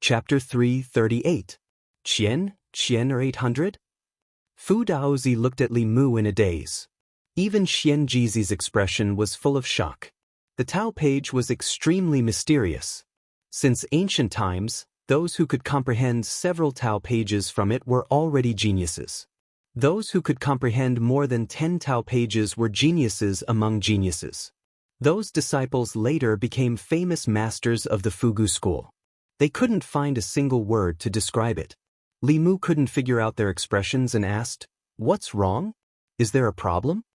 Chapter 338. Xian or 800? Fu Daozi looked at Li Mu in a daze. Even Xianxia's expression was full of shock. The Tao page was extremely mysterious. Since ancient times, those who could comprehend several Tao pages from it were already geniuses. Those who could comprehend more than 10 Tao pages were geniuses among geniuses. Those disciples later became famous masters of the Fugu school. They couldn't find a single word to describe it. Li Mu couldn't figure out their expressions and asked, "What's wrong? Is there a problem?"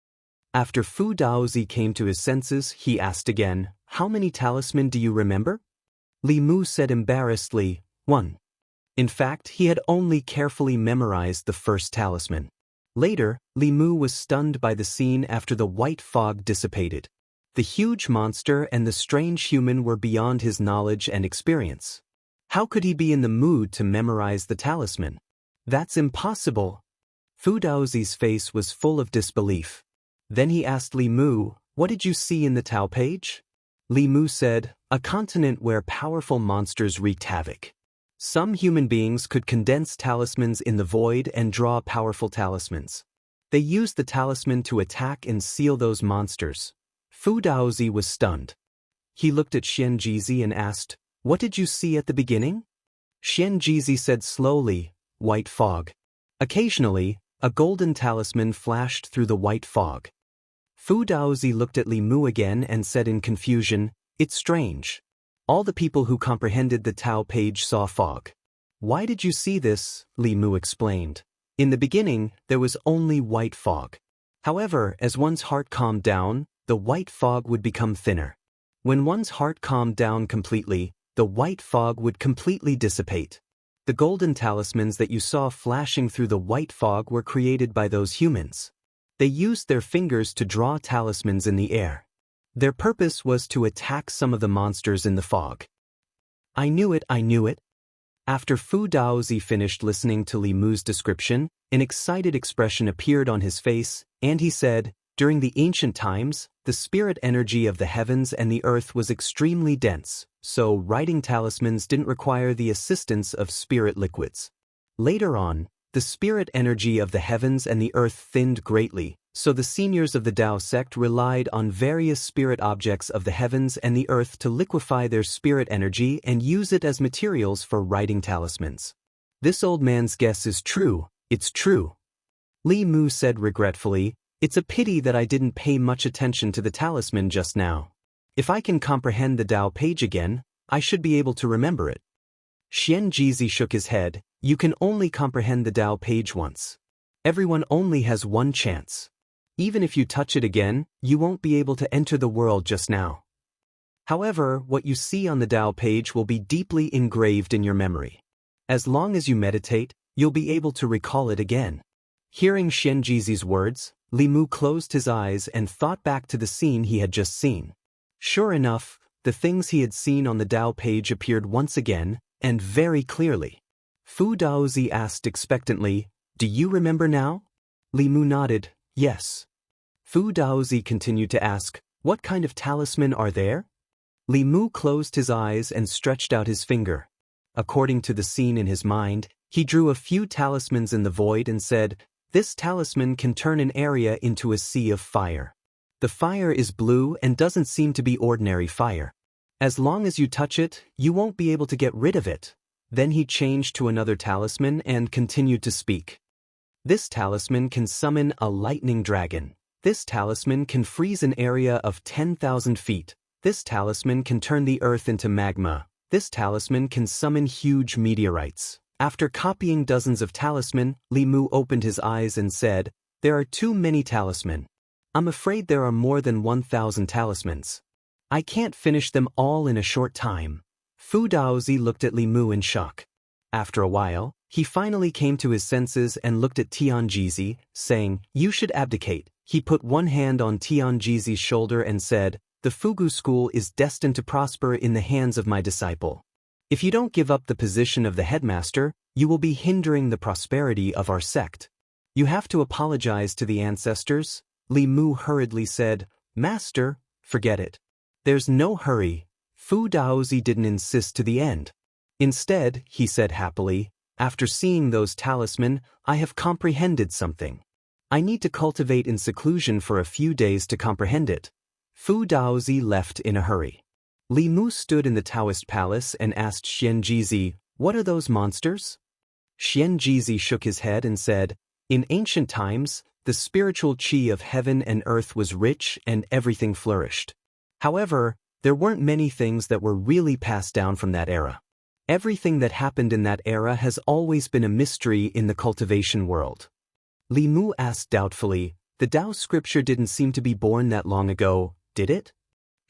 After Fu Daozi came to his senses, he asked again, "How many talisman do you remember?" Li Mu said embarrassedly, "1." In fact, he had only carefully memorized the first talisman. Later, Li Mu was stunned by the scene after the white fog dissipated. The huge monster and the strange human were beyond his knowledge and experience. How could he be in the mood to memorize the talisman? That's impossible. Fu Daozi's face was full of disbelief. Then he asked Li Mu, "What did you see in the Tao page?" Li Mu said, "A continent where powerful monsters wreaked havoc. Some human beings could condense talismans in the void and draw powerful talismans. They used the talisman to attack and seal those monsters." Fu Daozi was stunned. He looked at Xianxia and asked, "What did you see at the beginning?" Xianxia said slowly, "White fog." Occasionally, a golden talisman flashed through the white fog. Fu Daozi looked at Li Mu again and said in confusion, "It's strange. All the people who comprehended the Tao page saw fog." "Why did you see this?" Li Mu explained. "In the beginning, there was only white fog. However, as one's heart calmed down, the white fog would become thinner. When one's heart calmed down completely, the white fog would completely dissipate. The golden talismans that you saw flashing through the white fog were created by those humans. They used their fingers to draw talismans in the air. Their purpose was to attack some of the monsters in the fog." I knew it. After Fu Daozi finished listening to Li Mu's description, an excited expression appeared on his face, and he said, "During the ancient times, the spirit energy of the heavens and the earth was extremely dense, so writing talismans didn't require the assistance of spirit liquids. Later on, the spirit energy of the heavens and the earth thinned greatly, so the seniors of the Dao sect relied on various spirit objects of the heavens and the earth to liquefy their spirit energy and use it as materials for writing talismans. This old man's guess is true, it's true." Li Mu said regretfully, "It's a pity that I didn't pay much attention to the talisman just now. If I can comprehend the Tao page again, I should be able to remember it." Xianxia shook his head. "You can only comprehend the Tao page once. Everyone only has one chance. Even if you touch it again, you won't be able to enter the world just now. However, what you see on the Tao page will be deeply engraved in your memory. As long as you meditate, you'll be able to recall it again." Hearing Xianxia's words, Li Mu closed his eyes and thought back to the scene he had just seen. Sure enough, the things he had seen on the Tao page appeared once again, and very clearly. Fu Daozi asked expectantly, "Do you remember now?" Li Mu nodded, "Yes." Fu Daozi continued to ask, "What kind of talisman are there?" Li Mu closed his eyes and stretched out his finger. According to the scene in his mind, he drew a few talismans in the void and said, "This talisman can turn an area into a sea of fire. The fire is blue and doesn't seem to be ordinary fire. As long as you touch it, you won't be able to get rid of it." Then he changed to another talisman and continued to speak. "This talisman can summon a lightning dragon. This talisman can freeze an area of 10,000 feet. This talisman can turn the earth into magma. This talisman can summon huge meteorites." After copying dozens of talisman, Li Mu opened his eyes and said, "There are too many talisman. I'm afraid there are more than 1,000 talismans. I can't finish them all in a short time." Fu Daozi looked at Li Mu in shock. After a while, he finally came to his senses and looked at Xianxia, saying, "You should abdicate." He put one hand on Xianxia's shoulder and said, "The Fugu school is destined to prosper in the hands of my disciple. If you don't give up the position of the headmaster, you will be hindering the prosperity of our sect. You have to apologize to the ancestors." Li Mu hurriedly said, "Master, forget it. There's no hurry." Fu Daozi didn't insist to the end. Instead, he said happily, after seeing those talisman, I have comprehended something. I need to cultivate in seclusion for a few days to comprehend it. Fu Daozi left in a hurry. Li Mu stood in the Taoist palace and asked Xianxia, what are those monsters? Xianxia shook his head and said, in ancient times, the spiritual qi of heaven and earth was rich and everything flourished. However, there weren't many things that were really passed down from that era. Everything that happened in that era has always been a mystery in the cultivation world. Li Mu asked doubtfully, the Tao scripture didn't seem to be born that long ago, did it?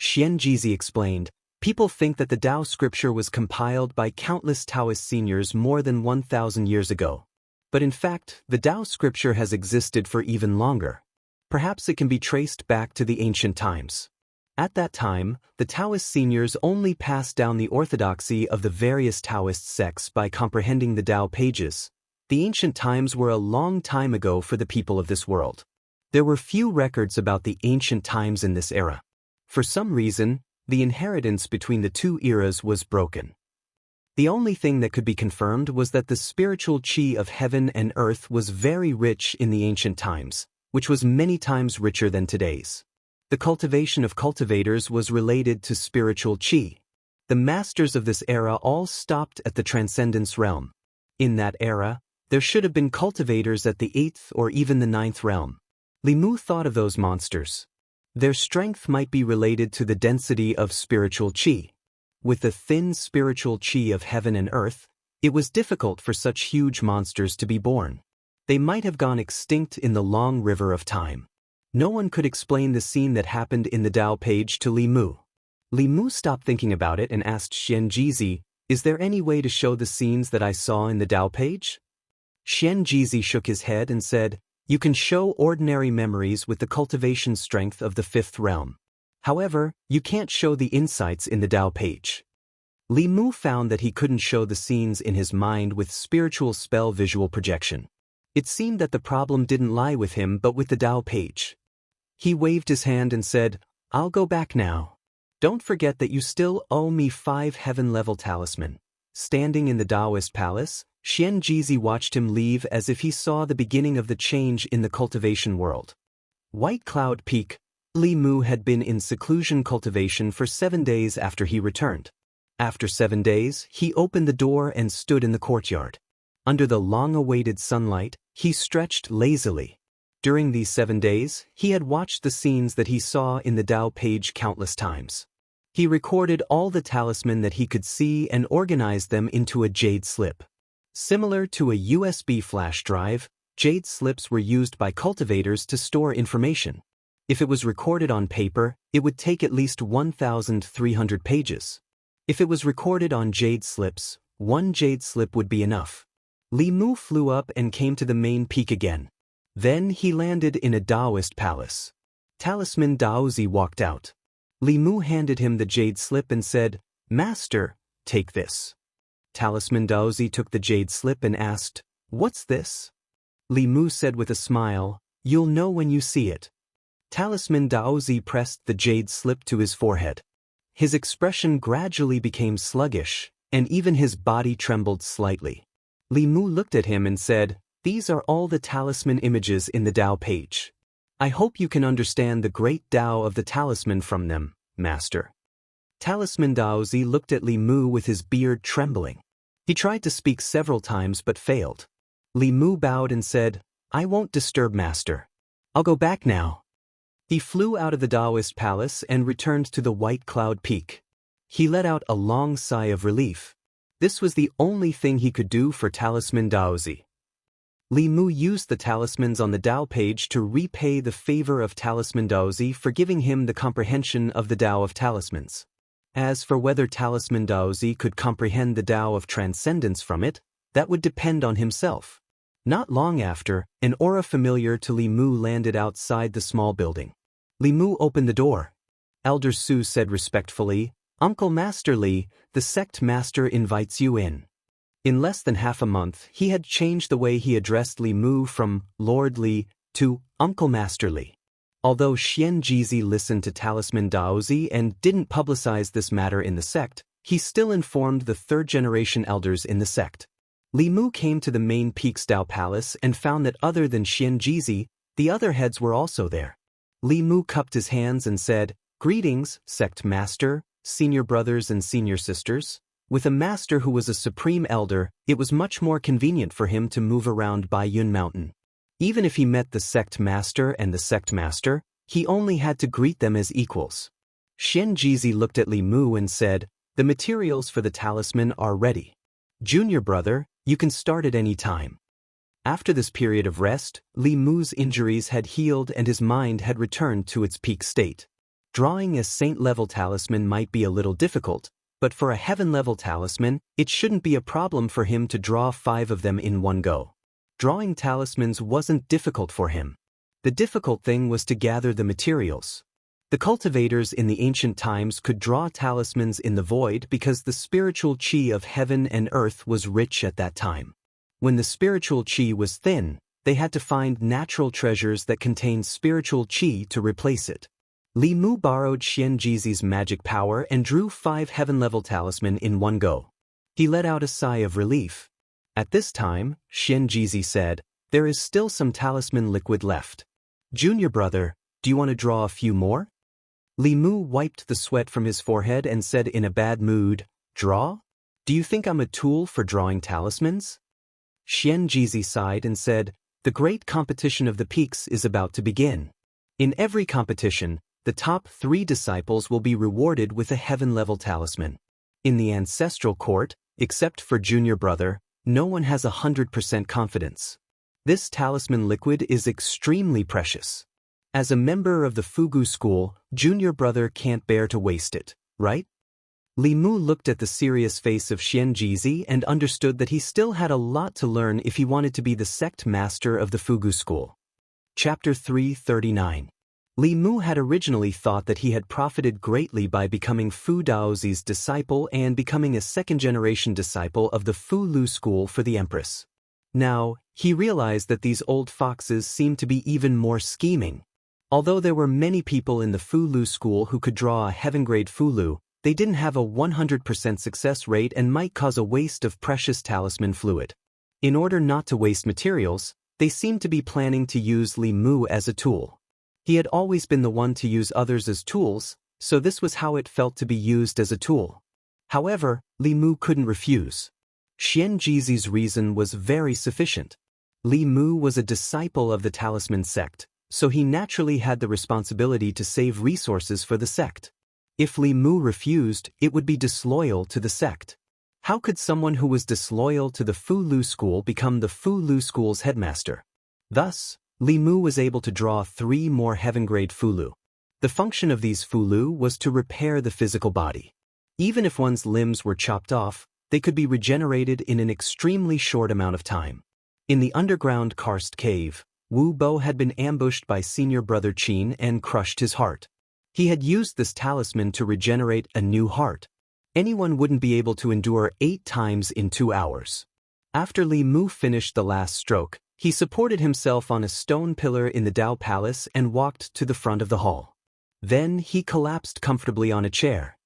Xianxia explained, people think that the Tao scripture was compiled by countless Taoist seniors more than 1,000 years ago. But in fact, the Tao scripture has existed for even longer. Perhaps it can be traced back to the ancient times. At that time, the Taoist seniors only passed down the orthodoxy of the various Taoist sects by comprehending the Tao pages. The ancient times were a long time ago for the people of this world. There were few records about the ancient times in this era. For some reason, the inheritance between the two eras was broken. The only thing that could be confirmed was that the spiritual qi of heaven and earth was very rich in the ancient times, which was many times richer than today's. The cultivation of cultivators was related to spiritual qi. The masters of this era all stopped at the transcendence realm. In that era, there should have been cultivators at the 8th or even the 9th realm. Li Mu thought of those monsters. Their strength might be related to the density of spiritual qi. With the thin spiritual qi of heaven and earth, it was difficult for such huge monsters to be born. They might have gone extinct in the long river of time. No one could explain the scene that happened in the Tao page to Li Mu. Li Mu stopped thinking about it and asked Xianxia, is there any way to show the scenes that I saw in the Tao page? Xianxia shook his head and said, you can show ordinary memories with the cultivation strength of the 5th realm. However, you can't show the insights in the Tao page. Li Mu found that he couldn't show the scenes in his mind with spiritual spell visual projection. It seemed that the problem didn't lie with him but with the Tao page. He waved his hand and said, I'll go back now. Don't forget that you still owe me 5 heaven-level talisman. Standing in the Daoist palace, Xianxia watched him leave as if he saw the beginning of the change in the cultivation world. White Cloud Peak, Li Mu had been in seclusion cultivation for 7 days after he returned. After 7 days, he opened the door and stood in the courtyard. Under the long-awaited sunlight, he stretched lazily. During these 7 days, he had watched the scenes that he saw in the Tao page countless times. He recorded all the talisman that he could see and organized them into a jade slip. Similar to a USB flash drive, jade slips were used by cultivators to store information. If it was recorded on paper, it would take at least 1,300 pages. If it was recorded on jade slips, 1 jade slip would be enough. Li Mu flew up and came to the main peak again. Then he landed in a Daoist palace. Talisman Daozi walked out. Li Mu handed him the jade slip and said, Master, take this. Talisman Daozi took the jade slip and asked, What's this? Li Mu said with a smile, You'll know when you see it. Talisman Daozi pressed the jade slip to his forehead. His expression gradually became sluggish, and even his body trembled slightly. Li Mu looked at him and said, These are all the talisman images in the Tao page. I hope you can understand the great Tao of the talisman from them, Master. Talisman Daozi looked at Li Mu with his beard trembling. He tried to speak several times but failed. Li Mu bowed and said, I won't disturb Master. I'll go back now. He flew out of the Daoist palace and returned to the White Cloud Peak. He let out a long sigh of relief. This was the only thing he could do for Talisman Daozi. Li Mu used the talismans on the Tao page to repay the favor of Talisman Daozi for giving him the comprehension of the Tao of talismans. As for whether Talisman Daozi could comprehend the Tao of transcendence from it, that would depend on himself. Not long after, an aura familiar to Li Mu landed outside the small building. Li Mu opened the door. Elder Su said respectfully, Uncle Master Li, the sect master invites you in. In less than half a month, he had changed the way he addressed Li Mu from Lord Li to Uncle Master Li. Although Xianxia listened to Talisman Daozi and didn't publicize this matter in the sect, he still informed the third-generation elders in the sect. Li Mu came to the main Peaks Dao Palace and found that other than Xianxia, the other heads were also there. Li Mu cupped his hands and said, "Greetings, sect master, senior brothers and senior sisters." With a master who was a supreme elder, it was much more convenient for him to move around Baiyun Mountain. Even if he met the sect master and the sect master, he only had to greet them as equals. Xianxia looked at Li Mu and said, "The materials for the talisman are ready. Junior brother, you can start at any time." After this period of rest, Li Mu's injuries had healed and his mind had returned to its peak state. Drawing a saint-level talisman might be a little difficult, but for a heaven-level talisman, it shouldn't be a problem for him to draw 5 of them in one go. Drawing talismans wasn't difficult for him. The difficult thing was to gather the materials. The cultivators in the ancient times could draw talismans in the void because the spiritual qi of heaven and earth was rich at that time. When the spiritual qi was thin, they had to find natural treasures that contained spiritual qi to replace it. Li Mu borrowed Xianxi's magic power and drew 5 heaven-level talismen in one go. He let out a sigh of relief. At this time, Xianxia said, "There is still some talisman liquid left. Junior brother, do you want to draw a few more?" Li Mu wiped the sweat from his forehead and said in a bad mood, "Draw? Do you think I'm a tool for drawing talismans?" Xianxia sighed and said, "The great competition of the peaks is about to begin. In every competition, the top 3 disciples will be rewarded with a heaven-level talisman. In the ancestral court, except for junior brother, no one has 100% confidence. This talisman liquid is extremely precious. As a member of the Fugu school, junior brother can't bear to waste it, right?" Li Mu looked at the serious face of Xianxia and understood that he still had a lot to learn if he wanted to be the sect master of the Fugu school. Chapter 339. Li Mu had originally thought that he had profited greatly by becoming Fu Daozi's disciple and becoming a second-generation disciple of the Fu Lu school for the Empress. Now, he realized that these old foxes seemed to be even more scheming. Although there were many people in the Fu Lu school who could draw a heaven-grade Fu Lu, they didn't have a 100% success rate and might cause a waste of precious talisman fluid. In order not to waste materials, they seemed to be planning to use Li Mu as a tool. He had always been the one to use others as tools, so this was how it felt to be used as a tool. However, Li Mu couldn't refuse. Xianxi's reason was very sufficient. Li Mu was a disciple of the talisman sect, so he naturally had the responsibility to save resources for the sect. If Li Mu refused, it would be disloyal to the sect. How could someone who was disloyal to the Fu Lu school become the Fu Lu school's headmaster? Thus, Li Mu was able to draw 3 more heaven-grade Fu Lu. The function of these Fu Lu was to repair the physical body. Even if one's limbs were chopped off, they could be regenerated in an extremely short amount of time. In the underground karst cave, Wu Bo had been ambushed by senior brother Qin and crushed his heart. He had used this talisman to regenerate a new heart. Anyone wouldn't be able to endure 8 times in 2 hours. After Li Mu finished the last stroke, he supported himself on a stone pillar in the Dao Palace and walked to the front of the hall. Then he collapsed comfortably on a chair.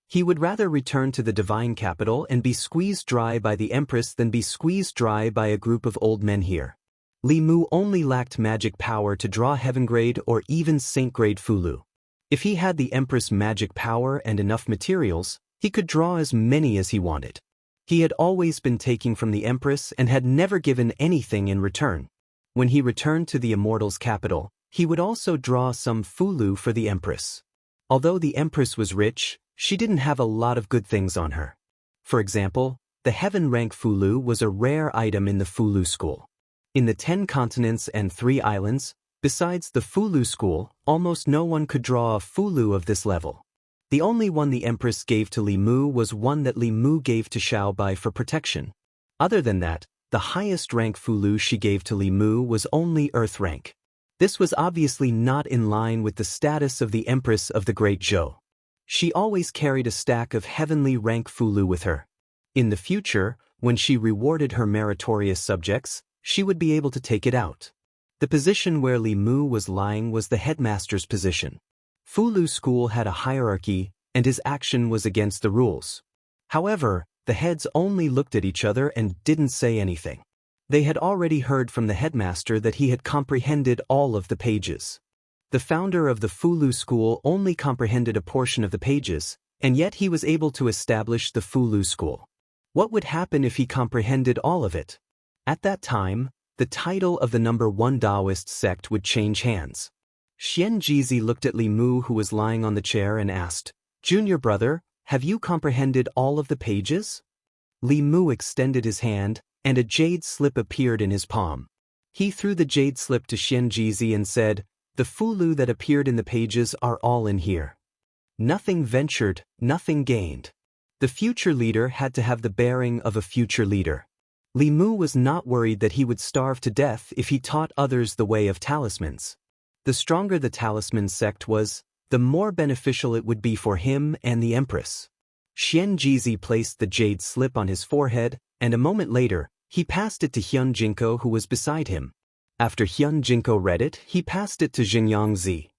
He would rather return to the divine capital and be squeezed dry by the Empress than be squeezed dry by a group of old men here. Li Mu only lacked magic power to draw heaven-grade or even saint-grade Fu Lu. If he had the Empress' magic power and enough materials, he could draw as many as he wanted. He had always been taking from the Empress and had never given anything in return. When he returned to the Immortal's capital, he would also draw some Fu Lu for the Empress. Although the Empress was rich, she didn't have a lot of good things on her. For example, the heaven rank Fu Lu was a rare item in the Fu Lu school. In the 10 continents and 3 islands, besides the Fu Lu school, almost no one could draw a Fu Lu of this level. The only one the Empress gave to Li Mu was one that Li Mu gave to Xiao Bai for protection. Other than that, the highest rank Fu Lu she gave to Li Mu was only Earth rank. This was obviously not in line with the status of the Empress of the Great Zhou. She always carried a stack of heavenly rank Fu Lu with her. In the future, when she rewarded her meritorious subjects, she would be able to take it out. The position where Li Mu was lying was the headmaster's position. Fu Lu school had a hierarchy, and his action was against the rules. However, the heads only looked at each other and didn't say anything. They had already heard from the headmaster that he had comprehended all of the pages. The founder of the Fulu school only comprehended a portion of the pages, and yet he was able to establish the Fulu school. What would happen if he comprehended all of it? At that time, the title of the number 1 Daoist sect would change hands. Xianxia looked at Li Mu, who was lying on the chair, and asked, "Junior brother, have you comprehended all of the pages?" Li Mu extended his hand, and a jade slip appeared in his palm. He threw the jade slip to Xianxia and said, "The Fulu that appeared in the pages are all in here." Nothing ventured, nothing gained. The future leader had to have the bearing of a future leader. Li Mu was not worried that he would starve to death if he taught others the way of talismans. The stronger the talisman sect was, the more beneficial it would be for him and the Empress. Xianxia placed the jade slip on his forehead, and a moment later, he passed it to Hyun Jinko, who was beside him. After Hyun Jinko read it, he passed it to Xingyang Zi.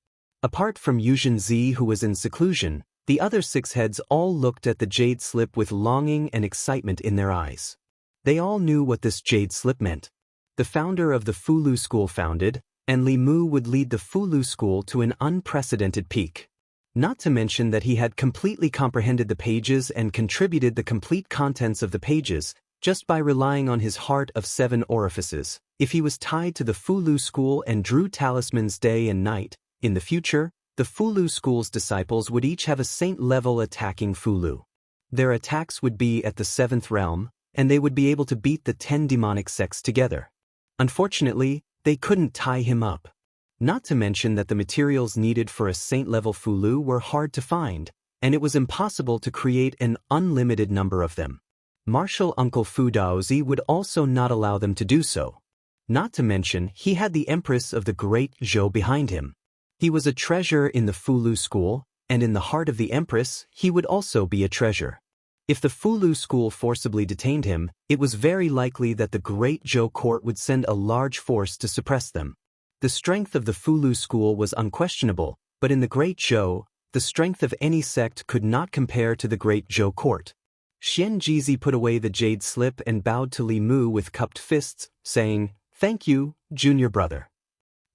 Apart from Yuzhen Zi, who was in seclusion, the other 6 heads all looked at the jade slip with longing and excitement in their eyes. They all knew what this jade slip meant. The founder of the Fulu school founded, and Li Mu would lead the Fulu school to an unprecedented peak. Not to mention that he had completely comprehended the pages and contributed the complete contents of the pages, just by relying on his heart of 7 orifices. If he was tied to the Fulu school and drew talismans day and night, in the future, the Fulu school's disciples would each have a saint-level attacking Fulu. Their attacks would be at the 7th realm, and they would be able to beat the 10 demonic sects together. Unfortunately, they couldn't tie him up. Not to mention that the materials needed for a saint-level Fulu were hard to find, and it was impossible to create an unlimited number of them. Martial Uncle Fu Daozi would also not allow them to do so. Not to mention, he had the Empress of the Great Zhou behind him. He was a treasure in the Fulu school, and in the heart of the Empress, he would also be a treasure. If the Fulu school forcibly detained him, it was very likely that the Great Zhou court would send a large force to suppress them. The strength of the Fulu school was unquestionable, but in the Great Zhou, the strength of any sect could not compare to the Great Zhou court. Xianxia put away the jade slip and bowed to Li Mu with cupped fists, saying, "Thank you, junior brother."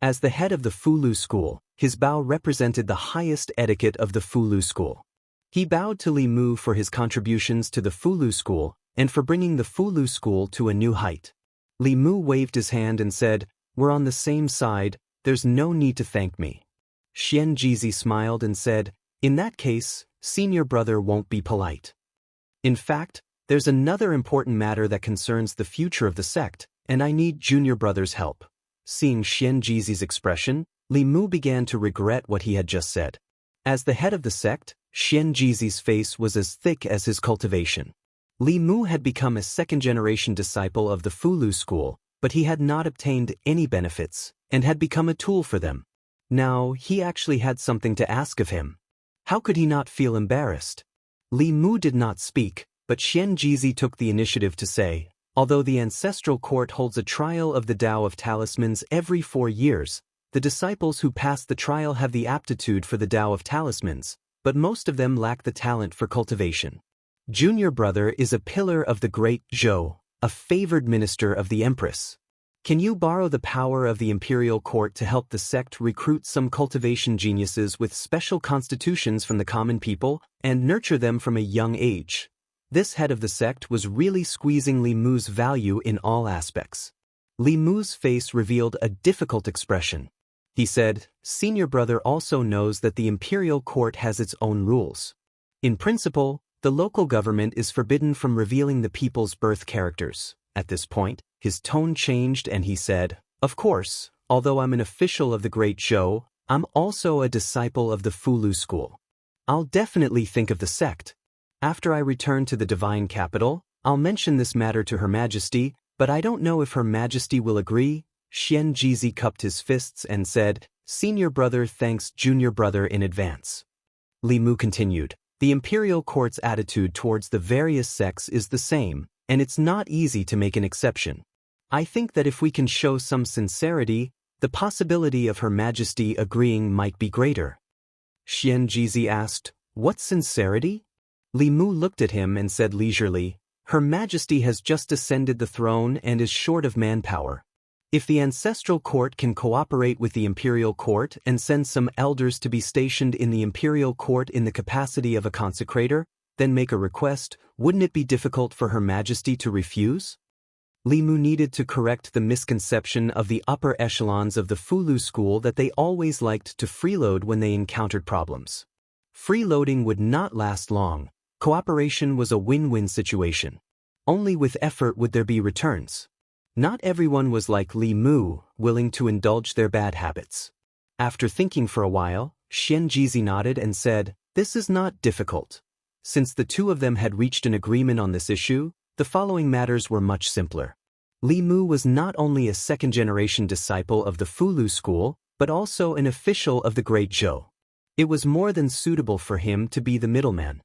As the head of the Fulu school, his bow represented the highest etiquette of the Fulu school. He bowed to Li Mu for his contributions to the Fulu school and for bringing the Fulu school to a new height. Li Mu waved his hand and said, "We're on the same side, there's no need to thank me." Xianxia smiled and said, "In that case, senior brother won't be polite. In fact, there's another important matter that concerns the future of the sect, and I need junior brother's help." Seeing Xianxia's expression, Li Mu began to regret what he had just said. As the head of the sect, Xianxia's face was as thick as his cultivation. Li Mu had become a second-generation disciple of the Fulu school, but he had not obtained any benefits, and had become a tool for them. Now, he actually had something to ask of him. How could he not feel embarrassed? Li Mu did not speak, but Xianxia took the initiative to say, "Although the ancestral court holds a trial of the Tao of Talismans every 4 years, the disciples who pass the trial have the aptitude for the Tao of Talismans, but most of them lack the talent for cultivation. Junior brother is a pillar of the Great Zhou, a favored minister of the Empress. Can you borrow the power of the imperial court to help the sect recruit some cultivation geniuses with special constitutions from the common people, and nurture them from a young age?" This head of the sect was really squeezing Li Mu's value in all aspects. Li Mu's face revealed a difficult expression. He said, "Senior brother also knows that the imperial court has its own rules. In principle, the local government is forbidden from revealing the people's birth characters." At this point, his tone changed and he said, "Of course, although I'm an official of the Great Zhou, I'm also a disciple of the Fulu school. I'll definitely think of the sect. After I return to the divine capital, I'll mention this matter to Her Majesty, but I don't know if Her Majesty will agree." Xianxia cupped his fists and said, "Senior brother thanks junior brother in advance." Li Mu continued, "The imperial court's attitude towards the various sects is the same, and it's not easy to make an exception. I think that if we can show some sincerity, the possibility of Her Majesty agreeing might be greater." Xianxia asked, "What sincerity?" Li Mu looked at him and said leisurely, "Her Majesty has just ascended the throne and is short of manpower. If the ancestral court can cooperate with the imperial court and send some elders to be stationed in the imperial court in the capacity of a consecrator, then make a request, wouldn't it be difficult for Her Majesty to refuse?" Li Mu needed to correct the misconception of the upper echelons of the Fulu school that they always liked to freeload when they encountered problems. Freeloading would not last long. Cooperation was a win-win situation. Only with effort would there be returns. Not everyone was like Li Mu, willing to indulge their bad habits. After thinking for a while, Xianxia nodded and said, "This is not difficult." Since the two of them had reached an agreement on this issue, the following matters were much simpler. Li Mu was not only a second-generation disciple of the Fulu school, but also an official of the Great Zhou. It was more than suitable for him to be the middleman.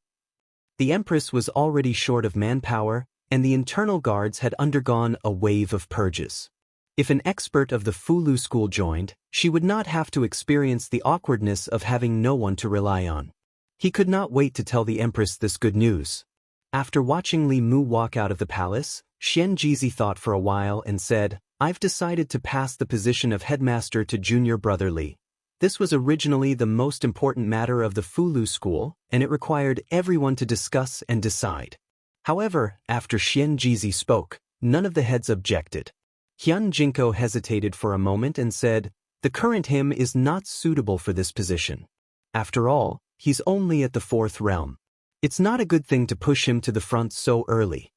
The Empress was already short of manpower, and the internal guards had undergone a wave of purges. If an expert of the Fulu school joined, she would not have to experience the awkwardness of having no one to rely on. He could not wait to tell the Empress this good news. After watching Li Mu walk out of the palace, Xianxia thought for a while and said, "I've decided to pass the position of headmaster to junior brother Li. This was originally the most important matter of the Fulu school, and it required everyone to discuss and decide." However, after Xianxia spoke, none of the heads objected. Hyun Jinko hesitated for a moment and said, "The current him is not suitable for this position. After all, he's only at the 4th realm. It's not a good thing to push him to the front so early."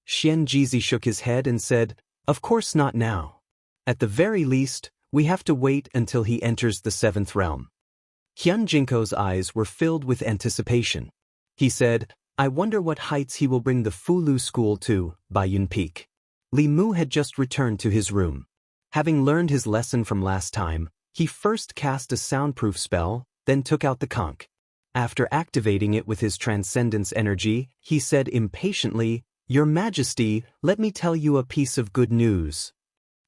Xianxia shook his head and said, "Of course not now. At the very least, we have to wait until he enters the 7th realm." Hyun Jinko's eyes were filled with anticipation. He said, "I wonder what heights he will bring the Fulu school to, Baiyun Peak." Li Mu had just returned to his room. Having learned his lesson from last time, he first cast a soundproof spell, then took out the conch. After activating it with his transcendence energy, he said impatiently, "Your Majesty, let me tell you a piece of good news."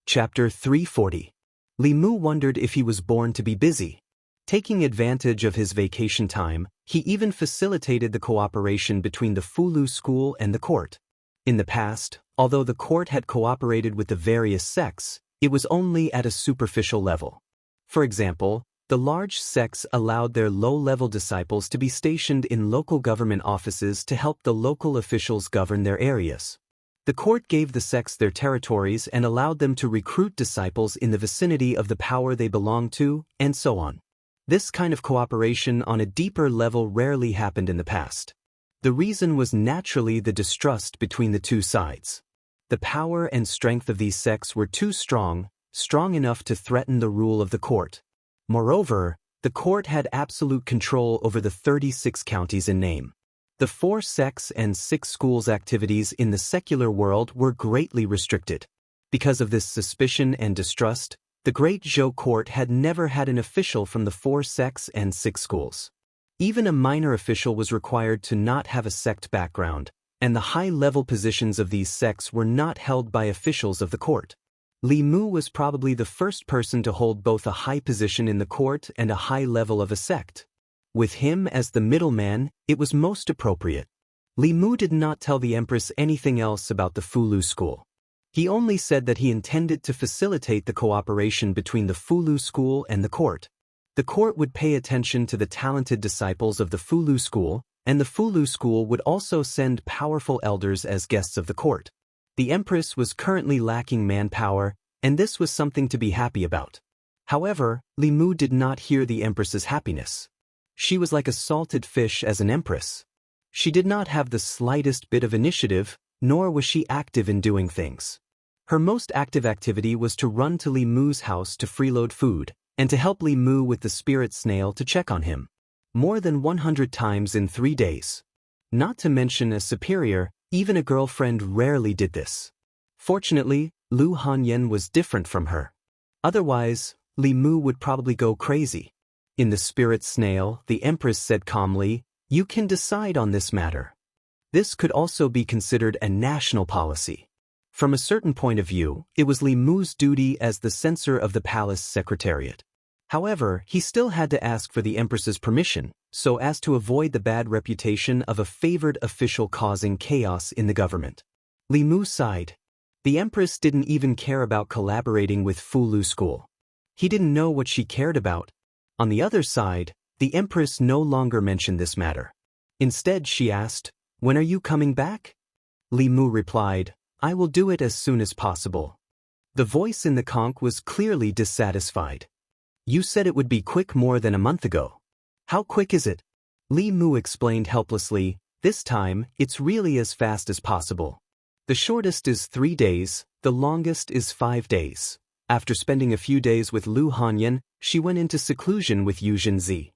Chapter 340. Li Mu wondered if he was born to be busy. Taking advantage of his vacation time, he even facilitated the cooperation between the Fulu school and the court. In the past, although the court had cooperated with the various sects, it was only at a superficial level. For example, the large sects allowed their low-level disciples to be stationed in local government offices to help the local officials govern their areas. The court gave the sects their territories and allowed them to recruit disciples in the vicinity of the power they belonged to, and so on. This kind of cooperation on a deeper level rarely happened in the past. The reason was naturally the distrust between the two sides. The power and strength of these sects were too strong enough to threaten the rule of the court. Moreover, the court had absolute control over the 36 counties in name. The 4 sects and 6 schools' activities in the secular world were greatly restricted. Because of this suspicion and distrust, the Great Zhou court had never had an official from the 4 sects and 6 schools. Even a minor official was required to not have a sect background, and the high-level positions of these sects were not held by officials of the court. Li Mu was probably the first person to hold both a high position in the court and a high level of a sect. With him as the middleman, it was most appropriate. Li Mu did not tell the Empress anything else about the Fulu school. He only said that he intended to facilitate the cooperation between the Fulu school and the court. The court would pay attention to the talented disciples of the Fulu school, and the Fulu school would also send powerful elders as guests of the court. The Empress was currently lacking manpower, and this was something to be happy about. However, Li Mu did not hear the Empress's happiness. She was like a salted fish as an empress. She did not have the slightest bit of initiative, nor was she active in doing things. Her most active activity was to run to Li Mu's house to freeload food, and to help Li Mu with the spirit snail to check on him. More than 100 times in 3 days. Not to mention a superior, even a girlfriend rarely did this. Fortunately, Lu Hanyan was different from her. Otherwise, Li Mu would probably go crazy. In the spirit snail, the Empress said calmly, "You can decide on this matter." This could also be considered a national policy. From a certain point of view, it was Li Mu's duty as the censor of the palace secretariat. However, he still had to ask for the Empress's permission, so as to avoid the bad reputation of a favored official causing chaos in the government. Li Mu sighed. The Empress didn't even care about collaborating with Fulu School. He didn't know what she cared about. On the other side, the Empress no longer mentioned this matter. Instead, she asked, "When are you coming back?" Li Mu replied, "I will do it as soon as possible." The voice in the conch was clearly dissatisfied. "You said it would be quick more than a month ago. How quick is it?" Li Mu explained helplessly, "This time, it's really as fast as possible. The shortest is 3 days, the longest is 5 days. After spending a few days with Lu Hanyan, she went into seclusion with Yu Zhenzi."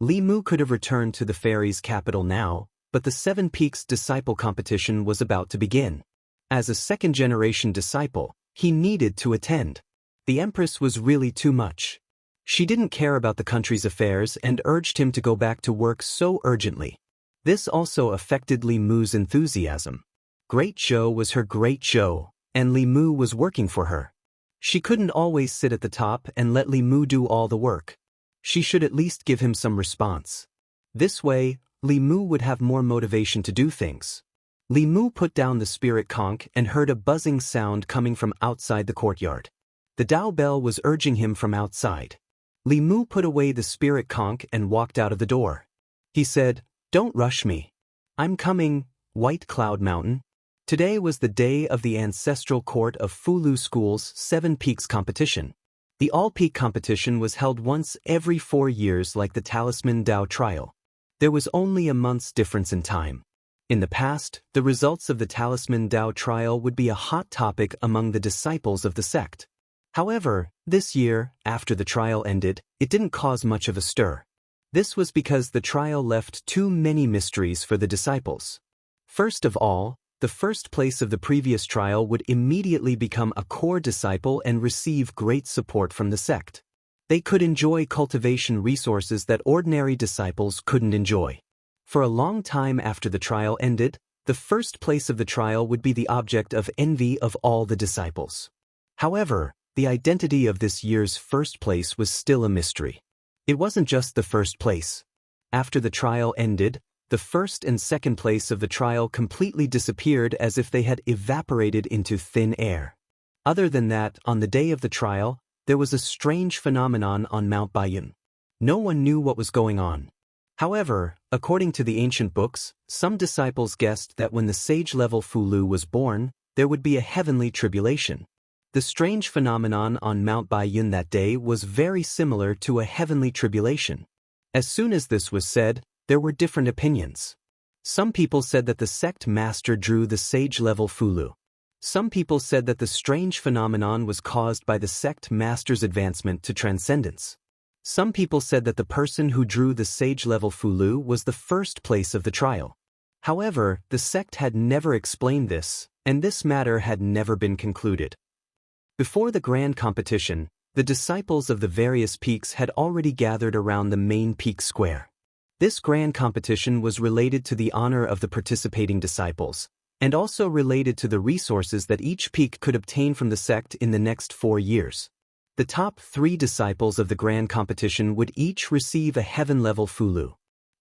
Li Mu could have returned to the fairy's capital now, but the Seven Peaks disciple competition was about to begin. As a second-generation disciple, he needed to attend. The Empress was really too much. She didn't care about the country's affairs and urged him to go back to work so urgently. This also affected Li Mu's enthusiasm. Great Zhou was her great Zhou, and Li Mu was working for her. She couldn't always sit at the top and let Li Mu do all the work. She should at least give him some response. This way, Li Mu would have more motivation to do things. Li Mu put down the spirit conch and heard a buzzing sound coming from outside the courtyard. The Dao bell was urging him from outside. Li Mu put away the spirit conch and walked out of the door. He said, "Don't rush me. I'm coming, White Cloud Mountain." Today was the day of the ancestral court of Fulu School's Seven Peaks competition. The all-peak competition was held once every 4 years like the Talisman Dao trial. There was only a month's difference in time. In the past, the results of the Talisman Dao trial would be a hot topic among the disciples of the sect. However, this year, after the trial ended, it didn't cause much of a stir. This was because the trial left too many mysteries for the disciples. First of all, the first place of the previous trial would immediately become a core disciple and receive great support from the sect. They could enjoy cultivation resources that ordinary disciples couldn't enjoy. For a long time after the trial ended, the first place of the trial would be the object of envy of all the disciples. However, the identity of this year's first place was still a mystery. It wasn't just the first place. After the trial ended, the first and second place of the trial completely disappeared as if they had evaporated into thin air. Other than that, on the day of the trial, there was a strange phenomenon on Mount Baiyun. No one knew what was going on. However, according to the ancient books, some disciples guessed that when the sage-level Fulu was born, there would be a heavenly tribulation. The strange phenomenon on Mount Baiyun that day was very similar to a heavenly tribulation. As soon as this was said, there were different opinions. Some people said that the sect master drew the sage-level Fulu. Some people said that the strange phenomenon was caused by the sect master's advancement to transcendence. Some people said that the person who drew the sage-level Fulu was the first place of the trial. However, the sect had never explained this, and this matter had never been concluded. Before the grand competition, the disciples of the various peaks had already gathered around the main peak square. This grand competition was related to the honor of the participating disciples, and also related to the resources that each peak could obtain from the sect in the next 4 years. The top 3 disciples of the grand competition would each receive a heaven-level Fulu.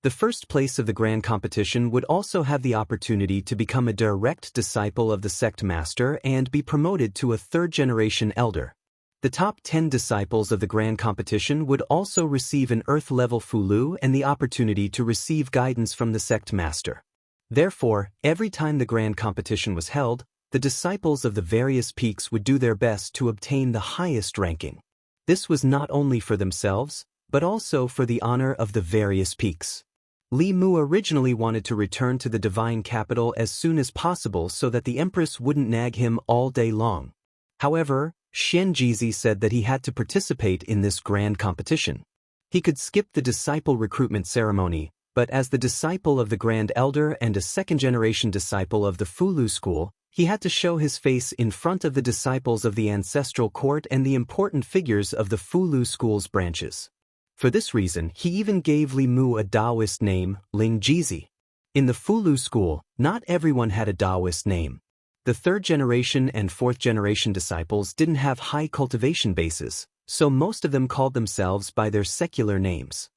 The first place of the grand competition would also have the opportunity to become a direct disciple of the sect master and be promoted to a third-generation elder. The top 10 disciples of the grand competition would also receive an earth-level Fulu and the opportunity to receive guidance from the sect master. Therefore, every time the grand competition was held, the disciples of the various peaks would do their best to obtain the highest ranking. This was not only for themselves, but also for the honor of the various peaks. Li Mu originally wanted to return to the divine capital as soon as possible so that the Empress wouldn't nag him all day long. However, Xianxia said that he had to participate in this grand competition. He could skip the disciple recruitment ceremony, but as the disciple of the Grand Elder and a second-generation disciple of the Fulu School, he had to show his face in front of the disciples of the ancestral court and the important figures of the Fulu School's branches. For this reason, he even gave Li Mu a Daoist name, Ling Jizi. In the Fulu School, not everyone had a Daoist name. The third-generation and fourth-generation disciples didn't have high cultivation bases, so most of them called themselves by their secular names.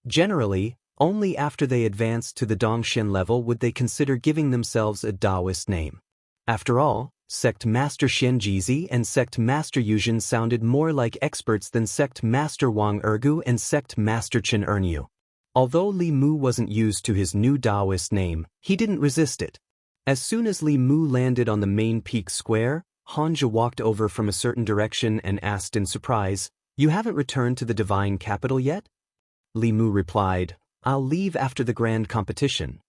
Generally, Only after they advanced to the Dongxian level would they consider giving themselves a Daoist name. After all, Sect Master Xianjizi and Sect Master Yuzhen sounded more like experts than Sect Master Wang Ergu and Sect Master Chen Ernyu. Although Li Mu wasn't used to his new Daoist name, he didn't resist it. As soon as Li Mu landed on the main peak square, Hanja walked over from a certain direction and asked in surprise, "You haven't returned to the divine capital yet?" Li Mu replied, "I'll leave after the grand competition."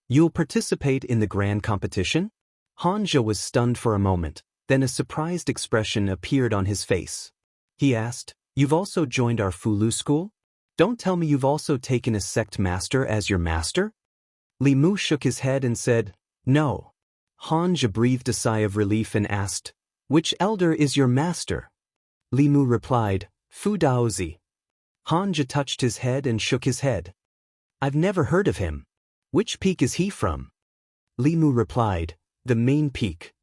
"You'll participate in the grand competition?" Hanja was stunned for a moment, then a surprised expression appeared on his face. He asked, "You've also joined our Fulu school? Don't tell me you've also taken a sect master as your master?" Li Mu shook his head and said, "No." Hanja breathed a sigh of relief and asked, "Which elder is your master?" Li Mu replied, "Fu Daozi." Hanja touched his head and shook his head. "I've never heard of him. Which peak is he from?" Li Mu replied, "The main peak."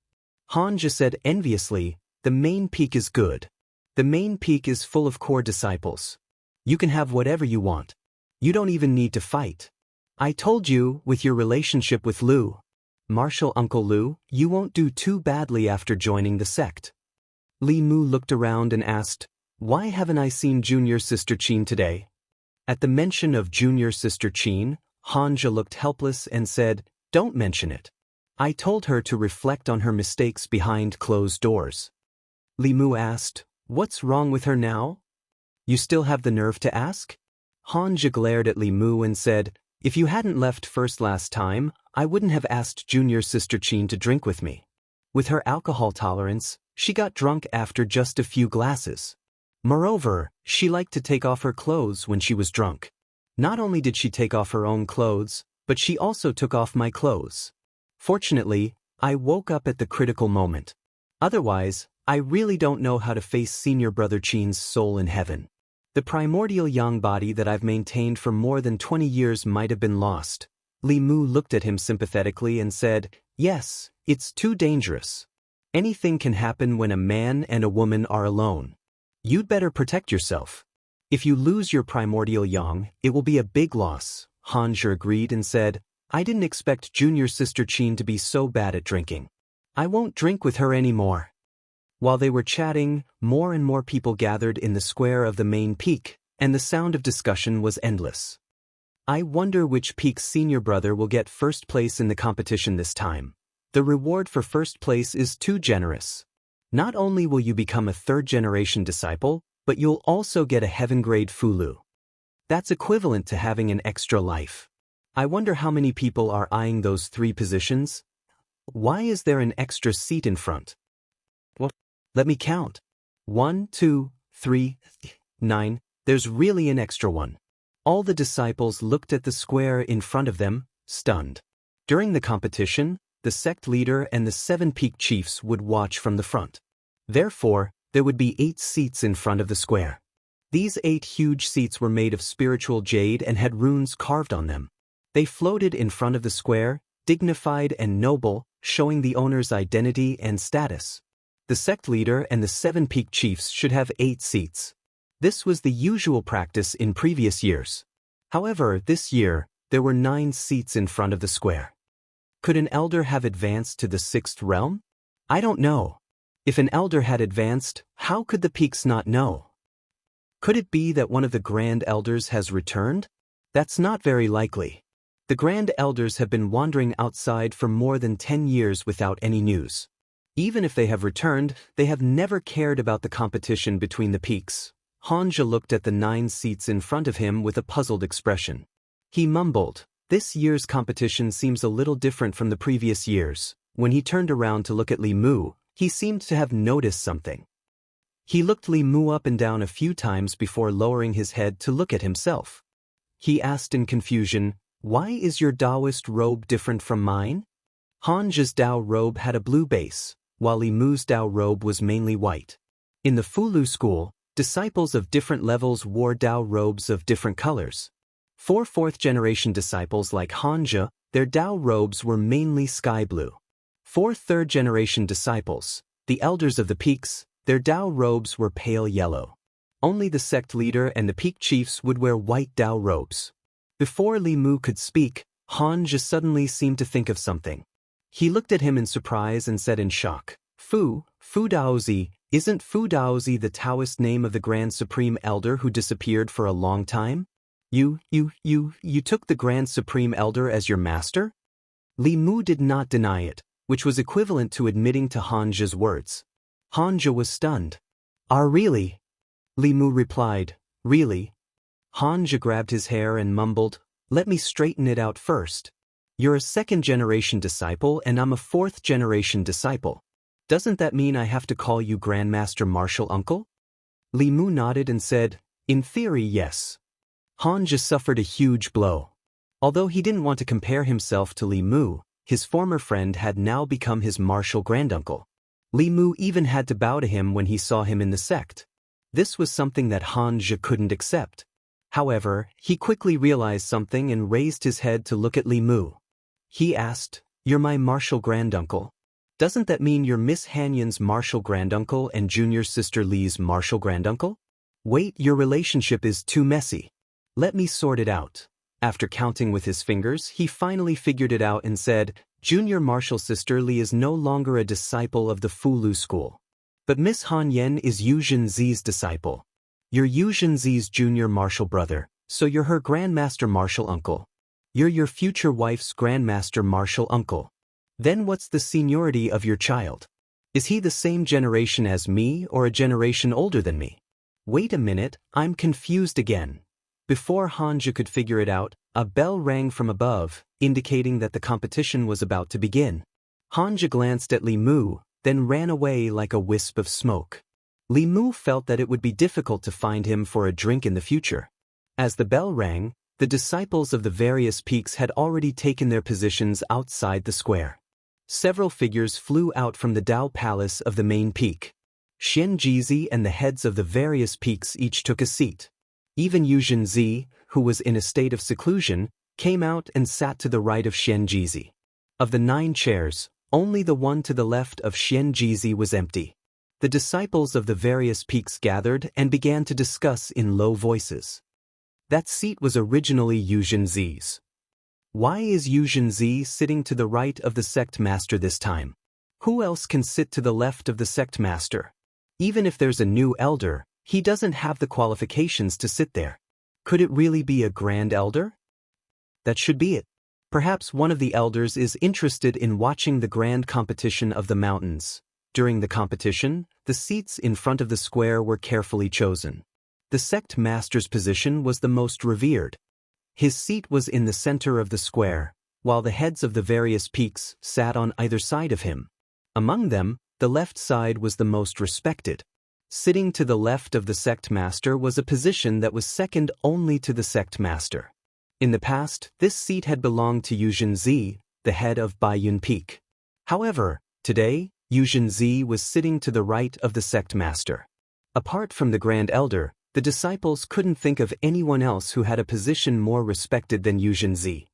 Hanja said enviously, "The main peak is good. The main peak is full of core disciples. You can have whatever you want. You don't even need to fight. I told you, with your relationship with Lu, Martial Uncle Lu, you won't do too badly after joining the sect." Li Mu looked around and asked, "Why haven't I seen Junior Sister Qin today?" At the mention of Junior Sister Qin, Hanja looked helpless and said, "Don't mention it. I told her to reflect on her mistakes behind closed doors." Li Mu asked, "What's wrong with her now? You still have the nerve to ask?" Hanja glared at Li Mu and said, "If you hadn't left first last time, I wouldn't have asked Junior Sister Qin to drink with me. With her alcohol tolerance, she got drunk after just a few glasses. Moreover, she liked to take off her clothes when she was drunk. Not only did she take off her own clothes, but she also took off my clothes. Fortunately, I woke up at the critical moment. Otherwise, I really don't know how to face Senior Brother Qin's soul in heaven. The primordial yang body that I've maintained for more than 20 years might have been lost." Li Mu looked at him sympathetically and said, "Yes, it's too dangerous. Anything can happen when a man and a woman are alone. You'd better protect yourself. If you lose your primordial yang, it will be a big loss." Hanja agreed and said, "I didn't expect Junior Sister Qin to be so bad at drinking. I won't drink with her anymore." While they were chatting, more and more people gathered in the square of the main peak, and the sound of discussion was endless. "I wonder which peak's senior brother will get first place in the competition this time. The reward for first place is too generous. Not only will you become a third-generation disciple, but you'll also get a heaven-grade Fulu. That's equivalent to having an extra life. I wonder how many people are eyeing those 3 positions? Why is there an extra seat in front? Well, let me count. 1, 2, 3, 9, there's really an extra one." All the disciples looked at the square in front of them, stunned. During the competition, the sect leader and the 7 peak chiefs would watch from the front. Therefore, there would be 8 seats in front of the square. These 8 huge seats were made of spiritual jade and had runes carved on them. They floated in front of the square, dignified and noble, showing the owner's identity and status. The sect leader and the 7 peak chiefs should have 8 seats. This was the usual practice in previous years. However, this year, there were 9 seats in front of the square. Could an elder have advanced to the 6th realm? I don't know. If an elder had advanced, how could the peaks not know? Could it be that one of the Grand Elders has returned? That's not very likely. The Grand Elders have been wandering outside for more than 10 years without any news. Even if they have returned, they have never cared about the competition between the peaks. Hanja looked at the 9 seats in front of him with a puzzled expression. He mumbled, "This year's competition seems a little different from the previous years." When he turned around to look at Li Mu, he seemed to have noticed something. He looked Li Mu up and down a few times before lowering his head to look at himself. He asked in confusion, "Why is your Daoist robe different from mine?" Hanja's Dao robe had a blue base, while Li Mu's Dao robe was mainly white. In the Fulu school, disciples of different levels wore Dao robes of different colors. For 4th-generation disciples like Hanja, their Dao robes were mainly sky blue. For 3rd-generation disciples, the elders of the peaks, their Dao robes were pale yellow. Only the sect leader and the peak chiefs would wear white Dao robes. Before Li Mu could speak, Han Zhi suddenly seemed to think of something. He looked at him in surprise and said in shock, Fu Daozi, isn't Fu Daozi the Taoist name of the Grand Supreme Elder who disappeared for a long time? You took the Grand Supreme Elder as your master? Li Mu did not deny it, which was equivalent to admitting to Han Zhi's words. Han Zhi was stunned. Really? Li Mu replied, really? Han Zhi grabbed his hair and mumbled, let me straighten it out first. You're a second-generation disciple and I'm a fourth-generation disciple. Doesn't that mean I have to call you Grandmaster Martial Uncle? Li Mu nodded and said, in theory, yes. Han Zhi suffered a huge blow. Although he didn't want to compare himself to Li Mu, his former friend had now become his martial granduncle. Li Mu even had to bow to him when he saw him in the sect. This was something that Han Zhi couldn't accept. However, he quickly realized something and raised his head to look at Li Mu. He asked, you're my martial granduncle? Doesn't that mean you're Miss Hanyan's martial granduncle and junior sister Li's martial granduncle? Wait, your relationship is too messy. Let me sort it out. After counting with his fingers, he finally figured it out and said, junior martial sister Li is no longer a disciple of the Fulu school. But Miss Han Yan is Yu Zhenzi's disciple. You're Yu Zhenzi's junior martial brother, so you're her grandmaster martial uncle. You're your future wife's grandmaster martial uncle. Then what's the seniority of your child? Is he the same generation as me or a generation older than me? Wait a minute, I'm confused again. Before Han Zhi could figure it out, a bell rang from above, indicating that the competition was about to begin. Han Zhi glanced at Li Mu, then ran away like a wisp of smoke. Li Mu felt that it would be difficult to find him for a drink in the future. As the bell rang, the disciples of the various peaks had already taken their positions outside the square. Several figures flew out from the Dao Palace of the main peak. Xianxia and the heads of the various peaks each took a seat. Even Yu Zhenzi, who was in a state of seclusion, came out and sat to the right of Xianxia. Of the 9 chairs, only the one to the left of Xianxia was empty. The disciples of the various peaks gathered and began to discuss in low voices. That seat was originally Yu Zhenzi's. Why is Yu Zhenzi sitting to the right of the sect master this time? Who else can sit to the left of the sect master? Even if there's a new elder, he doesn't have the qualifications to sit there. Could it really be a grand elder? That should be it. Perhaps one of the elders is interested in watching the grand competition of the mountains. During the competition, the seats in front of the square were carefully chosen. The sect master's position was the most revered. His seat was in the center of the square, while the heads of the various peaks sat on either side of him. Among them, the left side was the most respected. Sitting to the left of the sect master was a position that was second only to the sect master. In the past, this seat had belonged to Yu Zhenzi, the head of Baiyun Peak. However, today, Yu Zhenzi was sitting to the right of the sect master. Apart from the Grand Elder, the disciples couldn't think of anyone else who had a position more respected than Yu Zhenzi.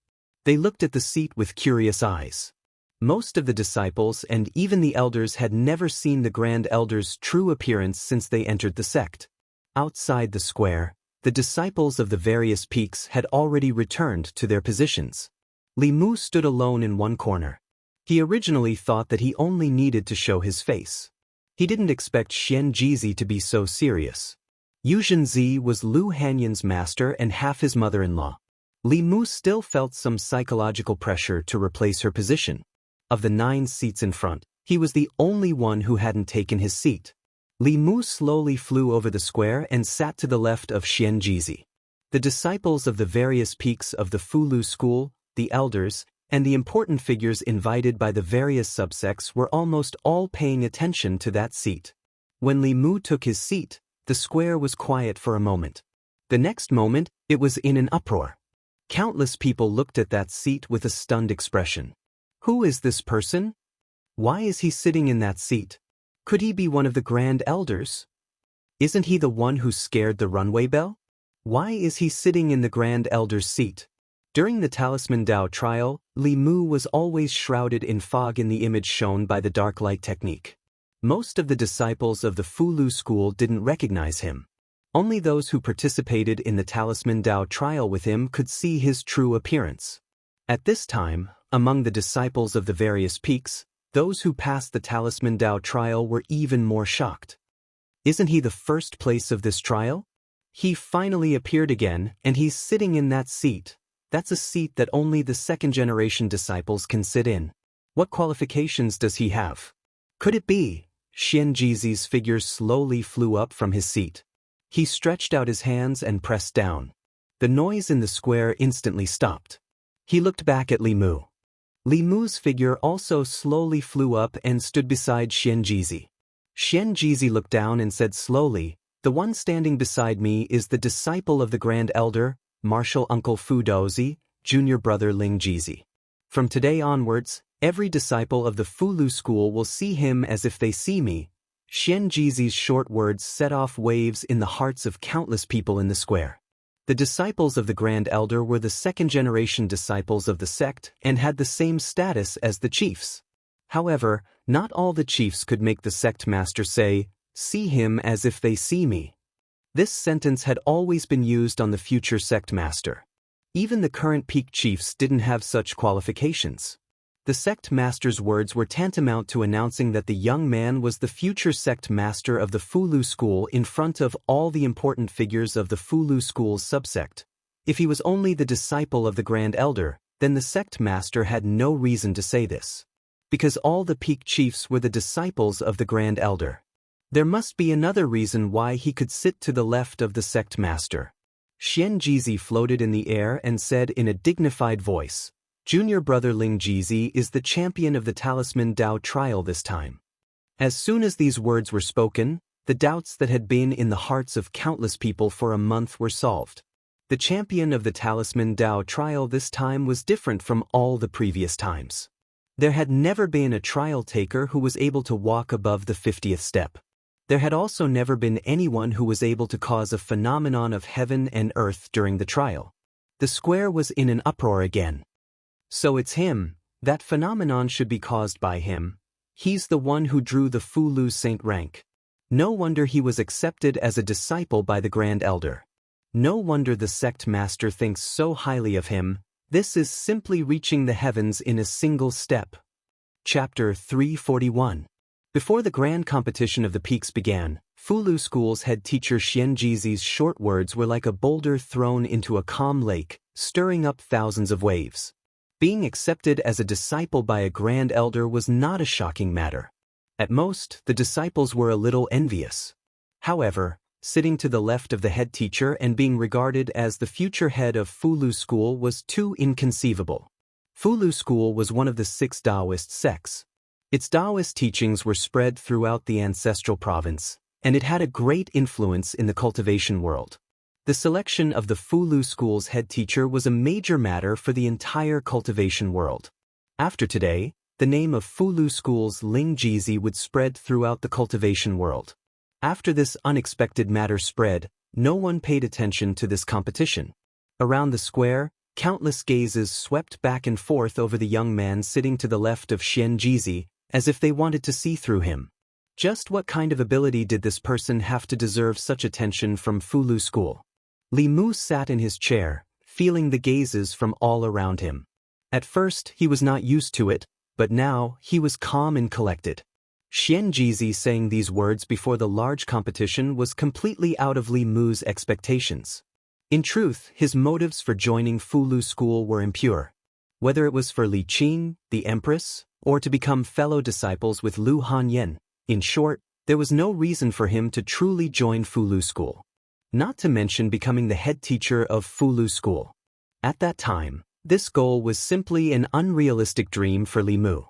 They looked at the seat with curious eyes. Most of the disciples and even the elders had never seen the Grand Elder's true appearance since they entered the sect. Outside the square, the disciples of the various peaks had already returned to their positions. Li Mu stood alone in one corner. He originally thought that he only needed to show his face. He didn't expect Xianxia to be so serious. Yu Zhenzi was Lu Hanyan's master and half his mother-in-law. Li Mu still felt some psychological pressure to replace her position. Of the 9 seats in front, he was the only one who hadn't taken his seat. Li Mu slowly flew over the square and sat to the left of Xianxia. The disciples of the various peaks of the Fulu school, the elders, and the important figures invited by the various subsects were almost all paying attention to that seat. When Li Mu took his seat, the square was quiet for a moment. The next moment, it was in an uproar. Countless people looked at that seat with a stunned expression. Who is this person? Why is he sitting in that seat? Could he be one of the Grand Elders? Isn't he the one who scared the runway bell? Why is he sitting in the Grand Elder's seat? During the Talisman Dao trial, Li Mu was always shrouded in fog in the image shown by the dark light technique. Most of the disciples of the Fulu school didn't recognize him. Only those who participated in the Talisman Dao trial with him could see his true appearance. At this time, among the disciples of the various peaks, those who passed the Talisman Dao trial were even more shocked. Isn't he the first place of this trial? He finally appeared again, and he's sitting in that seat. That's a seat that only the second-generation disciples can sit in. What qualifications does he have? Could it be? Xianxia's figure slowly flew up from his seat. He stretched out his hands and pressed down. The noise in the square instantly stopped. He looked back at Li Mu. Li Mu's figure also slowly flew up and stood beside Xianxia. Xianxia looked down and said slowly, "The one standing beside me is the disciple of the Grand Elder, Martial Uncle Fu Daozi, Junior Brother Ling Jizi. From today onwards, every disciple of the Fulu school will see him as if they see me." Xianxia's short words set off waves in the hearts of countless people in the square. The disciples of the Grand Elder were the second-generation disciples of the sect and had the same status as the chiefs. However, not all the chiefs could make the sect master say, "See him as if they see me." This sentence had always been used on the future sect master. Even the current peak chiefs didn't have such qualifications. The sect master's words were tantamount to announcing that the young man was the future sect master of the Fulu school in front of all the important figures of the Fulu school's subsect. If he was only the disciple of the Grand Elder, then the sect master had no reason to say this. Because all the peak chiefs were the disciples of the Grand Elder. There must be another reason why he could sit to the left of the sect master. Xianxia floated in the air and said in a dignified voice, "Junior Brother Ling Jizi is the champion of the Talisman Dao trial this time." As soon as these words were spoken, the doubts that had been in the hearts of countless people for a month were solved. The champion of the Talisman Dao trial this time was different from all the previous times. There had never been a trial taker who was able to walk above the 50th step. There had also never been anyone who was able to cause a phenomenon of heaven and earth during the trial. The square was in an uproar again. So it's him. That phenomenon should be caused by him. He's the one who drew the Fulu Saint rank. No wonder he was accepted as a disciple by the Grand Elder. No wonder the sect master thinks so highly of him. This is simply reaching the heavens in a single step. Chapter 341. Before the grand competition of the peaks began, Fulu School's head teacher Xianxia's short words were like a boulder thrown into a calm lake, stirring up thousands of waves. Being accepted as a disciple by a Grand Elder was not a shocking matter. At most, the disciples were a little envious. However, sitting to the left of the head teacher and being regarded as the future head of Fulu School was too inconceivable. Fulu School was one of the 6 Daoist sects. Its Daoist teachings were spread throughout the ancestral province, and it had a great influence in the cultivation world. The selection of the Fulu School's head teacher was a major matter for the entire cultivation world. After today, the name of Fulu School's Ling Jizi would spread throughout the cultivation world. After this unexpected matter spread, no one paid attention to this competition. Around the square, countless gazes swept back and forth over the young man sitting to the left of Xianxia, as if they wanted to see through him. Just what kind of ability did this person have to deserve such attention from Fulu School? Li Mu sat in his chair, feeling the gazes from all around him. At first, he was not used to it, but now, he was calm and collected. Xianxia saying these words before the large competition was completely out of Li Mu's expectations. In truth, his motives for joining Fulu School were impure. Whether it was for Li Qing, the Empress, or to become fellow disciples with Lu Hanyan, in short, there was no reason for him to truly join Fulu School. Not to mention becoming the head teacher of Fulu School. At that time, this goal was simply an unrealistic dream for Li Mu.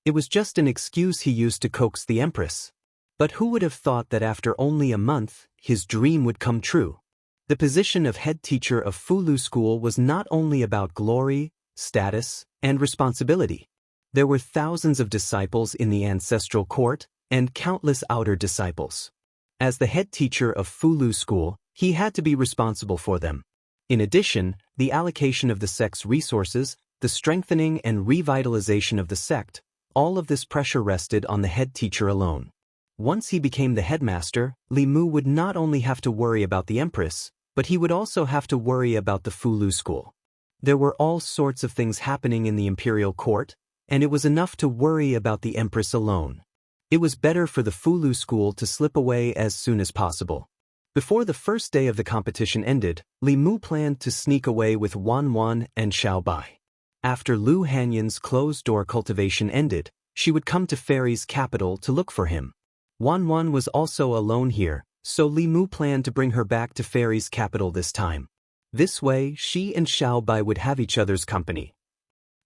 It was just an excuse he used to coax the Empress. But who would have thought that after only a month, his dream would come true? The position of head teacher of Fulu School was not only about glory, status, and responsibility. There were thousands of disciples in the ancestral court, and countless outer disciples. As the head teacher of Fulu School, he had to be responsible for them. In addition, the allocation of the sect's resources, the strengthening and revitalization of the sect, all of this pressure rested on the head teacher alone. Once he became the headmaster, Li Mu would not only have to worry about the empress, but he would also have to worry about the Fulu school. There were all sorts of things happening in the imperial court, and it was enough to worry about the empress alone. It was better for the Fulu school to slip away as soon as possible. Before the first day of the competition ended, Li Mu planned to sneak away with Wan and Xiaobai. After Lu Hanyan's closed-door cultivation ended, she would come to Fairy's capital to look for him. Wan was also alone here, so Li Mu planned to bring her back to Fairy's capital this time. This way, she and Xiaobai would have each other's company.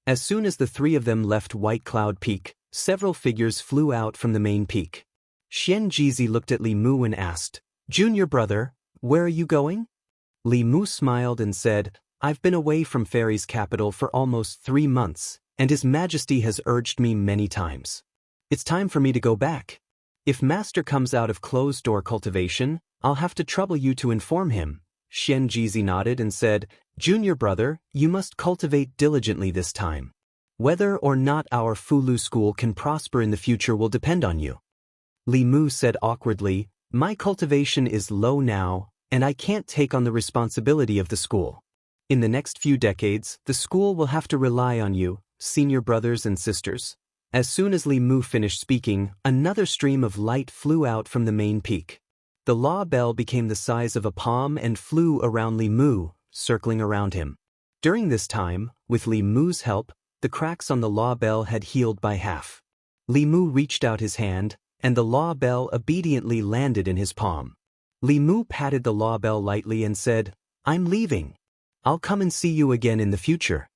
As soon as the three of them left White Cloud Peak, several figures flew out from the main peak. Xianxia looked at Li Mu and asked, "Junior brother, where are you going?" Li Mu smiled and said, "I've been away from Fairy's capital for almost 3 months, and His Majesty has urged me many times. It's time for me to go back. If Master comes out of closed-door cultivation, I'll have to trouble you to inform him." Xianxia nodded and said, "Junior brother, you must cultivate diligently this time. Whether or not our Fulu school can prosper in the future will depend on you." Li Mu said awkwardly, "My cultivation is low now, and I can't take on the responsibility of the school. In the next few decades, the school will have to rely on you, senior brothers and sisters." As soon as Li Mu finished speaking, another stream of light flew out from the main peak. The law bell became the size of a palm and flew around Li Mu, circling around him. During this time, with Li Mu's help, the cracks on the law bell had healed by half. Li Mu reached out his hand, and the law bell obediently landed in his palm. Li Mu patted the law bell lightly and said, "I'm leaving. I'll come and see you again in the future."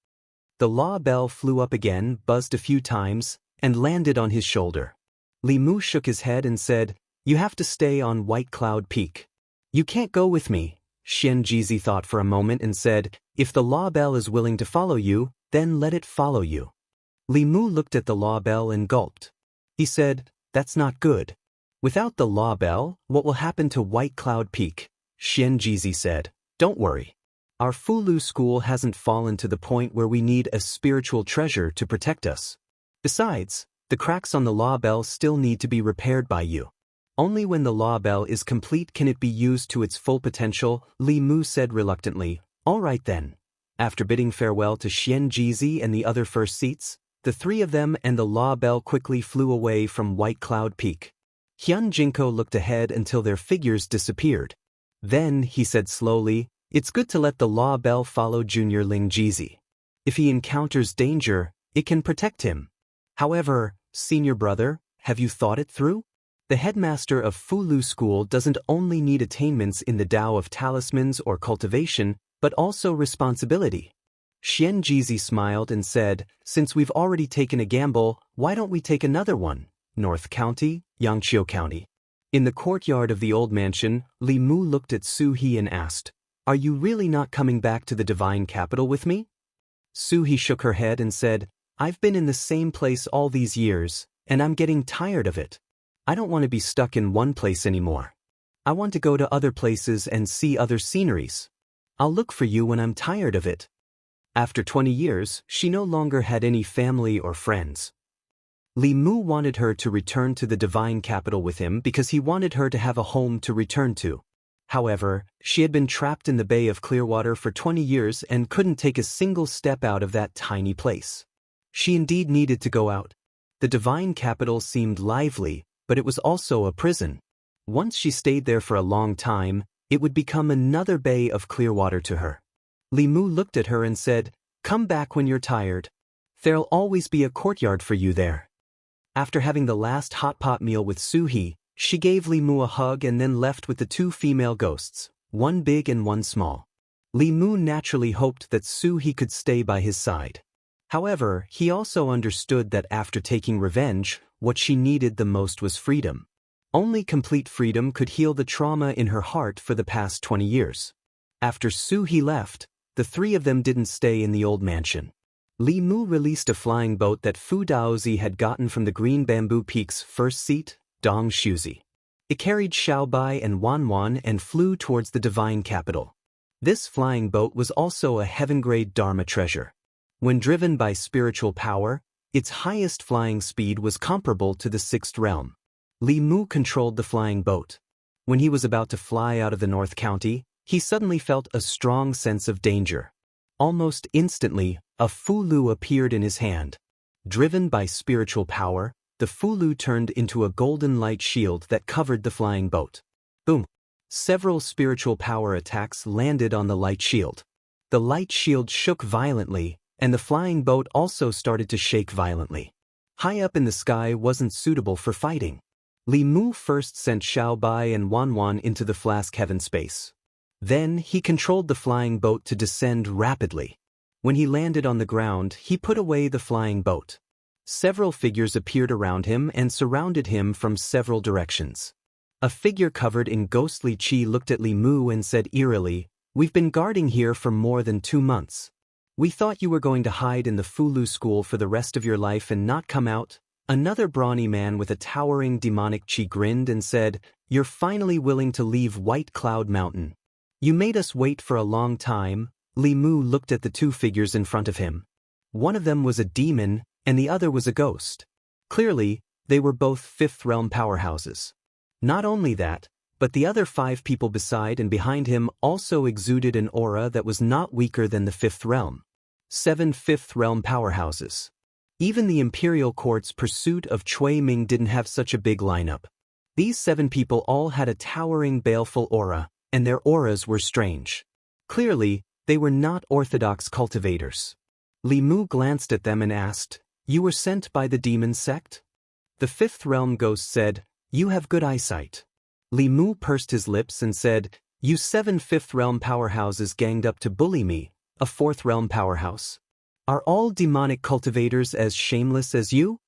The law bell flew up again, buzzed a few times, and landed on his shoulder. Li Mu shook his head and said, "You have to stay on White Cloud Peak." "You can't go with me." Xianxia thought for a moment and said, "If the law bell is willing to follow you, then let it follow you." Li Mu looked at the law bell and gulped. He said, "That's not good." "Without the law bell, what will happen to White Cloud Peak?" Xianxia said, "Don't worry. Our Fulu school hasn't fallen to the point where we need a spiritual treasure to protect us. Besides, the cracks on the law bell still need to be repaired by you. Only when the law bell is complete can it be used to its full potential," Li Mu said reluctantly. "All right then." After bidding farewell to Xianxia and the other first seats, the three of them and the law bell quickly flew away from White Cloud Peak. Hyun Jinko looked ahead until their figures disappeared. Then, he said slowly, "It's good to let the law bell follow Junior Ling Jizi. If he encounters danger, it can protect him. However, senior brother, have you thought it through? The headmaster of Fulu school doesn't only need attainments in the Tao of talismans or cultivation, but also responsibility." Xianxia smiled and said, "Since we've already taken a gamble, why don't we take another one? North County, Yangqiu County." In the courtyard of the old mansion, Li Mu looked at Su He and asked, "Are you really not coming back to the divine capital with me?" Su He shook her head and said, "I've been in the same place all these years, and I'm getting tired of it. I don't want to be stuck in one place anymore. I want to go to other places and see other sceneries. I'll look for you when I'm tired of it." After 20 years, she no longer had any family or friends. Li Mu wanted her to return to the divine capital with him because he wanted her to have a home to return to. However, she had been trapped in the Bay of Clearwater for 20 years and couldn't take a single step out of that tiny place. She indeed needed to go out. The divine capital seemed lively, but it was also a prison. Once she stayed there for a long time, it would become another Bay of Clearwater to her. Li Mu looked at her and said, "Come back when you're tired. There'll always be a courtyard for you there." After having the last hot pot meal with Su He, she gave Li Mu a hug and then left with the two female ghosts, one big and one small. Li Mu naturally hoped that Su He could stay by his side. However, he also understood that after taking revenge, what she needed the most was freedom. Only complete freedom could heal the trauma in her heart for the past 20 years. After Su He left, the three of them didn't stay in the old mansion. Li Mu released a flying boat that Fu Daozi had gotten from the Green Bamboo Peak's first seat, Dong Shuzi. It carried Xiaobai and Wan and flew towards the divine capital. This flying boat was also a heaven-grade Dharma treasure. When driven by spiritual power, its highest flying speed was comparable to the sixth realm. Li Mu controlled the flying boat. When he was about to fly out of the North County, he suddenly felt a strong sense of danger. Almost instantly, a fulu appeared in his hand. Driven by spiritual power, the fulu turned into a golden light shield that covered the flying boat. Boom! Several spiritual power attacks landed on the light shield. The light shield shook violently, and the flying boat also started to shake violently. High up in the sky wasn't suitable for fighting. Li Mu first sent Xiaobai and Wanwan into the flask heaven space. Then he controlled the flying boat to descend rapidly. When he landed on the ground, he put away the flying boat. Several figures appeared around him and surrounded him from several directions. A figure covered in ghostly qi looked at Li Mu and said eerily, "We've been guarding here for more than 2 months. We thought you were going to hide in the Fulu school for the rest of your life and not come out." Another brawny man with a towering demonic qi grinned and said, "You're finally willing to leave White Cloud Mountain. You made us wait for a long time." Li Mu looked at the 2 figures in front of him. One of them was a demon, and the other was a ghost. Clearly, they were both 5th realm powerhouses. Not only that, but the other 5 people beside and behind him also exuded an aura that was not weaker than the 5th realm. 7 5th realm powerhouses. Even the Imperial Court's pursuit of Cui Ming didn't have such a big lineup. These 7 people all had a towering baleful aura, and their auras were strange. Clearly, they were not orthodox cultivators. Li Mu glanced at them and asked, "You were sent by the demon sect?" The 5th realm ghost said, "You have good eyesight." Li Mu pursed his lips and said, "You 7 5th realm powerhouses ganged up to bully me, a 4th realm powerhouse. Are all demonic cultivators as shameless as you?"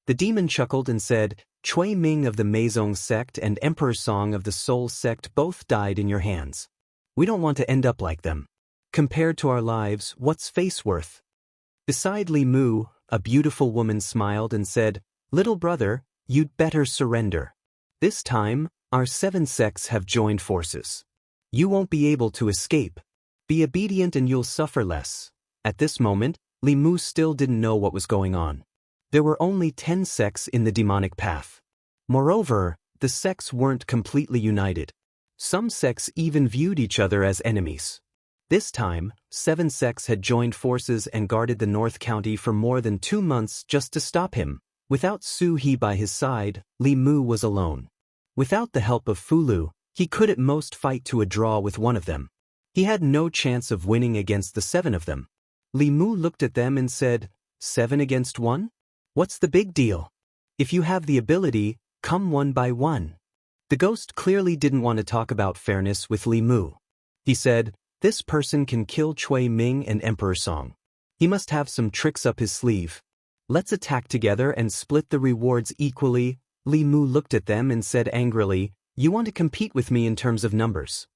The demon chuckled and said, "Cui Ming of the Meizong sect and Emperor Song of the Soul sect both died in your hands. We don't want to end up like them. Compared to our lives, what's face worth?" Beside Li Mu, a beautiful woman smiled and said, "Little brother, you'd better surrender. This time, our 7 sects have joined forces. You won't be able to escape. Be obedient and you'll suffer less." At this moment, Li Mu still didn't know what was going on. There were only 10 sects in the demonic path. Moreover, the sects weren't completely united. Some sects even viewed each other as enemies. This time, 7 sects had joined forces and guarded the North County for more than 2 months just to stop him. Without Su He by his side, Li Mu was alone. Without the help of Fulu, he could at most fight to a draw with one of them. He had no chance of winning against the 7 of them. Li Mu looked at them and said, 7 against 1? What's the big deal? If you have the ability, come 1 by 1. The ghost clearly didn't want to talk about fairness with Li Mu. He said, "This person can kill Cui Ming and Emperor Song. He must have some tricks up his sleeve. Let's attack together and split the rewards equally." Li Mu looked at them and said angrily, "You want to compete with me in terms of numbers?"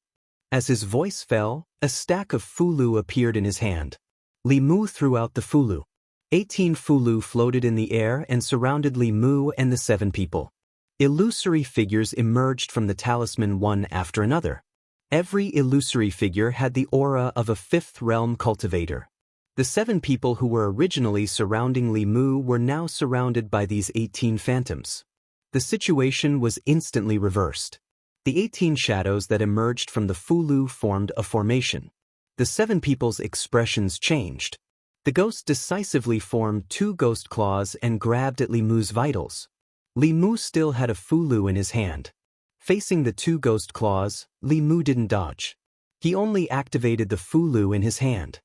As his voice fell, a stack of fulu appeared in his hand. Li Mu threw out the fulu. 18 fulu floated in the air and surrounded Li Mu and the 7 people. Illusory figures emerged from the talisman one after another. Every illusory figure had the aura of a 5th realm cultivator. The 7 people who were originally surrounding Li Mu were now surrounded by these 18 phantoms. The situation was instantly reversed. The 18 shadows that emerged from the fulu formed a formation. The 7 people's expressions changed. The ghost decisively formed 2 ghost claws and grabbed at Li Mu's vitals. Li Mu still had a fulu in his hand. Facing the 2 ghost claws, Li Mu didn't dodge. He only activated the fulu in his hand.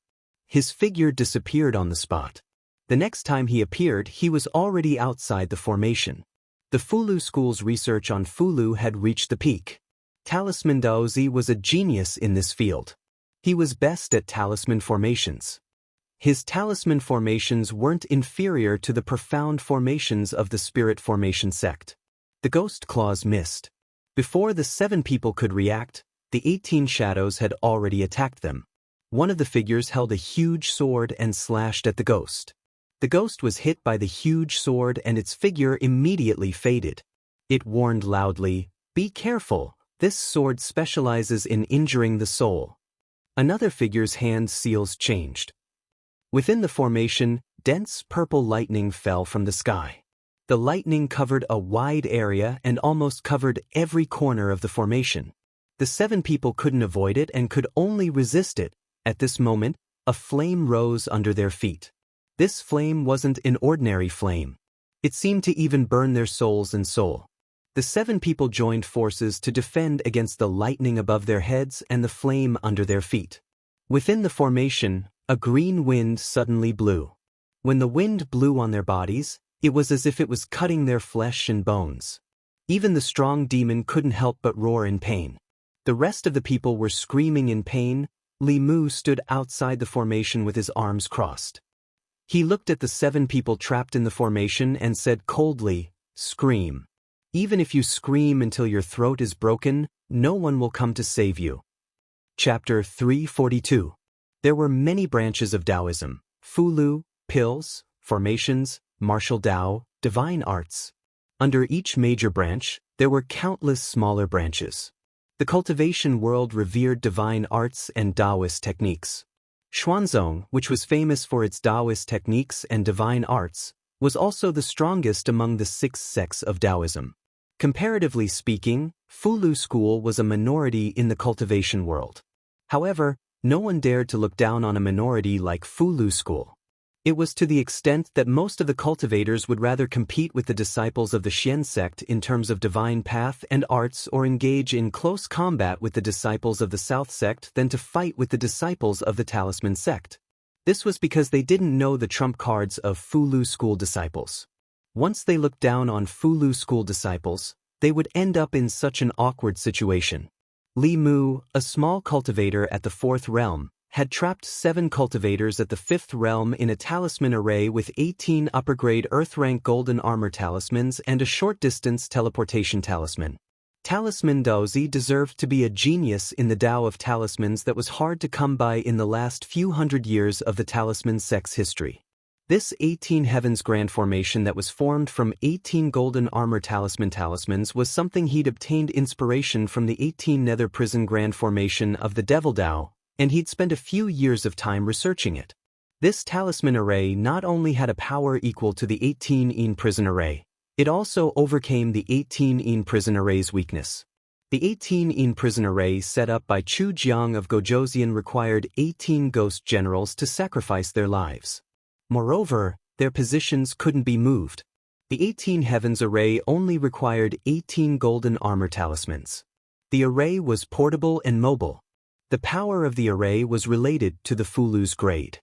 His figure disappeared on the spot. The next time he appeared, he was already outside the formation. The Fulu School's research on Fulu had reached the peak. Talisman Daoist was a genius in this field. He was best at talisman formations. His talisman formations weren't inferior to the profound formations of the Spirit Formation sect. The ghost claws missed. Before the 7 people could react, the 18 shadows had already attacked them. One of the figures held a huge sword and slashed at the ghost. The ghost was hit by the huge sword and its figure immediately faded. It warned loudly, "Be careful, this sword specializes in injuring the soul." Another figure's hand seals changed. Within the formation, dense purple lightning fell from the sky. The lightning covered a wide area and almost covered every corner of the formation. The 7 people couldn't avoid it and could only resist it. At this moment, a flame rose under their feet. This flame wasn't an ordinary flame. It seemed to even burn their souls and soul. The 7 people joined forces to defend against the lightning above their heads and the flame under their feet. Within the formation, a green wind suddenly blew. When the wind blew on their bodies, it was as if it was cutting their flesh and bones. Even the strong demon couldn't help but roar in pain. The rest of the people were screaming in pain. Li Mu stood outside the formation with his arms crossed. He looked at the 7 people trapped in the formation and said coldly, "Scream. Even if you scream until your throat is broken, no one will come to save you." Chapter 342. There were many branches of Taoism: Fulu, pills, formations, martial Tao, divine arts. Under each major branch, there were countless smaller branches. The cultivation world revered divine arts and Daoist techniques. Xuanzong, which was famous for its Daoist techniques and divine arts, was also the strongest among the 6 sects of Taoism. Comparatively speaking, Fulu school was a minority in the cultivation world. However, no one dared to look down on a minority like Fulu school. It was to the extent that most of the cultivators would rather compete with the disciples of the Xian sect in terms of divine path and arts or engage in close combat with the disciples of the South sect than to fight with the disciples of the Talisman sect. This was because they didn't know the trump cards of Fulu school disciples. Once they looked down on Fulu school disciples, they would end up in such an awkward situation. Li Mu, a small cultivator at the 4th realm, had trapped 7 cultivators at the 5th realm in a talisman array with 18 upper-grade Earth-rank golden armor talismans and a short-distance teleportation talisman. Talisman Daozi deserved to be a genius in the Tao of talismans that was hard to come by in the last few hundred years of the talisman sect's history. This 18 Heavens Grand Formation that was formed from 18 golden armor talismans was something he'd obtained inspiration from the 18 Nether Prison Grand Formation of the Devil Tao, and he'd spent a few years of time researching it. This talisman array not only had a power equal to the 18 prison array, it also overcame the 18 prison array's weakness. The 18 prison array set up by Chu Jiang of Gojoseon required 18 ghost generals to sacrifice their lives. Moreover, their positions couldn't be moved. The 18 Heavens array only required 18 golden armor talismans. The array was portable and mobile. The power of the array was related to the Fulu's grade.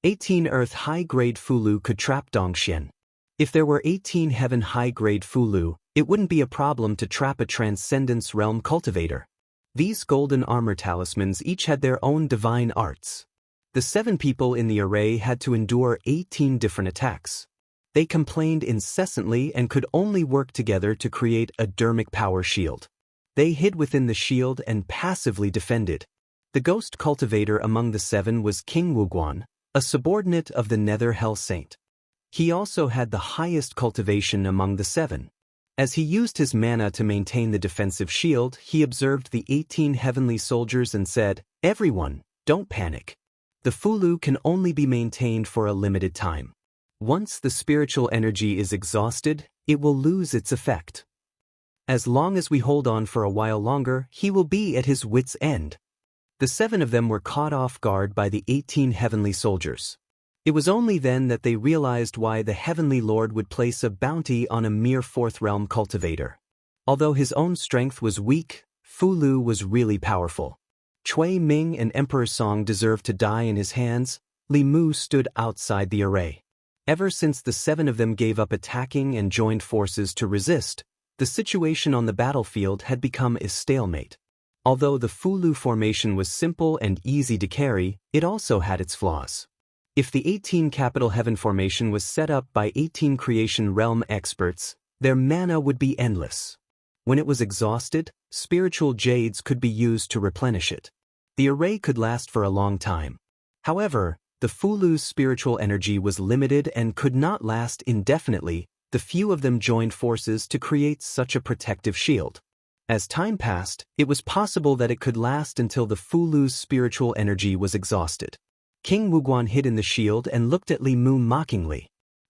18 Earth high-grade Fulu could trap Dongxian. If there were 18 Heaven high-grade Fulu, it wouldn't be a problem to trap a Transcendence Realm cultivator. These golden armor talismans each had their own divine arts. The 7 people in the array had to endure 18 different attacks. They complained incessantly and could only work together to create a dermic power shield. They hid within the shield and passively defended. The ghost cultivator among the 7 was King Wuguan, a subordinate of the Nether Hell Saint. He also had the highest cultivation among the 7. As he used his mana to maintain the defensive shield, he observed the 18 heavenly soldiers and said, "Everyone, don't panic. The Fulu can only be maintained for a limited time. Once the spiritual energy is exhausted, it will lose its effect. As long as we hold on for a while longer, he will be at his wit's end." The 7 of them were caught off guard by the 18 heavenly soldiers. It was only then that they realized why the Heavenly Lord would place a bounty on a mere 4th realm cultivator. Although his own strength was weak, Fulu was really powerful. Cui Ming and Emperor Song deserved to die in his hands. Li Mu stood outside the array. Ever since the 7 of them gave up attacking and joined forces to resist, the situation on the battlefield had become a stalemate. Although the Fulu formation was simple and easy to carry, it also had its flaws. If the 18 Capital Heaven formation was set up by 18 Creation Realm experts, their mana would be endless. When it was exhausted, spiritual jades could be used to replenish it. The array could last for a long time. However, the Fulu's spiritual energy was limited and could not last indefinitely. The few of them joined forces to create such a protective shield. As time passed, it was possible that it could last until the Fulu's spiritual energy was exhausted. King Wuguan hid in the shield and looked at Li Mu mockingly.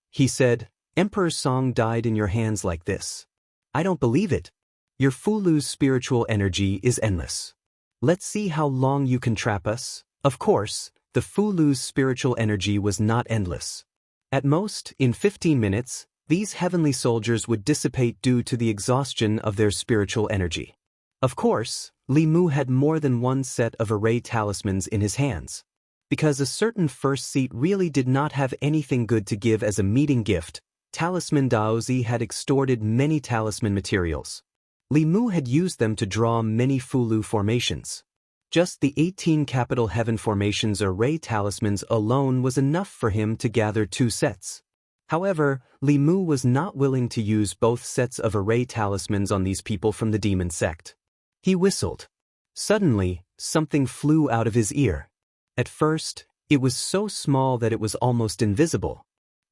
He said, Emperor Song died in your hands like this. I don't believe it. Your Fulu's spiritual energy is endless. Let's see how long you can trap us. Of course, the Fulu's spiritual energy was not endless. At most, in 15 minutes, these heavenly soldiers would dissipate due to the exhaustion of their spiritual energy. Of course, Li Mu had more than one set of array talismans in his hands. Because a certain first seat really did not have anything good to give as a meeting gift, Talisman Daoist had extorted many talisman materials. Li Mu had used them to draw many Fulu formations. Just the 18 capital heaven formations array talismans alone was enough for him to gather 2 sets. However, Li Mu was not willing to use both sets of array talismans on these people from the demon sect. He whistled. Suddenly, something flew out of his ear. At first, it was so small that it was almost invisible.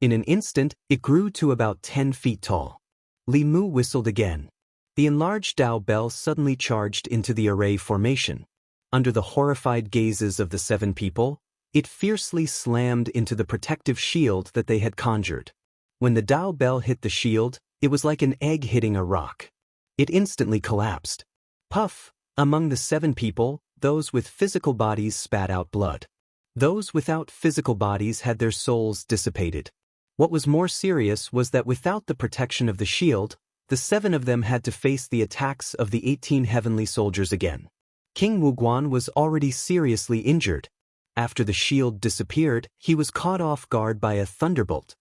In an instant, it grew to about 10 feet tall. Li Mu whistled again. The enlarged Dao bell suddenly charged into the array formation. Under the horrified gazes of the 7 people, it fiercely slammed into the protective shield that they had conjured. When the Dao bell hit the shield, it was like an egg hitting a rock. It instantly collapsed. Puff! Among the 7 people, those with physical bodies spat out blood. Those without physical bodies had their souls dissipated. What was more serious was that without the protection of the shield, the 7 of them had to face the attacks of the 18 heavenly soldiers again. King Wuguan was already seriously injured. After the shield disappeared, he was caught off guard by a thunderbolt.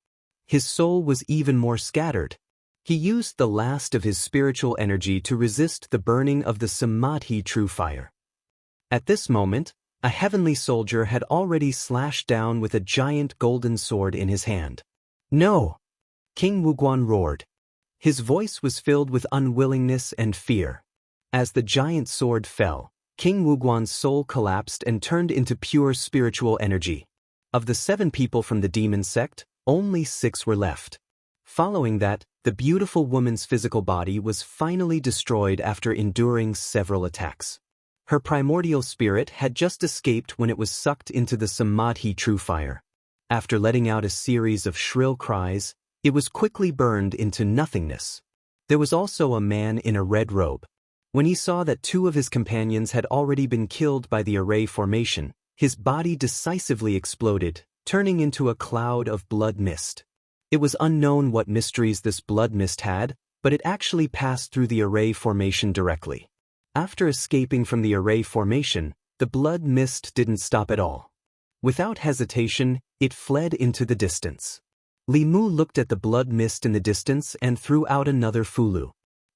His soul was even more scattered. He used the last of his spiritual energy to resist the burning of the Samadhi true fire. At this moment, a heavenly soldier had already slashed down with a giant golden sword in his hand. No! King Wuguan roared. His voice was filled with unwillingness and fear. As the giant sword fell, King Wuguan's soul collapsed and turned into pure spiritual energy. Of the 7 people from the demon sect, only 6 were left. Following that, the beautiful woman's physical body was finally destroyed after enduring several attacks. Her primordial spirit had just escaped when it was sucked into the Samadhi true fire. After letting out a series of shrill cries, it was quickly burned into nothingness. There was also a man in a red robe. When he saw that 2 of his companions had already been killed by the array formation, his body decisively exploded, turning into a cloud of blood mist. It was unknown what mysteries this blood mist had, but it actually passed through the array formation directly. After escaping from the array formation, the blood mist didn't stop at all. Without hesitation, it fled into the distance. Li Mu looked at the blood mist in the distance and threw out another Fulu.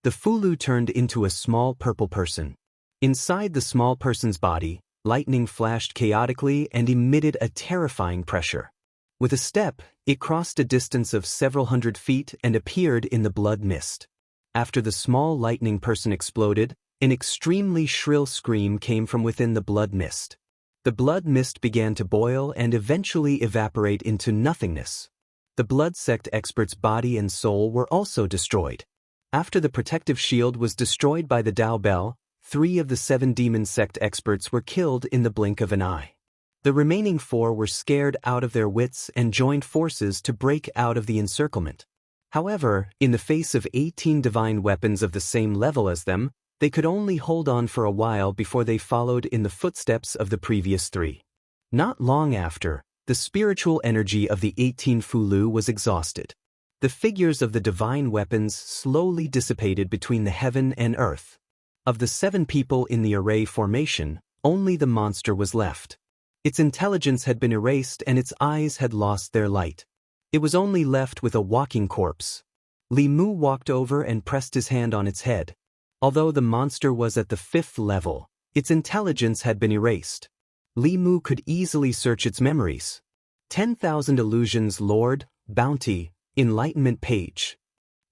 The Fulu turned into a small purple person. Inside the small person's body, lightning flashed chaotically and emitted a terrifying pressure. With a step, it crossed a distance of several hundred feet and appeared in the blood mist. After the small lightning person exploded, an extremely shrill scream came from within the blood mist. The blood mist began to boil and eventually evaporate into nothingness. The blood sect expert's body and soul were also destroyed. After the protective shield was destroyed by the Dao Bell, 3 of the 7 demon sect experts were killed in the blink of an eye. The remaining 4 were scared out of their wits and joined forces to break out of the encirclement. However, in the face of 18 divine weapons of the same level as them, they could only hold on for a while before they followed in the footsteps of the previous 3. Not long after, the spiritual energy of the 18 Fulu was exhausted. The figures of the divine weapons slowly dissipated between the heaven and earth. Of the 7 people in the array formation, only the monster was left. Its intelligence had been erased and its eyes had lost their light. It was only left with a walking corpse. Li Mu walked over and pressed his hand on its head. Although the monster was at the 5th level, its intelligence had been erased. Li Mu could easily search its memories. 10,000 illusions Lord, Bounty, Enlightenment page.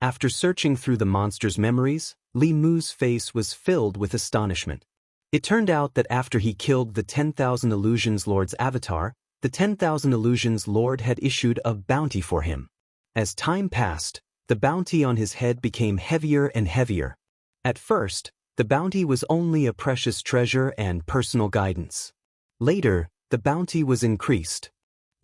After searching through the monster's memories, Li Mu's face was filled with astonishment. It turned out that after he killed the 10,000 illusions Lord's avatar, the 10,000 illusions Lord had issued a bounty for him. As time passed, the bounty on his head became heavier and heavier. At first, the bounty was only a precious treasure and personal guidance. Later, the bounty was increased.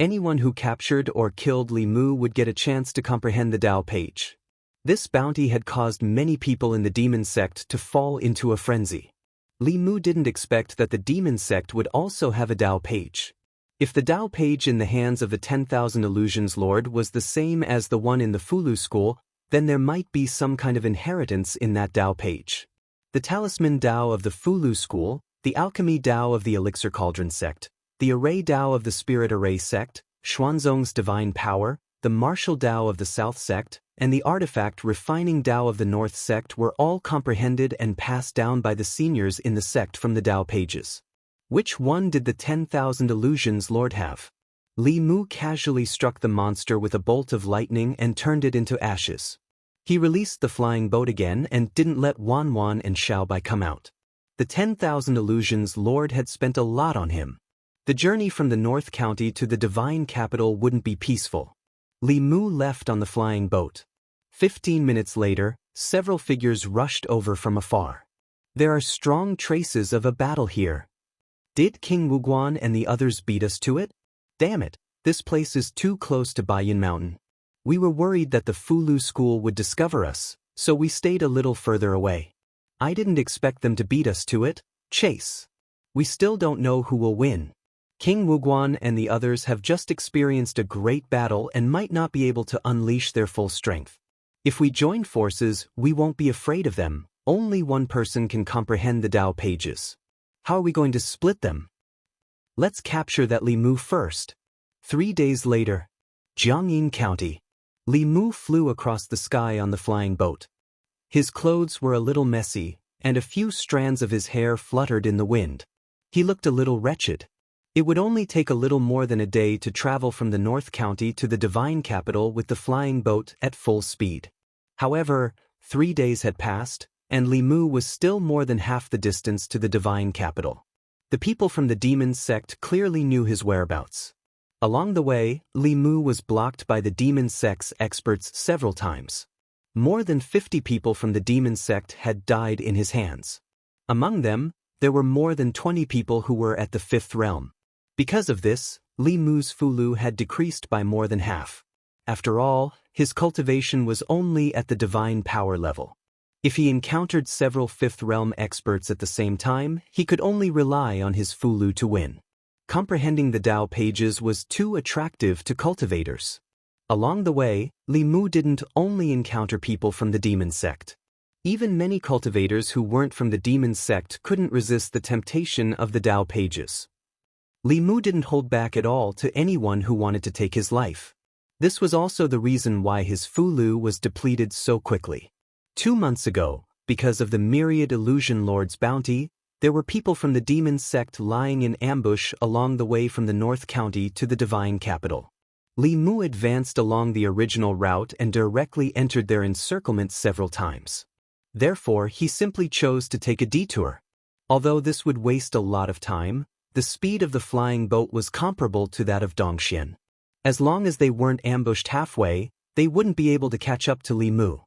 Anyone who captured or killed Li Mu would get a chance to comprehend the Dao page. This bounty had caused many people in the demon sect to fall into a frenzy. Li Mu didn't expect that the demon sect would also have a Dao page. If the Dao page in the hands of the 10,000 Illusions Lord was the same as the one in the Fulu school, then there might be some kind of inheritance in that Dao page. The Talisman Dao of the Fulu school, the Alchemy Dao of the Elixir Cauldron sect, the Array Dao of the Spirit Array sect, Xuanzong's Divine Power, the Martial Dao of the South sect, and the Artifact Refining Dao of the North sect were all comprehended and passed down by the seniors in the sect from the Dao pages. Which one did the 10,000 Illusions Lord have? Li Mu casually struck the monster with a bolt of lightning and turned it into ashes. He released the flying boat again and didn't let Wan and Xiaobai come out. The 10,000 Illusions Lord had spent a lot on him. The journey from the North County to the Divine Capital wouldn't be peaceful. Li Mu left on the flying boat. 15 minutes later, several figures rushed over from afar. There are strong traces of a battle here. Did King Wuguan and the others beat us to it? Damn it, this place is too close to Baiyan Mountain. We were worried that the Fulu school would discover us, so we stayed a little further away. I didn't expect them to beat us to it. Chase. We still don't know who will win. King Wuguan and the others have just experienced a great battle and might not be able to unleash their full strength. If we join forces, we won't be afraid of them. Only one person can comprehend the Dao pages. How are we going to split them? Let's capture that Li Mu first. 3 days later. Jiangyin County. Li Mu flew across the sky on the flying boat. His clothes were a little messy, and a few strands of his hair fluttered in the wind. He looked a little wretched. It would only take a little more than a day to travel from the North County to the Divine Capital with the flying boat at full speed. However, 3 days had passed, and Li Mu was still more than half the distance to the Divine Capital. The people from the demon sect clearly knew his whereabouts. Along the way, Li Mu was blocked by the demon sect's experts several times. More than 50 people from the demon sect had died in his hands. Among them, there were more than 20 people who were at the 5th realm. Because of this, Li Mu's Fulu had decreased by more than half. After all, his cultivation was only at the divine power level. If he encountered several 5th realm experts at the same time, he could only rely on his Fulu to win. Comprehending the Dao pages was too attractive to cultivators. Along the way, Li Mu didn't only encounter people from the demon sect. Even many cultivators who weren't from the demon sect couldn't resist the temptation of the Dao pages. Li Mu didn't hold back at all to anyone who wanted to take his life. This was also the reason why his Fulu was depleted so quickly. 2 months ago, because of the myriad illusion lord's bounty, there were people from the demon sect lying in ambush along the way from the North County to the Divine Capital. Li Mu advanced along the original route and directly entered their encirclement several times. Therefore, he simply chose to take a detour. Although this would waste a lot of time, the speed of the flying boat was comparable to that of Dongxian. As long as they weren't ambushed halfway, they wouldn't be able to catch up to Li Mu.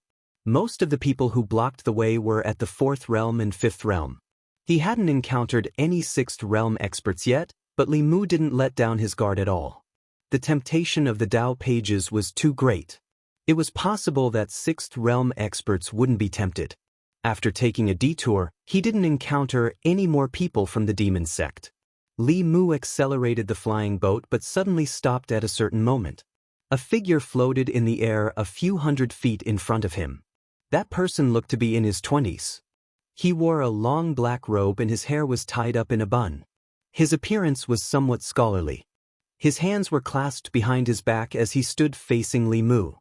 Most of the people who blocked the way were at the 4th realm and 5th realm. He hadn't encountered any 6th realm experts yet, but Li Mu didn't let down his guard at all. The temptation of the Dao pages was too great. It was possible that 6th realm experts wouldn't be tempted. After taking a detour, he didn't encounter any more people from the demon sect. Li Mu accelerated the flying boat but suddenly stopped at a certain moment. A figure floated in the air a few hundred feet in front of him. That person looked to be in his 20s. He wore a long black robe and his hair was tied up in a bun. His appearance was somewhat scholarly. His hands were clasped behind his back as he stood facing Li Mu.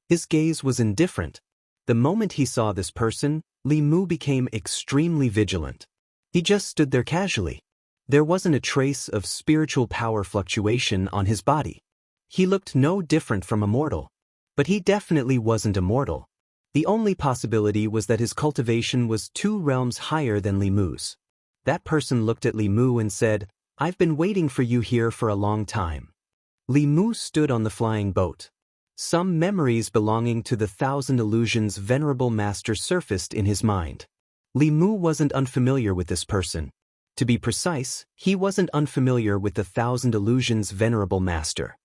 His gaze was indifferent. The moment he saw this person, Li Mu became extremely vigilant. He just stood there casually. There wasn't a trace of spiritual power fluctuation on his body. He looked no different from a mortal. But he definitely wasn't immortal. The only possibility was that his cultivation was 2 realms higher than Li Mu's. That person looked at Li Mu and said, "I've been waiting for you here for a long time." Li Mu stood on the flying boat. Some memories belonging to the 1,000 Illusions venerable master surfaced in his mind. Li Mu wasn't unfamiliar with this person. To be precise, he wasn't unfamiliar with the 1,000 Illusions venerable master.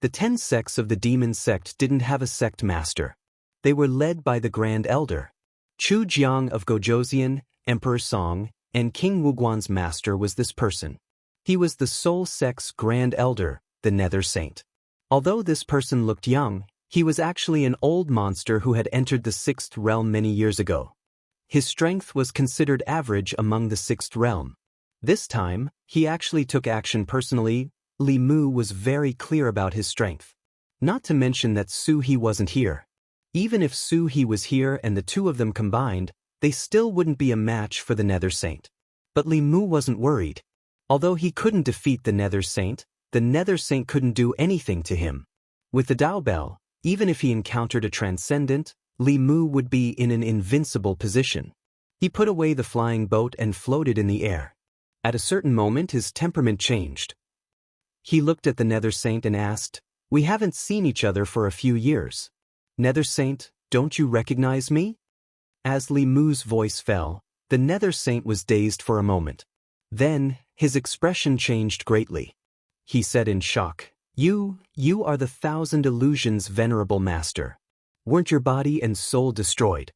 The 10 sects of the demon sect didn't have a sect master. They were led by the Grand Elder. Chu Jiang of Gojoseon, Emperor Song, and King Wuguan's master was this person. He was the Soul Sect's Grand Elder, the Nether Saint. Although this person looked young, he was actually an old monster who had entered the 6th realm many years ago. His strength was considered average among the 6th realm. This time, he actually took action personally. Li Mu was very clear about his strength. Not to mention that Su He wasn't here. Even if Su He was here and the two of them combined, they still wouldn't be a match for the Nether Saint. But Li Mu wasn't worried. Although he couldn't defeat the Nether Saint couldn't do anything to him. With the Dao Bell, even if he encountered a transcendent, Li Mu would be in an invincible position. He put away the flying boat and floated in the air. At a certain moment his temperament changed. He looked at the Nether Saint and asked, "We haven't seen each other for a few years. Nether Saint, don't you recognize me?" As Li Mu's voice fell, the Nether Saint was dazed for a moment. Then, his expression changed greatly. He said in shock, You are the 1,000 Illusions Venerable Master. Weren't your body and soul destroyed?"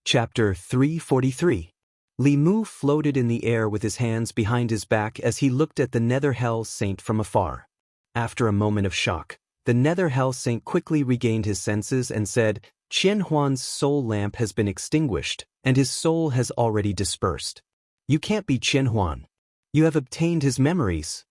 Chapter 343. Li Mu floated in the air with his hands behind his back as he looked at the Nether Hell Saint from afar. After a moment of shock, the Nether Hell Saint quickly regained his senses and said, "Qian Huan's soul lamp has been extinguished, and his soul has already dispersed. You can't be Qian Huan. You have obtained his memories."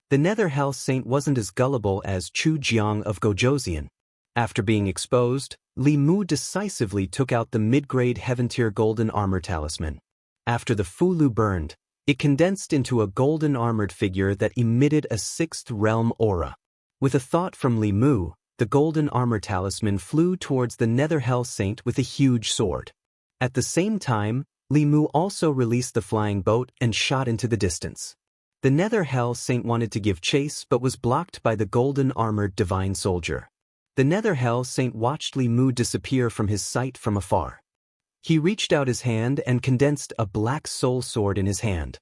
The Nether Hell Saint wasn't as gullible as Chu Jiang of Gojoseon. After being exposed, Li Mu decisively took out the mid-grade Heaven-tier golden armor talisman. After the Fulu burned, it condensed into a golden armored figure that emitted a 6th realm aura. With a thought from Li Mu, the golden armor talisman flew towards the Nether Hell Saint with a huge sword. At the same time, Li Mu also released the flying boat and shot into the distance. The Nether Hell Saint wanted to give chase but was blocked by the golden armored divine soldier. The Nether Hell Saint watched Li Mu disappear from his sight from afar. He reached out his hand and condensed a black soul sword in his hand.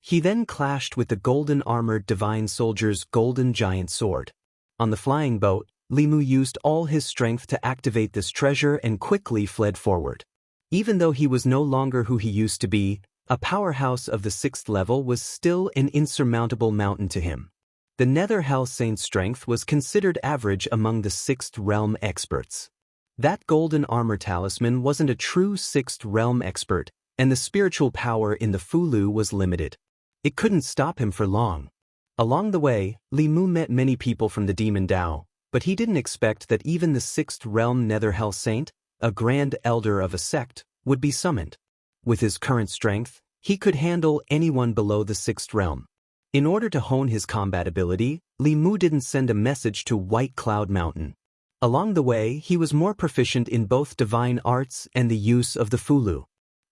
He then clashed with the golden armored divine soldier's golden giant sword. On the flying boat, Li Mu used all his strength to activate this treasure and quickly fled forward. Even though he was no longer who he used to be, a powerhouse of the 6th level was still an insurmountable mountain to him. The Nether Hell Saint's strength was considered average among the 6th realm experts. That golden armor talisman wasn't a true 6th realm expert, and the spiritual power in the Fulu was limited. It couldn't stop him for long. Along the way, Li Mu met many people from the Demon Dao, but he didn't expect that even the 6th realm Nether Hell Saint, a grand elder of a sect, would be summoned. With his current strength, he could handle anyone below the 6th realm. In order to hone his combat ability, Li Mu didn't send a message to White Cloud Mountain. Along the way, he was more proficient in both divine arts and the use of the Fulu.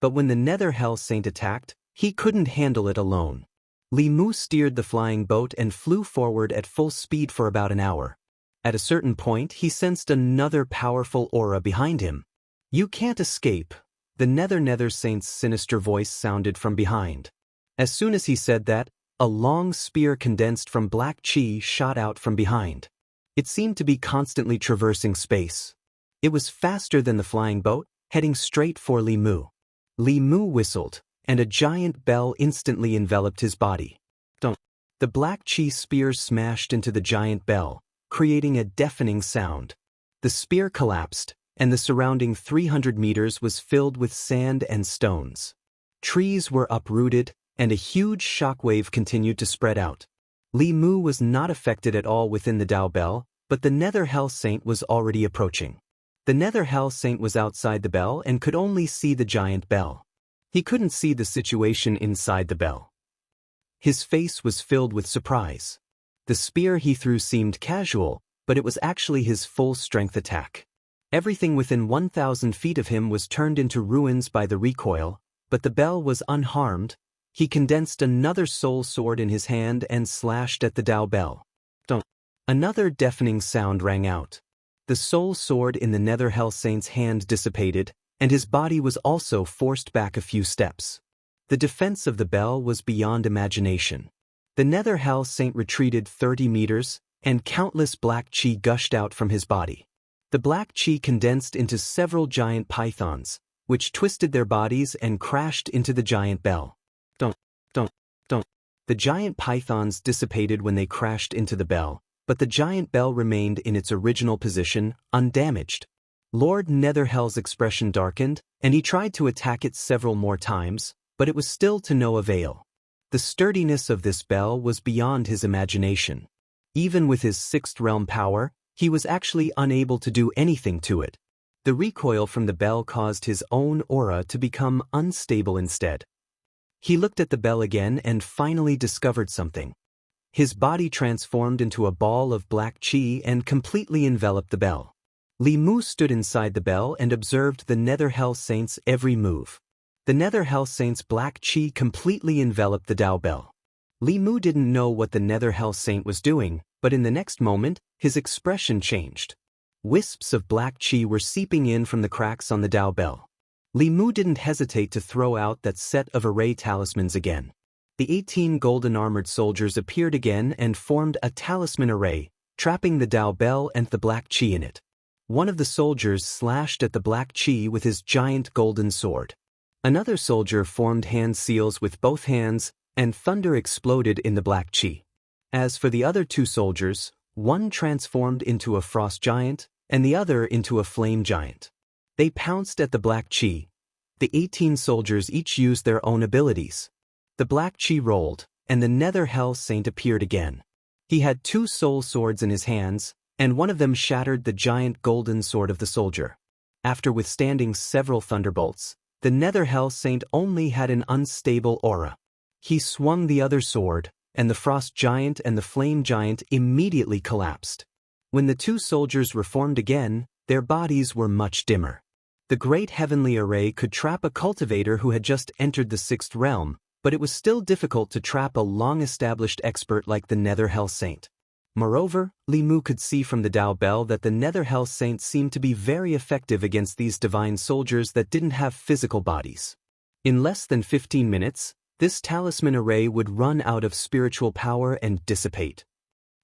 But when the Nether Hell Saint attacked, he couldn't handle it alone. Li Mu steered the flying boat and flew forward at full speed for about an hour. At a certain point, he sensed another powerful aura behind him. "You can't escape," the Nether Saint's sinister voice sounded from behind. As soon as he said that, a long spear condensed from black chi shot out from behind. It seemed to be constantly traversing space. It was faster than the flying boat, heading straight for Li Mu. Li Mu whistled, and a giant bell instantly enveloped his body. Dunk. The black chi spear smashed into the giant bell, creating a deafening sound. The spear collapsed, and the surrounding 300 meters was filled with sand and stones. Trees were uprooted, and a huge shockwave continued to spread out. Li Mu was not affected at all within the Dao Bell, but the Nether Hell Saint was already approaching. The Nether Hell Saint was outside the bell and could only see the giant bell. He couldn't see the situation inside the bell. His face was filled with surprise. The spear he threw seemed casual, but it was actually his full-strength attack. Everything within 1,000 feet of him was turned into ruins by the recoil, but the bell was unharmed. He condensed another soul sword in his hand and slashed at the Dao Bell. Dunk. Another deafening sound rang out. The soul sword in the Nether Hell Saint's hand dissipated, and his body was also forced back a few steps. The defense of the bell was beyond imagination. The Nether Hell Saint retreated 30 meters, and countless black qi gushed out from his body. The black qi condensed into several giant pythons, which twisted their bodies and crashed into the giant bell. Don't. The giant pythons dissipated when they crashed into the bell, but the giant bell remained in its original position, undamaged. Lord Netherhell's expression darkened, and he tried to attack it several more times, but it was still to no avail. The sturdiness of this bell was beyond his imagination. Even with his sixth realm power, he was actually unable to do anything to it. The recoil from the bell caused his own aura to become unstable instead. He looked at the bell again and finally discovered something. His body transformed into a ball of black qi and completely enveloped the bell. Li Mu stood inside the bell and observed the Netherhell Saint's every move. The Netherhell Saint's black qi completely enveloped the Dao bell. Li Mu didn't know what the Netherhell Saint was doing, but in the next moment, his expression changed. Wisps of black qi were seeping in from the cracks on the Dao bell. Li Mu didn't hesitate to throw out that set of array talismans again. The 18 golden armored soldiers appeared again and formed a talisman array, trapping the Dao bell and the black qi in it. One of the soldiers slashed at the black qi with his giant golden sword. Another soldier formed hand seals with both hands, and thunder exploded in the black qi. As for the other two soldiers, one transformed into a frost giant, and the other into a flame giant. They pounced at the black qi. The 18 soldiers each used their own abilities. The black qi rolled, and the Netherhell Saint appeared again. He had 2 soul swords in his hands, and one of them shattered the giant golden sword of the soldier. After withstanding several thunderbolts, the Netherhell Saint only had an unstable aura. He swung the other sword, and the frost giant and the flame giant immediately collapsed. When the 2 soldiers reformed again, their bodies were much dimmer. The great heavenly array could trap a cultivator who had just entered the 6th realm, but it was still difficult to trap a long-established expert like the Netherhell Saint. Moreover, Li Mu could see from the Dao bell that the Netherhell Saint seemed to be very effective against these divine soldiers that didn't have physical bodies. In less than 15 minutes, this talisman array would run out of spiritual power and dissipate.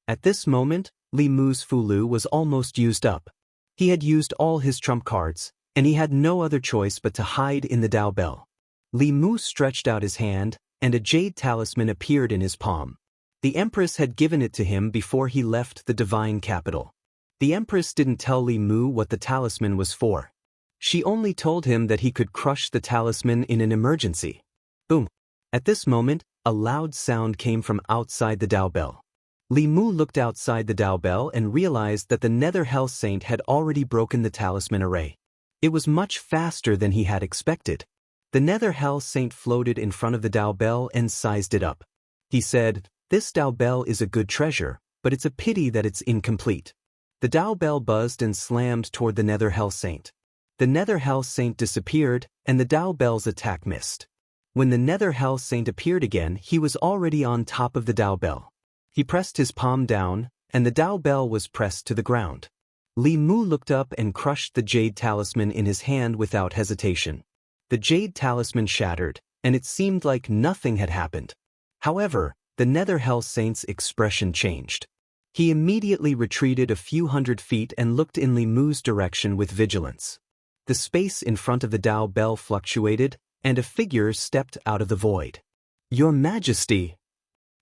At this moment, Li Mu's Fulu was almost used up. He had used all his trump cards, and he had no other choice but to hide in the Dao bell. Li Mu stretched out his hand, and a jade talisman appeared in his palm. The Empress had given it to him before he left the divine capital. The Empress didn't tell Li Mu what the talisman was for. She only told him that he could crush the talisman in an emergency. Boom! At this moment, a loud sound came from outside the Dao bell. Li Mu looked outside the Dao bell and realized that the Netherhell Saint had already broken the talisman array. It was much faster than he had expected. The Netherhell Saint floated in front of the Dao bell and sized it up. He said, "This Dao bell is a good treasure, but it's a pity that it's incomplete." The Dao bell buzzed and slammed toward the Netherhell Saint. The Netherhell Saint disappeared, and the Dao bell's attack missed. When the Netherhell Saint appeared again, he was already on top of the Dao bell. He pressed his palm down, and the Dao bell was pressed to the ground. Li Mu looked up and crushed the jade talisman in his hand without hesitation. The jade talisman shattered, and it seemed like nothing had happened. However, the Netherhell Saint's expression changed. He immediately retreated a few hundred feet and looked in Li Mu's direction with vigilance. The space in front of the Dao bell fluctuated, and a figure stepped out of the void. "Your Majesty!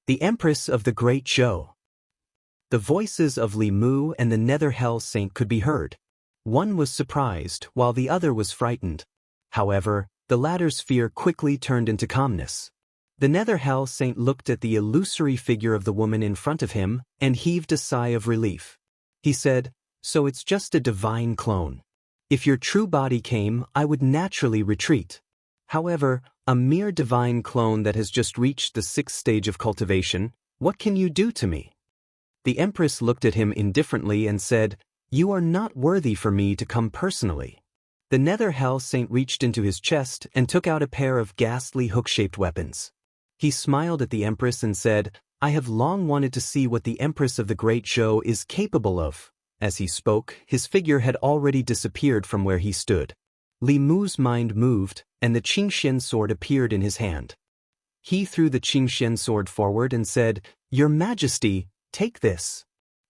The Empress of the Great Show!" The voices of Li Mu and the Netherhell Saint could be heard. One was surprised, while the other was frightened. However, the latter's fear quickly turned into calmness. The Netherhell Saint looked at the illusory figure of the woman in front of him and heaved a sigh of relief. He said, "So it's just a divine clone. If your true body came, I would naturally retreat. However, a mere divine clone that has just reached the 6th stage of cultivation, what can you do to me?" The Empress looked at him indifferently and said, "You are not worthy for me to come personally." The Netherhell Saint reached into his chest and took out a pair of ghastly hook-shaped weapons. He smiled at the Empress and said, "I have long wanted to see what the Empress of the Great Show is capable of." As he spoke, his figure had already disappeared from where he stood. Li Mu's mind moved, and the Qingxian sword appeared in his hand. He threw the Qingxian sword forward and said, "Your Majesty, take this."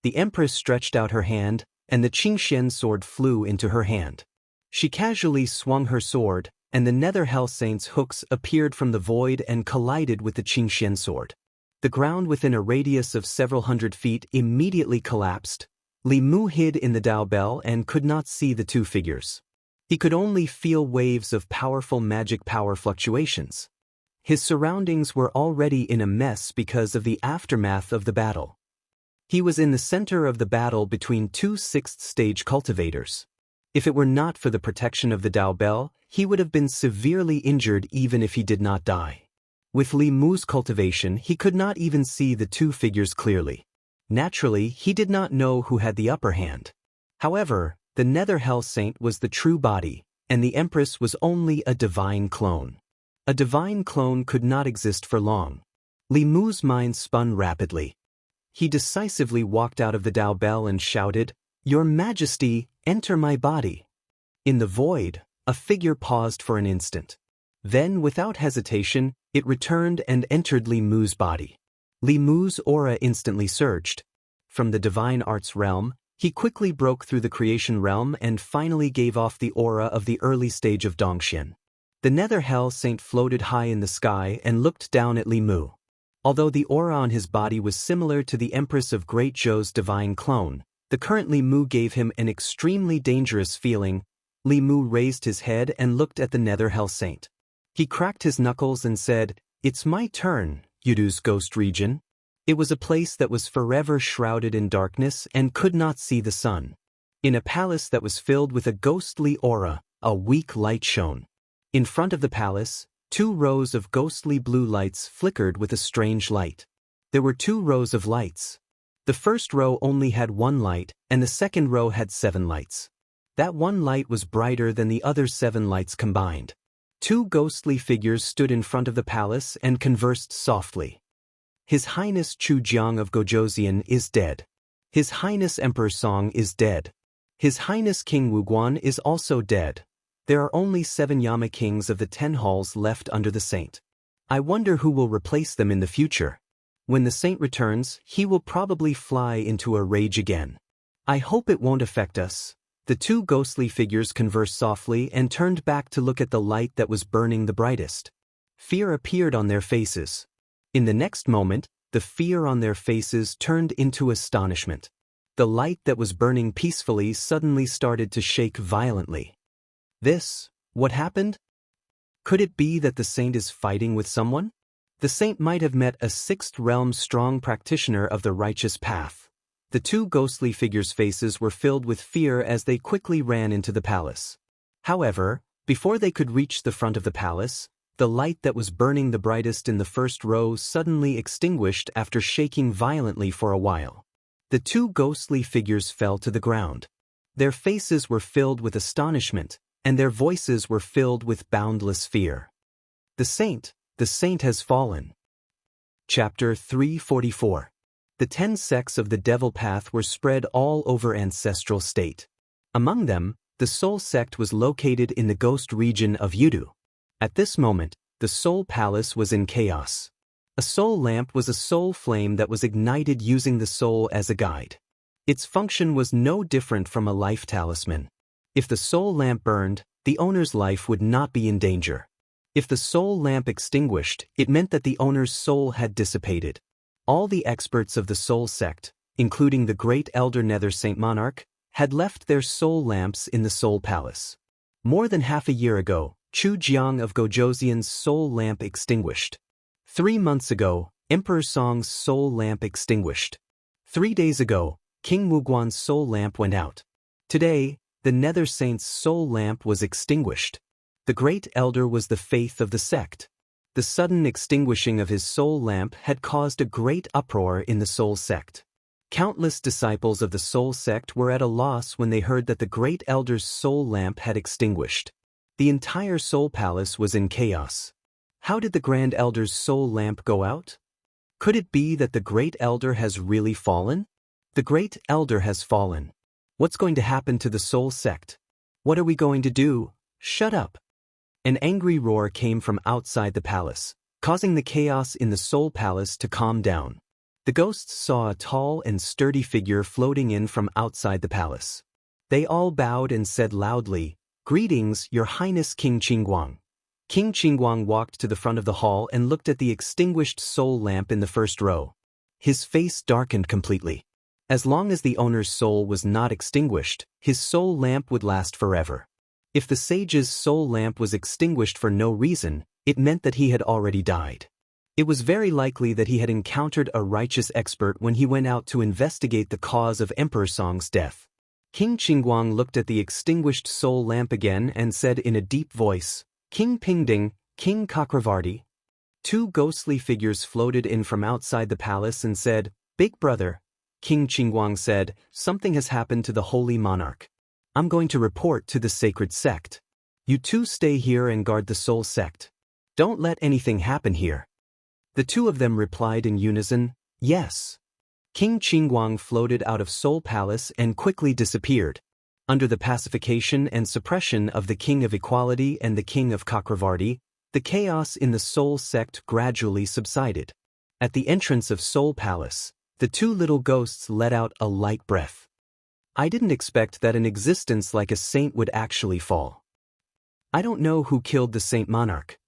The Empress stretched out her hand, and the Qingxian sword flew into her hand. She casually swung her sword, and the Nether Hell Saint's hooks appeared from the void and collided with the Qingxian sword. The ground within a radius of several hundred feet immediately collapsed. Li Mu hid in the Dao Bell and could not see the two figures. He could only feel waves of powerful magic power fluctuations. His surroundings were already in a mess because of the aftermath of the battle. He was in the center of the battle between two sixth-stage cultivators. If it were not for the protection of the Dao Bell, he would have been severely injured even if he did not die. With Li Mu's cultivation, he could not even see the two figures clearly. Naturally, he did not know who had the upper hand. However, the Nether Hell Saint was the true body, and the Empress was only a divine clone. A divine clone could not exist for long. Li Mu's mind spun rapidly. He decisively walked out of the Dao Bell and shouted, "Your Majesty, enter my body." In the void, a figure paused for an instant. Then, without hesitation, it returned and entered Li Mu's body. Li Mu's aura instantly surged. From the divine arts realm, he quickly broke through the creation realm and finally gave off the aura of the early stage of Dongxian. The Nether Hell Saint floated high in the sky and looked down at Li Mu. Although the aura on his body was similar to the Empress of Great Zhou's divine clone, the current Li Mu gave him an extremely dangerous feeling. Li Mu raised his head and looked at the Nether Hell Saint. He cracked his knuckles and said, "It's my turn, Yudu's ghost region." It was a place that was forever shrouded in darkness and could not see the sun. In a palace that was filled with a ghostly aura, a weak light shone. In front of the palace, 2 rows of ghostly blue lights flickered with a strange light. There were 2 rows of lights. The first row only had 1 light, and the second row had 7 lights. That 1 light was brighter than the other 7 lights combined. 2 ghostly figures stood in front of the palace and conversed softly. His Highness Chu Jiang of Gojosian is dead. His Highness Emperor Song is dead. His Highness King Wuguan is also dead. There are only 7 Yama kings of the 10 halls left under the saint. I wonder who will replace them in the future. When the saint returns, he will probably fly into a rage again. I hope it won't affect us. The 2 ghostly figures conversed softly and turned back to look at the light that was burning the brightest. Fear appeared on their faces. In the next moment, the fear on their faces turned into astonishment. The light that was burning peacefully suddenly started to shake violently. What happened? Could it be that the saint is fighting with someone? The saint might have met a 6th realm strong practitioner of the righteous path. The 2 ghostly figures' faces were filled with fear as they quickly ran into the palace. However, before they could reach the front of the palace, the light that was burning the brightest in the first row suddenly extinguished after shaking violently for a while. The 2 ghostly figures fell to the ground. Their faces were filled with astonishment, and their voices were filled with boundless fear. The saint has fallen. Chapter 344. The 10 sects of the Devil Path were spread all over Ancestral State. Among them, the Soul Sect was located in the ghost region of Yudu. At this moment, the Soul Palace was in chaos. A soul lamp was a soul flame that was ignited using the soul as a guide. Its function was no different from a life talisman. If the soul lamp burned, the owner's life would not be in danger. If the soul lamp extinguished, it meant that the owner's soul had dissipated. All the experts of the Soul Sect, including the Great Elder Nether Saint Monarch, had left their soul lamps in the Soul Palace. More than half a year ago, Chu Jiang of Gojosian's soul lamp extinguished. 3 months ago, Emperor Song's soul lamp extinguished. 3 days ago, King Wuguan's soul lamp went out. Today, the Nether Saint's soul lamp was extinguished. The Great Elder was the faith of the sect. The sudden extinguishing of his soul lamp had caused a great uproar in the Soul Sect. Countless disciples of the Soul Sect were at a loss when they heard that the Great Elder's soul lamp had extinguished. The entire Soul Palace was in chaos. How did the Grand Elder's soul lamp go out? Could it be that the Great Elder has really fallen? The Great Elder has fallen. What's going to happen to the Soul Sect? What are we going to do? Shut up! An angry roar came from outside the palace, causing the chaos in the Soul Palace to calm down. The ghosts saw a tall and sturdy figure floating in from outside the palace. They all bowed and said loudly, "Greetings, Your Highness King Qingguang." King Qingguang walked to the front of the hall and looked at the extinguished soul lamp in the first row. His face darkened completely. As long as the owner's soul was not extinguished, his soul lamp would last forever. If the sage's soul lamp was extinguished for no reason, it meant that he had already died. It was very likely that he had encountered a righteous expert when he went out to investigate the cause of Emperor Song's death. King Qingguang looked at the extinguished soul lamp again and said in a deep voice, "King Pingding, King Chakravarti." Two ghostly figures floated in from outside the palace and said, "Big brother." King Qingguang said, "Something has happened to the holy monarch. I'm going to report to the sacred sect. You two stay here and guard the soul sect. Don't let anything happen here." The two of them replied in unison, "Yes." King Qingguang floated out of Soul Palace and quickly disappeared. Under the pacification and suppression of the King of Equality and the King of Chakravarti, the chaos in the Soul sect gradually subsided. At the entrance of Soul Palace, the two little ghosts let out a light breath. "I didn't expect that an existence like a saint would actually fall. I don't know who killed the saint monarch.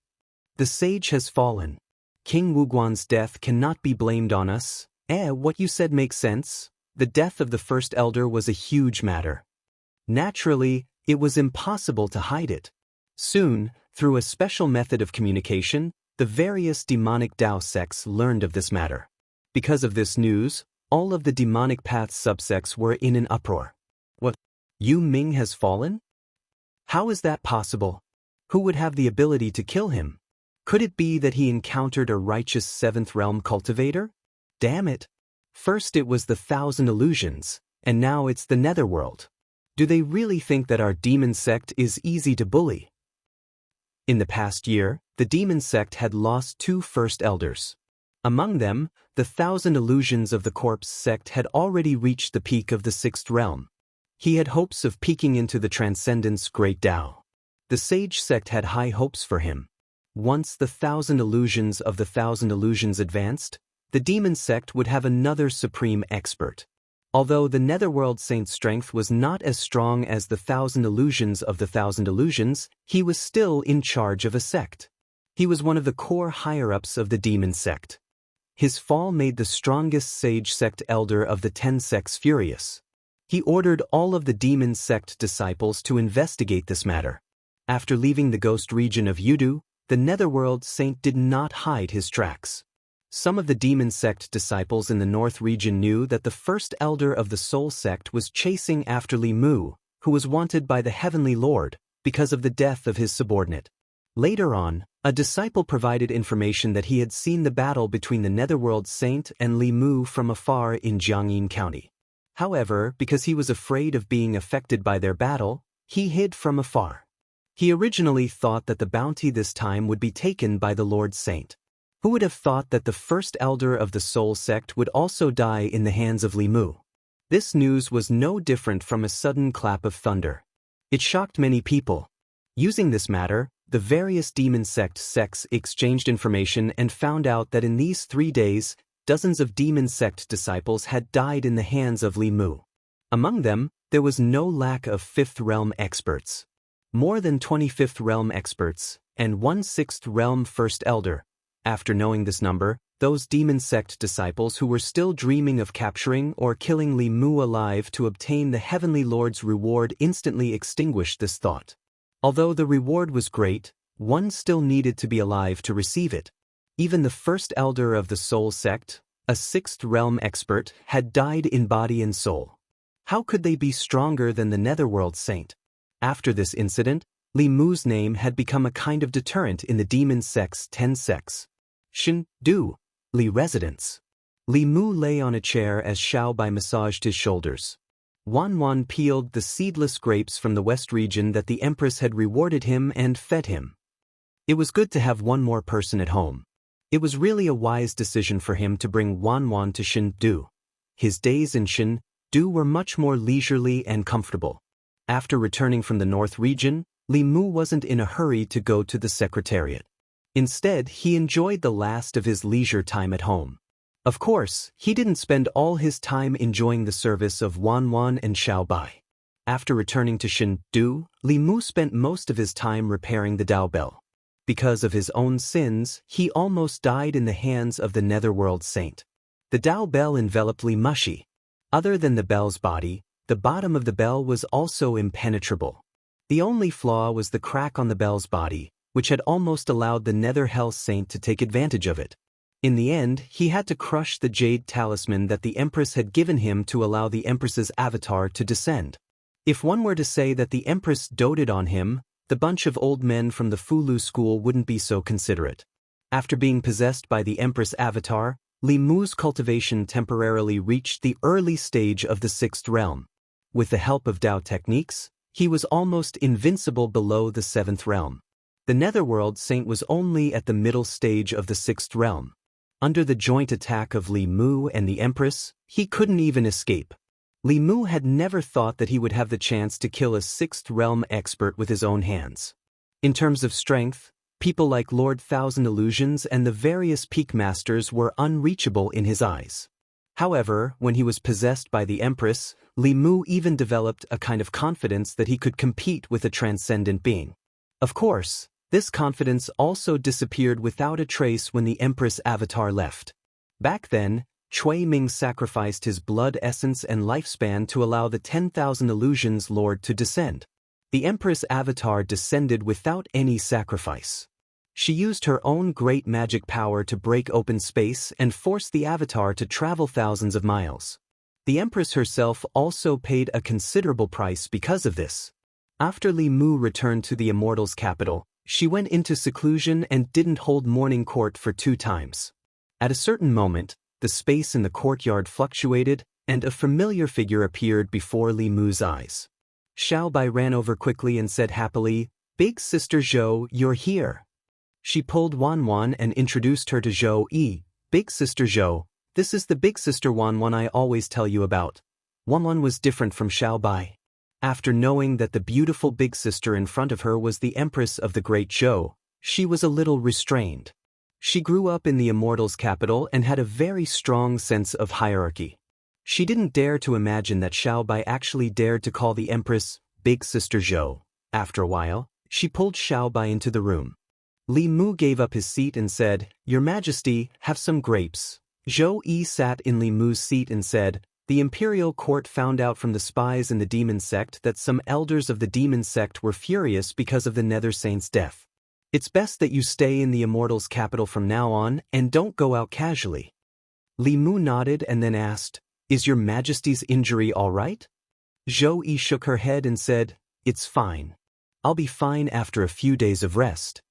The sage has fallen. King Wuguan's death cannot be blamed on us." What you said makes sense. The death of the first elder was a huge matter. Naturally, it was impossible to hide it. Soon, through a special method of communication, the various demonic Dao sects learned of this matter. Because of this news, all of the demonic path subsects were in an uproar. What? Yu Ming has fallen? How is that possible? Who would have the ability to kill him? Could it be that he encountered a righteous seventh realm cultivator? Damn it. First it was the 1,000 illusions, and now it's the netherworld. Do they really think that our demon sect is easy to bully? In the past year, the demon sect had lost 2 first elders. Among them, the 1,000 illusions of the corpse sect had already reached the peak of the 6th realm. He had hopes of peeking into the transcendence great Tao. The sage sect had high hopes for him. Once the 1,000 illusions of the 1,000 illusions advanced, the demon sect would have another supreme expert. Although the netherworld saint's strength was not as strong as the 1,000 illusions of the 1,000 illusions, he was still in charge of a sect. He was one of the core higher-ups of the demon sect. His fall made the strongest sage sect elder of the 10 sects furious. He ordered all of the demon sect disciples to investigate this matter. After leaving the ghost region of Yudu, the netherworld saint did not hide his tracks. Some of the demon sect disciples in the north region knew that the first elder of the soul sect was chasing after Li Mu, who was wanted by the heavenly lord, because of the death of his subordinate. Later on, a disciple provided information that he had seen the battle between the netherworld saint and Li Mu from afar in Jiangyin County. However, because he was afraid of being affected by their battle, he hid from afar. He originally thought that the bounty this time would be taken by the Lord Saint. Who would have thought that the first elder of the soul sect would also die in the hands of Li Mu? This news was no different from a sudden clap of thunder. It shocked many people. Using this matter, the various demon sects exchanged information and found out that in these 3 days, dozens of demon sect disciples had died in the hands of Li Mu. Among them, there was no lack of 5th realm experts. More than 25th realm experts, and 1/6th realm first elder. After knowing this number, those demon sect disciples who were still dreaming of capturing or killing Li Mu alive to obtain the heavenly lord's reward instantly extinguished this thought. Although the reward was great, one still needed to be alive to receive it. Even the first elder of the soul sect, a 6th realm expert, had died in body and soul. How could they be stronger than the netherworld saint? After this incident, Li Mu's name had become a kind of deterrent in the demon sect's 10 sects. Shin, Du, Li residence. Li Mu lay on a chair as Xiao Bai massaged his shoulders. Wan peeled the seedless grapes from the west region that the Empress had rewarded him and fed him. It was good to have one more person at home. It was really a wise decision for him to bring Wan to Shin, Du. His days in Shin, Du were much more leisurely and comfortable. After returning from the north region, Li Mu wasn't in a hurry to go to the secretariat. Instead, he enjoyed the last of his leisure time at home. Of course, he didn't spend all his time enjoying the service of Wan and Xiaobai. After returning to Shendu, Li Mu spent most of his time repairing the Dao Bell. Because of his own sins, he almost died in the hands of the Netherworld Saint. The Dao Bell enveloped Li Mushi. Other than the bell's body, the bottom of the bell was also impenetrable. The only flaw was the crack on the bell's body, which had almost allowed the Nether Hell Saint to take advantage of it. In the end, he had to crush the jade talisman that the Empress had given him to allow the Empress's avatar to descend. If one were to say that the Empress doted on him, the bunch of old men from the Fulu school wouldn't be so considerate. After being possessed by the Empress avatar, Li Mu's cultivation temporarily reached the early stage of the 6th realm. With the help of Dao techniques, he was almost invincible below the 7th realm. The Netherworld Saint was only at the middle stage of the 6th realm. Under the joint attack of Li Mu and the Empress, he couldn't even escape. Li Mu had never thought that he would have the chance to kill a 6th realm expert with his own hands. In terms of strength, people like Lord Thousand Illusions and the various peak masters were unreachable in his eyes. However, when he was possessed by the Empress, Li Mu even developed a kind of confidence that he could compete with a transcendent being. Of course, this confidence also disappeared without a trace when the Empress avatar left. Back then, Cui Ming sacrificed his blood essence and lifespan to allow the 10,000 Illusions Lord to descend. The Empress avatar descended without any sacrifice. She used her own great magic power to break open space and force the avatar to travel thousands of miles. The Empress herself also paid a considerable price because of this. After Li Mu returned to the Immortal's capital, she went into seclusion and didn't hold morning court for 2 times. At a certain moment, the space in the courtyard fluctuated, and a familiar figure appeared before Li Mu's eyes. Xiaobai ran over quickly and said happily, "Big Sister Zhou, you're here." She pulled Wan and introduced her to Zhou Yi. "Big Sister Zhou, this is the Big Sister Wan I always tell you about." Wan was different from Xiaobai. After knowing that the beautiful Big Sister in front of her was the Empress of the Great Zhou, she was a little restrained. She grew up in the Immortal's capital and had a very strong sense of hierarchy. She didn't dare to imagine that Xiaobai actually dared to call the Empress Big Sister Zhou. After a while, she pulled Xiaobai into the room. Li Mu gave up his seat and said, "Your Majesty, have some grapes." Zhou Yi sat in Li Mu's seat and said, "The imperial court found out from the spies in the demon sect that some elders of the demon sect were furious because of the Nether Saint's death. It's best that you stay in the Immortal's capital from now on and don't go out casually." Li Mu nodded and then asked, "Is your Majesty's injury all right?" Zhou Yi shook her head and said, "It's fine. I'll be fine after a few days of rest."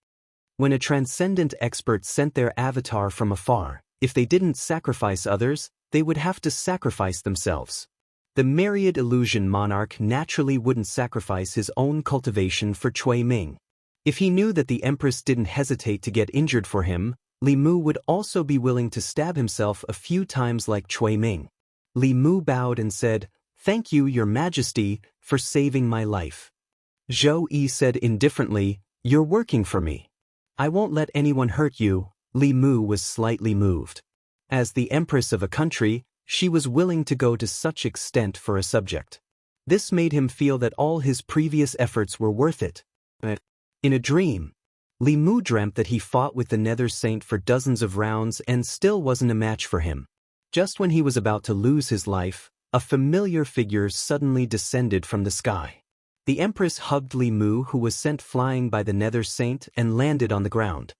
When a transcendent expert sent their avatar from afar, if they didn't sacrifice others, they would have to sacrifice themselves. The myriad illusion monarch naturally wouldn't sacrifice his own cultivation for Cui Ming. If he knew that the Empress didn't hesitate to get injured for him, Li Mu would also be willing to stab himself a few times like Cui Ming. Li Mu bowed and said, "Thank you, Your Majesty, for saving my life." Zhou Yi said indifferently, "You're working for me. I won't let anyone hurt you." Li Mu was slightly moved. As the Empress of a country, she was willing to go to such extent for a subject. This made him feel that all his previous efforts were worth it. In a dream, Li Mu dreamt that he fought with the Nether Saint for dozens of rounds and still wasn't a match for him. Just when he was about to lose his life, a familiar figure suddenly descended from the sky. The Empress hugged Li Mu, who was sent flying by the Nether Saint, and landed on the ground.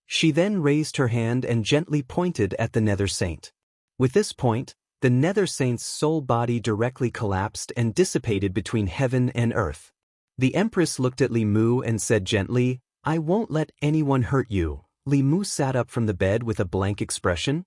She then raised her hand and gently pointed at the Nether Saint. With this point, the Nether Saint's soul body directly collapsed and dissipated between heaven and earth. The Empress looked at Li Mu and said gently, "I won't let anyone hurt you." Li Mu sat up from the bed with a blank expression.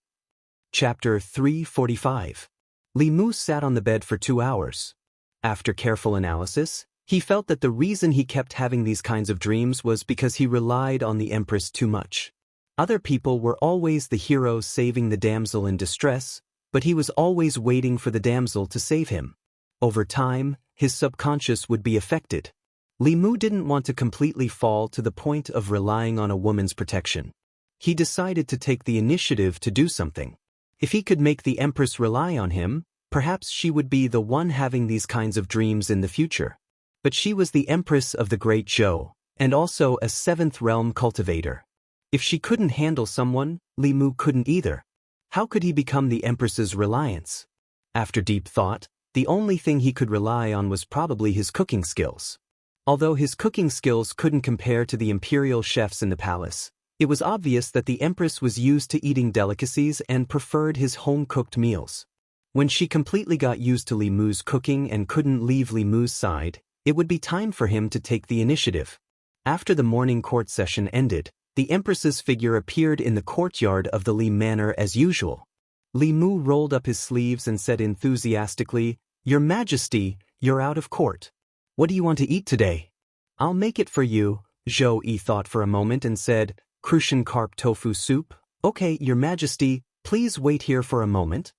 Chapter 345. Li Mu sat on the bed for 2 hours. After careful analysis, he felt that the reason he kept having these kinds of dreams was because he relied on the Empress too much. Other people were always the hero saving the damsel in distress, but he was always waiting for the damsel to save him. Over time, his subconscious would be affected. Li Mu didn't want to completely fall to the point of relying on a woman's protection. He decided to take the initiative to do something. If he could make the Empress rely on him, perhaps she would be the one having these kinds of dreams in the future. But she was the Empress of the Great Zhou, and also a seventh realm cultivator. If she couldn't handle someone, Li Mu couldn't either. How could he become the Empress's reliance? After deep thought, the only thing he could rely on was probably his cooking skills. Although his cooking skills couldn't compare to the imperial chefs in the palace, it was obvious that the Empress was used to eating delicacies and preferred his home-cooked meals. When she completely got used to Li Mu's cooking and couldn't leave Li Mu's side, it would be time for him to take the initiative. After the morning court session ended, the Empress's figure appeared in the courtyard of the Li Manor as usual. Li Mu rolled up his sleeves and said enthusiastically, "Your Majesty, you're out of court. What do you want to eat today?" "I'll make it for you." Zhou Yi thought for a moment and said, "Crucian carp tofu soup." "Okay, Your Majesty, please wait here for a moment."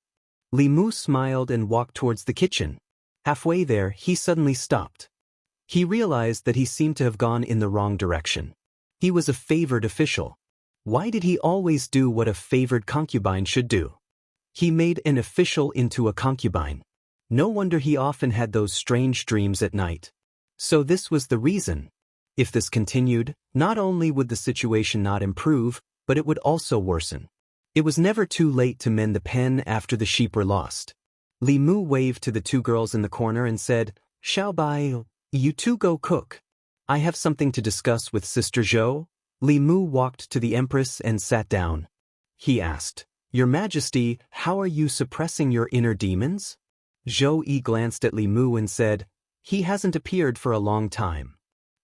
Li Mu smiled and walked towards the kitchen. Halfway there, he suddenly stopped. He realized that he seemed to have gone in the wrong direction. He was a favored official. Why did he always do what a favored concubine should do? He made an official into a concubine. No wonder he often had those strange dreams at night. So this was the reason. If this continued, not only would the situation not improve, but it would also worsen. It was never too late to mend the pen after the sheep were lost. Li Mu waved to the two girls in the corner and said, "Xiaobai, you two go cook. I have something to discuss with Sister Zhou." Li Mu walked to the Empress and sat down. He asked, "Your Majesty, how are you suppressing your inner demons?" Zhou Yi glanced at Li Mu and said, "He hasn't appeared for a long time."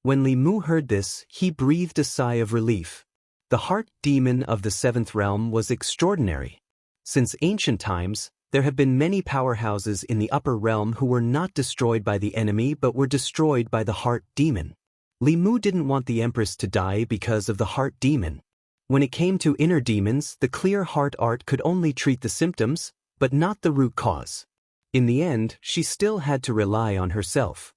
When Li Mu heard this, he breathed a sigh of relief. The heart demon of the seventh realm was extraordinary. Since ancient times, there have been many powerhouses in the upper realm who were not destroyed by the enemy but were destroyed by the heart demon. Li Mu didn't want the Empress to die because of the heart demon. When it came to inner demons, the clear heart art could only treat the symptoms, but not the root cause. In the end, she still had to rely on herself.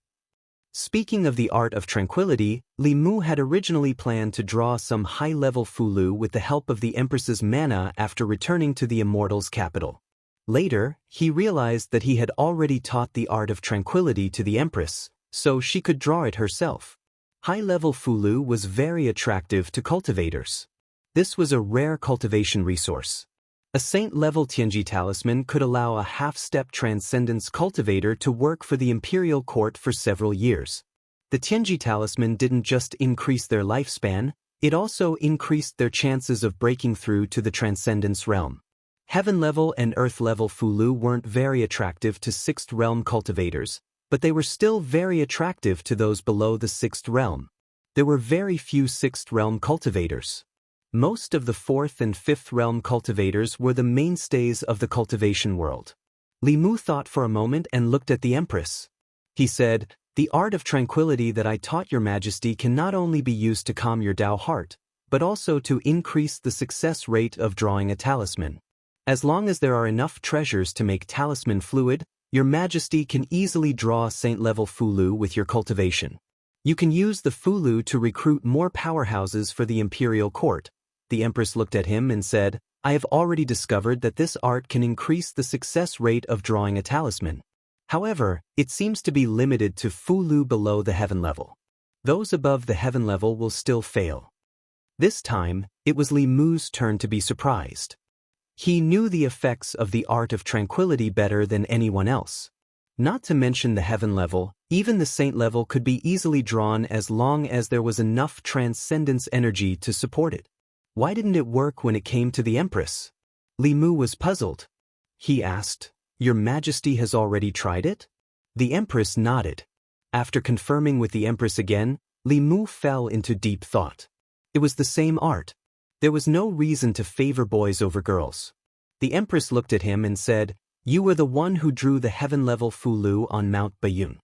Speaking of the art of tranquility, Li Mu had originally planned to draw some high-level fulu with the help of the Empress's mana after returning to the Immortal's capital. Later, he realized that he had already taught the art of tranquility to the Empress, so she could draw it herself. High-level fulu was very attractive to cultivators. This was a rare cultivation resource. A saint-level Tianji talisman could allow a half-step transcendence cultivator to work for the imperial court for several years. The Tianji talisman didn't just increase their lifespan, it also increased their chances of breaking through to the transcendence realm. Heaven-level and earth-level fulu weren't very attractive to sixth realm cultivators, but they were still very attractive to those below the sixth realm. There were very few sixth realm cultivators. Most of the fourth and fifth realm cultivators were the mainstays of the cultivation world. Li Mu thought for a moment and looked at the Empress. He said, "The art of tranquility that I taught Your Majesty can not only be used to calm your Dao heart, but also to increase the success rate of drawing a talisman. As long as there are enough treasures to make talisman fluid, Your Majesty can easily draw saint-level fulu with your cultivation. You can use the fulu to recruit more powerhouses for the imperial court." The Empress looked at him and said, "I have already discovered that this art can increase the success rate of drawing a talisman. However, it seems to be limited to fulu below the heaven level. Those above the heaven level will still fail." This time, it was Li Mu's turn to be surprised. He knew the effects of the art of tranquility better than anyone else. Not to mention the heaven level, even the saint level could be easily drawn as long as there was enough transcendence energy to support it. Why didn't it work when it came to the Empress? Li Mu was puzzled. He asked, "Your Majesty has already tried it?" The Empress nodded. After confirming with the Empress again, Li Mu fell into deep thought. It was the same art. There was no reason to favor boys over girls. The Empress looked at him and said, "You were the one who drew the heaven-level fulu on Mount Bayun."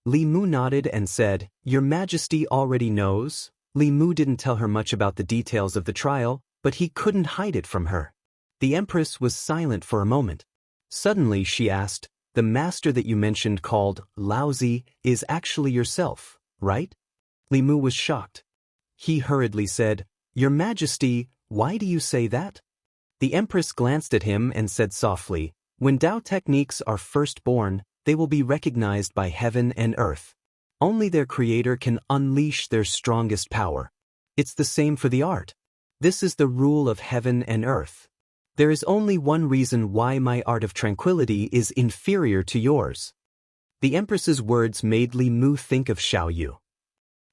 Li Mu nodded and said, "Your Majesty already knows." Li Mu didn't tell her much about the details of the trial, but he couldn't hide it from her. The Empress was silent for a moment. Suddenly she asked, "The master that you mentioned called Laozi is actually yourself, right?" Li Mu was shocked. He hurriedly said, "Your Majesty, why do you say that?" The Empress glanced at him and said softly, "When Dao techniques are first born, they will be recognized by heaven and earth. Only their creator can unleash their strongest power. It's the same for the art. This is the rule of heaven and earth. There is only one reason why my art of tranquility is inferior to yours." The Empress's words made Li Mu think of Xiao Yu.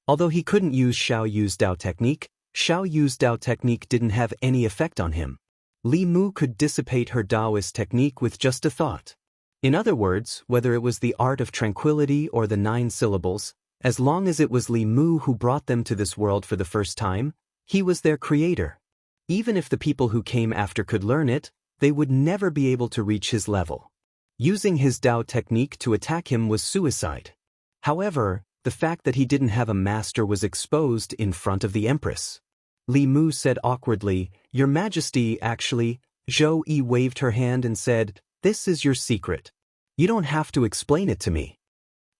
Although he couldn't use Xiao Yu's Dao technique, Xiao Yu's Dao technique didn't have any effect on him. Li Mu could dissipate her Daoist technique with just a thought. In other words, whether it was the art of tranquility or the 9 syllables, as long as it was Li Mu who brought them to this world for the first time, he was their creator. Even if the people who came after could learn it, they would never be able to reach his level. Using his Dao technique to attack him was suicide. However, the fact that he didn't have a master was exposed in front of the Empress. Li Mu said awkwardly, "Your Majesty, actually." Zhou Yi waved her hand and said, "This is your secret. You don't have to explain it to me."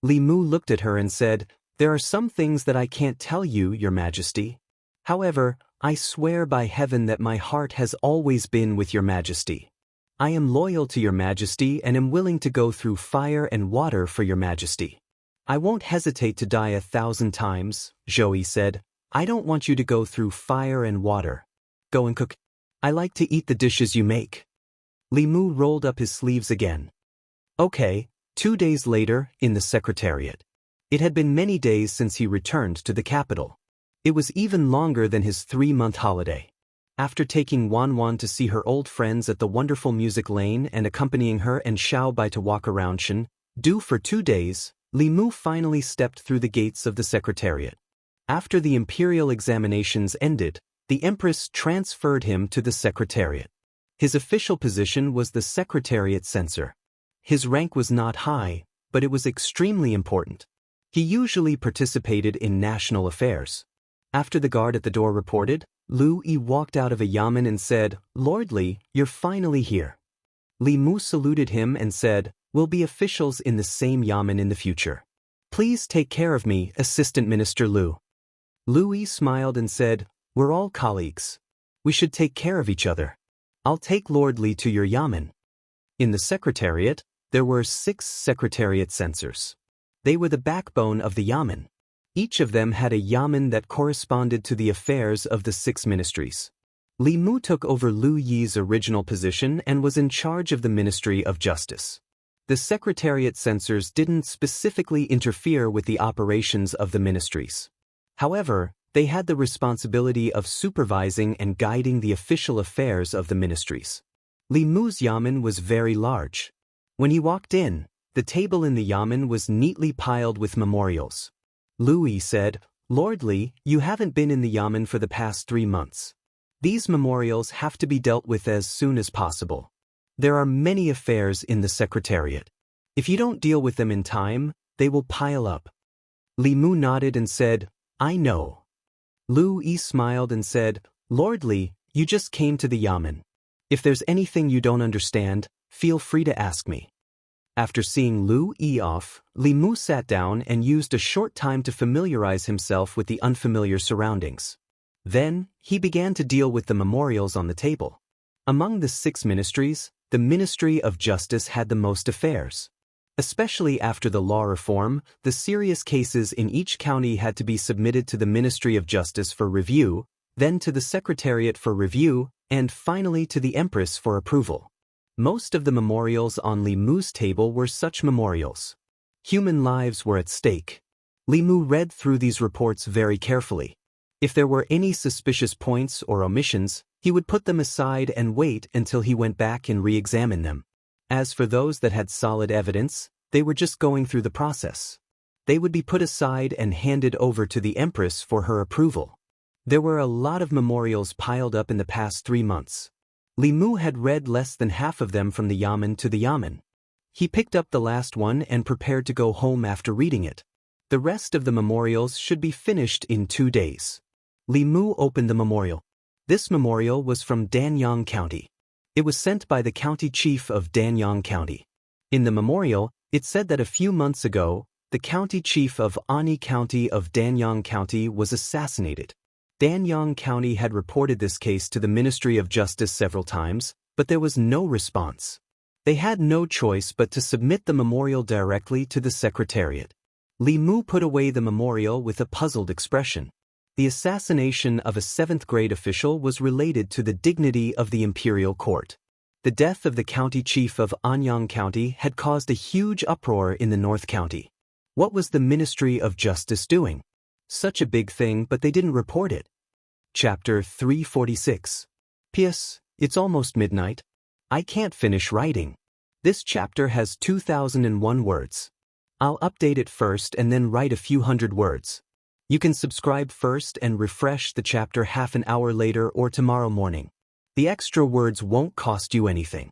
Li Mu looked at her and said, "There are some things that I can't tell you, Your Majesty. However, I swear by heaven that my heart has always been with Your Majesty. I am loyal to Your Majesty and am willing to go through fire and water for Your Majesty. I won't hesitate to die 1,000 times, Zhou Yi said. I don't want you to go through fire and water. Go and cook. I like to eat the dishes you make." Li Mu rolled up his sleeves again. Okay, 2 days later, in the Secretariat. It had been many days since he returned to the capital. It was even longer than his 3-month holiday. After taking Wan to see her old friends at the wonderful music lane and accompanying her and Xiao Bai to walk around Shen-Du for 2 days, Li Mu finally stepped through the gates of the Secretariat. After the imperial examinations ended, the Empress transferred him to the Secretariat. His official position was the Secretariat Censor. His rank was not high, but it was extremely important. He usually participated in national affairs. After the guard at the door reported, Lu Yi walked out of a yamen and said, "Lord Li, you're finally here." Li Mu saluted him and said, "We'll be officials in the same yamen in the future. Please take care of me, Assistant Minister Lu." Lu Yi smiled and said, "We're all colleagues. We should take care of each other. I'll take Lord Li to your yamen." In the Secretariat, there were 6 Secretariat censors. They were the backbone of the yamen. Each of them had a yamen that corresponded to the affairs of the 6 ministries. Li Mu took over Lu Yi's original position and was in charge of the Ministry of Justice. The Secretariat censors didn't specifically interfere with the operations of the ministries. However, they had the responsibility of supervising and guiding the official affairs of the ministries. Li Mu's yamen was very large. When he walked in, the table in the yamen was neatly piled with memorials. Lu Yi said, "Lord Li, you haven't been in the yamen for the past 3 months. These memorials have to be dealt with as soon as possible. There are many affairs in the Secretariat. If you don't deal with them in time, they will pile up." Li Mu nodded and said, "I know." Lu Yi smiled and said, "Lord Li, you just came to the yamen. If there's anything you don't understand, feel free to ask me." After seeing Lu Yi off, Li Mu sat down and used a short time to familiarize himself with the unfamiliar surroundings. Then, he began to deal with the memorials on the table. Among the 6 ministries, the Ministry of Justice had the most affairs. Especially after the law reform, the serious cases in each county had to be submitted to the Ministry of Justice for review, then to the Secretariat for review, and finally to the Empress for approval. Most of the memorials on Li Mu's table were such memorials. Human lives were at stake. Li Mu read through these reports very carefully. If there were any suspicious points or omissions, he would put them aside and wait until he went back and re-examined them. As for those that had solid evidence, they were just going through the process. They would be put aside and handed over to the Empress for her approval. There were a lot of memorials piled up in the past 3 months. Li Mu had read less than half of them from the yamen to the yamen. He picked up the last one and prepared to go home after reading it. The rest of the memorials should be finished in 2 days. Li Mu opened the memorial. This memorial was from Danyang County. It was sent by the county chief of Danyang County. In the memorial, it said that a few months ago, the county chief of Ani County of Danyang County was assassinated. Danyang County had reported this case to the Ministry of Justice several times, but there was no response. They had no choice but to submit the memorial directly to the Secretariat. Li Mu put away the memorial with a puzzled expression. The assassination of a 7th-grade official was related to the dignity of the imperial court. The death of the county chief of Anyang County had caused a huge uproar in the North County. What was the Ministry of Justice doing? Such a big thing, but they didn't report it. Chapter 346. P.S. It's almost midnight. I can't finish writing. This chapter has 2001 words. I'll update it first and then write a few hundred words. You can subscribe first and refresh the chapter half an hour later or tomorrow morning. The extra words won't cost you anything.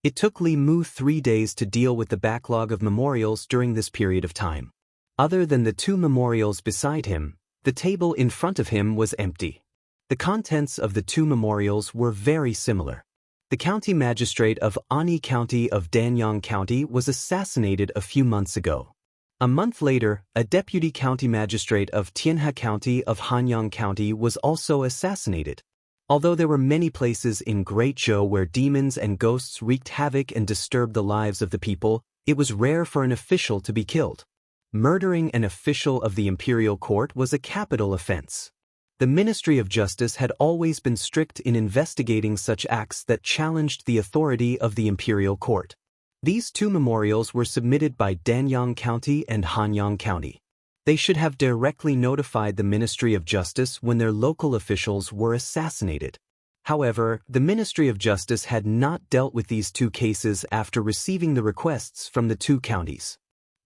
It took Li Mu 3 days to deal with the backlog of memorials during this period of time. Other than the 2 memorials beside him, the table in front of him was empty. The contents of the 2 memorials were very similar. The county magistrate of Ani County of Danyang County was assassinated a few months ago. A month later, a deputy county magistrate of Tianhe County of Hanyang County was also assassinated. Although there were many places in Great Zhou where demons and ghosts wreaked havoc and disturbed the lives of the people, it was rare for an official to be killed. Murdering an official of the imperial court was a capital offense. The Ministry of Justice had always been strict in investigating such acts that challenged the authority of the imperial court. These 2 memorials were submitted by Danyang County and Hanyang County. They should have directly notified the Ministry of Justice when their local officials were assassinated. However, the Ministry of Justice had not dealt with these 2 cases after receiving the requests from the 2 counties.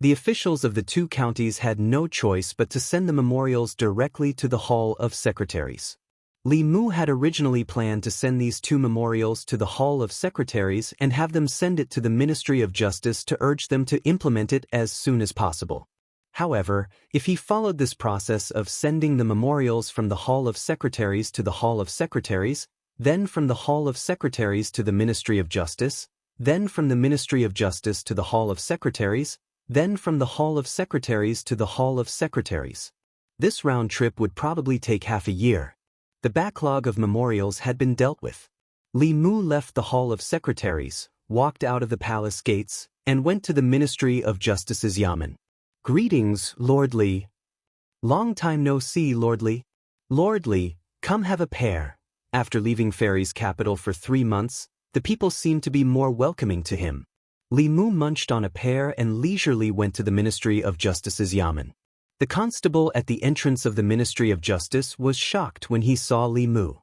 The officials of the 2 counties had no choice but to send the memorials directly to the Hall of Secretaries. Li Mu had originally planned to send these 2 memorials to the Hall of Secretaries and have them send it to the Ministry of Justice to urge them to implement it as soon as possible. However, if he followed this process of sending the memorials from the Hall of Secretaries to the Hall of Secretaries, then from the Hall of Secretaries to the Ministry of Justice, then from the Ministry of Justice to the Hall of Secretaries, then from the Hall of Secretaries to the Hall of Secretaries, this round trip would probably take half a year. The backlog of memorials had been dealt with. Li Mu left the Hall of Secretaries, walked out of the palace gates, and went to the Ministry of Justice's Yamen. "Greetings, Lord Li." "Long time no see, Lord Li." "Lord Li, come have a pear." After leaving Fairy's capital for 3 months, the people seemed to be more welcoming to him. Li Mu munched on a pear and leisurely went to the Ministry of Justice's Yamen. The constable at the entrance of the Ministry of Justice was shocked when he saw Li Mu.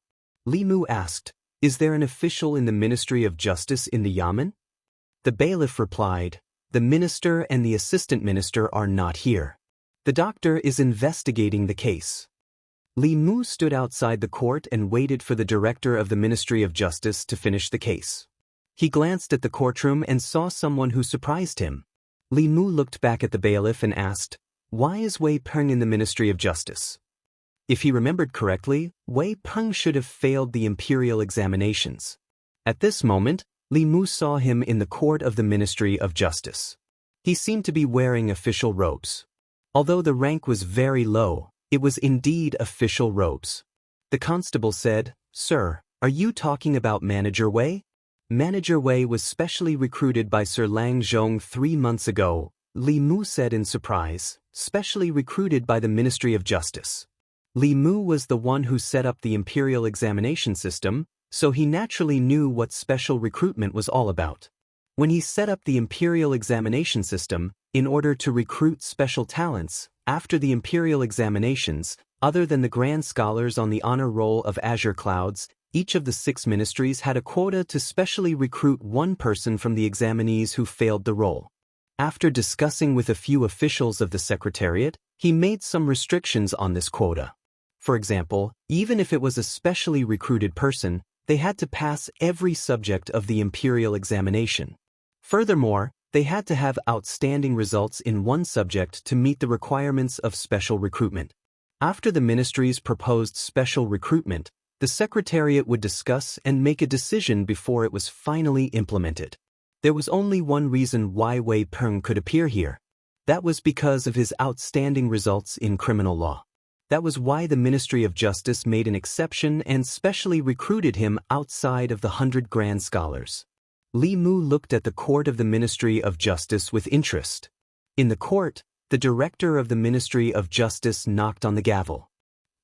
Li Mu asked, "Is there an official in the Ministry of Justice in the Yamen?" The bailiff replied, "The minister and the assistant minister are not here. The doctor is investigating the case." Li Mu stood outside the court and waited for the director of the Ministry of Justice to finish the case. He glanced at the courtroom and saw someone who surprised him. Li Mu looked back at the bailiff and asked, "Why is Wei Peng in the Ministry of Justice?" If he remembered correctly, Wei Peng should have failed the imperial examinations. At this moment, Li Mu saw him in the court of the Ministry of Justice. He seemed to be wearing official robes. Although the rank was very low, it was indeed official robes. The constable said, "Sir, are you talking about Manager Wei?" Manager Wei was specially recruited by Sir Lang Zhong 3 months ago, Li Mu said in surprise, specially recruited by the Ministry of Justice. Li Mu was the one who set up the imperial examination system, so he naturally knew what special recruitment was all about. When he set up the imperial examination system, in order to recruit special talents, after the imperial examinations, other than the grand scholars on the honor roll of Azure Clouds, each of the 6 ministries had a quota to specially recruit 1 person from the examinees who failed the roll. After discussing with a few officials of the Secretariat, he made some restrictions on this quota. For example, even if it was a specially recruited person, they had to pass every subject of the imperial examination. Furthermore, they had to have outstanding results in 1 subject to meet the requirements of special recruitment. After the ministries proposed special recruitment, the Secretariat would discuss and make a decision before it was finally implemented. There was only one reason why Wei Peng could appear here. That was because of his outstanding results in criminal law. That was why the Ministry of Justice made an exception and specially recruited him outside of the 100 Grand Scholars. Li Mu looked at the court of the Ministry of Justice with interest. In the court, the director of the Ministry of Justice knocked on the gavel.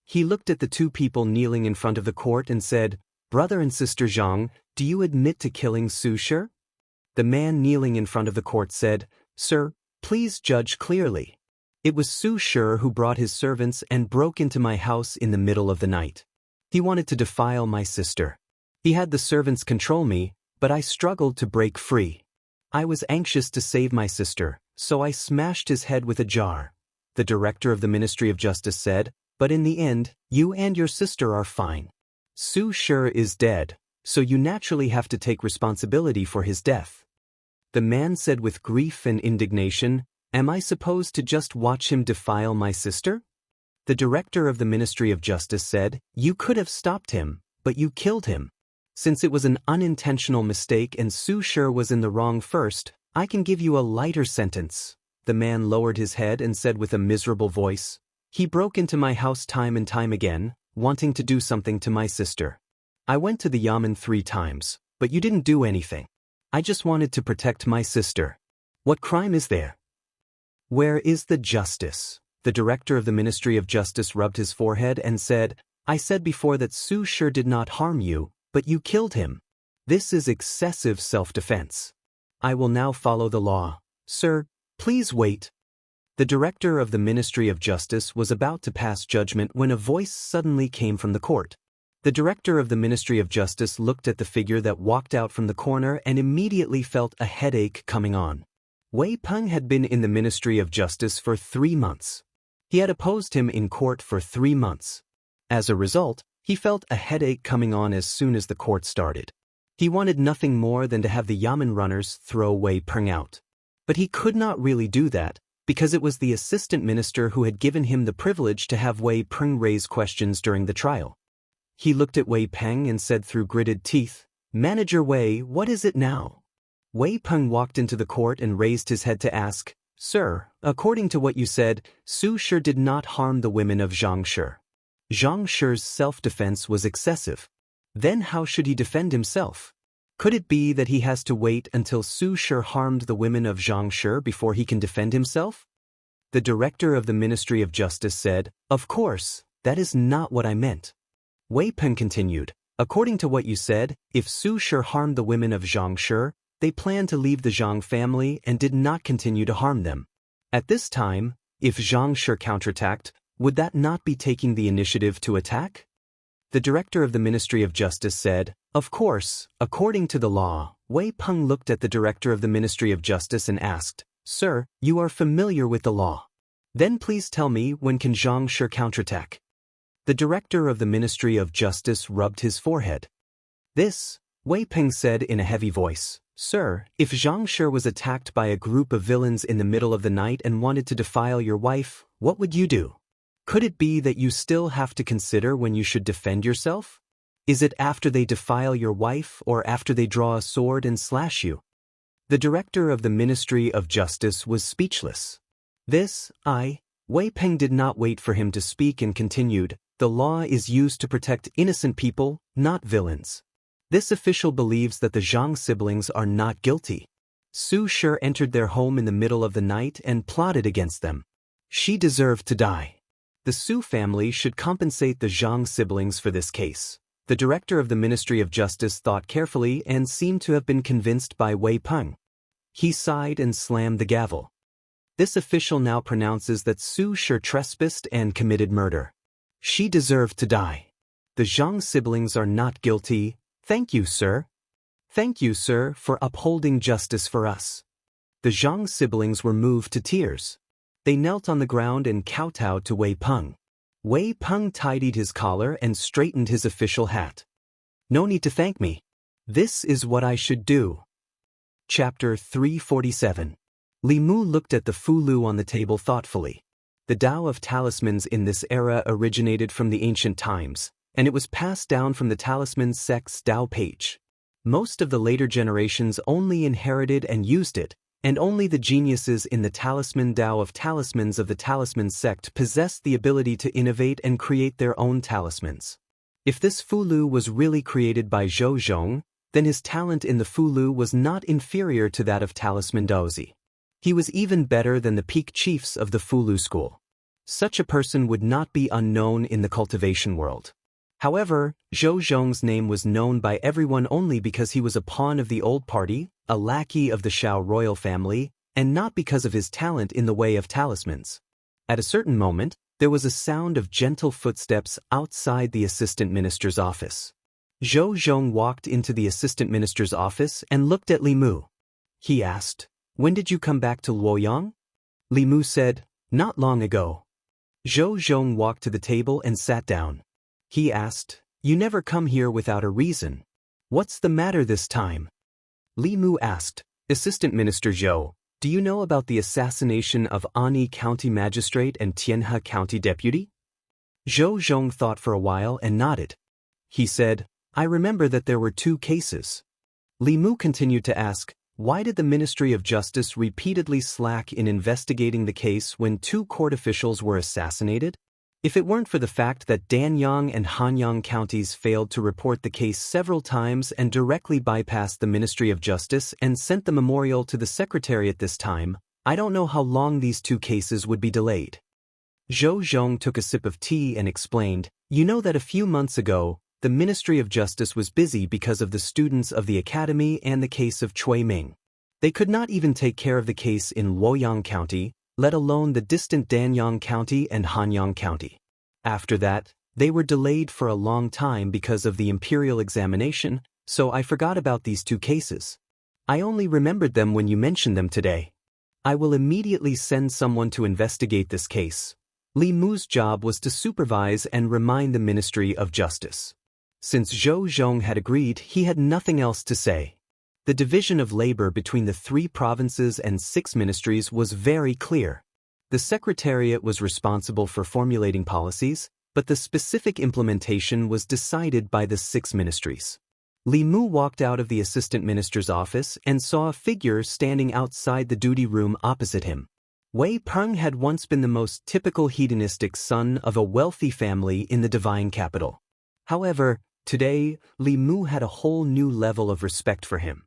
He looked at the two people kneeling in front of the court and said, "Brother and Sister Zhang, do you admit to killing Su Shi?" The man kneeling in front of the court said, "Sir, please judge clearly. It was Su Shi who brought his servants and broke into my house in the middle of the night. He wanted to defile my sister. He had the servants control me, but I struggled to break free. I was anxious to save my sister, so I smashed his head with a jar." The director of the Ministry of Justice said, "But in the end, you and your sister are fine. Su Shi is dead, so you naturally have to take responsibility for his death." The man said with grief and indignation, "Am I supposed to just watch him defile my sister?" The director of the Ministry of Justice said, "You could have stopped him, but you killed him. Since it was an unintentional mistake and Su Shi was in the wrong first, I can give you a lighter sentence." The man lowered his head and said with a miserable voice, "He broke into my house time and time again, wanting to do something to my sister. I went to the yamen 3 times, but you didn't do anything. I just wanted to protect my sister. What crime is there? Where is the justice?" The director of the Ministry of Justice rubbed his forehead and said, "I said before that Su Shi did not harm you, but you killed him. This is excessive self-defense. I will now follow the law. Sir, please wait." The director of the Ministry of Justice was about to pass judgment when a voice suddenly came from the court. The director of the Ministry of Justice looked at the figure that walked out from the corner and immediately felt a headache coming on. Wei Peng had been in the Ministry of Justice for 3 months. He had opposed him in court for 3 months. As a result, he felt a headache coming on as soon as the court started. He wanted nothing more than to have the yamen runners throw Wei Peng out. But he could not really do that, because it was the assistant minister who had given him the privilege to have Wei Peng raise questions during the trial. He looked at Wei Peng and said through gritted teeth, "Manager Wei, what is it now?" Wei Peng walked into the court and raised his head to ask, "Sir, according to what you said, Su Shi did not harm the women of Xianxia. Xianxia's self-defense was excessive. Then how should he defend himself? Could it be that he has to wait until Su Shi harmed the women of Xianxia before he can defend himself?" The director of the Ministry of Justice said, "Of course, that is not what I meant." Wei Peng continued, "According to what you said, if Su Shi harmed the women of Xianxia, they planned to leave the Zhang family and did not continue to harm them. At this time, if Xianxia counterattacked, would that not be taking the initiative to attack?" The director of the Ministry of Justice said, "Of course, according to the law." Wei Peng looked at the director of the Ministry of Justice and asked, "Sir, you are familiar with the law. Then please tell me, when can Xianxia counterattack?" The director of the Ministry of Justice rubbed his forehead. "This," Wei Peng said in a heavy voice, "Sir, if Xianxia was attacked by a group of villains in the middle of the night and wanted to defile your wife, what would you do? Could it be that you still have to consider when you should defend yourself? Is it after they defile your wife or after they draw a sword and slash you?" The director of the Ministry of Justice was speechless. Wei Peng did not wait for him to speak and continued, "The law is used to protect innocent people, not villains. This official believes that the Zhang siblings are not guilty. Su Shi entered their home in the middle of the night and plotted against them. She deserved to die. The Su family should compensate the Zhang siblings for this case." The director of the Ministry of Justice thought carefully and seemed to have been convinced by Wei Peng. He sighed and slammed the gavel. "This official now pronounces that Su Shi trespassed and committed murder. She deserved to die. The Zhang siblings are not guilty. Thank you, sir. Thank you, sir, for upholding justice for us." The Zhang siblings were moved to tears. They knelt on the ground and kowtowed to Wei Peng. Wei Peng tidied his collar and straightened his official hat. "No need to thank me. This is what I should do." Chapter 347. Li Mu looked at the fulu on the table thoughtfully. The Tao of talismans in this era originated from the ancient times, and it was passed down from the talisman sect's Tao page. Most of the later generations only inherited and used it, and only the geniuses in the Talisman Tao of Talismans of the Talisman sect possessed the ability to innovate and create their own talismans. If this Fulu was really created by Zhou Zhong, then his talent in the Fulu was not inferior to that of Talisman Daozi. He was even better than the peak chiefs of the Fulu school. Such a person would not be unknown in the cultivation world. However, Zhou Zhong's name was known by everyone only because he was a pawn of the old party, a lackey of the Shao royal family, and not because of his talent in the way of talismans. At a certain moment, there was a sound of gentle footsteps outside the assistant minister's office. Zhou Zhong walked into the assistant minister's office and looked at Li Mu. He asked, "When did you come back to Luoyang?" Li Mu said, "Not long ago." Zhou Zhong walked to the table and sat down. He asked, "You never come here without a reason. What's the matter this time?" Li Mu asked, "Assistant Minister Zhou, do you know about the assassination of Ani County Magistrate and Tianhe County Deputy?" Zhou Zhong thought for a while and nodded. He said, "I remember that there were 2 cases." Li Mu continued to ask, "Why did the Ministry of Justice repeatedly slack in investigating the case when 2 court officials were assassinated? If it weren't for the fact that Danyang and Hanyang counties failed to report the case several times and directly bypassed the Ministry of Justice and sent the memorial to the Secretariat this time, I don't know how long these 2 cases would be delayed." Zhou Zhong took a sip of tea and explained, "You know that a few months ago, the Ministry of Justice was busy because of the students of the academy and the case of Cui Ming. They could not even take care of the case in Luoyang County, let alone the distant Danyang County and Hanyang County. After that, they were delayed for a long time because of the imperial examination, so I forgot about these 2 cases. I only remembered them when you mentioned them today. I will immediately send someone to investigate this case." Li Mu's job was to supervise and remind the Ministry of Justice. Since Zhou Zhong had agreed, he had nothing else to say. The division of labor between the 3 provinces and 6 ministries was very clear. The Secretariat was responsible for formulating policies, but the specific implementation was decided by the 6 ministries. Li Mu walked out of the assistant minister's office and saw a figure standing outside the duty room opposite him. Wei Peng had once been the most typical hedonistic son of a wealthy family in the divine capital. However, today, Li Mu had a whole new level of respect for him.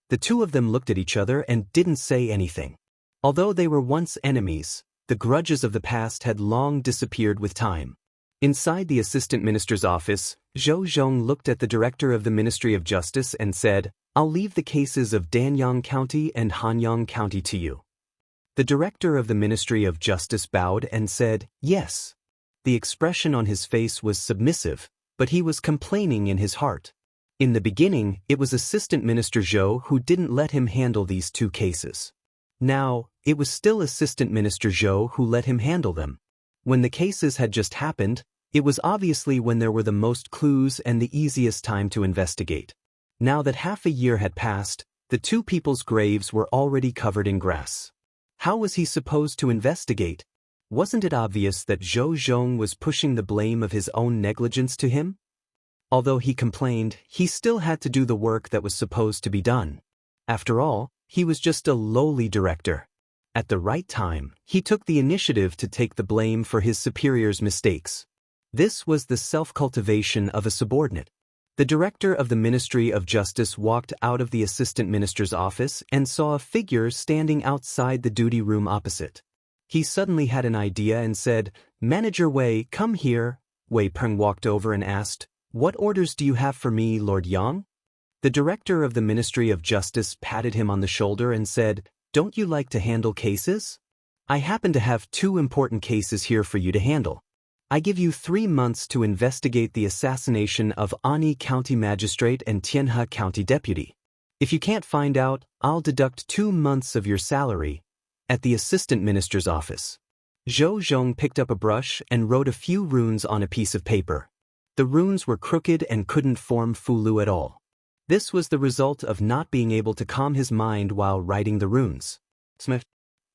The 2 of them looked at each other and didn't say anything. Although they were once enemies, the grudges of the past had long disappeared with time. Inside the assistant minister's office, Zhou Zhong looked at the director of the Ministry of Justice and said, "I'll leave the cases of Danyang County and Hanyang County to you." The director of the Ministry of Justice bowed and said, "Yes." The expression on his face was submissive, but he was complaining in his heart. In the beginning, it was Assistant Minister Zhou who didn't let him handle these 2 cases. Now, it was still Assistant Minister Zhou who let him handle them. When the cases had just happened, it was obviously when there were the most clues and the easiest time to investigate. Now that half a year had passed, the 2 people's graves were already covered in grass. How was he supposed to investigate? Wasn't it obvious that Zhou Zhong was pushing the blame of his own negligence to him? Although he complained, he still had to do the work that was supposed to be done. After all, he was just a lowly director. At the right time, he took the initiative to take the blame for his superior's mistakes. This was the self-cultivation of a subordinate. The director of the Ministry of Justice walked out of the assistant minister's office and saw a figure standing outside the duty room opposite. He suddenly had an idea and said, "Manager Wei, come here." Wei Peng walked over and asked, "What orders do you have for me, Lord Yang?" The director of the Ministry of Justice patted him on the shoulder and said, "Don't you like to handle cases? I happen to have 2 important cases here for you to handle. I give you 3 months to investigate the assassination of Ani County Magistrate and Tianhe County Deputy. If you can't find out, I'll deduct 2 months of your salary." At the assistant minister's office, Zhou Zhong picked up a brush and wrote a few runes on a piece of paper. The runes were crooked and couldn't form Fulu at all. This was the result of not being able to calm his mind while writing the runes.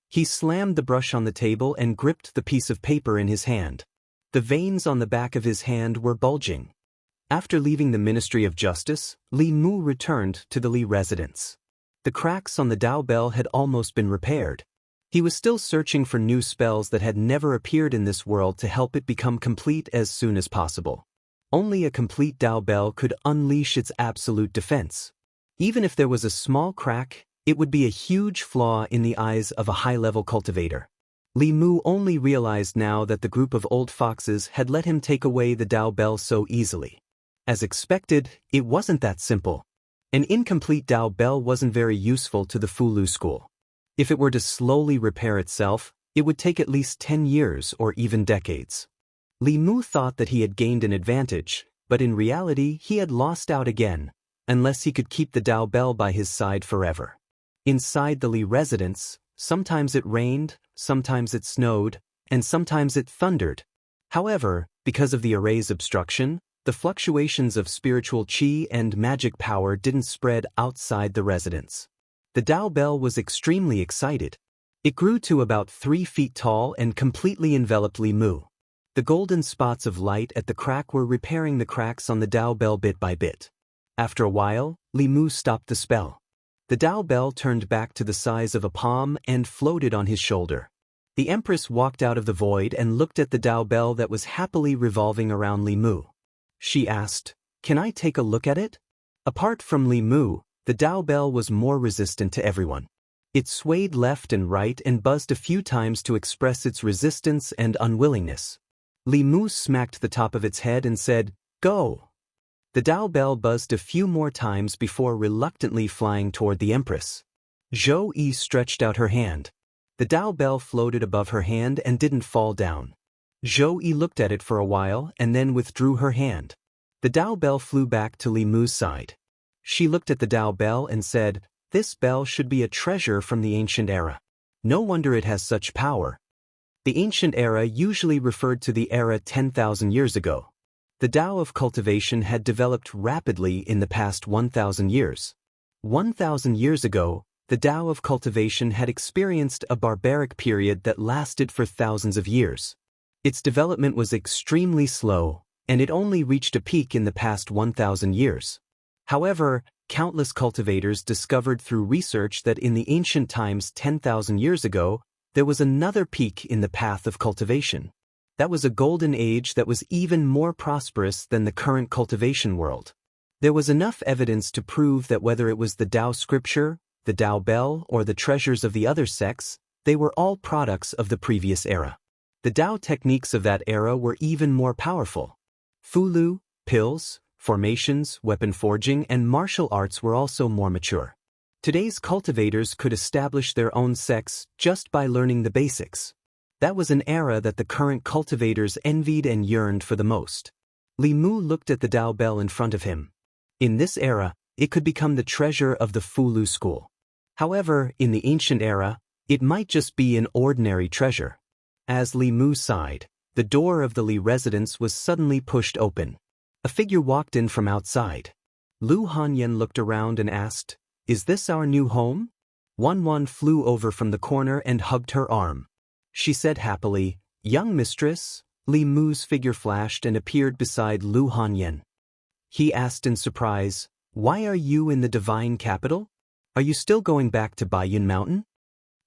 He slammed the brush on the table and gripped the piece of paper in his hand. The veins on the back of his hand were bulging. After leaving the Ministry of Justice, Li Mu returned to the Li residence. The cracks on the Dao bell had almost been repaired. He was still searching for new spells that had never appeared in this world to help it become complete as soon as possible. Only a complete Dao bell could unleash its absolute defense. Even if there was a small crack, it would be a huge flaw in the eyes of a high-level cultivator. Li Mu only realized now that the group of old foxes had let him take away the Dao bell so easily. As expected, it wasn't that simple. An incomplete Dao bell wasn't very useful to the Fulu school. If it were to slowly repair itself, it would take at least 10 years or even decades. Li Mu thought that he had gained an advantage, but in reality he had lost out again, unless he could keep the Dao bell by his side forever. Inside the Li residence, sometimes it rained, sometimes it snowed, and sometimes it thundered. However, because of the array's obstruction, the fluctuations of spiritual qi and magic power didn't spread outside the residence. The Dao bell was extremely excited. It grew to about 3 feet tall and completely enveloped Li Mu. The golden spots of light at the crack were repairing the cracks on the Dao bell bit by bit. After a while, Li Mu stopped the spell. The Dao bell turned back to the size of a palm and floated on his shoulder. The Empress walked out of the void and looked at the Dao bell that was happily revolving around Li Mu. She asked, "Can I take a look at it?" Apart from Li Mu, the Dao bell was more resistant to everyone. It swayed left and right and buzzed a few times to express its resistance and unwillingness. Li Mu smacked the top of its head and said, "Go." The Dao bell buzzed a few more times before reluctantly flying toward the Empress. Zhou Yi stretched out her hand. The Dao bell floated above her hand and didn't fall down. Zhou Yi looked at it for a while and then withdrew her hand. The Dao bell flew back to Li Mu's side. She looked at the Dao bell and said, "This bell should be a treasure from the ancient era. No wonder it has such power." The ancient era usually referred to the era 10,000 years ago. The Dao of cultivation had developed rapidly in the past 1,000 years. 1,000 years ago, the Dao of cultivation had experienced a barbaric period that lasted for thousands of years. Its development was extremely slow, and it only reached a peak in the past 1,000 years. However, countless cultivators discovered through research that in the ancient times 10,000 years ago, there was another peak in the path of cultivation. That was a golden age that was even more prosperous than the current cultivation world. There was enough evidence to prove that whether it was the Dao scripture, the Dao bell, or the treasures of the other sects, they were all products of the previous era. The Dao techniques of that era were even more powerful. Fulu, pills, formations, weapon forging, and martial arts were also more mature. Today's cultivators could establish their own sects just by learning the basics. That was an era that the current cultivators envied and yearned for the most. Li Mu looked at the Dao bell in front of him. In this era, it could become the treasure of the Fulu school. However, in the ancient era, it might just be an ordinary treasure. As Li Mu sighed, the door of the Li residence was suddenly pushed open. A figure walked in from outside. Lu Hanyan looked around and asked, "Is this our new home?" Wan flew over from the corner and hugged her arm. She said happily, "Young mistress." Li Mu's figure flashed and appeared beside Lu Hanyan. He asked in surprise, "Why are you in the divine capital? Are you still going back to Baiyun Mountain?"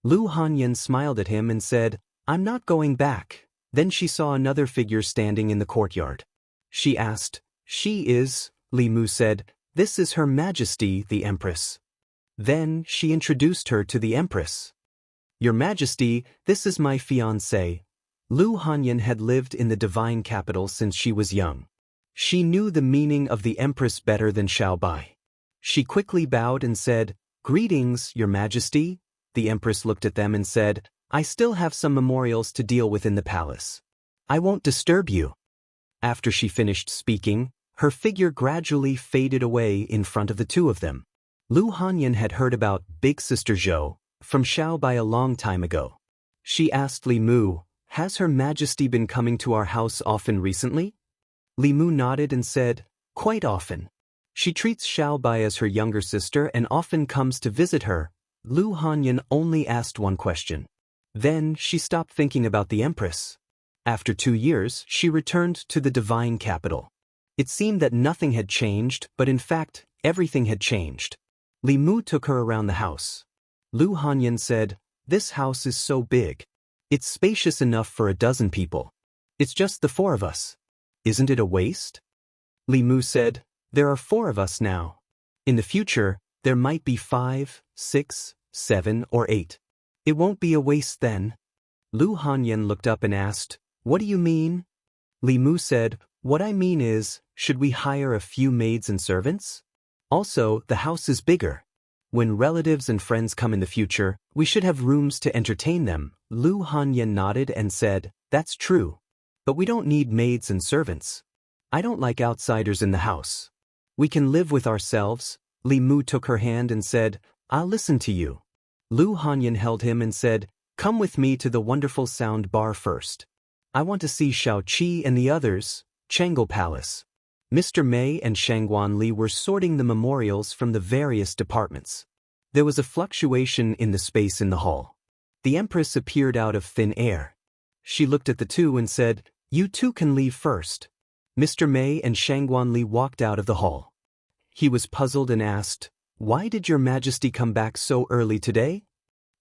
Lu Hanyan smiled at him and said, "I'm not going back." Then she saw another figure standing in the courtyard. She asked, "She is," Li Mu said, "This is Her Majesty, the Empress." Then she introduced her to the Empress. "Your Majesty, this is my fiancé." Lu Hanyan had lived in the divine capital since she was young. She knew the meaning of the Empress better than Xiaobai. She quickly bowed and said, "Greetings, Your Majesty." The Empress looked at them and said, "I still have some memorials to deal with in the palace. I won't disturb you." After she finished speaking, her figure gradually faded away in front of the two of them. Lu Hanyan had heard about Big Sister Zhou from Xiaobai a long time ago. She asked Li Mu, "Has Her Majesty been coming to our house often recently?" Li Mu nodded and said, "Quite often. She treats Xiaobai as her younger sister and often comes to visit her." Lu Hanyan only asked one question. Then she stopped thinking about the Empress. After 2 years, she returned to the divine capital. It seemed that nothing had changed, but in fact, everything had changed. Li Mu took her around the house. Lu Hanyan said, "This house is so big. It's spacious enough for a dozen people. It's just the four of us. Isn't it a waste?" Li Mu said, "There are four of us now. In the future, there might be 5, 6, 7, or 8. It won't be a waste then." Lu Hanyan looked up and asked, "What do you mean?" Li Mu said, "What I mean is, should we hire a few maids and servants? Also, the house is bigger. When relatives and friends come in the future, we should have rooms to entertain them." Lu Hanyan nodded and said, "That's true. But we don't need maids and servants. I don't like outsiders in the house. We can live with ourselves." Li Mu took her hand and said, "I'll listen to you." Lu Hanyan held him and said, "Come with me to the wonderful sound bar first. I want to see Xiao Qi and the others, Chang'e Palace." Mr. Mei and Shangguan Li were sorting the memorials from the various departments. There was a fluctuation in the space in the hall. The Empress appeared out of thin air. She looked at the two and said, "You two can leave first." Mr. Mei and Shangguan Li walked out of the hall. He was puzzled and asked, "Why did your Majesty come back so early today?"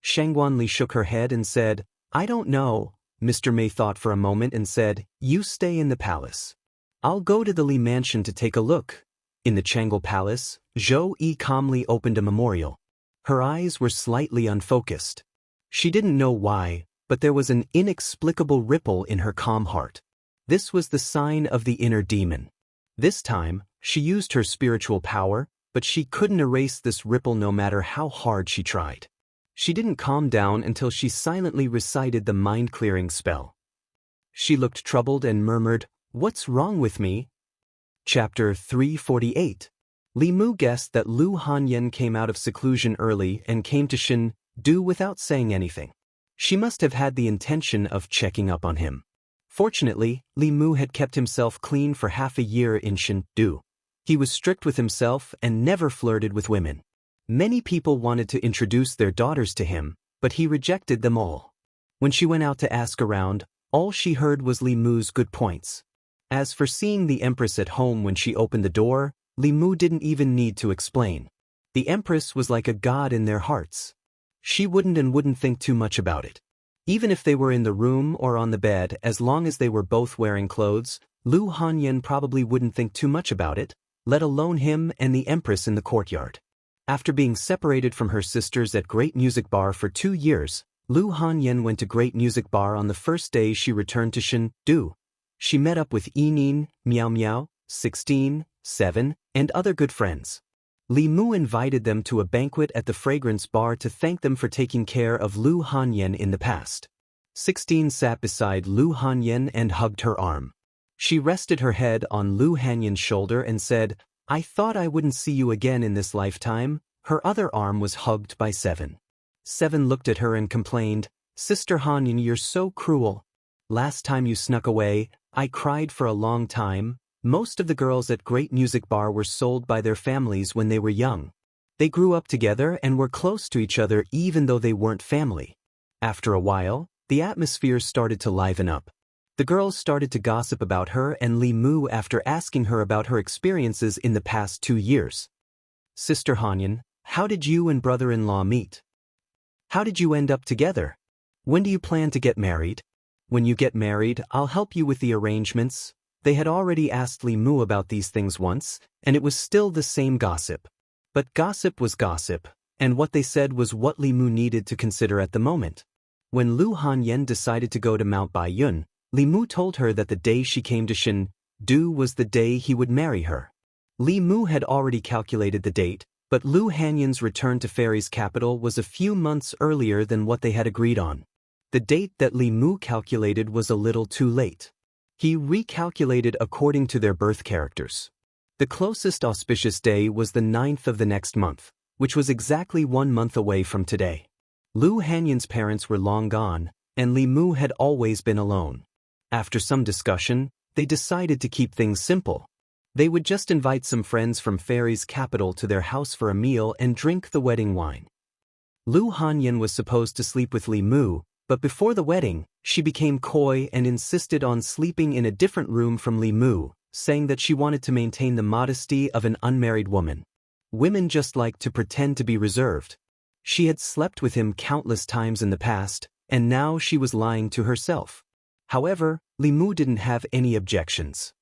Shangguan Li shook her head and said, "I don't know." Mr. Mei thought for a moment and said, "You stay in the palace. I'll go to the Li mansion to take a look." In the Chang'e Palace, Zhou Yi calmly opened a memorial. Her eyes were slightly unfocused. She didn't know why, but there was an inexplicable ripple in her calm heart. This was the sign of the inner demon. This time, she used her spiritual power, but she couldn't erase this ripple no matter how hard she tried. She didn't calm down until she silently recited the mind-clearing spell. She looked troubled and murmured, "What's wrong with me?" Chapter 348. Li Mu guessed that Lu Hanyan came out of seclusion early and came to Shen-Du without saying anything. She must have had the intention of checking up on him. Fortunately, Li Mu had kept himself clean for half a year in Shen-Du. He was strict with himself and never flirted with women. Many people wanted to introduce their daughters to him, but he rejected them all. When she went out to ask around, all she heard was Li Mu's good points. As for seeing the Empress at home when she opened the door, Li Mu didn't even need to explain. The Empress was like a god in their hearts. She wouldn't think too much about it. Even if they were in the room or on the bed, as long as they were both wearing clothes, Lu Hanyan probably wouldn't think too much about it, let alone him and the Empress in the courtyard. After being separated from her sisters at Great Music Bar for 2 years, Lu Hanyan went to Great Music Bar on the first day she returned to Shen-Du. She met up with Yinin, Miao Miao, 16, 7, and other good friends. Li Mu invited them to a banquet at the fragrance bar to thank them for taking care of Lu Hanyan in the past. 16 sat beside Lu Hanyan and hugged her arm. She rested her head on Lu Hanyan's shoulder and said, "I thought I wouldn't see you again in this lifetime." Her other arm was hugged by 7. 7 looked at her and complained, "Sister Hanyan, you're so cruel. Last time you snuck away, I cried for a long time." Most of the girls at Great Music Bar were sold by their families when they were young. They grew up together and were close to each other even though they weren't family. After a while, the atmosphere started to liven up. The girls started to gossip about her and Li Mu after asking her about her experiences in the past 2 years. "Sister Hanyan, how did you and brother-in-law meet? How did you end up together? When do you plan to get married? When you get married, I'll help you with the arrangements." They had already asked Li Mu about these things once, and it was still the same gossip. But gossip was gossip, and what they said was what Li Mu needed to consider at the moment. When Lu Hanyan decided to go to Mount Baiyun, Li Mu told her that the day she came to Shen-Du was the day he would marry her. Li Mu had already calculated the date, but Lu Hanyan's return to Fairy's capital was a few months earlier than what they had agreed on. The date that Li Mu calculated was a little too late. He recalculated according to their birth characters. The closest auspicious day was the 9th of the next month, which was exactly 1 month away from today. Lu Hanyan's parents were long gone, and Li Mu had always been alone. After some discussion, they decided to keep things simple. They would just invite some friends from Fairy's capital to their house for a meal and drink the wedding wine. Lu Hanyan was supposed to sleep with Li Mu, but before the wedding, she became coy and insisted on sleeping in a different room from Li Mu, saying that she wanted to maintain the modesty of an unmarried woman. Women just like to pretend to be reserved. She had slept with him countless times in the past, and now she was lying to herself. However, Li Mu didn't have any objections.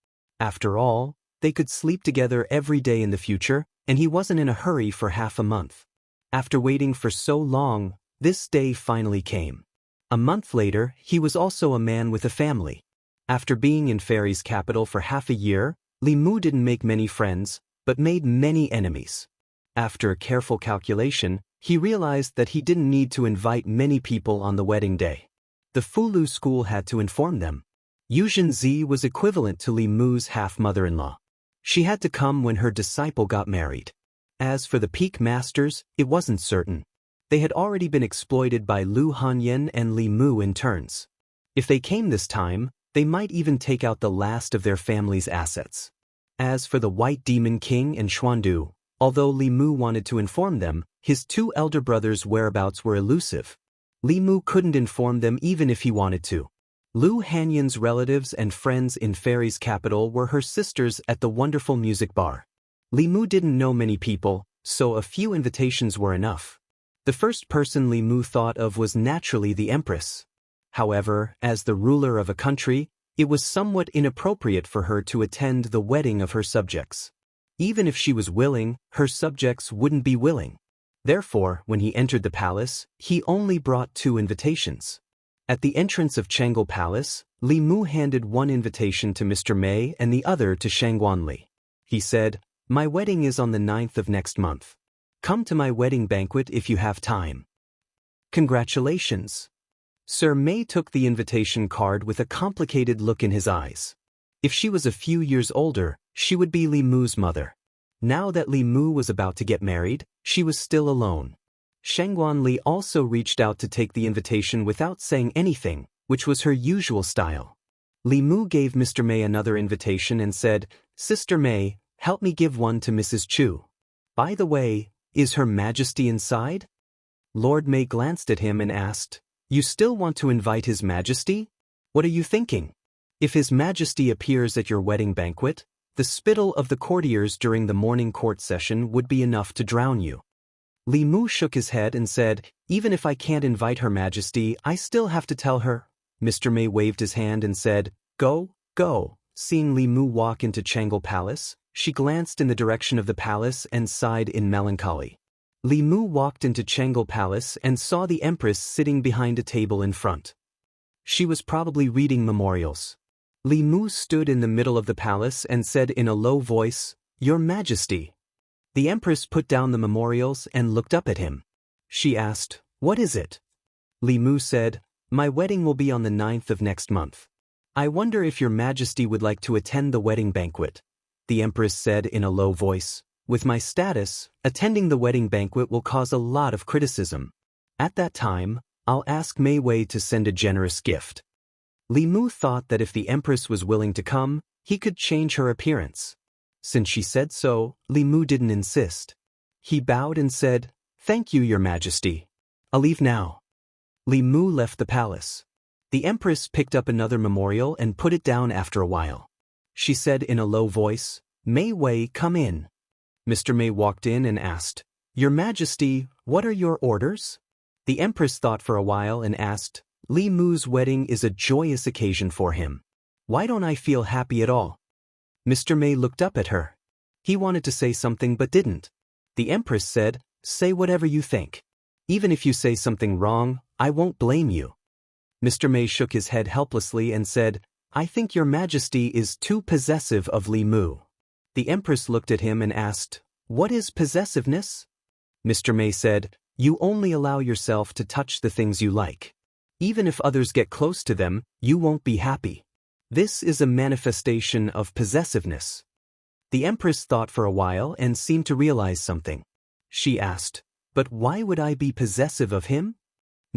After all, they could sleep together every day in the future, and he wasn't in a hurry for half a month. After waiting for so long, this day finally came. A month later, he was also a man with a family. After being in Fairy's capital for half a year, Li Mu didn't make many friends, but made many enemies. After a careful calculation, he realized that he didn't need to invite many people on the wedding day. The Fulu school had to inform them. Zi was equivalent to Li Mu's half-mother-in-law. She had to come when her disciple got married. As for the peak masters, it wasn't certain. They had already been exploited by Lu Hanyan and Li Mu in turns. If they came this time, they might even take out the last of their family's assets. As for the White Demon King and Xuandu, although Li Mu wanted to inform them, his two elder brothers' whereabouts were elusive. Li Mu couldn't inform them even if he wanted to. Lu Hanyan's relatives and friends in Fairy's capital were her sisters at the wonderful music bar. Li Mu didn't know many people, so a few invitations were enough. The first person Li Mu thought of was naturally the Empress. However, as the ruler of a country, it was somewhat inappropriate for her to attend the wedding of her subjects. Even if she was willing, her subjects wouldn't be willing. Therefore, when he entered the palace, he only brought 2 invitations. At the entrance of Changel Palace, Li Mu handed one invitation to Mr. Mei and the other to Shangguanli. He said, "My wedding is on the 9th of next month. Come to my wedding banquet if you have time." "Congratulations." Sir Mei took the invitation card with a complicated look in his eyes. If she was a few years older, she would be Li Mu's mother. Now that Li Mu was about to get married, she was still alone. Shangguanli also reached out to take the invitation without saying anything, which was her usual style. Li Mu gave Mr. Mei another invitation and said, "Sister Mei, help me give one to Mrs. Chu. By the way, is Her Majesty inside?" Lord Mei glanced at him and asked, "You still want to invite His Majesty? What are you thinking? If His Majesty appears at your wedding banquet, the spittle of the courtiers during the morning court session would be enough to drown you." Li Mu shook his head and said, "Even if I can't invite Her Majesty, I still have to tell her." Mr. Mei waved his hand and said, "Go, go." Seeing Li Mu walk into Changel Palace, she glanced in the direction of the palace and sighed in melancholy. Li Mu walked into Changel Palace and saw the Empress sitting behind a table in front. She was probably reading memorials. Li Mu stood in the middle of the palace and said in a low voice, "Your Majesty." The Empress put down the memorials and looked up at him. She asked, "What is it?" Li Mu said, "My wedding will be on the 9th of next month. I wonder if Your Majesty would like to attend the wedding banquet." The Empress said in a low voice, "With my status, attending the wedding banquet will cause a lot of criticism. At that time, I'll ask Mei Wei to send a generous gift." Li Mu thought that if the Empress was willing to come, he could change her appearance. Since she said so, Li Mu didn't insist. He bowed and said, "Thank you, Your Majesty. I'll leave now." Li Mu left the palace. The Empress picked up another memorial and put it down after a while. She said in a low voice, "Mei Wei, come in." Mr. Mei walked in and asked, "Your Majesty, what are your orders?" The Empress thought for a while and asked, "Li Mu's wedding is a joyous occasion for him. Why don't I feel happy at all?" Mr. Mei looked up at her. He wanted to say something but didn't. The Empress said, "Say whatever you think. Even if you say something wrong, I won't blame you." Mr. Mei shook his head helplessly and said, "I think Your Majesty is too possessive of Li Mu." The Empress looked at him and asked, "What is possessiveness?" Mr. Mei said, "You only allow yourself to touch the things you like. Even if others get close to them, you won't be happy. This is a manifestation of possessiveness." The Empress thought for a while and seemed to realize something. She asked, "But why would I be possessive of him?"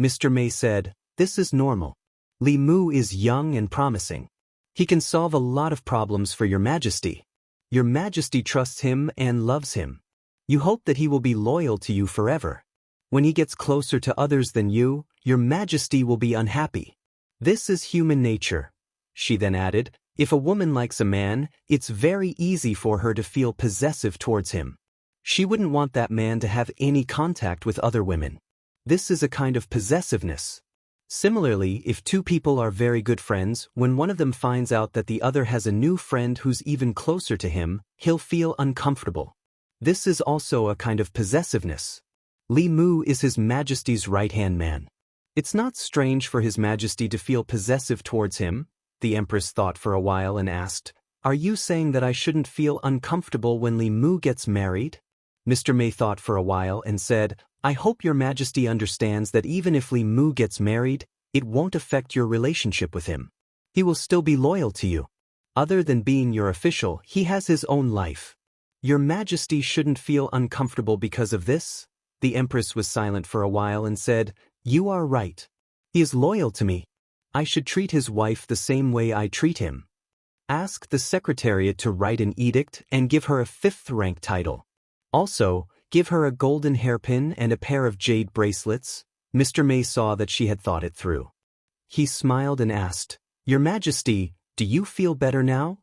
Mr. Mei said, "This is normal. Li Mu is young and promising. He can solve a lot of problems for Your Majesty. Your Majesty trusts him and loves him. You hope that he will be loyal to you forever. When he gets closer to others than you, Your Majesty will be unhappy. This is human nature." She then added, "If a woman likes a man, it's very easy for her to feel possessive towards him. She wouldn't want that man to have any contact with other women. This is a kind of possessiveness. Similarly, if two people are very good friends, when one of them finds out that the other has a new friend who's even closer to him, he'll feel uncomfortable. This is also a kind of possessiveness. Li Mu is His Majesty's right-hand man. It's not strange for His Majesty to feel possessive towards him. The Empress thought for a while and asked, "Are you saying that I shouldn't feel uncomfortable when Li Mu gets married?" Mr. May thought for a while and said, "I hope Your Majesty understands that even if Li Mu gets married, it won't affect your relationship with him. He will still be loyal to you. Other than being your official, he has his own life. Your Majesty shouldn't feel uncomfortable because of this." The Empress was silent for a while and said, "You are right. He is loyal to me. I should treat his wife the same way I treat him. Ask the Secretariat to write an edict and give her a 5th rank title. Also, give her a golden hairpin and a pair of jade bracelets." Mr. May saw that she had thought it through. He smiled and asked, "Your Majesty, do you feel better now?"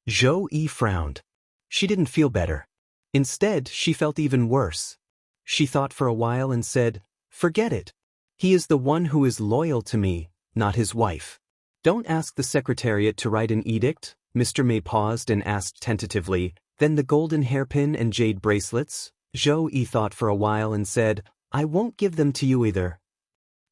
Zhou Yi frowned. She didn't feel better. Instead, she felt even worse. She thought for a while and said, "Forget it. He is the one who is loyal to me, not his wife." "Don't ask the Secretariat to write an edict?" Mr. May paused and asked tentatively, "Then the golden hairpin and jade bracelets?" Zhou Yi thought for a while and said, "I won't give them to you either."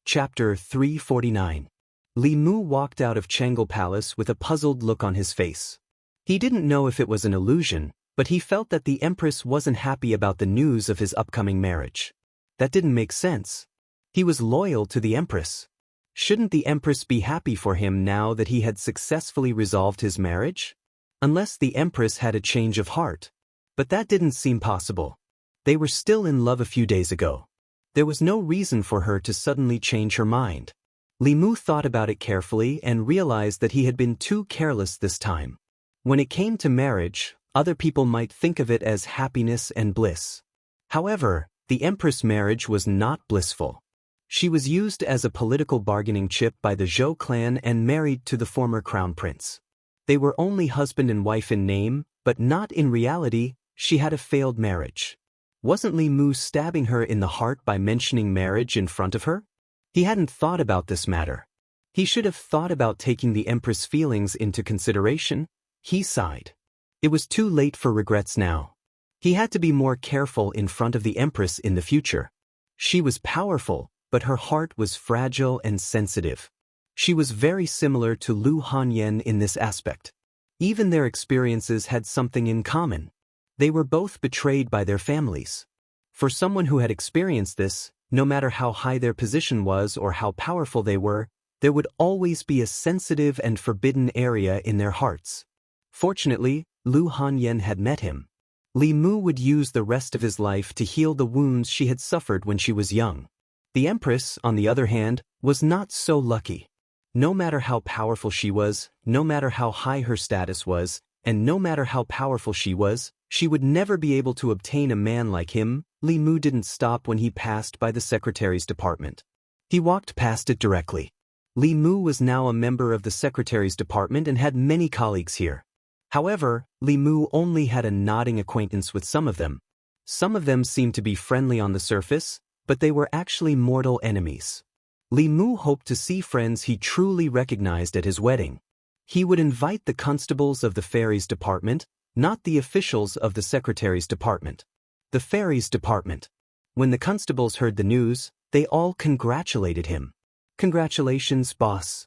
Chapter 349. Li Mu walked out of Chang'e Palace with a puzzled look on his face. He didn't know if it was an illusion, but he felt that the Empress wasn't happy about the news of his upcoming marriage. That didn't make sense. He was loyal to the Empress. Shouldn't the Empress be happy for him now that he had successfully resolved his marriage? Unless the Empress had a change of heart. But that didn't seem possible. They were still in love a few days ago. There was no reason for her to suddenly change her mind. Li Mu thought about it carefully and realized that he had been too careless this time. When it came to marriage, other people might think of it as happiness and bliss. However, the Empress' marriage was not blissful. She was used as a political bargaining chip by the Zhou clan and married to the former crown prince. They were only husband and wife in name, but not in reality. She had a failed marriage. Wasn't Li Mu stabbing her in the heart by mentioning marriage in front of her? He hadn't thought about this matter. He should have thought about taking the Empress' feelings into consideration. He sighed. It was too late for regrets now. He had to be more careful in front of the Empress in the future. She was powerful, but her heart was fragile and sensitive. She was very similar to Lu Hanyan in this aspect. Even their experiences had something in common. They were both betrayed by their families. For someone who had experienced this, no matter how high their position was or how powerful they were, there would always be a sensitive and forbidden area in their hearts. Fortunately, Lu Hanyan had met him. Li Mu would use the rest of his life to heal the wounds she had suffered when she was young. The Empress, on the other hand, was not so lucky. No matter how powerful she was, no matter how high her status was, and no matter how powerful she was, she would never be able to obtain a man like him. Li Mu didn't stop when he passed by the Secretary's department. He walked past it directly. Li Mu was now a member of the Secretary's department and had many colleagues here. However, Li Mu only had a nodding acquaintance with some of them. Some of them seemed to be friendly on the surface, but they were actually mortal enemies. Li Mu hoped to see friends he truly recognized at his wedding. He would invite the constables of the Fairies Department, not the officials of the Secretary's Department. The Fairies Department. When the constables heard the news, they all congratulated him. "Congratulations, boss.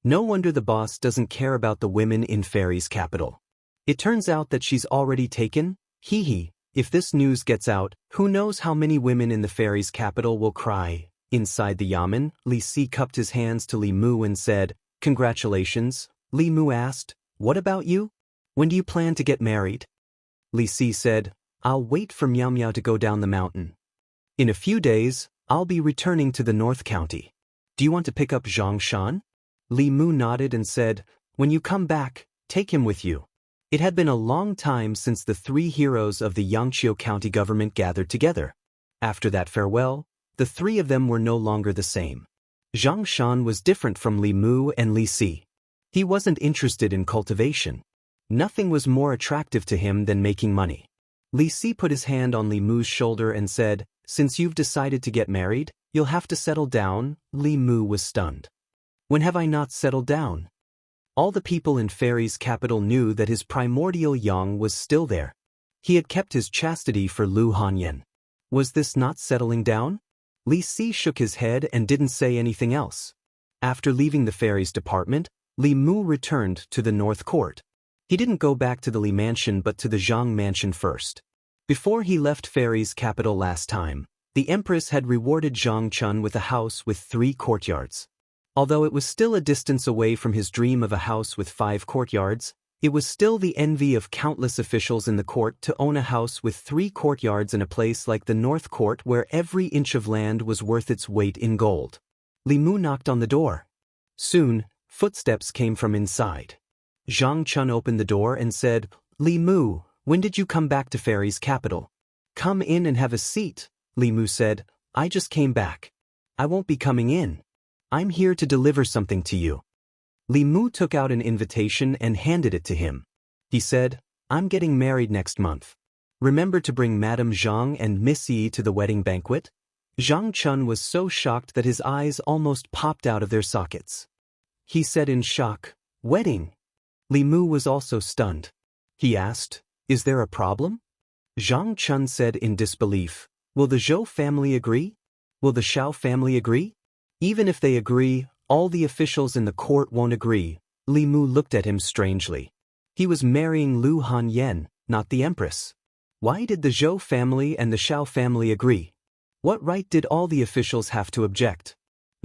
No wonder the boss doesn't care about the women in Fairies' capital. It turns out that she's already taken? Hee hee. If this news gets out, who knows how many women in the Fairies' capital will cry." Inside the yamen, Li Si cupped his hands to Li Mu and said, "Congratulations." Li Mu asked, "What about you? When do you plan to get married?" Li Si said, "I'll wait for Miao Miao to go down the mountain. In a few days, I'll be returning to the North County. Do you want to pick up Zhang Shan?" Li Mu nodded and said, "When you come back, take him with you." It had been a long time since the three heroes of the Yangqiu County government gathered together. After that farewell, the three of them were no longer the same. Zhang Shan was different from Li Mu and Li Si. He wasn't interested in cultivation. Nothing was more attractive to him than making money. Li Si put his hand on Li Mu's shoulder and said, "Since you've decided to get married, you'll have to settle down." Li Mu was stunned. "When have I not settled down?" All the people in Fairy's capital knew that his primordial yang was still there. He had kept his chastity for Lu Hanyan. Was this not settling down? Li Si shook his head and didn't say anything else. After leaving the fairy's department, Li Mu returned to the North Court. He didn't go back to the Li Mansion but to the Zhang Mansion first. Before he left Fairy's capital last time, the Empress had rewarded Zhang Chun with a house with 3 courtyards. Although it was still a distance away from his dream of a house with 5 courtyards, it was still the envy of countless officials in the court to own a house with 3 courtyards in a place like the North Court where every inch of land was worth its weight in gold. Li Mu knocked on the door. Soon, footsteps came from inside. Zhang Chun opened the door and said, "Li Mu, when did you come back to Fairy's capital?" "Come in and have a seat," Li Mu said. "I just came back. I won't be coming in. I'm here to deliver something to you." Li Mu took out an invitation and handed it to him. He said, "I'm getting married next month. Remember to bring Madame Zhang and Miss Yi to the wedding banquet?" Zhang Chun was so shocked that his eyes almost popped out of their sockets. He said in shock, "Wedding?" Li Mu was also stunned. He asked, "Is there a problem?" Zhang Chun said in disbelief, "Will the Zhou family agree? Will the Xiao family agree?" "Even if they agree, all the officials in the court won't agree." Li Mu looked at him strangely. He was marrying Lu Hanyan, not the Empress. Why did the Zhou family and the Xiao family agree? What right did all the officials have to object?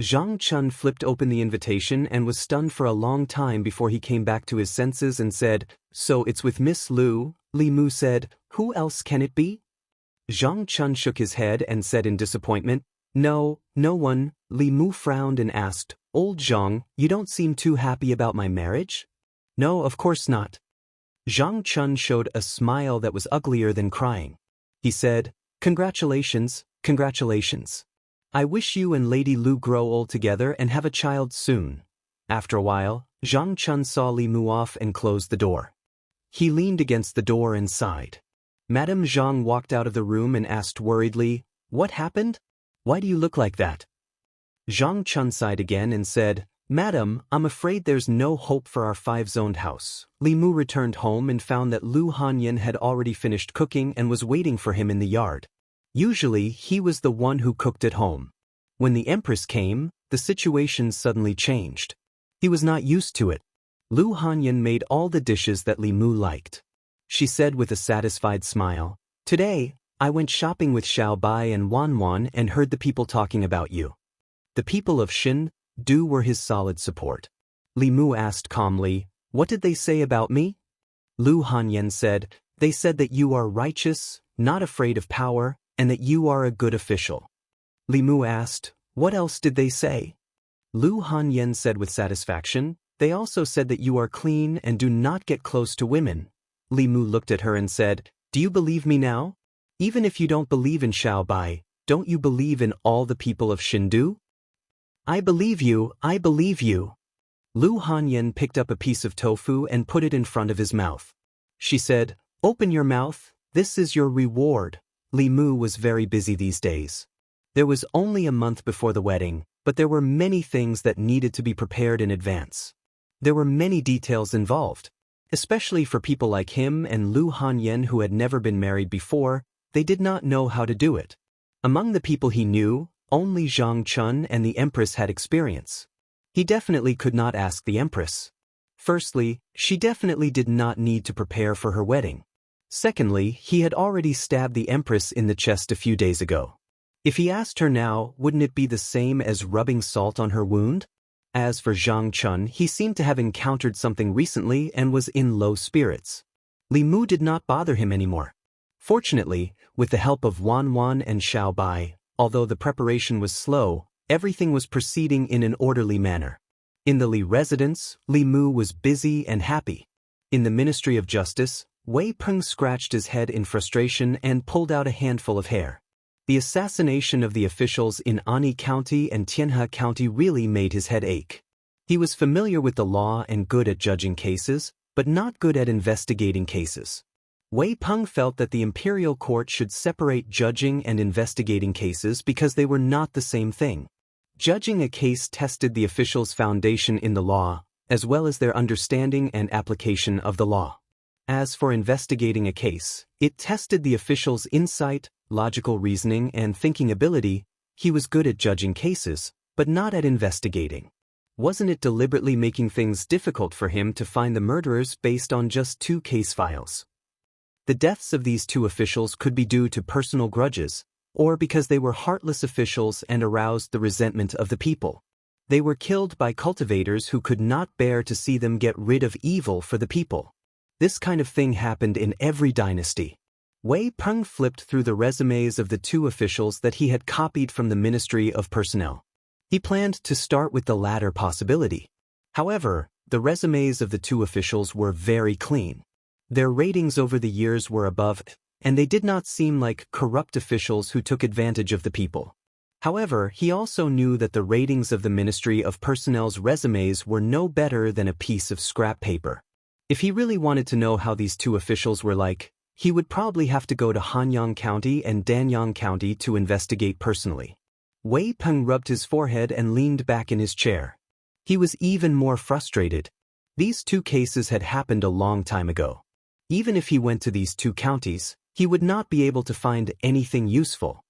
Zhang Chun flipped open the invitation and was stunned for a long time before he came back to his senses and said, "So it's with Miss Lu?" Li Mu said, "Who else can it be?" Zhang Chun shook his head and said in disappointment, "No, no one." Li Mu frowned and asked, "Old Zhang, you don't seem too happy about my marriage?" "No, of course not." Zhang Chun showed a smile that was uglier than crying. He said, "Congratulations, congratulations. I wish you and Lady Lu grow old together and have a child soon." After a while, Zhang Chun saw Li Mu off and closed the door. He leaned against the door and sighed. Madame Zhang walked out of the room and asked worriedly, "What happened? Why do you look like that?" Zhang Chun sighed again and said, "Madam, I'm afraid there's no hope for our 5-zoned house." Li Mu returned home and found that Lu Hanyan had already finished cooking and was waiting for him in the yard. Usually, he was the one who cooked at home. When the Empress came, the situation suddenly changed. He was not used to it. Lu Hanyan made all the dishes that Li Mu liked. She said with a satisfied smile, "Today, I went shopping with Xiao Bai and Wan Wan and heard the people talking about you." The people of Xin Du were his solid support. Li Mu asked calmly, "What did they say about me?" Lu Hanyan said, "They said that you are righteous, not afraid of power, and that you are a good official." Li Mu asked, "What else did they say?" Lu Hanyan said with satisfaction, "They also said that you are clean and do not get close to women." Li Mu looked at her and said, "Do you believe me now? Even if you don't believe in Xiao Bai, don't you believe in all the people of Shindu?" "I believe you, I believe you." Lu Hanyan picked up a piece of tofu and put it in front of his mouth. She said, "Open your mouth, this is your reward." Li Mu was very busy these days. There was only a month before the wedding, but there were many things that needed to be prepared in advance. There were many details involved. Especially for people like him and Lu Hanyan who had never been married before, they did not know how to do it. Among the people he knew, only Zhang Chun and the Empress had experience. He definitely could not ask the Empress. Firstly, she definitely did not need to prepare for her wedding. Secondly, he had already stabbed the Empress in the chest a few days ago. If he asked her now, wouldn't it be the same as rubbing salt on her wound? As for Zhang Chun, he seemed to have encountered something recently and was in low spirits. Li Mu did not bother him anymore. Fortunately, with the help of Wan Wan and Xiao Bai, although the preparation was slow, everything was proceeding in an orderly manner. In the Li residence, Li Mu was busy and happy. In the Ministry of Justice, Wei Peng scratched his head in frustration and pulled out a handful of hair. The assassination of the officials in Ani County and Tianhe County really made his head ache. He was familiar with the law and good at judging cases, but not good at investigating cases. Wei Peng felt that the imperial court should separate judging and investigating cases because they were not the same thing. Judging a case tested the officials' foundation in the law, as well as their understanding and application of the law. As for investigating a case, it tested the officials' insight, logical reasoning, and thinking ability. He was good at judging cases, but not at investigating. Wasn't it deliberately making things difficult for him to find the murderers based on just 2 case files? The deaths of these 2 officials could be due to personal grudges, or because they were heartless officials and aroused the resentment of the people. They were killed by cultivators who could not bear to see them get rid of evil for the people. This kind of thing happened in every dynasty. Wei Peng flipped through the resumes of the 2 officials that he had copied from the Ministry of Personnel. He planned to start with the latter possibility. However, the resumes of the 2 officials were very clean. Their ratings over the years were above, and they did not seem like corrupt officials who took advantage of the people. However, he also knew that the ratings of the Ministry of Personnel's resumes were no better than a piece of scrap paper. If he really wanted to know how these 2 officials were like, he would probably have to go to Hanyang County and Danyang County to investigate personally. Wei Peng rubbed his forehead and leaned back in his chair. He was even more frustrated. These 2 cases had happened a long time ago. Even if he went to these 2 counties, he would not be able to find anything useful.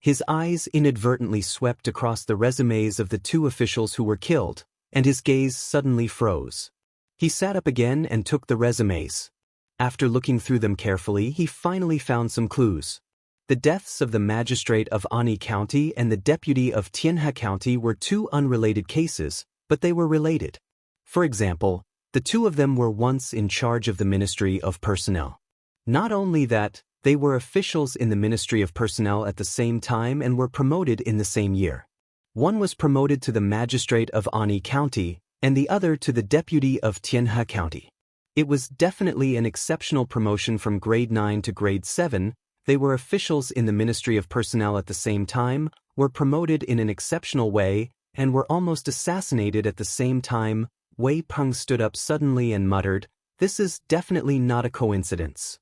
His eyes inadvertently swept across the resumes of the 2 officials who were killed, and his gaze suddenly froze. He sat up again and took the resumes. After looking through them carefully, he finally found some clues. The deaths of the magistrate of Ani County and the deputy of Tianhe County were 2 unrelated cases, but they were related. For example, the 2 of them were once in charge of the Ministry of Personnel. Not only that, they were officials in the Ministry of Personnel at the same time and were promoted in the same year. One was promoted to the magistrate of Ani County, and the other to the deputy of Tianhe County. It was definitely an exceptional promotion from grade 9 to grade 7. They were officials in the Ministry of Personnel at the same time, were promoted in an exceptional way, and were almost assassinated at the same time. Wei Peng stood up suddenly and muttered, "This is definitely not a coincidence."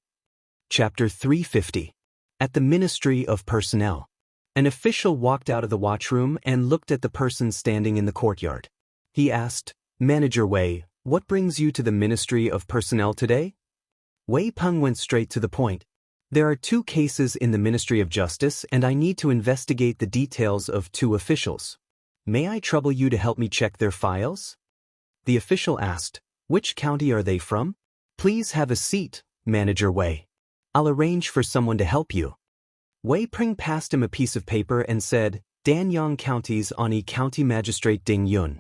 Chapter 350. At the Ministry of Personnel. An official walked out of the watchroom and looked at the person standing in the courtyard. He asked, "Manager Wei, what brings you to the Ministry of Personnel today?" Wei Peng went straight to the point. "There are 2 cases in the Ministry of Justice and I need to investigate the details of 2 officials. May I trouble you to help me check their files?" The official asked, "Which county are they from?" "Please have a seat, Manager Wei. I'll arrange for someone to help you." Wei Peng passed him a piece of paper and said, "Danyang County's Ani County Magistrate Ding Yun.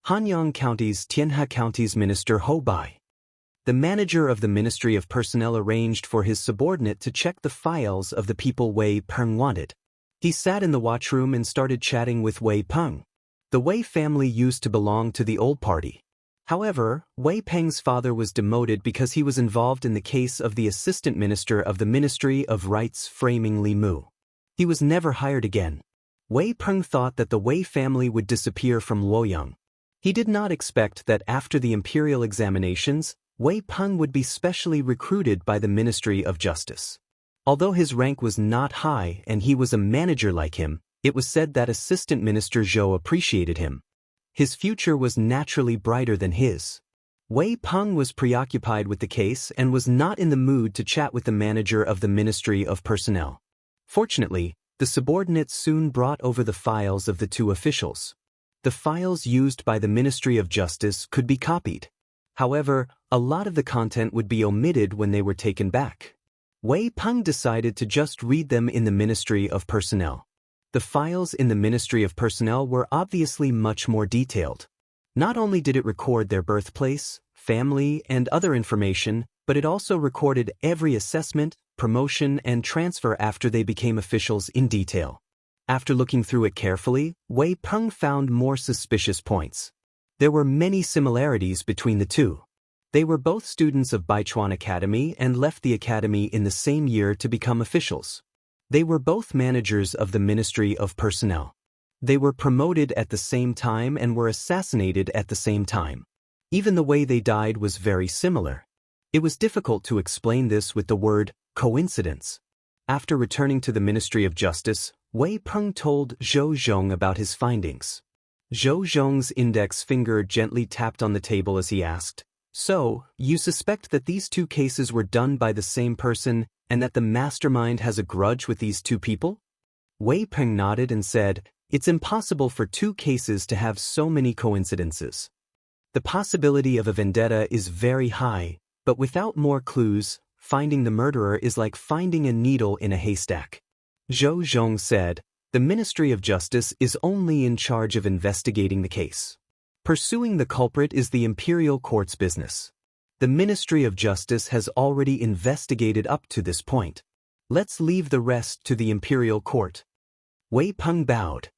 Hanyang County's Tianhe County's Minister Ho Bai." The manager of the Ministry of Personnel arranged for his subordinate to check the files of the people Wei Peng wanted. He sat in the watchroom and started chatting with Wei Peng. The Wei family used to belong to the old party. However, Wei Peng's father was demoted because he was involved in the case of the assistant minister of the Ministry of Rights framing Li Mu. He was never hired again. Wei Peng thought that the Wei family would disappear from Luoyang. He did not expect that after the imperial examinations, Wei Peng would be specially recruited by the Ministry of Justice. Although his rank was not high and he was a manager like him, it was said that Assistant Minister Zhou appreciated him. His future was naturally brighter than his. Wei Peng was preoccupied with the case and was not in the mood to chat with the manager of the Ministry of Personnel. Fortunately, the subordinates soon brought over the files of the 2 officials. The files used by the Ministry of Justice could be copied. However, a lot of the content would be omitted when they were taken back. Wei Peng decided to just read them in the Ministry of Personnel. The files in the Ministry of Personnel were obviously much more detailed. Not only did it record their birthplace, family, and other information, but it also recorded every assessment, promotion, and transfer after they became officials in detail. After looking through it carefully, Wei Peng found more suspicious points. There were many similarities between the 2. They were both students of Baichuan Academy and left the academy in the same year to become officials. They were both managers of the Ministry of Personnel. They were promoted at the same time and were assassinated at the same time. Even the way they died was very similar. It was difficult to explain this with the word coincidence. After returning to the Ministry of Justice, Wei Peng told Zhou Zhong about his findings. Zhou Zhong's index finger gently tapped on the table as he asked, "So, you suspect that these two cases were done by the same person and that the mastermind has a grudge with these two people?" Wei Peng nodded and said, "It's impossible for two cases to have so many coincidences. The possibility of a vendetta is very high, but without more clues, finding the murderer is like finding a needle in a haystack." Zhou Zhong said, "The Ministry of Justice is only in charge of investigating the case. Pursuing the culprit is the imperial court's business. The Ministry of Justice has already investigated up to this point. Let's leave the rest to the imperial court." Wei Peng bowed.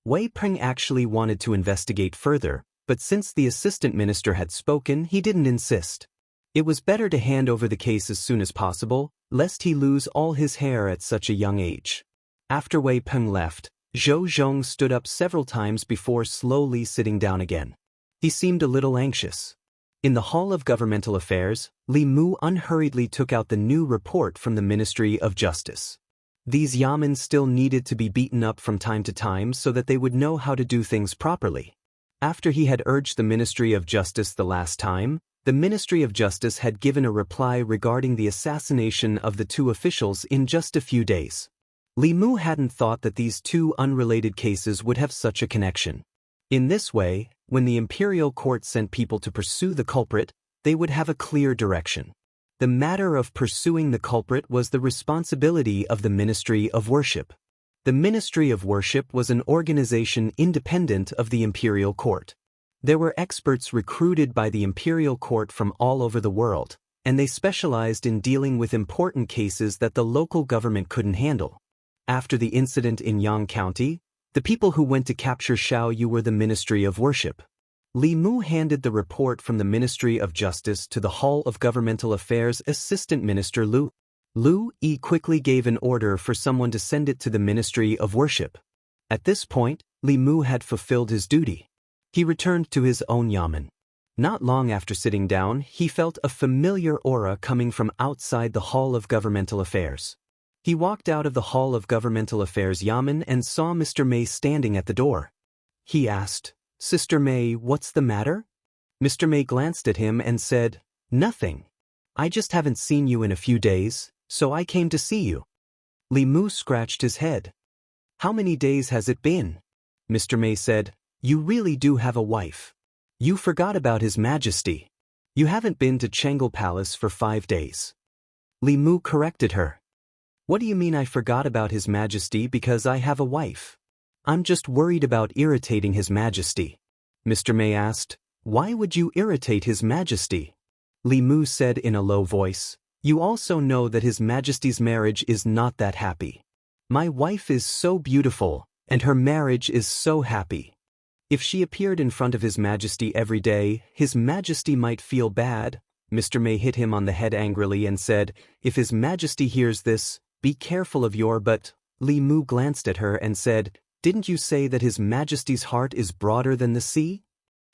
Wei Peng actually wanted to investigate further, but since the assistant minister had spoken, he didn't insist. It was better to hand over the case as soon as possible, lest he lose all his hair at such a young age. After Wei Peng left, Zhou Zhong stood up several times before slowly sitting down again. He seemed a little anxious. In the Hall of Governmental Affairs, Li Mu unhurriedly took out the new report from the Ministry of Justice. These yamen still needed to be beaten up from time to time so that they would know how to do things properly. After he had urged the Ministry of Justice the last time, the Ministry of Justice had given a reply regarding the assassination of the two officials in just a few days. Li Mu hadn't thought that these two unrelated cases would have such a connection. In this way, when the imperial court sent people to pursue the culprit, they would have a clear direction. The matter of pursuing the culprit was the responsibility of the Ministry of Worship. The Ministry of Worship was an organization independent of the imperial court. There were experts recruited by the imperial court from all over the world, and they specialized in dealing with important cases that the local government couldn't handle. After the incident in Yang County, the people who went to capture Xiao Yu were the Ministry of Worship. Li Mu handed the report from the Ministry of Justice to the Hall of Governmental Affairs Assistant Minister Lu. Lu Yi quickly gave an order for someone to send it to the Ministry of Worship. At this point, Li Mu had fulfilled his duty. He returned to his own yamen. Not long after sitting down, he felt a familiar aura coming from outside the Hall of Governmental Affairs. He walked out of the Hall of Governmental Affairs yamen and saw Mr. Mei standing at the door. He asked, "Sister Mei, what's the matter?" Mr. Mei glanced at him and said, "Nothing. I just haven't seen you in a few days, so I came to see you." Li Mu scratched his head. "How many days has it been?" Mr. Mei said, "You really do have a wife. You forgot about His Majesty. You haven't been to Chengel Palace for 5 days." Li Mu corrected her. "What do you mean I forgot about His Majesty because I have a wife? I'm just worried about irritating His Majesty." Mr. Mei asked, "Why would you irritate His Majesty?" Li Mu said in a low voice, "You also know that His Majesty's marriage is not that happy. My wife is so beautiful, and her marriage is so happy. If she appeared in front of His Majesty every day, His Majesty might feel bad." Mr. Mei hit him on the head angrily and said, "If His Majesty hears this, be careful of your but." Li Mu glanced at her and said, "Didn't you say that His Majesty's heart is broader than the sea?"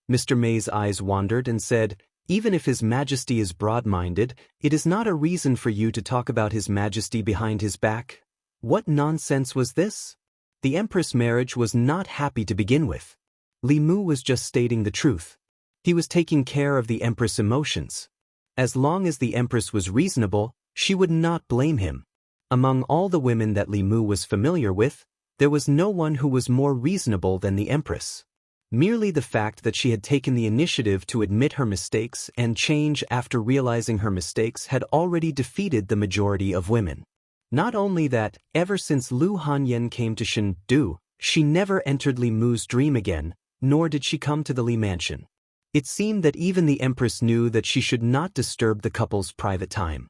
Mr. Mei's eyes wandered and said, "Even if His Majesty is broad-minded, it is not a reason for you to talk about His Majesty behind his back. What nonsense was this? The Empress' marriage was not happy to begin with." Li Mu was just stating the truth. He was taking care of the Empress' emotions. As long as the Empress was reasonable, she would not blame him. Among all the women that Li Mu was familiar with, there was no one who was more reasonable than the Empress. Merely the fact that she had taken the initiative to admit her mistakes and change after realizing her mistakes had already defeated the majority of women. Not only that, ever since Lu Hanyan came to Shendu, she never entered Li Mu's dream again, nor did she come to the Li mansion. It seemed that even the Empress knew that she should not disturb the couple's private time.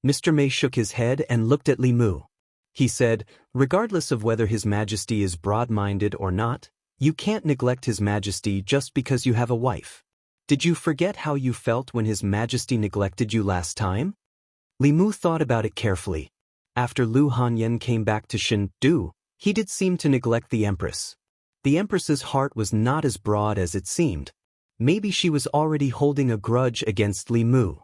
Mr. Mei shook his head and looked at Li Mu. He said, "Regardless of whether His Majesty is broad-minded or not, you can't neglect His Majesty just because you have a wife. Did you forget how you felt when His Majesty neglected you last time?" Li Mu thought about it carefully. After Lu Hanyan came back to Shendu, he did seem to neglect the Empress. The Empress's heart was not as broad as it seemed. Maybe she was already holding a grudge against Li Mu.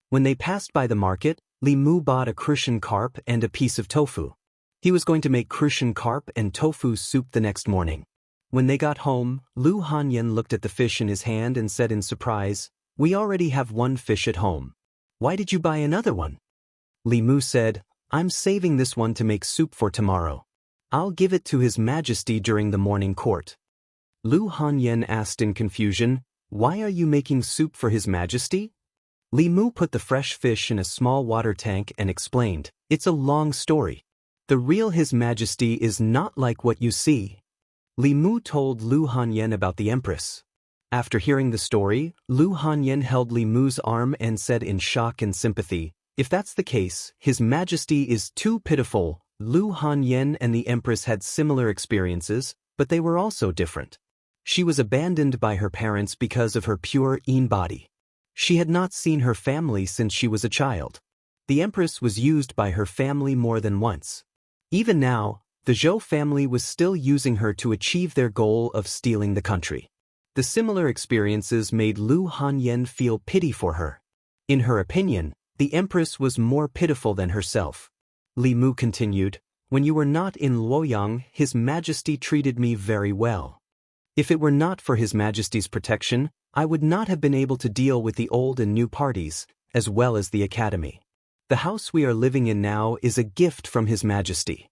When they passed by the market, Li Mu bought a crucian carp and a piece of tofu. He was going to make crucian carp and tofu soup the next morning. When they got home, Lu Hanyan looked at the fish in his hand and said in surprise, "We already have one fish at home. Why did you buy another one?" Li Mu said, "I'm saving this one to make soup for tomorrow. I'll give it to His Majesty during the morning court." Lu Hanyan asked in confusion, "Why are you making soup for His Majesty?" Li Mu put the fresh fish in a small water tank and explained, "It's a long story. The real His Majesty is not like what you see." Li Mu told Lu Hanyan about the Empress. After hearing the story, Lu Hanyan held Li Mu's arm and said in shock and sympathy, "If that's the case, His Majesty is too pitiful." Lu Hanyan and the Empress had similar experiences, but they were also different. She was abandoned by her parents because of her pure Yin body. She had not seen her family since she was a child. The Empress was used by her family more than once. Even now, the Zhou family was still using her to achieve their goal of stealing the country. The similar experiences made Lu Hanyan feel pity for her. In her opinion, the Empress was more pitiful than herself. Li Mu continued, "When you were not in Luoyang, His Majesty treated me very well. If it were not for His Majesty's protection, I would not have been able to deal with the old and new parties, as well as the academy. The house we are living in now is a gift from His Majesty.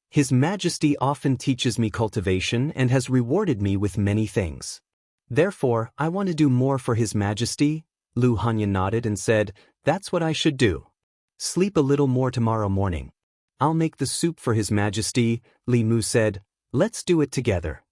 His Majesty often teaches me cultivation and has rewarded me with many things. Therefore, I want to do more for His Majesty." Lu Hanyan nodded and said, "That's what I should do. Sleep a little more tomorrow morning. I'll make the soup for His Majesty." Li Mu said, "Let's do it together."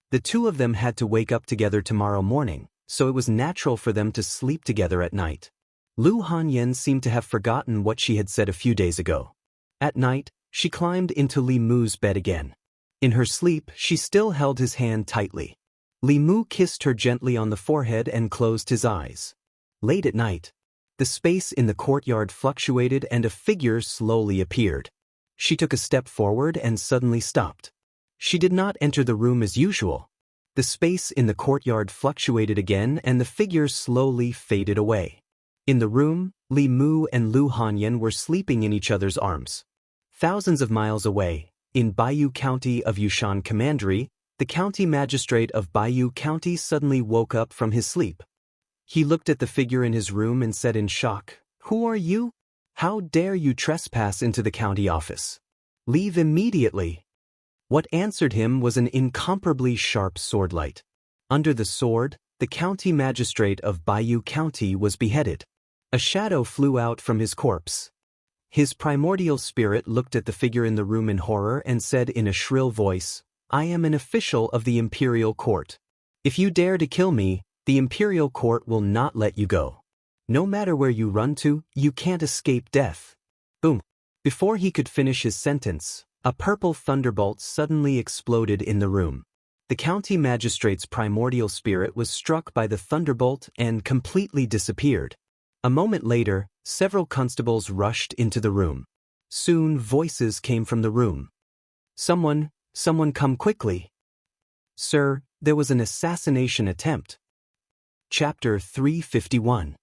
The two of them had to wake up together tomorrow morning, so it was natural for them to sleep together at night. Lu Hanyan seemed to have forgotten what she had said a few days ago. At night, she climbed into Li Mu's bed again. In her sleep, she still held his hand tightly. Li Mu kissed her gently on the forehead and closed his eyes. Late at night, the space in the courtyard fluctuated and a figure slowly appeared. She took a step forward and suddenly stopped. She did not enter the room as usual. The space in the courtyard fluctuated again and the figure slowly faded away. In the room, Li Mu and Lu Hanyan were sleeping in each other's arms. Thousands of miles away, in Baiyu County of Yushan Commandery, the county magistrate of Baiyu County suddenly woke up from his sleep. He looked at the figure in his room and said in shock, "Who are you? How dare you trespass into the county office? Leave immediately." What answered him was an incomparably sharp swordlight. Under the sword, the county magistrate of Baiyu County was beheaded. A shadow flew out from his corpse. His primordial spirit looked at the figure in the room in horror and said in a shrill voice, "I am an official of the imperial court. If you dare to kill me, the imperial court will not let you go. No matter where you run to, you can't escape death." Boom! Before he could finish his sentence, a purple thunderbolt suddenly exploded in the room. The county magistrate's primordial spirit was struck by the thunderbolt and completely disappeared. A moment later, several constables rushed into the room. Soon voices came from the room. Someone come quickly. Sir, there was an assassination attempt." Chapter 351.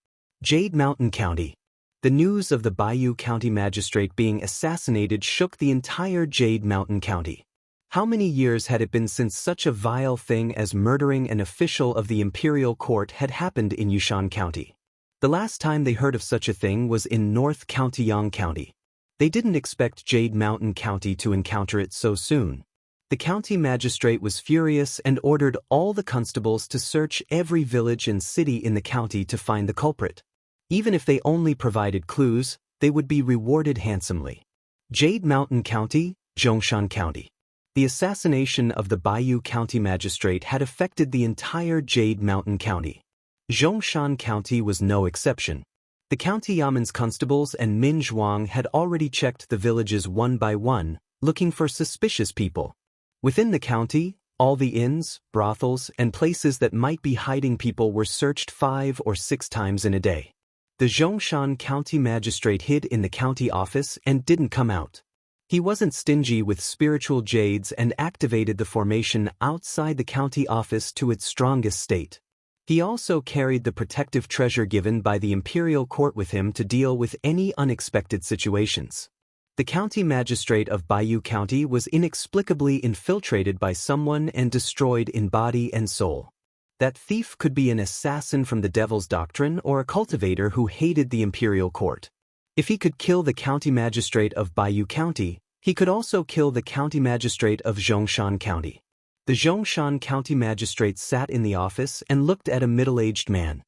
Jade Mountain County. The news of the Baiyu County magistrate being assassinated shook the entire Jade Mountain County. How many years had it been since such a vile thing as murdering an official of the imperial court had happened in Yushan County? The last time they heard of such a thing was in North Countyang County. They didn't expect Jade Mountain County to encounter it so soon. The county magistrate was furious and ordered all the constables to search every village and city in the county to find the culprit. Even if they only provided clues, they would be rewarded handsomely. Jade Mountain County, Zhongshan County. The assassination of the Baiyu County magistrate had affected the entire Jade Mountain County. Zhongshan County was no exception. The county yaman's constables and Min Zhuang had already checked the villages one by one, looking for suspicious people. Within the county, all the inns, brothels, and places that might be hiding people were searched 5 or 6 times in a day. The Zhongshan County magistrate hid in the county office and didn't come out. He wasn't stingy with spiritual jades and activated the formation outside the county office to its strongest state. He also carried the protective treasure given by the imperial court with him to deal with any unexpected situations. The county magistrate of Bayou County was inexplicably infiltrated by someone and destroyed in body and soul. That thief could be an assassin from the Devil's Doctrine or a cultivator who hated the imperial court. If he could kill the county magistrate of Bayou County, he could also kill the county magistrate of Zhongshan County. The Zhongshan County magistrate sat in the office and looked at a middle-aged man.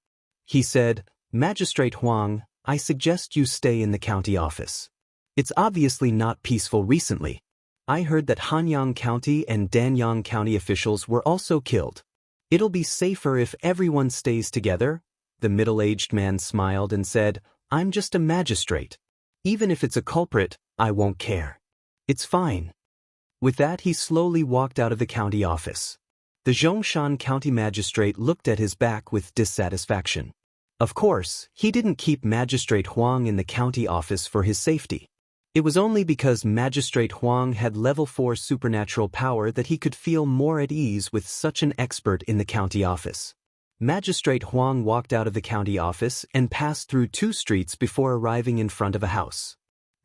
He said, "Magistrate Huang, I suggest you stay in the county office. It's obviously not peaceful recently. I heard that Hanyang County and Danyang County officials were also killed. It'll be safer if everyone stays together." The middle-aged man smiled and said, "I'm just a magistrate. Even if it's a culprit, I won't care. It's fine." With that, he slowly walked out of the county office. The Zhongshan County magistrate looked at his back with dissatisfaction. Of course, he didn't keep Magistrate Huang in the county office for his safety. It was only because Magistrate Huang had level 4 supernatural power that he could feel more at ease with such an expert in the county office. Magistrate Huang walked out of the county office and passed through 2 streets before arriving in front of a house.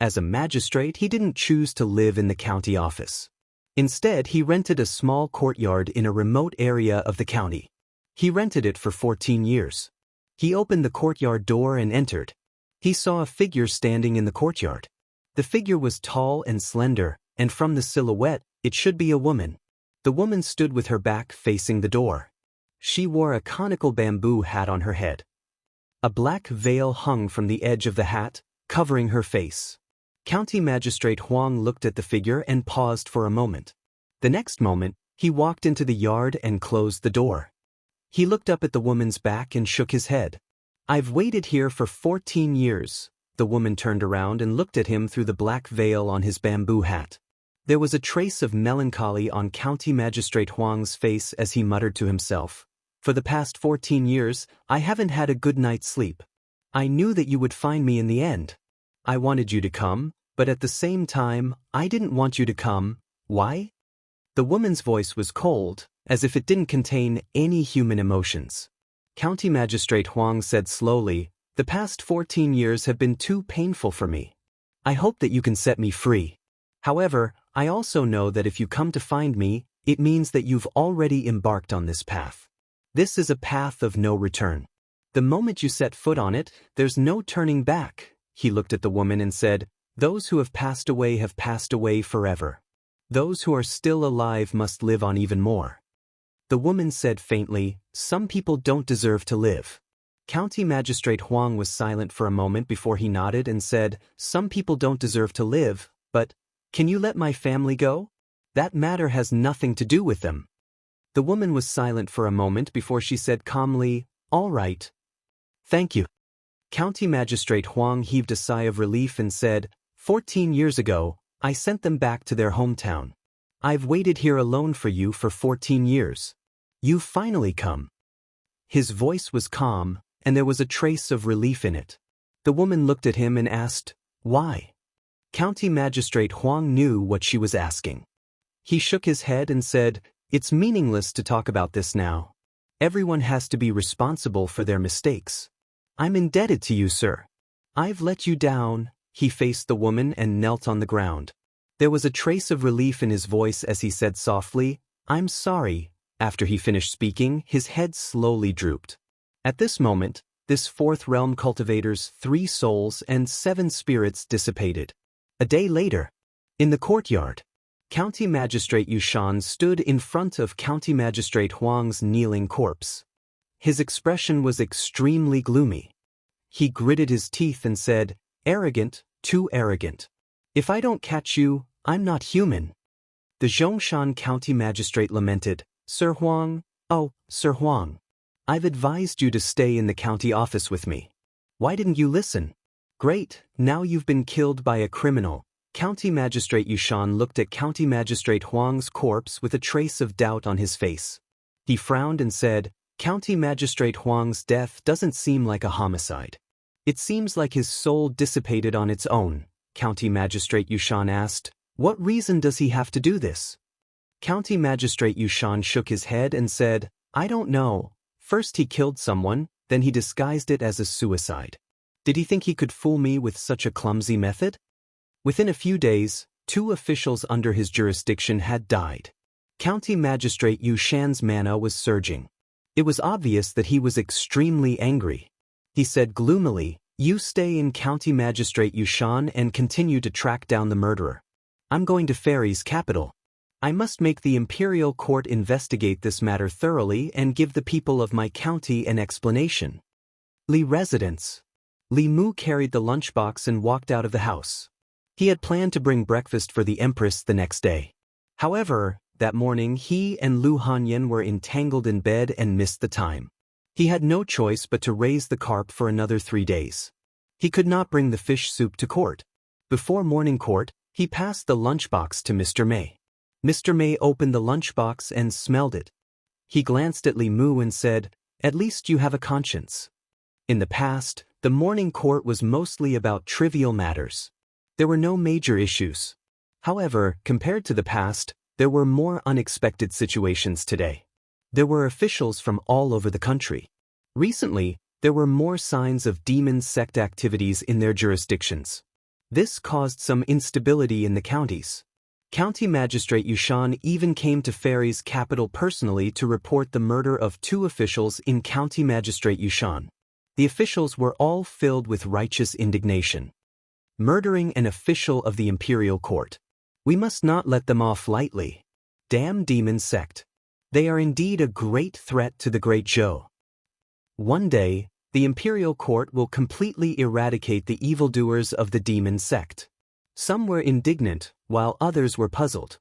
As a magistrate, he didn't choose to live in the county office. Instead, he rented a small courtyard in a remote area of the county. He rented it for 14 years. He opened the courtyard door and entered. He saw a figure standing in the courtyard. The figure was tall and slender, and from the silhouette, it should be a woman. The woman stood with her back facing the door. She wore a conical bamboo hat on her head. A black veil hung from the edge of the hat, covering her face. County Magistrate Huang looked at the figure and paused for a moment. The next moment, he walked into the yard and closed the door. He looked up at the woman's back and shook his head. "I've waited here for 14 years. The woman turned around and looked at him through the black veil on his bamboo hat. There was a trace of melancholy on County Magistrate Huang's face as he muttered to himself, "For the past 14 years, I haven't had a good night's sleep. I knew that you would find me in the end. I wanted you to come, but at the same time, I didn't want you to come. Why?" The woman's voice was cold, as if it didn't contain any human emotions. County Magistrate Huang said slowly, "The past 14 years have been too painful for me. I hope that you can set me free. However, I also know that if you come to find me, it means that you've already embarked on this path. This is a path of no return. The moment you set foot on it, there's no turning back." He looked at the woman and said, "Those who have passed away forever. Those who are still alive must live on even more." The woman said faintly, "Some people don't deserve to live." County Magistrate Huang was silent for a moment before he nodded and said, "Some people don't deserve to live, but can you let my family go? That matter has nothing to do with them." The woman was silent for a moment before she said calmly, "All right. Thank you." County Magistrate Huang heaved a sigh of relief and said, 14 years ago, I sent them back to their hometown. I've waited here alone for you for 14 years. You've finally come." His voice was calm, and there was a trace of relief in it. The woman looked at him and asked, "Why?" County Magistrate Huang knew what she was asking. He shook his head and said, "It's meaningless to talk about this now. Everyone has to be responsible for their mistakes. I'm indebted to you, sir. I've let you down." He faced the woman and knelt on the ground. There was a trace of relief in his voice as he said softly, "I'm sorry." After he finished speaking, his head slowly drooped. At this moment, this fourth realm cultivator's 3 souls and 7 spirits dissipated. A day later, in the courtyard, County Magistrate Yushan stood in front of County Magistrate Huang's kneeling corpse. His expression was extremely gloomy. He gritted his teeth and said, "Arrogant, too arrogant. If I don't catch you, I'm not human." The Zhongshan County Magistrate lamented, "Sir Huang, oh, Sir Huang. I've advised you to stay in the county office with me. Why didn't you listen? Great, now you've been killed by a criminal." County Magistrate Yushan looked at County Magistrate Huang's corpse with a trace of doubt on his face. He frowned and said, "County Magistrate Huang's death doesn't seem like a homicide. It seems like his soul dissipated on its own." County Magistrate Yushan asked, "What reason does he have to do this?" County Magistrate Yushan shook his head and said, "I don't know. First he killed someone, then he disguised it as a suicide. Did he think he could fool me with such a clumsy method? Within a few days, 2 officials under his jurisdiction had died. County Magistrate Yu Shan's mana was surging. It was obvious that he was extremely angry. He said gloomily, "You stay in County Magistrate Yu Shan and continue to track down the murderer. I'm going to Fairy's capital. I must make the imperial court investigate this matter thoroughly and give the people of my county an explanation." Li residence. Li Mu carried the lunchbox and walked out of the house. He had planned to bring breakfast for the Empress the next day. However, that morning he and Lu Hanyan were entangled in bed and missed the time. He had no choice but to raise the carp for another 3 days. He could not bring the fish soup to court. Before morning court, he passed the lunchbox to Mr. May. Mr. May opened the lunchbox and smelled it. He glanced at Li Mu and said, "At least you have a conscience." In the past, the morning court was mostly about trivial matters. There were no major issues. However, compared to the past, there were more unexpected situations today. There were officials from all over the country. Recently, there were more signs of demon sect activities in their jurisdictions. This caused some instability in the counties. County Magistrate Yu Shan even came to Fairy's capital personally to report the murder of 2 officials in County Magistrate Yu Shan. The officials were all filled with righteous indignation. Murdering an official of the imperial court. We must not let them off lightly. Damn demon sect. They are indeed a great threat to the Great Zhou. One day, the imperial court will completely eradicate the evildoers of the demon sect. Some were indignant, while others were puzzled.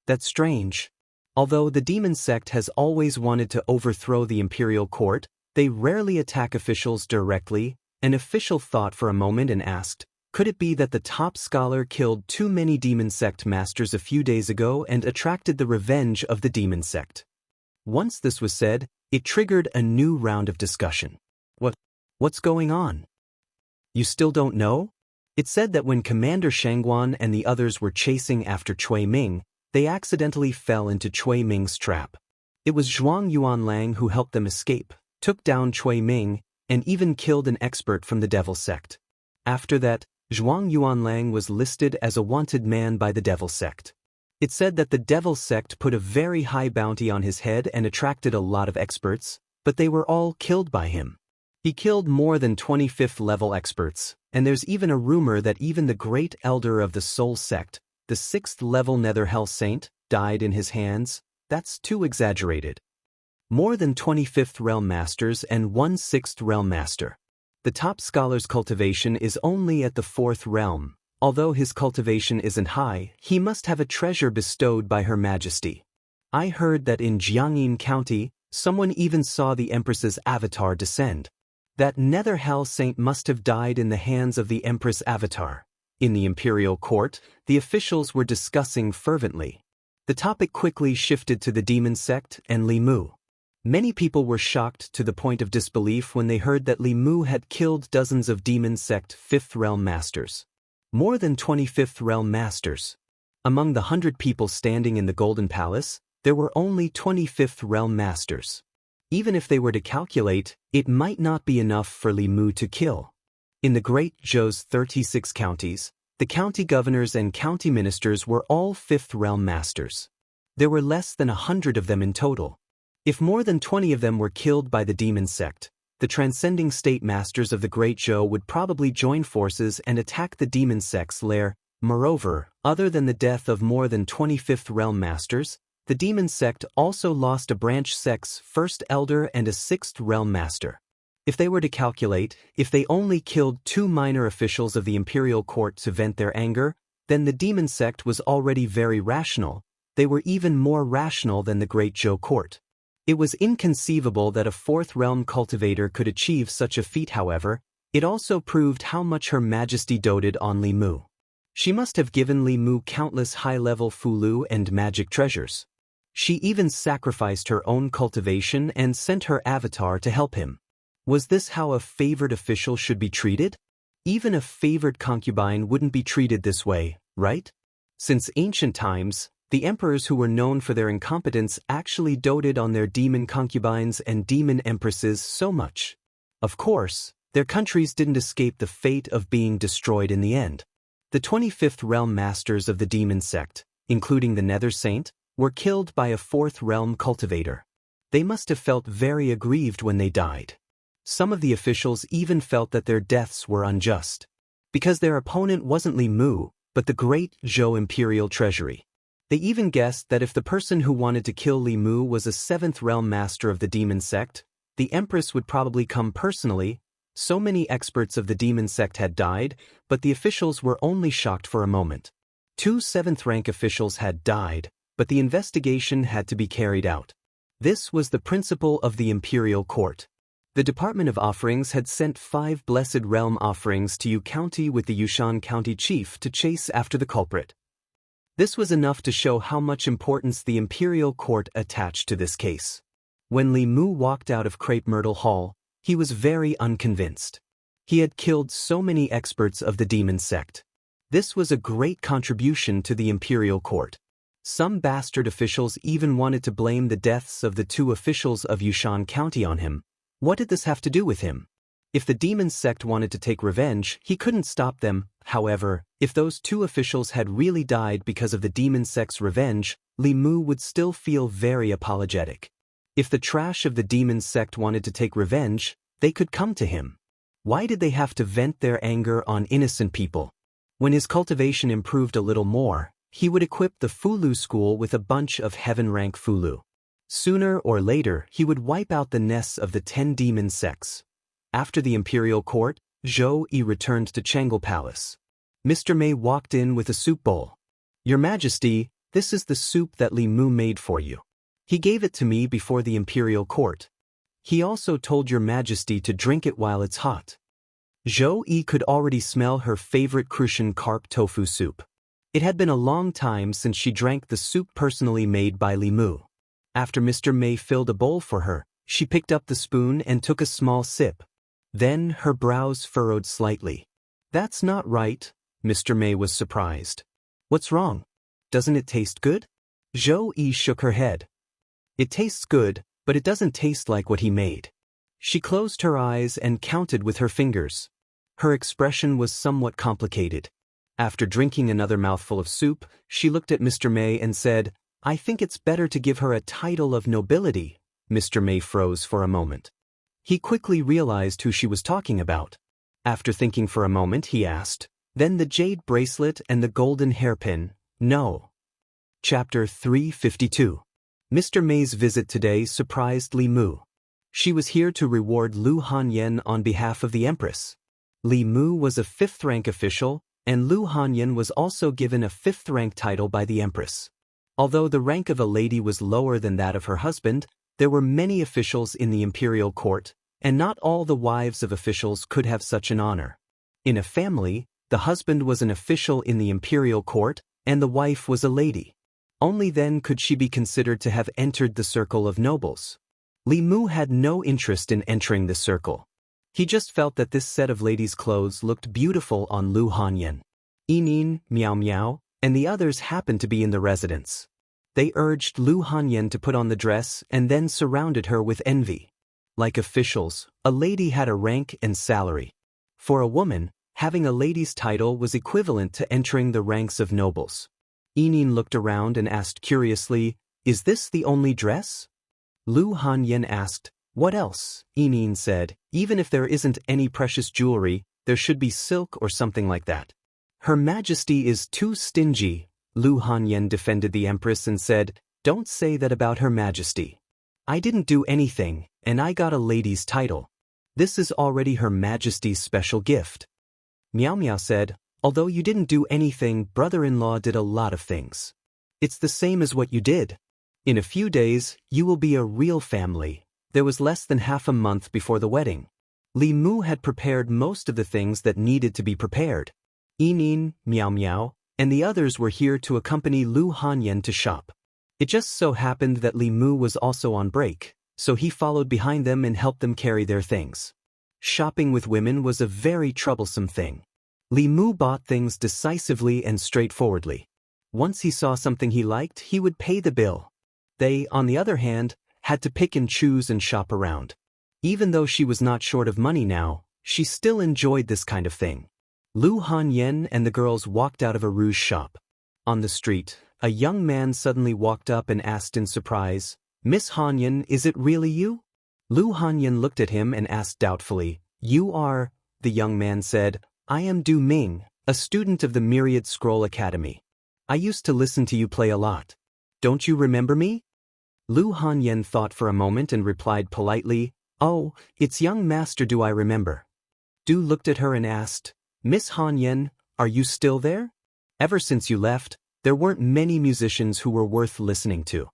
That's strange. Although the demon sect has always wanted to overthrow the imperial court, they rarely attack officials directly. An official thought for a moment and asked, could it be that the top scholar killed too many demon sect masters a few days ago and attracted the revenge of the demon sect? Once this was said, it triggered a new round of discussion. What's going on? You still don't know? It said that when Commander Shangguan and the others were chasing after Cui Ming, they accidentally fell into Cui Ming's trap. It was Zhuang Yuanlang who helped them escape, took down Cui Ming, and even killed an expert from the Devil Sect. After that, Zhuang Yuanlang was listed as a wanted man by the Devil Sect. It said that the Devil Sect put a very high bounty on his head and attracted a lot of experts, but they were all killed by him. He killed more than 25th level experts, and there's even a rumor that even the great elder of the Soul Sect, the 6th level Nether Hell Saint, died in his hands. That's too exaggerated. More than 25th realm masters and 1 6th realm master. The top scholar's cultivation is only at the 4th realm. Although his cultivation isn't high, he must have a treasure bestowed by Her Majesty. I heard that in Jiangyin County, someone even saw the Empress's avatar descend. That Nether Hell Saint must have died in the hands of the Empress avatar. In the imperial court, the officials were discussing fervently. The topic quickly shifted to the demon sect and Li Mu. Many people were shocked to the point of disbelief when they heard that Li Mu had killed dozens of demon sect 5th realm masters. More than 25th realm masters. Among the 100 people standing in the Golden Palace, there were only 25th realm masters. Even if they were to calculate, it might not be enough for Li Mu to kill. In the Great Zhou's 36 counties, the county governors and county ministers were all 5th realm masters. There were less than 100 of them in total. If more than 20 of them were killed by the demon sect, the transcending state masters of the Great Zhou would probably join forces and attack the demon sect's lair. Moreover, other than the death of more than 25th realm masters, the demon sect also lost a branch sect's 1st elder and a 6th realm master. If they were to calculate, if they only killed 2 minor officials of the imperial court to vent their anger, then the demon sect was already very rational. They were even more rational than the Great Zhou court. It was inconceivable that a 4th realm cultivator could achieve such a feat. However, it also proved how much Her Majesty doted on Li Mu. She must have given Li Mu countless high-level fulu and magic treasures. She even sacrificed her own cultivation and sent her avatar to help him. Was this how a favored official should be treated? Even a favored concubine wouldn't be treated this way, right? Since ancient times, The emperors who were known for their incompetence actually doted on their demon concubines and demon empresses so much. Of course, their countries didn't escape the fate of being destroyed in the end. The 25th realm masters of the demon sect, including the Nether Saint, were killed by a 4th realm cultivator. They must have felt very aggrieved when they died. Some of the officials even felt that their deaths were unjust, because their opponent wasn't Li Mu, but the great Zhou imperial treasury. They even guessed that if the person who wanted to kill Li Mu was a 7th realm master of the demon sect, the empress would probably come personally. So many experts of the demon sect had died, but the officials were only shocked for a moment. 2 7th rank officials had died, but the investigation had to be carried out. This was the principle of the imperial court. The Department of Offerings had sent 5 Blessed Realm offerings to Yu County with the Yushan County chief to chase after the culprit. This was enough to show how much importance the imperial court attached to this case. When Li Mu walked out of Crepe Myrtle Hall, he was very unconvinced. He had killed so many experts of the demon sect. This was a great contribution to the imperial court. Some bastard officials even wanted to blame the deaths of the 2 officials of Yushan County on him. What did this have to do with him? If the demon sect wanted to take revenge, he couldn't stop them. However, if those 2 officials had really died because of the demon sect's revenge, Li Mu would still feel very apologetic. If the trash of the demon sect wanted to take revenge, they could come to him. Why did they have to vent their anger on innocent people? When his cultivation improved a little more, he would equip the Fulu school with a bunch of heaven-rank Fulu. Sooner or later, he would wipe out the nests of the 10 demon sects. After the imperial court, Zhou Yi returned to Chang'e Palace. Mr. Mei walked in with a soup bowl. "Your Majesty, this is the soup that Li Mu made for you. He gave it to me before the imperial court. He also told your Majesty to drink it while it's hot." Zhou Yi could already smell her favorite Crucian carp tofu soup. It had been a long time since she drank the soup personally made by Li Mu. After Mr. Mei filled a bowl for her, she picked up the spoon and took a small sip. Then her brows furrowed slightly. "That's not right," Mr. Mei was surprised. "What's wrong? Doesn't it taste good?" Zhou Yi shook her head. "It tastes good, but it doesn't taste like what he made." She closed her eyes and counted with her fingers. Her expression was somewhat complicated. After drinking another mouthful of soup, she looked at Mr. Mei and said, "I think it's better to give her a title of nobility." Mr. Mei froze for a moment. He quickly realized who she was talking about. After thinking for a moment, he asked, "Then the jade bracelet and the golden hairpin, no." Chapter 352. Mr. Mei's visit today surprised Li Mu. She was here to reward Lu Hanyan on behalf of the Empress. Li Mu was a 5th rank official, and Lu Hanyan was also given a 5th rank title by the Empress. Although the rank of a lady was lower than that of her husband, there were many officials in the imperial court, and not all the wives of officials could have such an honor. In a family, the husband was an official in the imperial court, and the wife was a lady. Only then could she be considered to have entered the circle of nobles. Li Mu had no interest in entering this circle. He just felt that this set of ladies' clothes looked beautiful on Lu Hanyan. Yinin, Miao Miao, and the others happened to be in the residence. They urged Lu Hanyan to put on the dress and then surrounded her with envy. Like officials, a lady had a rank and salary. For a woman, having a lady's title was equivalent to entering the ranks of nobles. Yinin looked around and asked curiously, "Is this the only dress?" Lu Hanyan asked, "What else?" Yinin said, "Even if there isn't any precious jewelry, there should be silk or something like that." "Her Majesty is too stingy," Lu Hanyan defended the Empress and said, "Don't say that about Her Majesty. I didn't do anything, and I got a lady's title. This is already Her Majesty's special gift." Miao Miao said, "Although you didn't do anything, brother-in-law did a lot of things. It's the same as what you did. In a few days, you will be a real family." There was less than half a month before the wedding. Li Mu had prepared most of the things that needed to be prepared. Yinin, Miao Miao, and the others were here to accompany Lu Hanyan to shop. It just so happened that Li Mu was also on break, so he followed behind them and helped them carry their things. Shopping with women was a very troublesome thing. Li Mu bought things decisively and straightforwardly. Once he saw something he liked, he would pay the bill. They, on the other hand, had to pick and choose and shop around. Even though she was not short of money now, she still enjoyed this kind of thing. Lu Hanyan and the girls walked out of a rouge shop. On the street, a young man suddenly walked up and asked in surprise, "Miss Hanyan, is it really you?" Lu Hanyan looked at him and asked doubtfully, "You are?" The young man said, "I am Du Ming, a student of the Myriad Scroll Academy. I used to listen to you play a lot. Don't you remember me?" Lu Hanyan thought for a moment and replied politely, "Oh, it's young master Du I remember." Du looked at her and asked, "Miss Hanyan, are you still there? Ever since you left, there weren't many musicians who were worth listening to."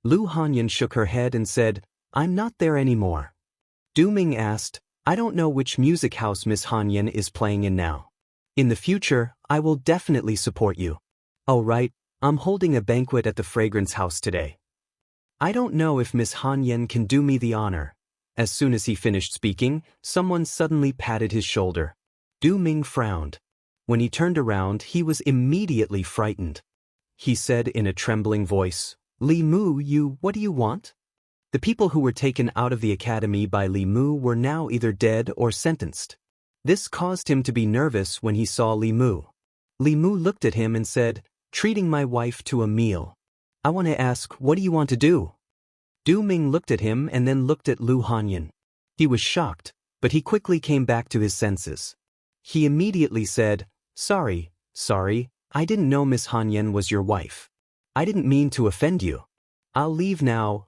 Lu Hanyan shook her head and said, "I'm not there anymore." Du Ming asked, "I don't know which music house Miss Hanyan is playing in now. In the future, I will definitely support you." "Oh right, I'm holding a banquet at the Fragrance House today. I don't know if Miss Hanyan can do me the honor." As soon as he finished speaking, someone suddenly patted his shoulder. Du Ming frowned. When he turned around, he was immediately frightened. He said in a trembling voice, "Li Mu, what do you want?" The people who were taken out of the academy by Li Mu were now either dead or sentenced. This caused him to be nervous when he saw Li Mu. Li Mu looked at him and said, "Treating my wife to a meal. I want to ask, what do you want to do?" Du Ming looked at him and then looked at Lu Hanyan. He was shocked, but he quickly came back to his senses. He immediately said, Sorry, I didn't know Miss Hanyan was your wife. I didn't mean to offend you. I'll leave now.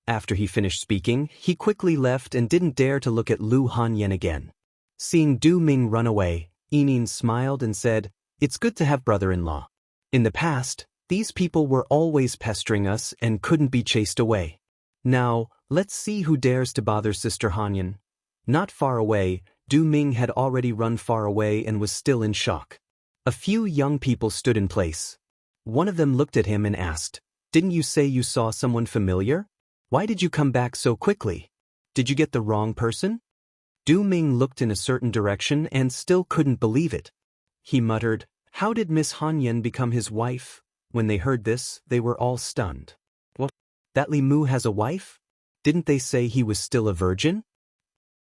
After he finished speaking, he quickly left and didn't dare to look at Lu Hanyan again. Seeing Du Ming run away, Yining smiled and said, "It's good to have brother-in-law. In the past, these people were always pestering us and couldn't be chased away. Now, let's see who dares to bother Sister Hanyan." Not far away, Du Ming had already run far away and was still in shock. A few young people stood in place. One of them looked at him and asked, "Didn't you say you saw someone familiar? Why did you come back so quickly? Did you get the wrong person?" Du Ming looked in a certain direction and still couldn't believe it. He muttered, "How did Miss Hanyan become his wife?" When they heard this, they were all stunned. "What? That Li Mu has a wife? Didn't they say he was still a virgin?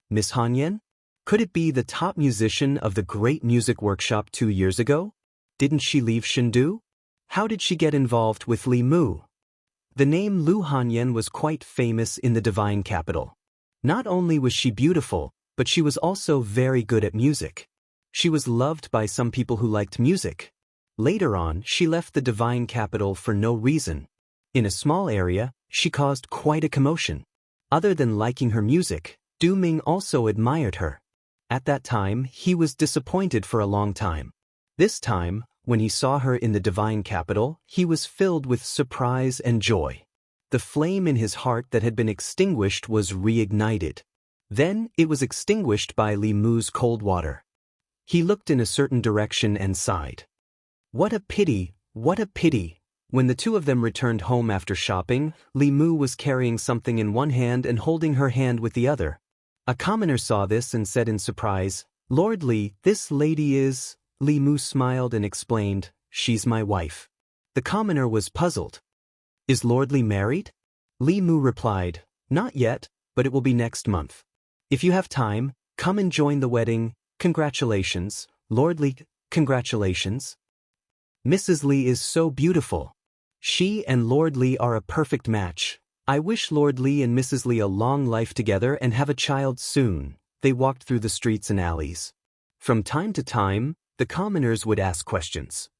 Miss Hanyan? Could it be the top musician of the great music workshop 2 years ago? Didn't she leave Shindu? How did she get involved with Li Mu?" The name Lu Hanyan was quite famous in the divine capital. Not only was she beautiful, but she was also very good at music. She was loved by some people who liked music. Later on, she left the divine capital for no reason. In a small area, she caused quite a commotion. Other than liking her music, Du Ming also admired her. At that time, he was disappointed for a long time. This time, when he saw her in the divine capital, he was filled with surprise and joy. The flame in his heart that had been extinguished was reignited. Then, it was extinguished by Li Mu's cold water. He looked in a certain direction and sighed. What a pity, what a pity. When the two of them returned home after shopping, Li Mu was carrying something in one hand and holding her hand with the other. A commoner saw this and said in surprise, "Lord Li, this lady is..." Li Mu smiled and explained, "She's my wife." The commoner was puzzled. "Is Lord Li married?" Li Mu replied, "Not yet, but it will be next month. If you have time, come and join the wedding. Congratulations, Lord Li, congratulations. Mrs. Li is so beautiful. She and Lord Li are a perfect match. I wish Lord Li and Mrs. Li a long life together and have a child soon." They walked through the streets and alleys. From time to time, the commoners would ask questions.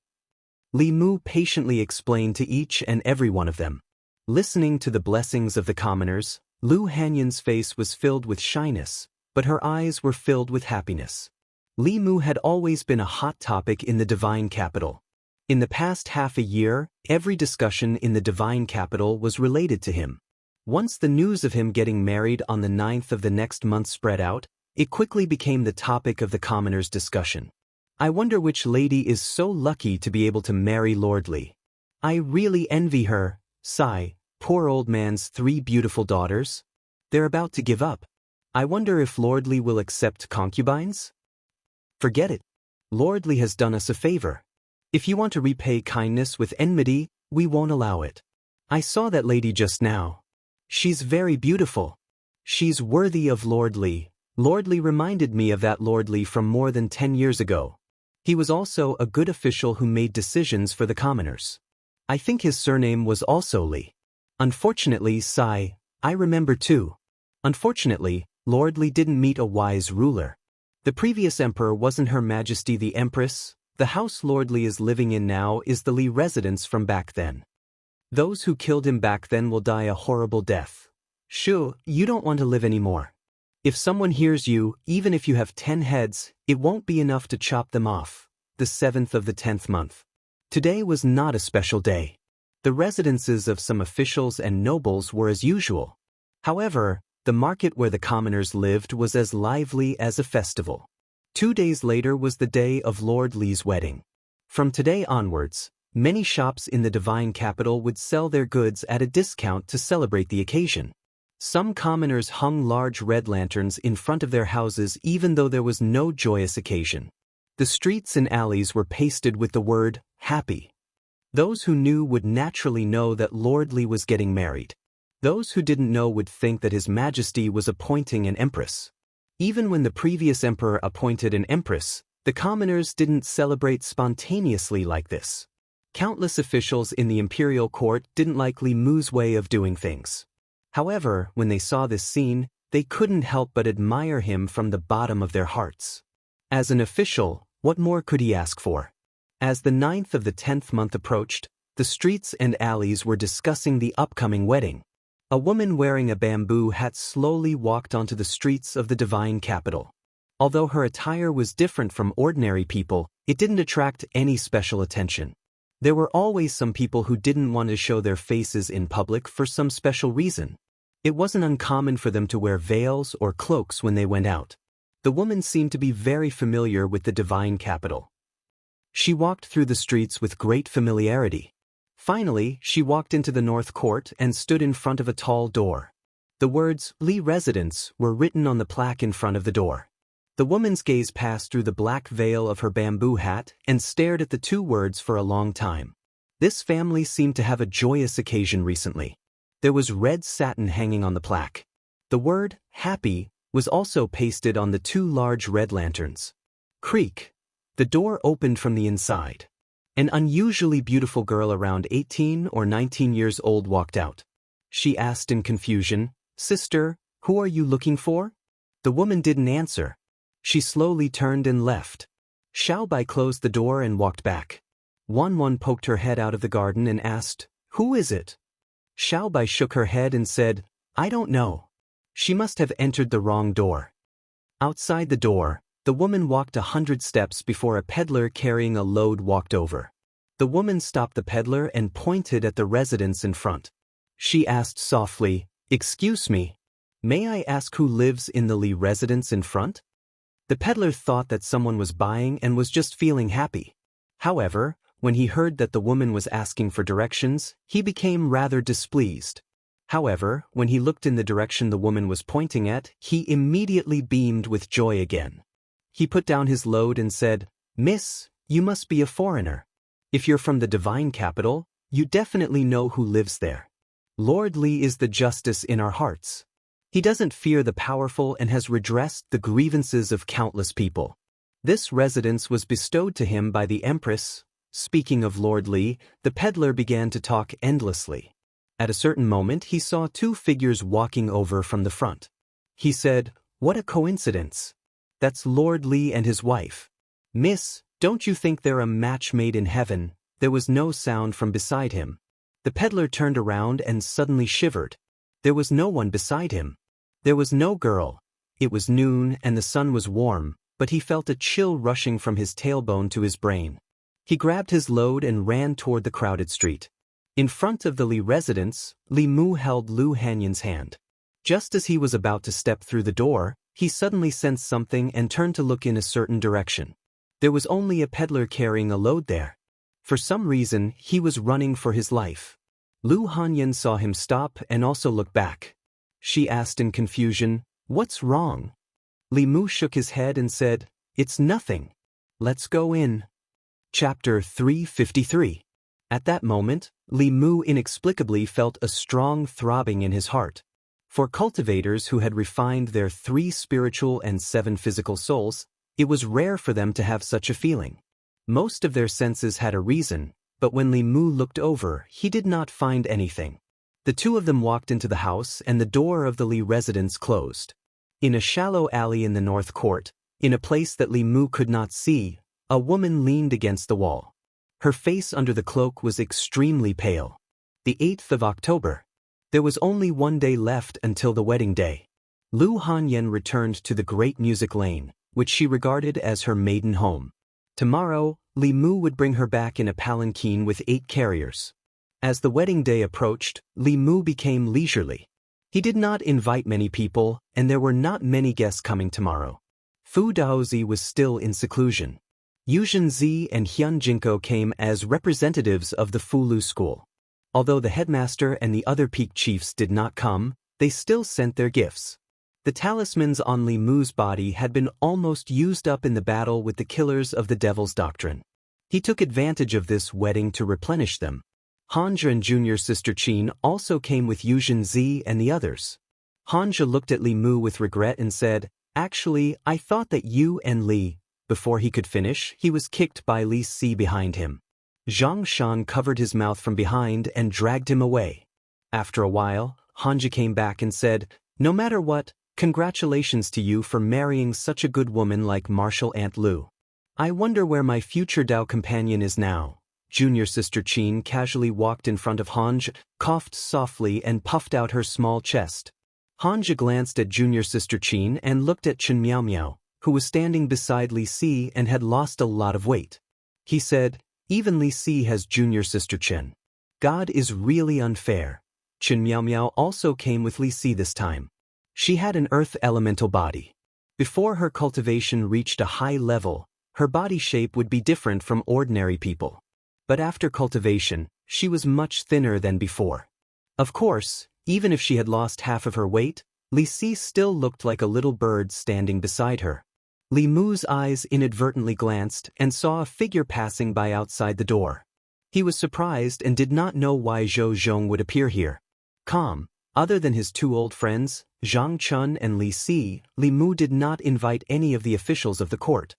Li Mu patiently explained to each and every one of them. Listening to the blessings of the commoners, Lu Hanyan's face was filled with shyness, but her eyes were filled with happiness. Li Mu had always been a hot topic in the divine capital. In the past half a year, every discussion in the divine capital was related to him. Once the news of him getting married on the 9th of the next month spread out, it quickly became the topic of the commoners' discussion. I wonder which lady is so lucky to be able to marry Lord Li. I really envy her. Sigh, poor old man's 3 beautiful daughters. They're about to give up. I wonder if Lord Li will accept concubines? Forget it. Lord Li has done us a favor. If you want to repay kindness with enmity, we won't allow it. I saw that lady just now. She's very beautiful. She's worthy of Lord Li. Lord Li reminded me of that Lord Li from more than 10 years ago. He was also a good official who made decisions for the commoners. I think his surname was also Li. Unfortunately, Sai, I remember too. Unfortunately, Lord Li didn't meet a wise ruler. The previous emperor wasn't Her Majesty the Empress. The house Lord Li is living in now is the Li residence from back then. Those who killed him back then will die a horrible death. Shu, you don't want to live anymore. If someone hears you, even if you have 10 heads, it won't be enough to chop them off. The 7th of the 10th month. Today was not a special day. The residences of some officials and nobles were as usual. However, the market where the commoners lived was as lively as a festival. 2 days later was the day of Lord Li's wedding. From today onwards, many shops in the divine capital would sell their goods at a discount to celebrate the occasion. Some commoners hung large red lanterns in front of their houses even though there was no joyous occasion. The streets and alleys were pasted with the word, happy. Those who knew would naturally know that Lord Li was getting married. Those who didn't know would think that His Majesty was appointing an empress. Even when the previous emperor appointed an empress, the commoners didn't celebrate spontaneously like this. Countless officials in the imperial court didn't like Li Mu's way of doing things. However, when they saw this scene, they couldn't help but admire him from the bottom of their hearts. As an official, what more could he ask for? As the 9th of the 10th month approached, the streets and alleys were discussing the upcoming wedding. A woman wearing a bamboo hat slowly walked onto the streets of the divine capital. Although her attire was different from ordinary people, it didn't attract any special attention. There were always some people who didn't want to show their faces in public for some special reason. It wasn't uncommon for them to wear veils or cloaks when they went out. The woman seemed to be very familiar with the divine capital. She walked through the streets with great familiarity. Finally, she walked into the north court and stood in front of a tall door. The words, Li Residence, were written on the plaque in front of the door. The woman's gaze passed through the black veil of her bamboo hat and stared at the 2 words for a long time. This family seemed to have a joyous occasion recently. There was red satin hanging on the plaque. The word, happy, was also pasted on the 2 large red lanterns. Creak. The door opened from the inside. An unusually beautiful girl around 18 or 19 years old walked out. She asked in confusion, Sister, who are you looking for? The woman didn't answer. She slowly turned and left. Xiao Bai closed the door and walked back. Wan poked her head out of the garden and asked, Who is it? Xiao Bai shook her head and said, I don't know. She must have entered the wrong door. Outside the door, the woman walked 100 steps before a peddler carrying a load walked over. The woman stopped the peddler and pointed at the residence in front. She asked softly, Excuse me, may I ask who lives in the Li residence in front? The peddler thought that someone was buying and was just feeling happy. However, when he heard that the woman was asking for directions, he became rather displeased. However, when he looked in the direction the woman was pointing at, he immediately beamed with joy again. He put down his load and said, Miss, you must be a foreigner. If you're from the divine capital, you definitely know who lives there. Lord Li is the justice in our hearts. He doesn't fear the powerful and has redressed the grievances of countless people. This residence was bestowed to him by the Empress. Speaking of Lord Li, the peddler began to talk endlessly. At a certain moment he saw 2 figures walking over from the front. He said, What a coincidence. That's Lord Li and his wife. Miss, don't you think they're a match made in heaven? There was no sound from beside him. The peddler turned around and suddenly shivered. There was no one beside him. There was no girl. It was noon and the sun was warm, but he felt a chill rushing from his tailbone to his brain. He grabbed his load and ran toward the crowded street. In front of the Li residence, Li Mu held Lu Hanyan's hand. Just as he was about to step through the door, he suddenly sensed something and turned to look in a certain direction. There was only a peddler carrying a load there. For some reason, he was running for his life. Lu Hanyan saw him stop and also look back. She asked in confusion, What's wrong? Li Mu shook his head and said, It's nothing. Let's go in. Chapter 353. At that moment, Li Mu inexplicably felt a strong throbbing in his heart. For cultivators who had refined their 3 spiritual and 7 physical souls, it was rare for them to have such a feeling. Most of their senses had a reason, but when Li Mu looked over, he did not find anything. The two of them walked into the house and the door of the Li residence closed. In a shallow alley in the north court, in a place that Li Mu could not see, a woman leaned against the wall. Her face under the cloak was extremely pale. The 8th of October. There was only 1 day left until the wedding day. Lu Hanyan returned to the Great Music Lane, which she regarded as her maiden home. Tomorrow, Li Mu would bring her back in a palanquin with 8 carriers. As the wedding day approached, Li Mu became leisurely. He did not invite many people, and there were not many guests coming tomorrow. Fu Daozi was still in seclusion. Yuzhenzi and Hyun Jinko came as representatives of the Fulu school. Although the headmaster and the other peak chiefs did not come, they still sent their gifts. The talismans on Li Mu's body had been almost used up in the battle with the killers of the Devil's Doctrine. He took advantage of this wedding to replenish them. Hanja and junior sister Qin also came with Yuzhenzi and the others. Hanja looked at Li Mu with regret and said, "Actually, I thought that you and Li..." Before he could finish, he was kicked by Li Si behind him. Zhang Shan covered his mouth from behind and dragged him away. After a while, Hanja came back and said, "No matter what, congratulations to you for marrying such a good woman like Martial Aunt Lu. I wonder where my future Dao companion is now." Junior sister Qin casually walked in front of Hanja, coughed softly and puffed out her small chest. Hanja glanced at junior sister Qin and looked at Chen Miao Miao, who was standing beside Li Si and had lost a lot of weight. He said, "Even Li Si has junior sister Chen. God is really unfair." Chen Miao Miao also came with Li Si this time. She had an earth elemental body. Before her cultivation reached a high level, her body shape would be different from ordinary people. But after cultivation, she was much thinner than before. Of course, even if she had lost half of her weight, Li Si still looked like a little bird standing beside her. Li Mu's eyes inadvertently glanced and saw a figure passing by outside the door. He was surprised and did not know why Zhou Zhong would appear here. Calm, other than his 2 old friends, Zhang Chun and Li Si, Li Mu did not invite any of the officials of the court.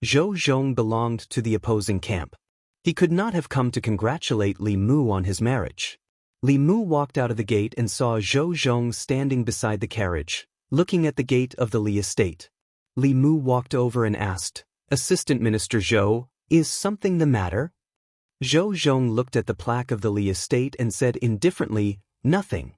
Zhou Zhong belonged to the opposing camp. He could not have come to congratulate Li Mu on his marriage. Li Mu walked out of the gate and saw Zhou Zhong standing beside the carriage, looking at the gate of the Li estate. Li Mu walked over and asked, "Assistant Minister Zhou, is something the matter?" Zhou Zhong looked at the plaque of the Li estate and said indifferently, "Nothing."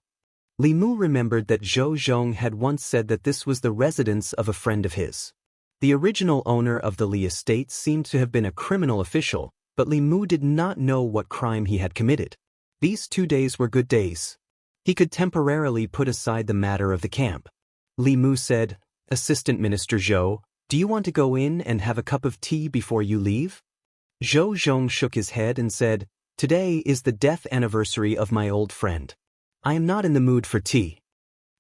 Li Mu remembered that Zhou Zhong had once said that this was the residence of a friend of his. The original owner of the Li estate seemed to have been a criminal official, but Li Mu did not know what crime he had committed. These 2 days were good days. He could temporarily put aside the matter of the camp. Li Mu said, "Assistant Minister Zhou, do you want to go in and have a cup of tea before you leave?" Zhou Zhong shook his head and said, "Today is the death anniversary of my old friend. I am not in the mood for tea."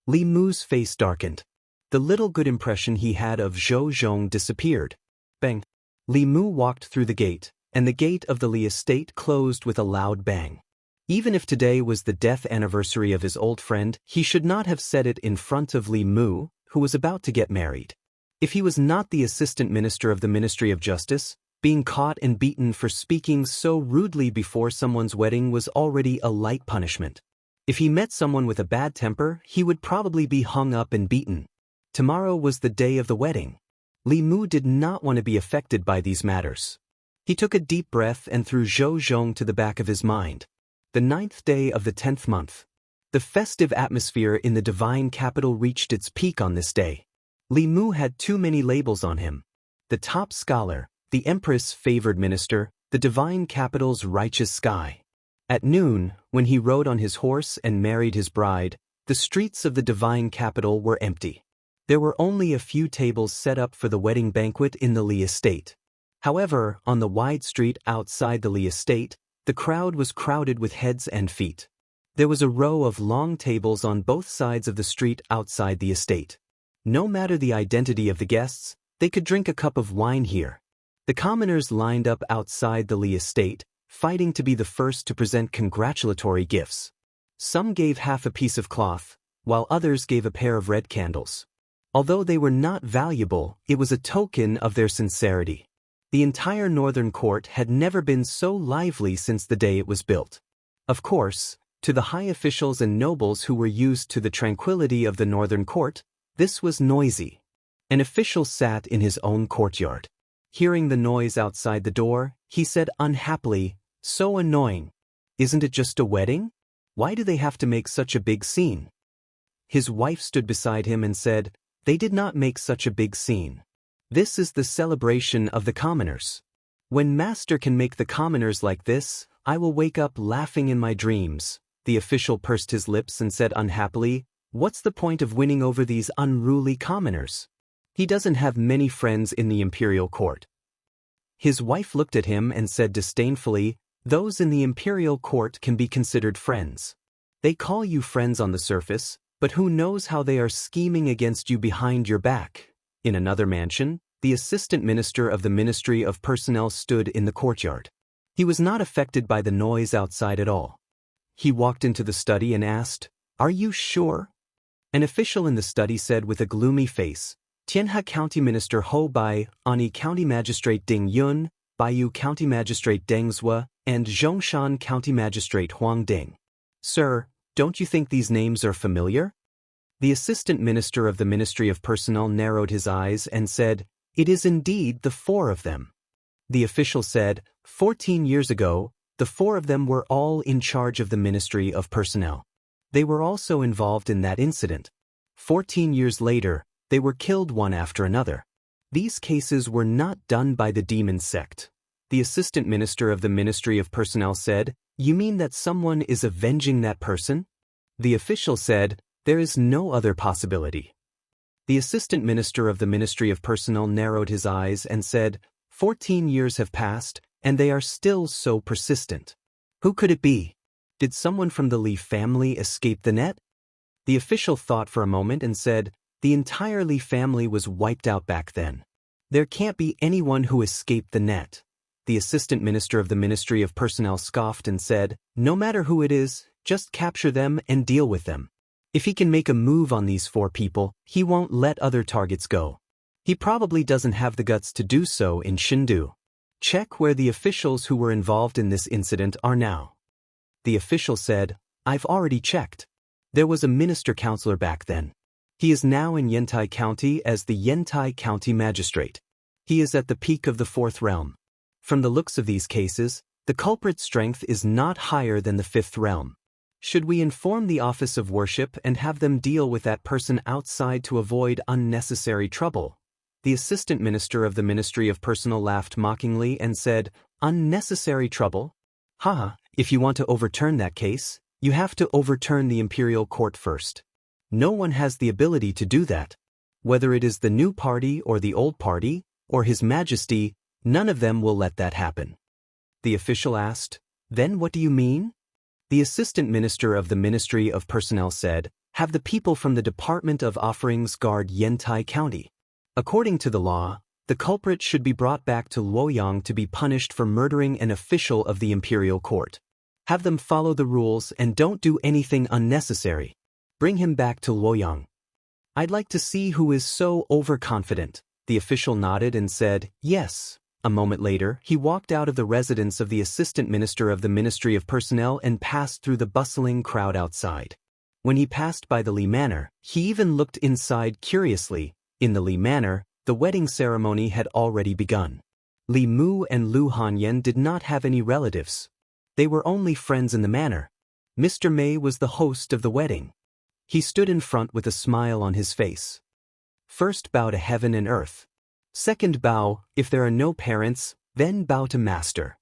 Li Mu's face darkened. The little good impression he had of Zhou Zhong disappeared. Bang! Li Mu walked through the gate, and the gate of the Li estate closed with a loud bang. Even if today was the death anniversary of his old friend, he should not have said it in front of Li Mu, who was about to get married. If he was not the assistant minister of the Ministry of Justice, being caught and beaten for speaking so rudely before someone's wedding was already a light punishment. If he met someone with a bad temper, he would probably be hung up and beaten. Tomorrow was the day of the wedding. Li Mu did not want to be affected by these matters. He took a deep breath and threw Zhou Zhong to the back of his mind. The 9th day of the 10th month. The festive atmosphere in the divine capital reached its peak on this day. Li Mu had too many labels on him. The top scholar, the empress favored minister, the divine capital's righteous sky. At noon, when he rode on his horse and married his bride, the streets of the divine capital were empty. There were only a few tables set up for the wedding banquet in the Li estate. However, on the wide street outside the Li estate, the crowd was crowded with heads and feet. There was a row of long tables on both sides of the street outside the estate. No matter the identity of the guests, they could drink a cup of wine here. The commoners lined up outside the Li estate, fighting to be the first to present congratulatory gifts. Some gave half a piece of cloth, while others gave a pair of red candles. Although they were not valuable, it was a token of their sincerity. The entire northern court had never been so lively since the day it was built. Of course, to the high officials and nobles who were used to the tranquility of the northern court, this was noisy. An official sat in his own courtyard. Hearing the noise outside the door, he said unhappily, "So annoying. Isn't it just a wedding? Why do they have to make such a big scene?" His wife stood beside him and said, "They did not make such a big scene. This is the celebration of the commoners. When Master can make the commoners like this, I will wake up laughing in my dreams." The official pursed his lips and said unhappily, "What's the point of winning over these unruly commoners? He doesn't have many friends in the imperial court." His wife looked at him and said disdainfully, "Those in the imperial court can be considered friends. They call you friends on the surface, but who knows how they are scheming against you behind your back." In another mansion, the assistant minister of the Ministry of Personnel stood in the courtyard. He was not affected by the noise outside at all. He walked into the study and asked, "Are you sure?" An official in the study said with a gloomy face, "Tianhe County Minister Hou Bai, Ani County Magistrate Ding Yun, Baiyu County Magistrate Deng Zhua, and Zhongshan County Magistrate Huang Ding. Sir, don't you think these names are familiar?" The assistant minister of the Ministry of Personnel narrowed his eyes and said, "It is indeed the four of them." The official said, 14 years ago, the four of them were all in charge of the Ministry of Personnel. They were also involved in that incident. 14 years later, they were killed one after another. These cases were not done by the demon sect. The assistant minister of the Ministry of Personnel said, "You mean that someone is avenging that person?" The official said, "There is no other possibility." The assistant minister of the Ministry of Personnel narrowed his eyes and said, 14 years have passed, and they are still so persistent. Who could it be? Did someone from the Li family escape the net? The official thought for a moment and said, "The entire Li family was wiped out back then. There can't be anyone who escaped the net." The assistant minister of the Ministry of Personnel scoffed and said, "No matter who it is, just capture them and deal with them. If he can make a move on these four people, he won't let other targets go. He probably doesn't have the guts to do so in Shindu. Check where the officials who were involved in this incident are now." The official said, "I've already checked. There was a minister-counselor back then. He is now in Yantai County as the Yantai County Magistrate. He is at the peak of the fourth realm. From the looks of these cases, the culprit's strength is not higher than the fifth realm. Should we inform the Office of Worship and have them deal with that person outside to avoid unnecessary trouble?" The assistant minister of the Ministry of Personnel laughed mockingly and said, "Unnecessary trouble? Haha, if you want to overturn that case, you have to overturn the imperial court first. No one has the ability to do that. Whether it is the new party or the old party, or His Majesty, none of them will let that happen." The official asked, "Then what do you mean?" The assistant minister of the Ministry of Personnel said, "Have the people from the Department of Offerings guard Yantai County. According to the law, the culprit should be brought back to Luoyang to be punished for murdering an official of the imperial court. Have them follow the rules and don't do anything unnecessary. Bring him back to Luoyang. I'd like to see who is so overconfident." The official nodded and said, "Yes." A moment later, he walked out of the residence of the assistant minister of the Ministry of Personnel and passed through the bustling crowd outside. When he passed by the Li Manor, he even looked inside curiously. In the Li Manor, the wedding ceremony had already begun. Li Mu and Lu Hanyan did not have any relatives. They were only friends in the manor. Mr. Mei was the host of the wedding. He stood in front with a smile on his face. "First bow to heaven and earth. Second bow, if there are no parents, then bow to Master.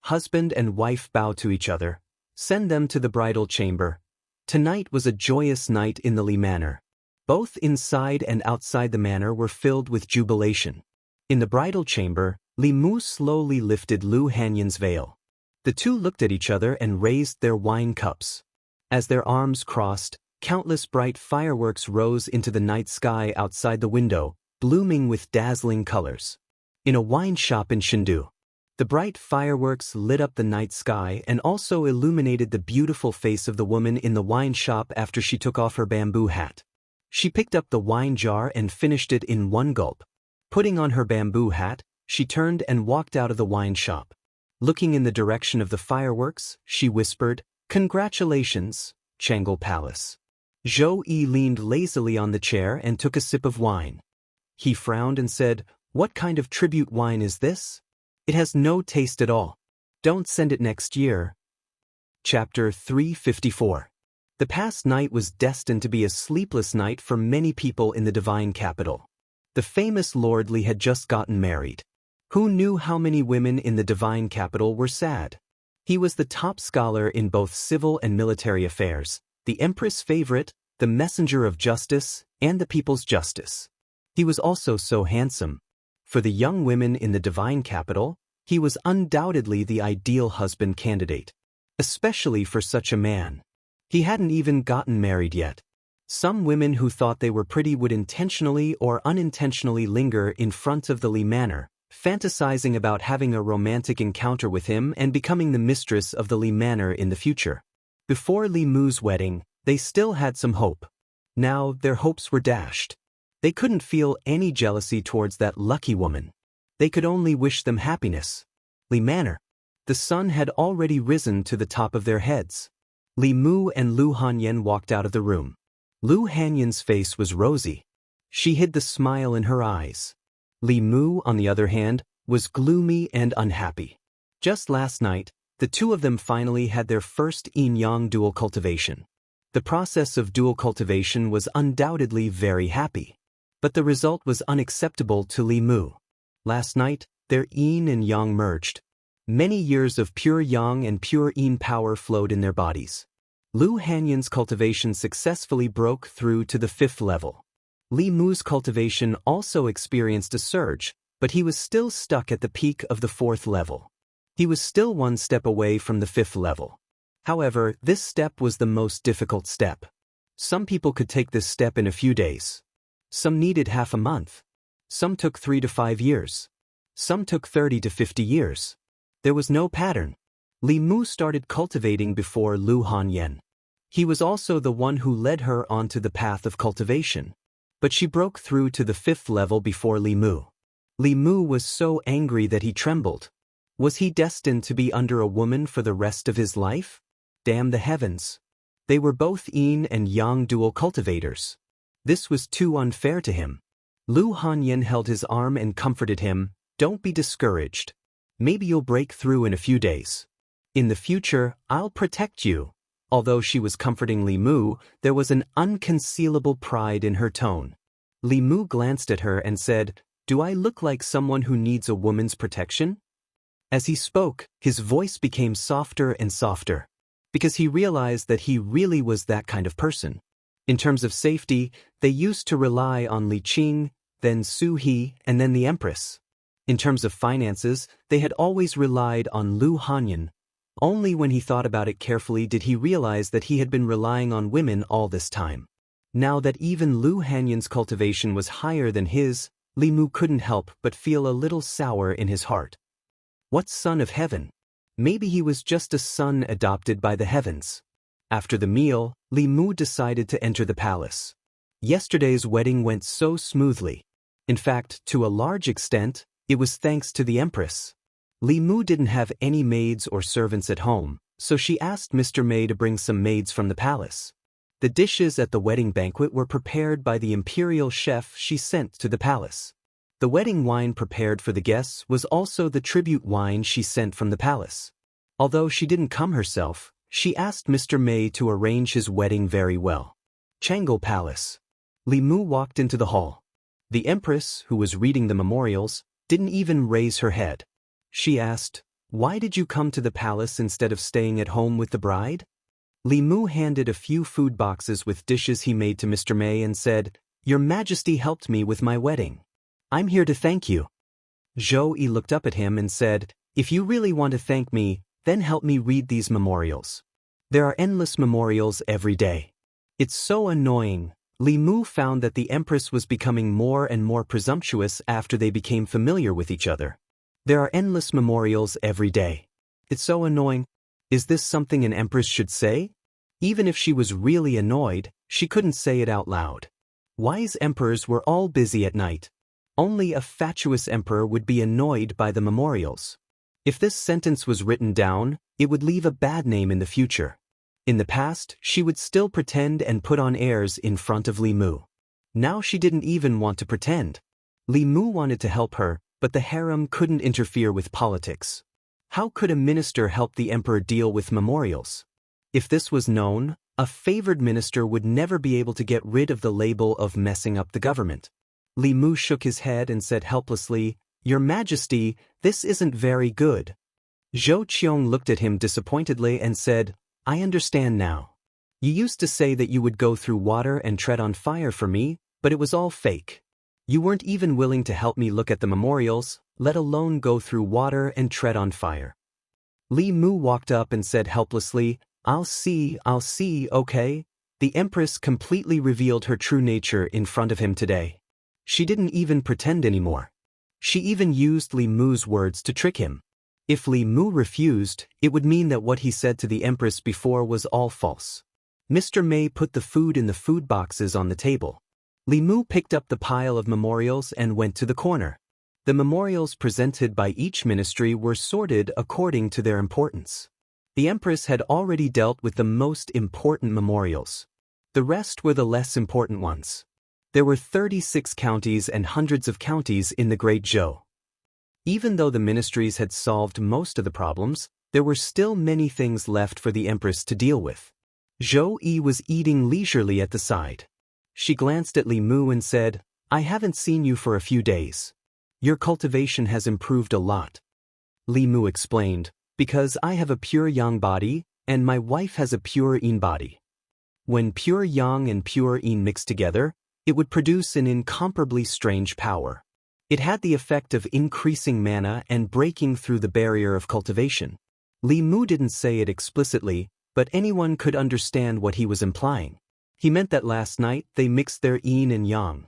Husband and wife bow to each other. Send them to the bridal chamber." Tonight was a joyous night in the Li Manor. Both inside and outside the manor were filled with jubilation. In the bridal chamber, Li Mu slowly lifted Lu Hanyan's veil. The two looked at each other and raised their wine cups. As their arms crossed, countless bright fireworks rose into the night sky outside the window, blooming with dazzling colors. In a wine shop in Chengdu. The bright fireworks lit up the night sky and also illuminated the beautiful face of the woman in the wine shop after she took off her bamboo hat. She picked up the wine jar and finished it in one gulp. Putting on her bamboo hat, she turned and walked out of the wine shop. Looking in the direction of the fireworks, she whispered, "Congratulations, Changel Palace." Zhou Yi leaned lazily on the chair and took a sip of wine. He frowned and said, "What kind of tribute wine is this? It has no taste at all. Don't send it next year." Chapter 354. The past night was destined to be a sleepless night for many people in the divine capital. The famous Lord Li had just gotten married. Who knew how many women in the divine capital were sad? He was the top scholar in both civil and military affairs, the empress' favorite, the messenger of justice, and the people's justice. He was also so handsome. For the young women in the divine capital, he was undoubtedly the ideal husband candidate. Especially for such a man. He hadn't even gotten married yet. Some women who thought they were pretty would intentionally or unintentionally linger in front of the Li Manor, fantasizing about having a romantic encounter with him and becoming the mistress of the Li Manor in the future. Before Li Mu's wedding, they still had some hope. Now their hopes were dashed. They couldn't feel any jealousy towards that lucky woman. They could only wish them happiness. Li Manor. The sun had already risen to the top of their heads. Li Mu and Lu Hanyan walked out of the room. Lu Hanyan's face was rosy. She hid the smile in her eyes. Li Mu, on the other hand, was gloomy and unhappy. Just last night, the two of them finally had their first yin-yang dual cultivation. The process of dual cultivation was undoubtedly very happy. But the result was unacceptable to Li Mu. Last night, their yin and yang merged. Many years of pure yang and pure yin power flowed in their bodies. Lu Hanyan's cultivation successfully broke through to the 5th level. Li Mu's cultivation also experienced a surge, but he was still stuck at the peak of the 4th level. He was still one step away from the 5th level. However, this step was the most difficult step. Some people could take this step in a few days. Some needed half a month. Some took 3 to 5 years. Some took 30 to 50 years. There was no pattern. Li Mu started cultivating before Lu Hanyan. He was also the one who led her onto the path of cultivation. But she broke through to the 5th level before Li Mu. Li Mu was so angry that he trembled. Was he destined to be under a woman for the rest of his life? Damn the heavens. They were both yin and yang dual cultivators. This was too unfair to him. Lu Hanyan held his arm and comforted him, "Don't be discouraged. Maybe you'll break through in a few days. In the future, I'll protect you." Although she was comforting Li Mu, there was an unconcealable pride in her tone. Li Mu glanced at her and said, "Do I look like someone who needs a woman's protection?" As he spoke, his voice became softer and softer, because he realized that he really was that kind of person. In terms of safety, they used to rely on Li Qing, then Su He, and then the Empress. In terms of finances, they had always relied on Lu Hanyan. Only when he thought about it carefully did he realize that he had been relying on women all this time. Now that even Lu Hanyan's cultivation was higher than his, Li Mu couldn't help but feel a little sour in his heart. What son of heaven? Maybe he was just a son adopted by the heavens. After the meal, Li Mu decided to enter the palace. Yesterday's wedding went so smoothly. In fact, to a large extent, it was thanks to the Empress. Li Mu didn't have any maids or servants at home, so she asked Mr. Mei to bring some maids from the palace. The dishes at the wedding banquet were prepared by the imperial chef she sent to the palace. The wedding wine prepared for the guests was also the tribute wine she sent from the palace. Although she didn't come herself, she asked Mr. Mei to arrange his wedding very well. Changel Palace. Li Mu walked into the hall. The Empress, who was reading the memorials, didn't even raise her head. She asked, "Why did you come to the palace instead of staying at home with the bride?" Li Mu handed a few food boxes with dishes he made to Mr. Mei and said, "Your Majesty helped me with my wedding. I'm here to thank you." Zhou Yi looked up at him and said, "If you really want to thank me, then help me read these memorials. There are endless memorials every day. It's so annoying." Li Mu found that the Empress was becoming more and more presumptuous after they became familiar with each other. There are endless memorials every day. It's so annoying. Is this something an Empress should say? Even if she was really annoyed, she couldn't say it out loud. Wise emperors were all busy at night. Only a fatuous emperor would be annoyed by the memorials. If this sentence was written down, it would leave a bad name in the future. In the past, she would still pretend and put on airs in front of Li Mu. Now she didn't even want to pretend. Li Mu wanted to help her, but the harem couldn't interfere with politics. How could a minister help the emperor deal with memorials? If this was known, a favored minister would never be able to get rid of the label of messing up the government. Li Mu shook his head and said helplessly, "Your Majesty, this isn't very good." Zhou Qiong looked at him disappointedly and said, "I understand now. You used to say that you would go through water and tread on fire for me, but it was all fake. You weren't even willing to help me look at the memorials, let alone go through water and tread on fire." Li Mu walked up and said helplessly, I'll see, okay?" The Empress completely revealed her true nature in front of him today. She didn't even pretend anymore. She even used Li Mu's words to trick him. If Li Mu refused, it would mean that what he said to the Empress before was all false. Mr. Mei put the food in the food boxes on the table. Li Mu picked up the pile of memorials and went to the corner. The memorials presented by each ministry were sorted according to their importance. The Empress had already dealt with the most important memorials. The rest were the less important ones. There were 36 counties and hundreds of counties in the Great Zhou. Even though the ministries had solved most of the problems, there were still many things left for the Empress to deal with. Zhou Yi was eating leisurely at the side. She glanced at Li Mu and said, "I haven't seen you for a few days. Your cultivation has improved a lot." Li Mu explained, "Because I have a pure yang body, and my wife has a pure yin body. When pure yang and pure yin mixed together, it would produce an incomparably strange power. It had the effect of increasing mana and breaking through the barrier of cultivation." Li Mu didn't say it explicitly, but anyone could understand what he was implying. He meant that last night they mixed their yin and yang.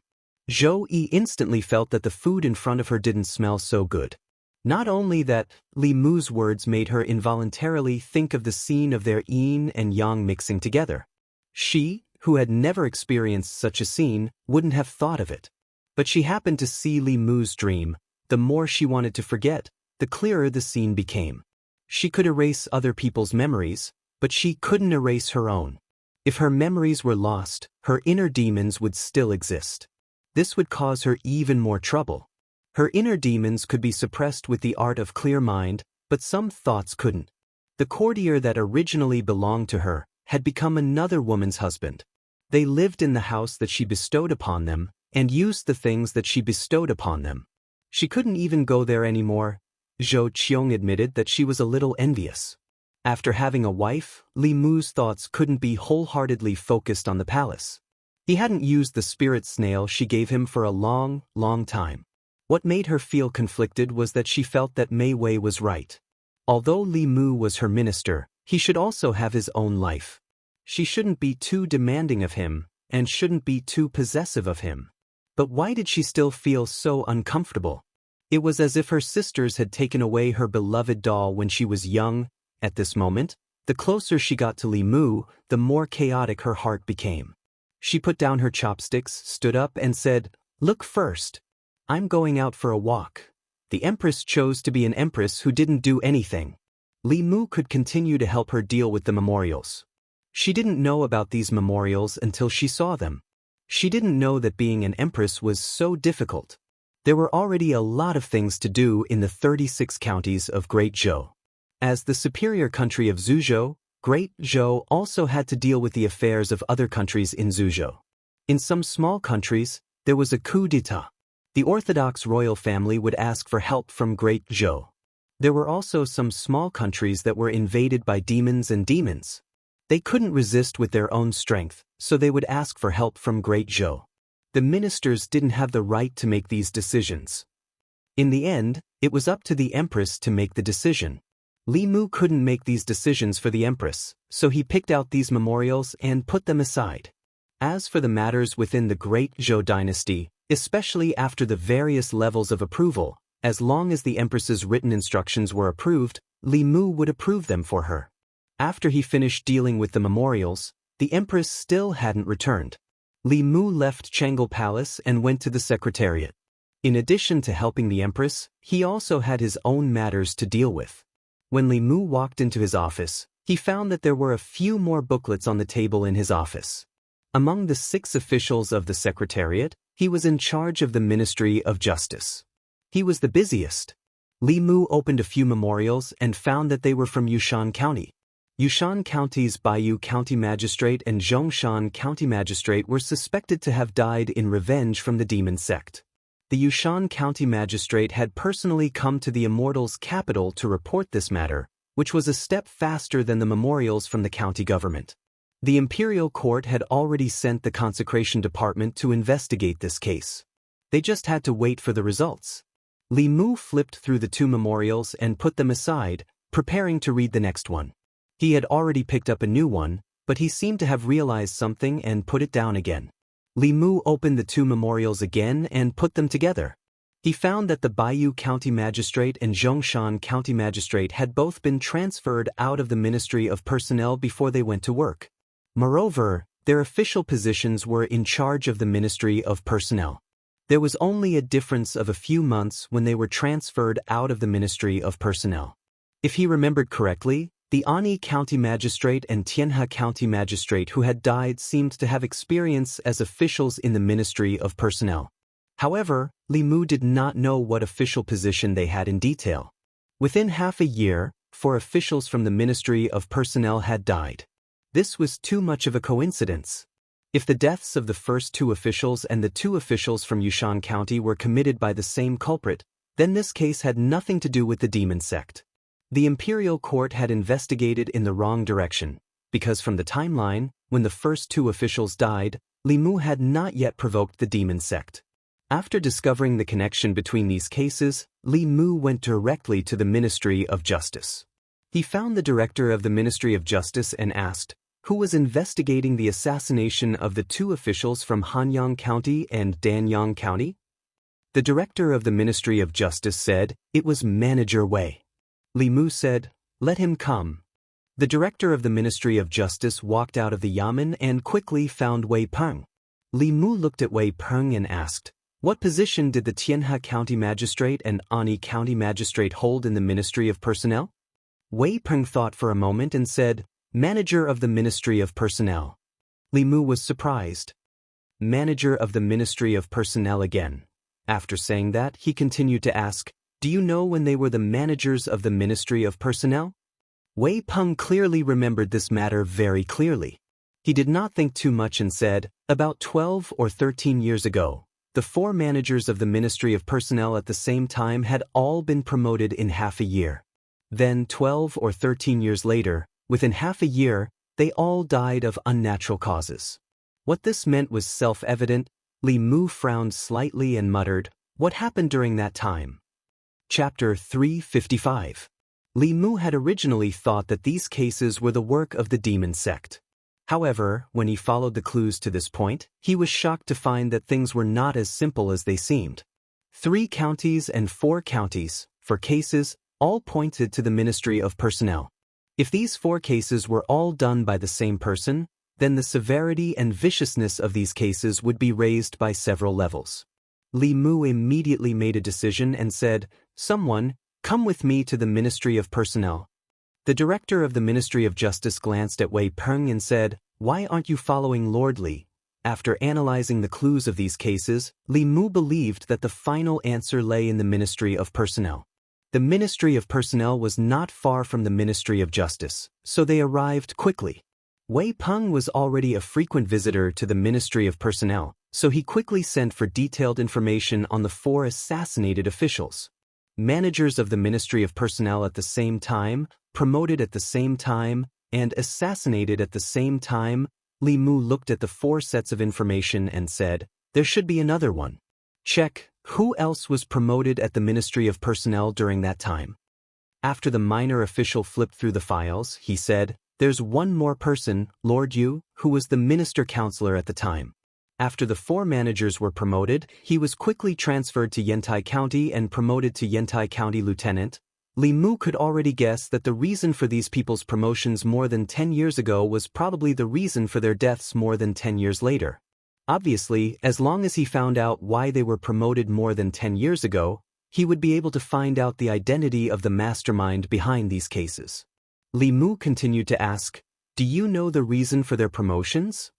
Zhou Yi instantly felt that the food in front of her didn't smell so good. Not only that, Li Mu's words made her involuntarily think of the scene of their yin and yang mixing together. She, who had never experienced such a scene, wouldn't have thought of it. But she happened to see Li Mu's dream. The more she wanted to forget, the clearer the scene became. She could erase other people's memories, but she couldn't erase her own. If her memories were lost, her inner demons would still exist. This would cause her even more trouble. Her inner demons could be suppressed with the art of clear mind, but some thoughts couldn't. The courtier that originally belonged to her had become another woman's husband. They lived in the house that she bestowed upon them, and used the things that she bestowed upon them. She couldn't even go there anymore. Zhou Qiong admitted that she was a little envious. After having a wife, Li Mu's thoughts couldn't be wholeheartedly focused on the palace. He hadn't used the spirit snail she gave him for a long, long time. What made her feel conflicted was that she felt that Mei Wei was right. Although Li Mu was her minister, he should also have his own life. She shouldn't be too demanding of him, and shouldn't be too possessive of him. But why did she still feel so uncomfortable? It was as if her sisters had taken away her beloved doll when she was young. At this moment, the closer she got to Li Mu, the more chaotic her heart became. She put down her chopsticks, stood up, and said, "Look first. I'm going out for a walk." The Empress chose to be an empress who didn't do anything. Li Mu could continue to help her deal with the memorials. She didn't know about these memorials until she saw them. She didn't know that being an empress was so difficult. There were already a lot of things to do in the 36 counties of Great Zhou. As the superior country of Zhuzhou, Great Zhou also had to deal with the affairs of other countries in Zhuzhou. In some small countries, there was a coup d'état. The Orthodox royal family would ask for help from Great Zhou. There were also some small countries that were invaded by demons and demons. They couldn't resist with their own strength, so they would ask for help from Great Zhou. The ministers didn't have the right to make these decisions. In the end, it was up to the Empress to make the decision. Li Mu couldn't make these decisions for the Empress, so he picked out these memorials and put them aside. As for the matters within the Great Zhou dynasty, especially after the various levels of approval, as long as the Empress's written instructions were approved, Li Mu would approve them for her. After he finished dealing with the memorials, the Empress still hadn't returned. Li Mu left Chang'an Palace and went to the Secretariat. In addition to helping the Empress, he also had his own matters to deal with. When Li Mu walked into his office, he found that there were a few more booklets on the table in his office. Among the 6 officials of the Secretariat, he was in charge of the Ministry of Justice. He was the busiest. Li Mu opened a few memorials and found that they were from Yushan County. Yushan County's Baiyu County Magistrate and Zhongshan County Magistrate were suspected to have died in revenge from the demon sect. The Yushan County Magistrate had personally come to the Immortal's capital to report this matter, which was a step faster than the memorials from the county government. The Imperial Court had already sent the Consecration Department to investigate this case. They just had to wait for the results. Li Mu flipped through the 2 memorials and put them aside, preparing to read the next one. He had already picked up a new one, but he seemed to have realized something and put it down again. Li Mu opened the 2 memorials again and put them together. He found that the Baiyu County Magistrate and Zhongshan County Magistrate had both been transferred out of the Ministry of Personnel before they went to work. Moreover, their official positions were in charge of the Ministry of Personnel. There was only a difference of a few months when they were transferred out of the Ministry of Personnel. If he remembered correctly, the Ani County Magistrate and Tianhe County Magistrate who had died seemed to have experience as officials in the Ministry of Personnel. However, Li Mu did not know what official position they had in detail. Within half a year, 4 officials from the Ministry of Personnel had died. This was too much of a coincidence. If the deaths of the first 2 officials and the 2 officials from Yushan County were committed by the same culprit, then this case had nothing to do with the demon sect. The Imperial Court had investigated in the wrong direction, because from the timeline, when the first 2 officials died, Li Mu had not yet provoked the demon sect. After discovering the connection between these cases, Li Mu went directly to the Ministry of Justice. He found the director of the Ministry of Justice and asked, who was investigating the assassination of the 2 officials from Hanyang County and Danyang County? The director of the Ministry of Justice said, it was Manager Wei. Li Mu said, let him come. The director of the Ministry of Justice walked out of the Yamen and quickly found Wei Peng. Li Mu looked at Wei Peng and asked, what position did the Tianhe County Magistrate and Ani County Magistrate hold in the Ministry of Personnel? Wei Peng thought for a moment and said, Manager of the Ministry of Personnel. Li Mu was surprised. Manager of the Ministry of Personnel again. After saying that, he continued to ask, do you know when they were the managers of the Ministry of Personnel? Wei Peng clearly remembered this matter very clearly. He did not think too much and said, about 12 or 13 years ago, the 4 managers of the Ministry of Personnel at the same time had all been promoted in half a year. Then 12 or 13 years later, within half a year, they all died of unnatural causes. What this meant was self-evident. Li Mu frowned slightly and muttered, what happened during that time? Chapter 355. Li Mu had originally thought that these cases were the work of the demon sect. However, when he followed the clues to this point, he was shocked to find that things were not as simple as they seemed. 3 counties and 4 counties, for cases, all pointed to the Ministry of Personnel. If these 4 cases were all done by the same person, then the severity and viciousness of these cases would be raised by several levels. Li Mu immediately made a decision and said, someone, come with me to the Ministry of Personnel. The director of the Ministry of Justice glanced at Wei Peng and said, why aren't you following Lord Li? After analyzing the clues of these cases, Li Mu believed that the final answer lay in the Ministry of Personnel. The Ministry of Personnel was not far from the Ministry of Justice, so they arrived quickly. Wei Peng was already a frequent visitor to the Ministry of Personnel, so he quickly sent for detailed information on the 4 assassinated officials. Managers of the Ministry of Personnel at the same time, promoted at the same time, and assassinated at the same time. Li Mu looked at the 4 sets of information and said, there should be another one. Check. Who else was promoted at the Ministry of Personnel during that time? After the minor official flipped through the files, he said, There's one more person, Lord Yu, who was the minister counselor at the time. After the 4 managers were promoted, he was quickly transferred to Yantai County and promoted to Yantai County Lieutenant. Li Mu could already guess that the reason for these people's promotions more than 10 years ago was probably the reason for their deaths more than 10 years later. Obviously, as long as he found out why they were promoted more than 10 years ago, he would be able to find out the identity of the mastermind behind these cases. Li Mu continued to ask, "Do you know the reason for their promotions?"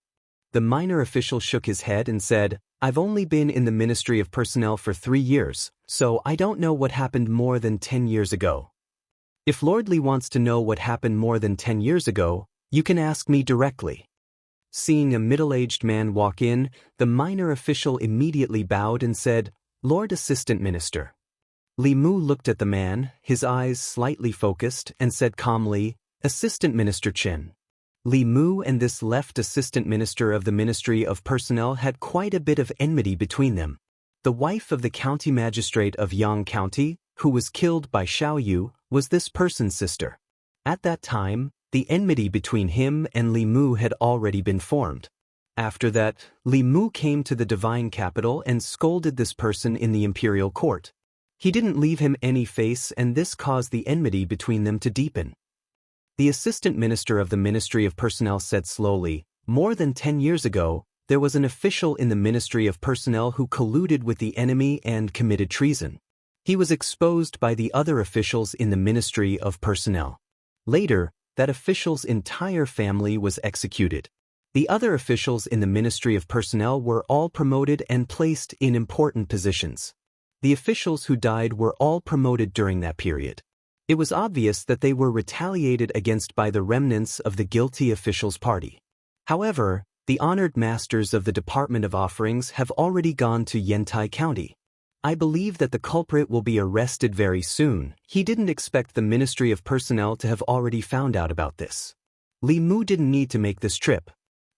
The minor official shook his head and said, "I've only been in the Ministry of Personnel for 3 years, so I don't know what happened more than 10 years ago. If Lord Li wants to know what happened more than 10 years ago, you can ask me directly." Seeing a middle-aged man walk in, the minor official immediately bowed and said, "Lord Assistant Minister." Li Mu looked at the man, his eyes slightly focused, and said calmly, "Assistant Minister Chen." Li Mu and this left assistant minister of the Ministry of Personnel had quite a bit of enmity between them. The wife of the county magistrate of Yang County, who was killed by Xiao Yu, was this person's sister. At that time, the enmity between him and Li Mu had already been formed. After that, Li Mu came to the divine capital and scolded this person in the imperial court. He didn't leave him any face, and this caused the enmity between them to deepen. The assistant minister of the Ministry of Personnel said slowly, "More than 10 years ago, there was an official in the Ministry of Personnel who colluded with the enemy and committed treason. He was exposed by the other officials in the Ministry of Personnel. Later, that official's entire family was executed. The other officials in the Ministry of Personnel were all promoted and placed in important positions. The officials who died were all promoted during that period. It was obvious that they were retaliated against by the remnants of the guilty officials' party. However, the honored masters of the Department of Offerings have already gone to Yantai County. I believe that the culprit will be arrested very soon." He didn't expect the Ministry of Personnel to have already found out about this. Li Mu didn't need to make this trip.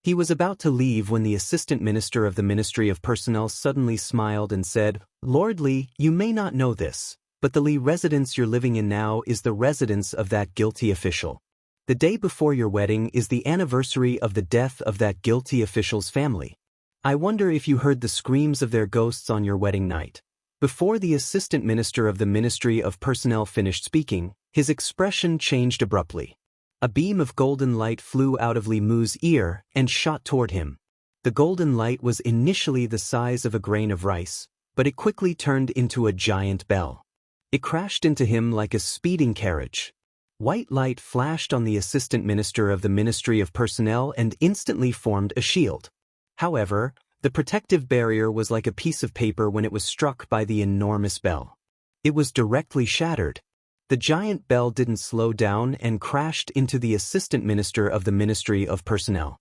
He was about to leave when the assistant minister of the Ministry of Personnel suddenly smiled and said, "Lord Li, you may not know this, but the Li residence you're living in now is the residence of that guilty official. The day before your wedding is the anniversary of the death of that guilty official's family. I wonder if you heard the screams of their ghosts on your wedding night." Before the assistant minister of the Ministry of Personnel finished speaking, his expression changed abruptly. A beam of golden light flew out of Li Mu's ear and shot toward him. The golden light was initially the size of a grain of rice, but it quickly turned into a giant bell. It crashed into him like a speeding carriage. White light flashed on the assistant minister of the Ministry of Personnel and instantly formed a shield. However, the protective barrier was like a piece of paper when it was struck by the enormous bell. It was directly shattered. The giant bell didn't slow down and crashed into the assistant minister of the Ministry of Personnel.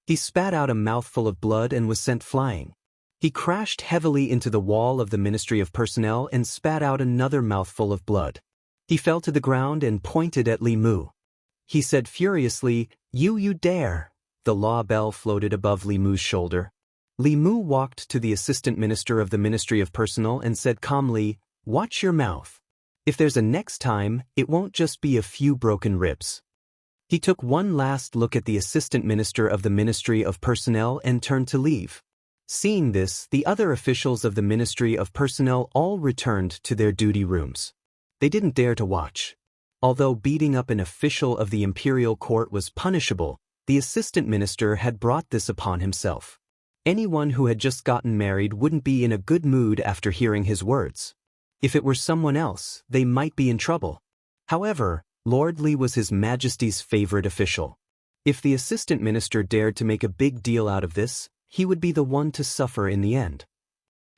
He spat out a mouthful of blood and was sent flying. He crashed heavily into the wall of the Ministry of Personnel and spat out another mouthful of blood. He fell to the ground and pointed at Li Mu. He said furiously, You dare!" The law bell floated above Li Mu's shoulder. Li Mu walked to the assistant minister of the Ministry of Personnel and said calmly, "Watch your mouth. If there's a next time, it won't just be a few broken ribs." He took one last look at the assistant minister of the Ministry of Personnel and turned to leave. Seeing this, the other officials of the Ministry of Personnel all returned to their duty rooms. They didn't dare to watch. Although beating up an official of the imperial court was punishable, the assistant minister had brought this upon himself. Anyone who had just gotten married wouldn't be in a good mood after hearing his words. If it were someone else, they might be in trouble. However, Lord Li was His Majesty's favorite official. If the assistant minister dared to make a big deal out of this, he would be the one to suffer in the end.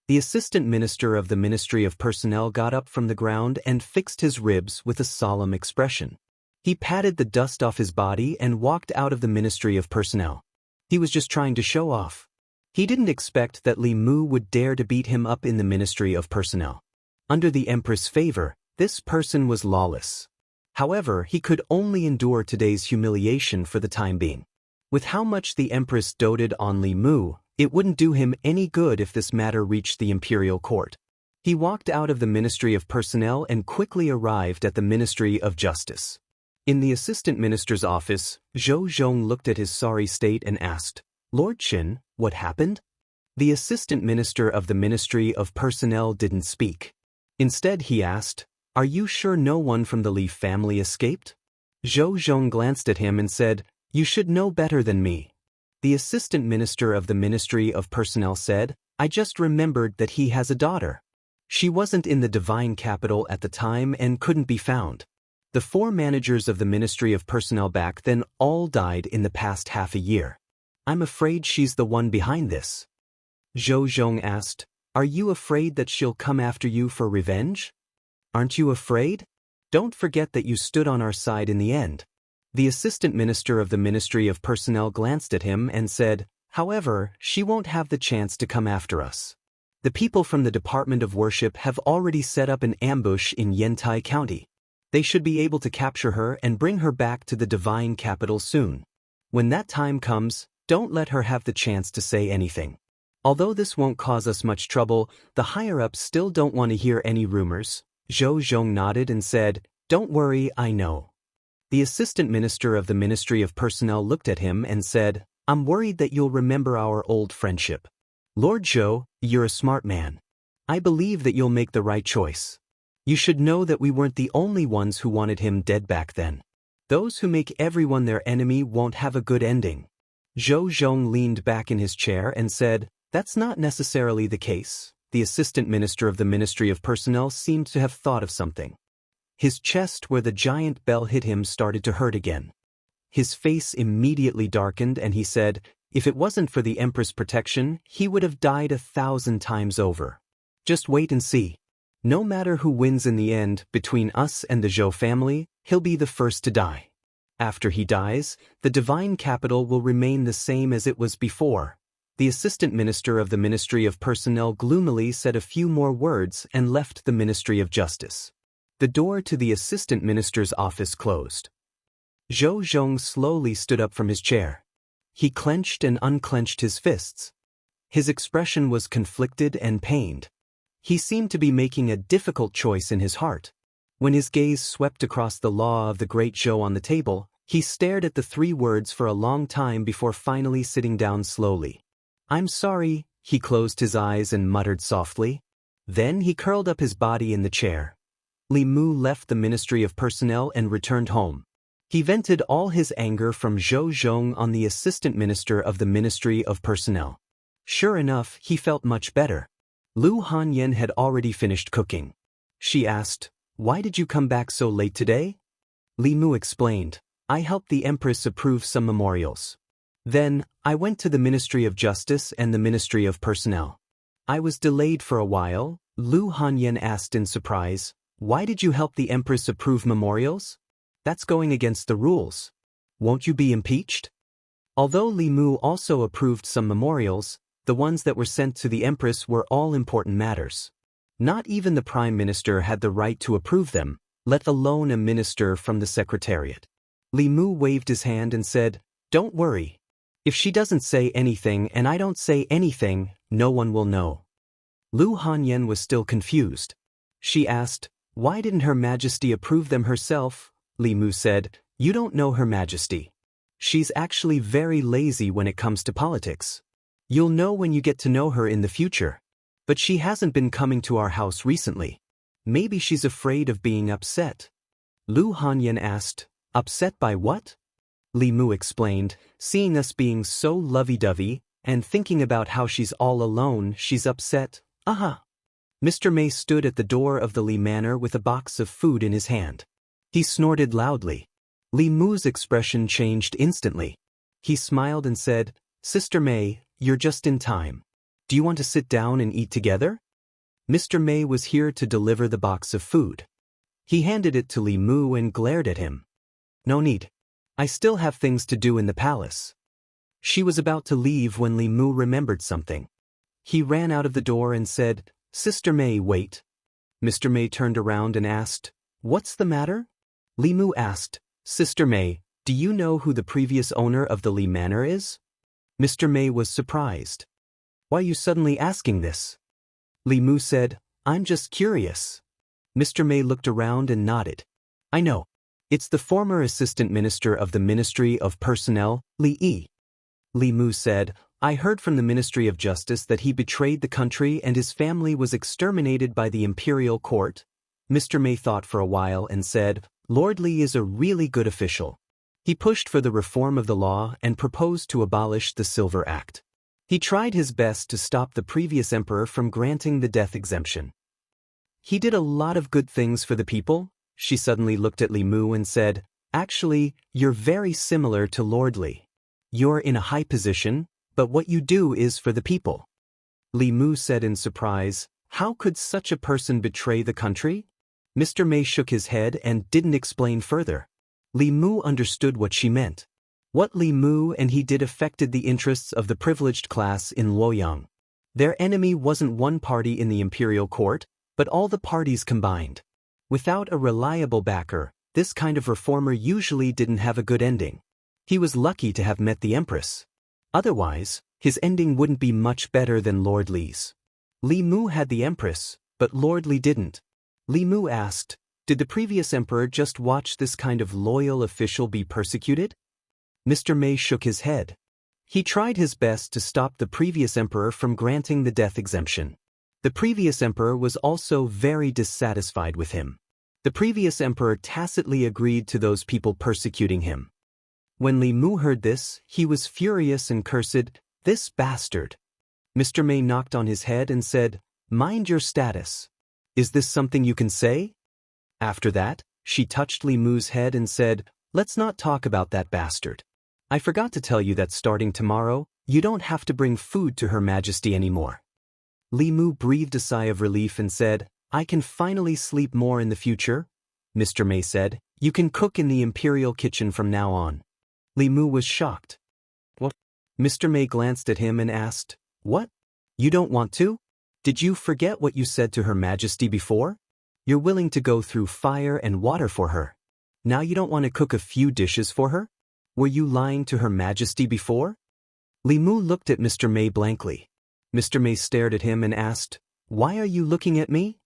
The assistant minister of the Ministry of Personnel got up from the ground and fixed his ribs with a solemn expression. He patted the dust off his body and walked out of the Ministry of Personnel. He was just trying to show off. He didn't expect that Li Mu would dare to beat him up in the Ministry of Personnel. Under the Empress' favor, this person was lawless. However, he could only endure today's humiliation for the time being. With how much the Empress doted on Li Mu, it wouldn't do him any good if this matter reached the imperial court. He walked out of the Ministry of Personnel and quickly arrived at the Ministry of Justice. In the assistant minister's office, Zhou Zhong looked at his sorry state and asked, Lord Qin, what happened? The assistant minister of the Ministry of Personnel didn't speak. Instead he asked, Are you sure no one from the Li family escaped? Zhou Zhong glanced at him and said, You should know better than me. The assistant minister of the Ministry of Personnel said, I just remembered that he has a daughter. She wasn't in the divine capital at the time and couldn't be found. The 4 managers of the Ministry of Personnel back then all died in the past half a year. I'm afraid she's the one behind this. Zhou Zhong asked, Are you afraid that she'll come after you for revenge? Aren't you afraid? Don't forget that you stood on our side in the end. The assistant minister of the Ministry of Personnel glanced at him and said, However, she won't have the chance to come after us. The people from the Department of Worship have already set up an ambush in Yantai County. They should be able to capture her and bring her back to the divine capital soon. When that time comes, don't let her have the chance to say anything. Although this won't cause us much trouble, the higher-ups still don't want to hear any rumors. Zhou Zhong nodded and said, Don't worry, I know. The assistant minister of the Ministry of Personnel looked at him and said, I'm worried that you'll remember our old friendship. Lord Zhou, you're a smart man. I believe that you'll make the right choice. You should know that we weren't the only ones who wanted him dead back then. Those who make everyone their enemy won't have a good ending. Zhou Zhong leaned back in his chair and said, That's not necessarily the case. The assistant minister of the Ministry of Personnel seemed to have thought of something. His chest where the giant bell hit him started to hurt again. His face immediately darkened and he said, If it wasn't for the Empress' protection, he would have died 1,000 times over. Just wait and see. No matter who wins in the end, between us and the Zhou family, he'll be the first to die. After he dies, the divine capital will remain the same as it was before. The assistant minister of the Ministry of Personnel gloomily said a few more words and left the Ministry of Justice. The door to the assistant minister's office closed. Zhou Zhong slowly stood up from his chair. He clenched and unclenched his fists. His expression was conflicted and pained. He seemed to be making a difficult choice in his heart. When his gaze swept across the law of the great Zhou on the table, he stared at the 3 words for a long time before finally sitting down slowly. I'm sorry, he closed his eyes and muttered softly. Then he curled up his body in the chair. Li Mu left the Ministry of Personnel and returned home. He vented all his anger from Zhou Zhong on the assistant minister of the Ministry of Personnel. Sure enough, he felt much better. Lu Hanyan had already finished cooking. She asked, Why did you come back so late today? Li Mu explained, I helped the Empress approve some memorials. Then, I went to the Ministry of Justice and the Ministry of Personnel. I was delayed for a while. Lu Hanyan asked in surprise, Why did you help the Empress approve memorials? That's going against the rules. Won't you be impeached? Although Li Mu also approved some memorials, the ones that were sent to the Empress were all important matters. Not even the Prime Minister had the right to approve them, let alone a minister from the Secretariat. Li Mu waved his hand and said, Don't worry. If she doesn't say anything and I don't say anything, no one will know. Lu Hanyan was still confused. She asked, Why didn't Her Majesty approve them herself? Li Mu said, You don't know Her Majesty. She's actually very lazy when it comes to politics. You'll know when you get to know her in the future. But she hasn't been coming to our house recently. Maybe she's afraid of being upset. Lu Hanyan asked, Upset by what? Li Mu explained, seeing us being so lovey-dovey, and thinking about how she's all alone, she's upset. Aha! Mr. May stood at the door of the Li Manor with a box of food in his hand. He snorted loudly. Li Mu's expression changed instantly. He smiled and said, Sister May, you're just in time. Do you want to sit down and eat together? Mr. May was here to deliver the box of food. He handed it to Li Mu and glared at him. No need. I still have things to do in the palace. She was about to leave when Li Mu remembered something. He ran out of the door and said, Sister May, wait. Mr. May turned around and asked, What's the matter? Li Mu asked, Sister May, do you know who the previous owner of the Li Manor is? Mr. May was surprised. Why are you suddenly asking this? Li Mu said, I'm just curious. Mr. May looked around and nodded. I know. It's the former assistant minister of the Ministry of Personnel, Li Yi. Li Mu said, I heard from the Ministry of Justice that he betrayed the country and his family was exterminated by the imperial court. Mr. May thought for a while and said, Lord Li is a really good official. He pushed for the reform of the law and proposed to abolish the Silver Act. He tried his best to stop the previous emperor from granting the death exemption. He did a lot of good things for the people. She suddenly looked at Li Mu and said, Actually, you're very similar to Lord Li. You're in a high position, but what you do is for the people. Li Mu said in surprise, How could such a person betray the country? Mr. May shook his head and didn't explain further. Li Mu understood what she meant. What Li Mu and he did affected the interests of the privileged class in Luoyang. Their enemy wasn't one party in the imperial court, but all the parties combined. Without a reliable backer, this kind of reformer usually didn't have a good ending. He was lucky to have met the Empress. Otherwise, his ending wouldn't be much better than Lord Li's. Li Mu had the Empress, but Lord Li didn't. Li Mu asked, Did the previous emperor just watch this kind of loyal official be persecuted? Mr. May shook his head. He tried his best to stop the previous emperor from granting the death exemption. The previous emperor was also very dissatisfied with him. The previous emperor tacitly agreed to those people persecuting him. When Li Mu heard this, he was furious and cursed, This bastard. Mr. May knocked on his head and said, Mind your status. Is this something you can say? After that, she touched Li Mu's head and said, Let's not talk about that bastard. I forgot to tell you that starting tomorrow, you don't have to bring food to Her Majesty anymore. Li Mu breathed a sigh of relief and said, I can finally sleep more in the future. Mr. May said, You can cook in the imperial kitchen from now on. Li Mu was shocked. What? Mr. May glanced at him and asked, What? You don't want to? Did you forget what you said to Her Majesty before? You're willing to go through fire and water for her. Now you don't want to cook a few dishes for her? Were you lying to Her Majesty before? Li Mu looked at Mr. May blankly. Mr. May stared at him and asked, Why are you looking at me?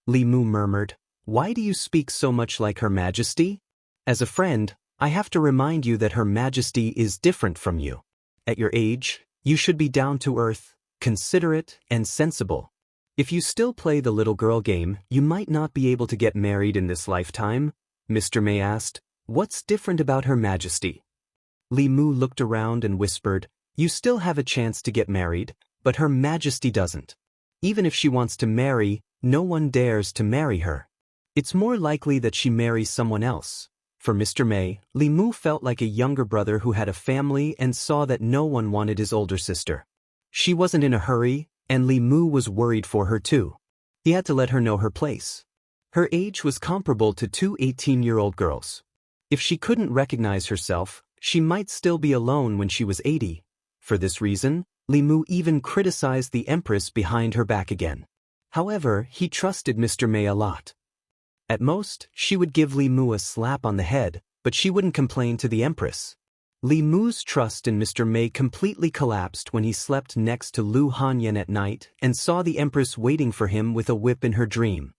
Li Mu murmured, Why do you speak so much like Her Majesty? As a friend, I have to remind you that Her Majesty is different from you. At your age, you should be down to earth, considerate, and sensible. If you still play the little girl game, you might not be able to get married in this lifetime. Mr. May asked, What's different about Her Majesty? Li Mu looked around and whispered, You still have a chance to get married, but Her Majesty doesn't. Even if she wants to marry, no one dares to marry her. It's more likely that she marries someone else. For Mr. May, Li Mu felt like a younger brother who had a family and saw that no one wanted his older sister. She wasn't in a hurry, and Li Mu was worried for her too. He had to let her know her place. Her age was comparable to two 18-year-old girls. If she couldn't recognize herself, she might still be alone when she was 80. For this reason, Li Mu even criticized the Empress behind her back again. However, he trusted Mr. May a lot. At most, she would give Li Mu a slap on the head, but she wouldn't complain to the Empress. Li Mu's trust in Mr. May completely collapsed when he slept next to Lu Hanyan at night and saw the Empress waiting for him with a whip in her dream.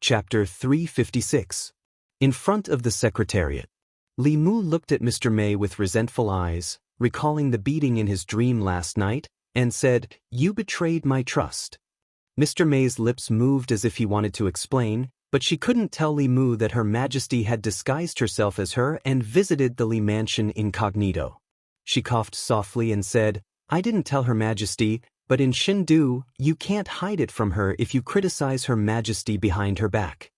Chapter 356. In front of the Secretariat. Li Mu looked at Mr. May with resentful eyes, recalling the beating in his dream last night, and said, You betrayed my trust. Mr. May's lips moved as if he wanted to explain, but she couldn't tell Li Mu that Her Majesty had disguised herself as her and visited the Li mansion incognito. She coughed softly and said, I didn't tell Her Majesty, but in Shindu, you can't hide it from her if you criticize Her Majesty behind her back.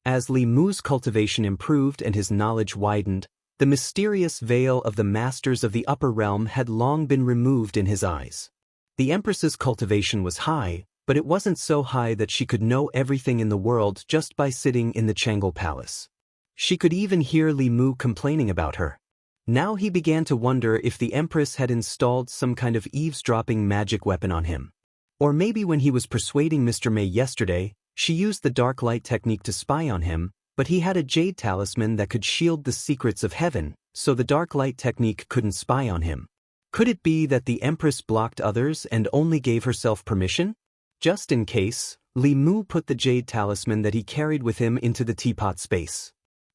As Li Mu's cultivation improved and his knowledge widened, the mysterious veil of the masters of the upper realm had long been removed in his eyes. The Empress's cultivation was high, but it wasn't so high that she could know everything in the world just by sitting in the Changle Palace. She could even hear Li Mu complaining about her. Now he began to wonder if the Empress had installed some kind of eavesdropping magic weapon on him. Or maybe when he was persuading Mr. May yesterday, she used the dark light technique to spy on him, but he had a jade talisman that could shield the secrets of heaven, so the dark light technique couldn't spy on him. Could it be that the Empress blocked others and only gave herself permission? Just in case, Li Mu put the jade talisman that he carried with him into the teapot space.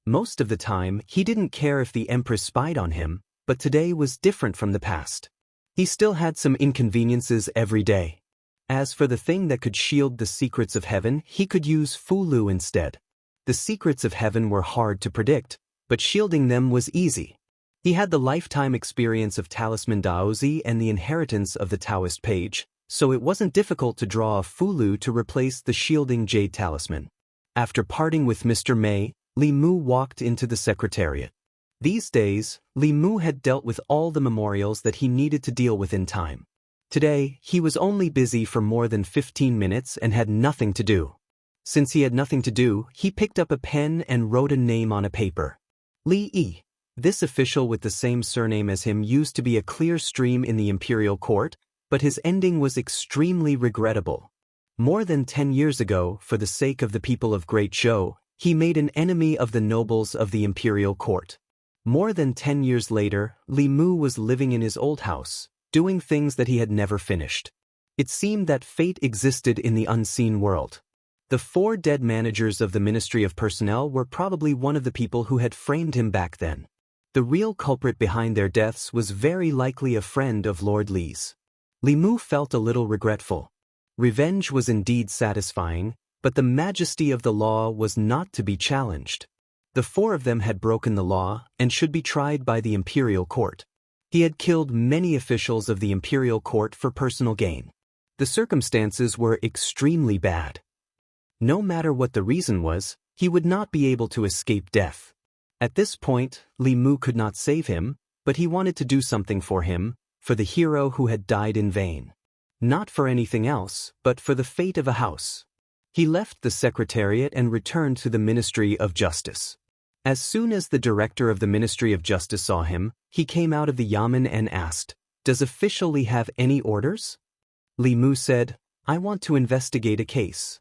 Most of the time, he didn't care if the Empress spied on him, but today was different from the past. He still had some inconveniences every day. As for the thing that could shield the secrets of heaven, he could use Fulu instead. The secrets of heaven were hard to predict, but shielding them was easy. He had the lifetime experience of Talisman Daoist and the inheritance of the Daoist page, so it wasn't difficult to draw a Fulu to replace the shielding Jade Talisman. After parting with Mr. Mei, Li Mu walked into the secretariat. These days, Li Mu had dealt with all the memorials that he needed to deal with in time. Today, he was only busy for more than 15 minutes and had nothing to do. Since he had nothing to do, he picked up a pen and wrote a name on a paper. Li Yi. This official with the same surname as him used to be a clear stream in the imperial court, but his ending was extremely regrettable. More than 10 years ago, for the sake of the people of Great Zhou, he made an enemy of the nobles of the imperial court. More than 10 years later, Li Mu was living in his old house, doing things that he had never finished. It seemed that fate existed in the unseen world. The 4 dead managers of the Ministry of Personnel were probably one of the people who had framed him back then. The real culprit behind their deaths was very likely a friend of Lord Li's. Li Mu felt a little regretful. Revenge was indeed satisfying, but the majesty of the law was not to be challenged. The 4 of them had broken the law and should be tried by the imperial court. He had killed many officials of the imperial court for personal gain. The circumstances were extremely bad. No matter what the reason was, he would not be able to escape death. At this point, Li Mu could not save him, but he wanted to do something for him, for the hero who had died in vain. Not for anything else, but for the fate of a house. He left the secretariat and returned to the Ministry of Justice. As soon as the director of the Ministry of Justice saw him, he came out of the yamen and asked, "Does Official Li have any orders?" Li Mu said, "I want to investigate a case."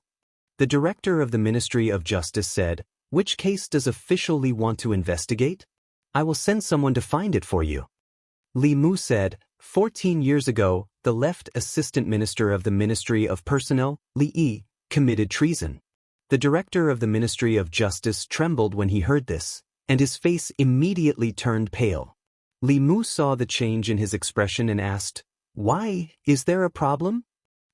The director of the Ministry of Justice said, "Which case does Official Li want to investigate? I will send someone to find it for you." Li Mu said, 14 years ago, the left assistant minister of the Ministry of Personnel, Li Yi, committed treason. The director of the Ministry of Justice trembled when he heard this, and his face immediately turned pale. Li Mu saw the change in his expression and asked, "Why, is there a problem?"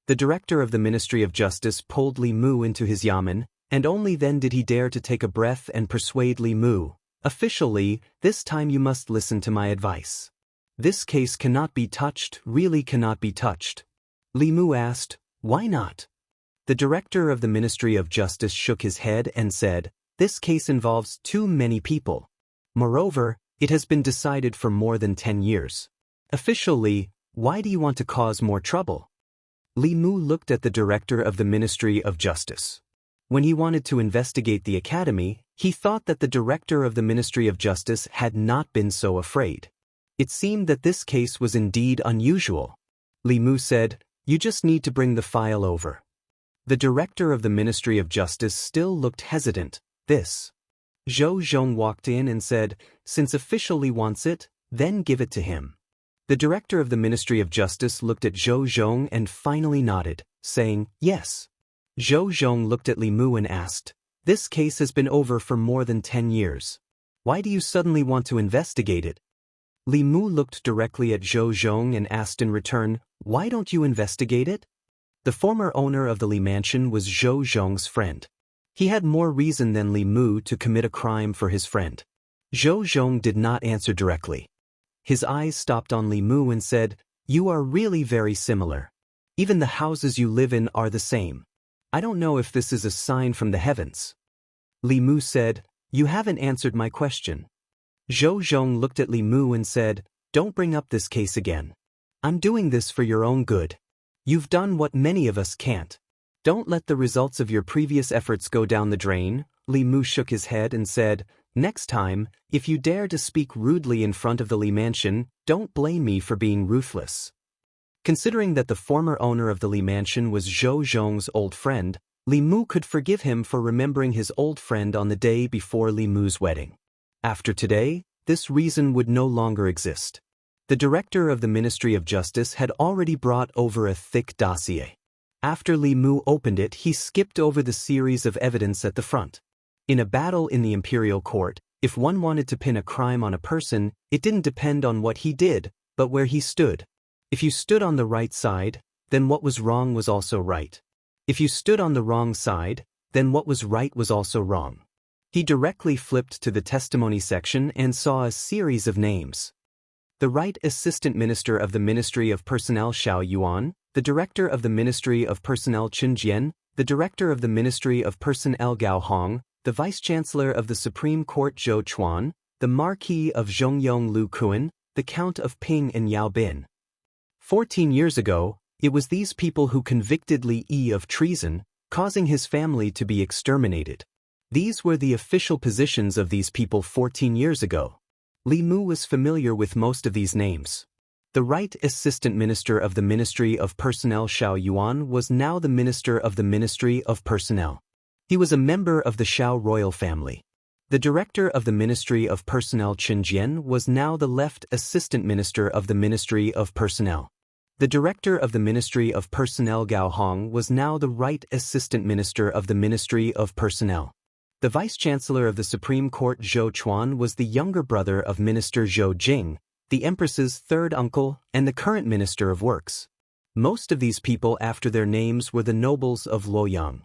The director of the Ministry of Justice pulled Li Mu into his yamen, and only then did he dare to take a breath and persuade Li Mu, "Official Li, this time you must listen to my advice. This case cannot be touched, really cannot be touched." Li Mu asked, "Why not?" The director of the Ministry of Justice shook his head and said, "This case involves too many people. Moreover, it has been decided for more than 10 years. Official Li, why do you want to cause more trouble?" Li Mu looked at the director of the Ministry of Justice. When he wanted to investigate the academy, he thought that the director of the Ministry of Justice had not been so afraid. It seemed that this case was indeed unusual. Li Mu said, "You just need to bring the file over." The director of the Ministry of Justice still looked hesitant. This. Zhou Zhong walked in and said, "Since Official Li wants it, then give it to him." The director of the Ministry of Justice looked at Zhou Zhong and finally nodded, saying, "Yes." Zhou Zhong looked at Li Mu and asked, "This case has been over for more than 10 years. Why do you suddenly want to investigate it?" Li Mu looked directly at Zhou Zhong and asked in return, "Why don't you investigate it?" The former owner of the Li mansion was Zhou Zhong's friend. He had more reason than Li Mu to commit a crime for his friend. Zhou Zhong did not answer directly. His eyes stopped on Li Mu and said, "You are really very similar. Even the houses you live in are the same. I don't know if this is a sign from the heavens." Li Mu said, "You haven't answered my question." Zhou Zhong looked at Li Mu and said, "Don't bring up this case again. I'm doing this for your own good. You've done what many of us can't. Don't let the results of your previous efforts go down the drain." Li Mu shook his head and said, "Next time, if you dare to speak rudely in front of the Li mansion, don't blame me for being ruthless." Considering that the former owner of the Li mansion was Zhou Zhong's old friend, Li Mu could forgive him for remembering his old friend on the day before Li Mu's wedding. After today, this reason would no longer exist. The director of the Ministry of Justice had already brought over a thick dossier. After Li Mu opened it, he skipped over the series of evidence at the front. In a battle in the imperial court, if one wanted to pin a crime on a person, it didn't depend on what he did, but where he stood. If you stood on the right side, then what was wrong was also right. If you stood on the wrong side, then what was right was also wrong. He directly flipped to the testimony section and saw a series of names. The Right Assistant Minister of the Ministry of Personnel Xiao Yuan, the Director of the Ministry of Personnel Chen Jian, the Director of the Ministry of Personnel Gao Hong, the Vice-Chancellor of the Supreme Court Zhou Chuan, the Marquis of Zhongyong Lu Kuan, the Count of Ping and Yao Bin. 14 years ago, it was these people who convicted Li Yi of treason, causing his family to be exterminated. These were the official positions of these people 14 years ago. Li Mu was familiar with most of these names. The Right Assistant Minister of the Ministry of Personnel Xiao Yuan was now the Minister of the Ministry of Personnel. He was a member of the Xiao royal family. The Director of the Ministry of Personnel Chen Jian was now the Left Assistant Minister of the Ministry of Personnel. The Director of the Ministry of Personnel Gao Hong was now the Right Assistant Minister of the Ministry of Personnel. The Vice-Chancellor of the Supreme Court Zhou Chuan was the younger brother of Minister Zhou Jing, the Empress's third uncle and the current Minister of Works. Most of these people after their names were the nobles of Luoyang.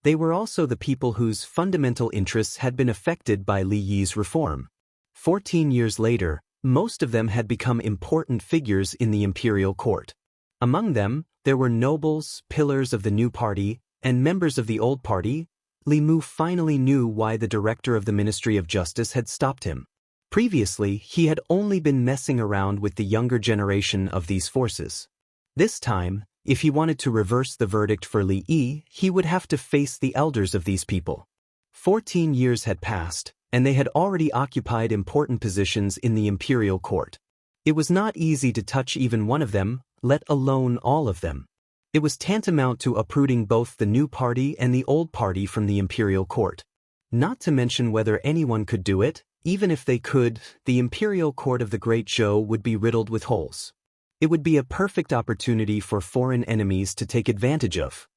They were also the people whose fundamental interests had been affected by Li Yi's reform. 14 years later, most of them had become important figures in the imperial court. Among them, there were nobles, pillars of the new party, and members of the old party. Li Mu finally knew why the director of the Ministry of Justice had stopped him. Previously, he had only been messing around with the younger generation of these forces. This time, if he wanted to reverse the verdict for Li Yi, he would have to face the elders of these people. 14 years had passed, and they had already occupied important positions in the imperial court. It was not easy to touch even one of them, let alone all of them. It was tantamount to uprooting both the new party and the old party from the imperial court. Not to mention whether anyone could do it, even if they could, the imperial court of the Great Zhou would be riddled with holes. It would be a perfect opportunity for foreign enemies to take advantage of.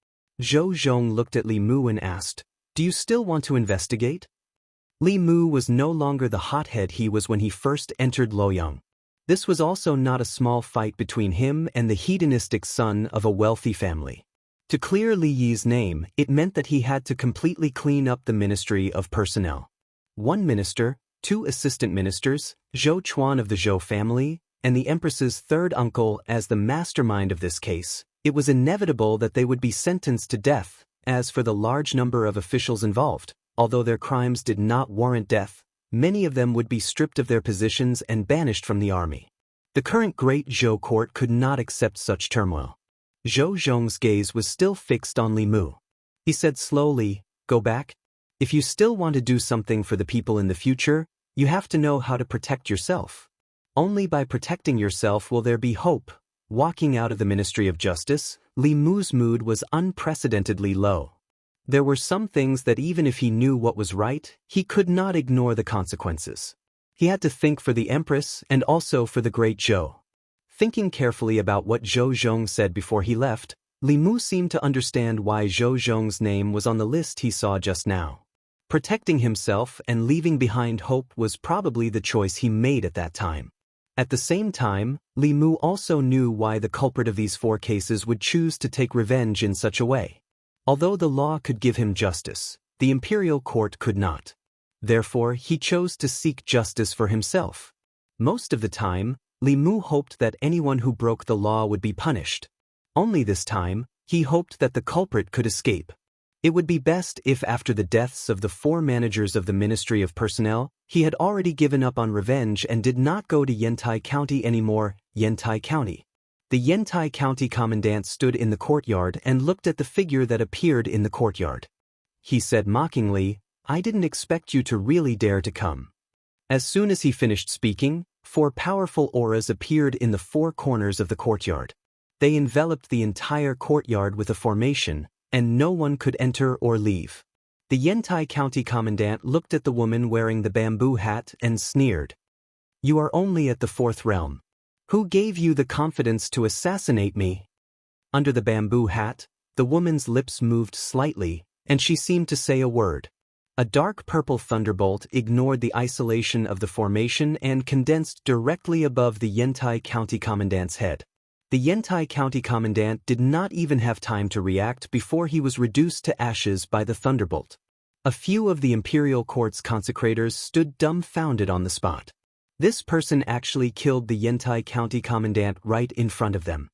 Zhou Zhong looked at Li Mu and asked, "Do you still want to investigate?" Li Mu was no longer the hothead he was when he first entered Luoyang. This was also not a small fight between him and the hedonistic son of a wealthy family. To clear Li Yi's name, it meant that he had to completely clean up the Ministry of Personnel. One minister, two assistant ministers, Zhou Chuan of the Zhou family, and the Empress's third uncle as the mastermind of this case, it was inevitable that they would be sentenced to death. As for the large number of officials involved, although their crimes did not warrant death, many of them would be stripped of their positions and banished from the army. The current Great Zhou court could not accept such turmoil. Zhou Zhong's gaze was still fixed on Li Mu. He said slowly, "Go back. If you still want to do something for the people in the future, you have to know how to protect yourself. Only by protecting yourself will there be hope." Walking out of the Ministry of Justice, Li Mu's mood was unprecedentedly low. There were some things that even if he knew what was right, he could not ignore the consequences. He had to think for the Empress and also for the Great Zhou. Thinking carefully about what Zhou Zhong said before he left, Li Mu seemed to understand why Zhou Zhong's name was on the list he saw just now. Protecting himself and leaving behind hope was probably the choice he made at that time. At the same time, Li Mu also knew why the culprit of these 4 cases would choose to take revenge in such a way. Although the law could give him justice, the imperial court could not. Therefore, he chose to seek justice for himself. Most of the time, Li Mu hoped that anyone who broke the law would be punished. Only this time, he hoped that the culprit could escape. It would be best if after the deaths of the 4 managers of the Ministry of Personnel, he had already given up on revenge and did not go to Yantai County anymore. Yantai County. The Yantai County commandant stood in the courtyard and looked at the figure that appeared in the courtyard. He said mockingly, "I didn't expect you to really dare to come." As soon as he finished speaking, 4 powerful auras appeared in the 4 corners of the courtyard. They enveloped the entire courtyard with a formation, and no one could enter or leave. The Yantai County commandant looked at the woman wearing the bamboo hat and sneered. "You are only at the 4th realm. Who gave you the confidence to assassinate me?" Under the bamboo hat, the woman's lips moved slightly, and she seemed to say a word. A dark purple thunderbolt ignored the isolation of the formation and condensed directly above the Yantai County Commandant's head. The Yantai County Commandant did not even have time to react before he was reduced to ashes by the thunderbolt. A few of the Imperial Court's consecrators stood dumbfounded on the spot. This person actually killed the Yantai County Commandant right in front of them.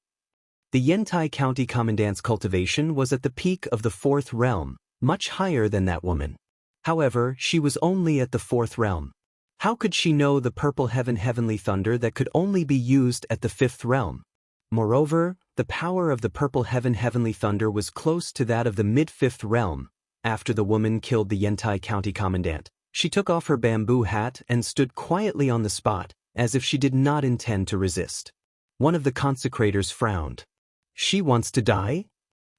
The Yantai County Commandant's cultivation was at the peak of the 4th realm, much higher than that woman. However, she was only at the 4th realm. How could she know the purple heavenly thunder that could only be used at the 5th realm? Moreover, the power of the purple heavenly thunder was close to that of the mid-5th realm. After the woman killed the Yantai County Commandant, she took off her bamboo hat and stood quietly on the spot, as if she did not intend to resist. One of the consecrators frowned. She wants to die?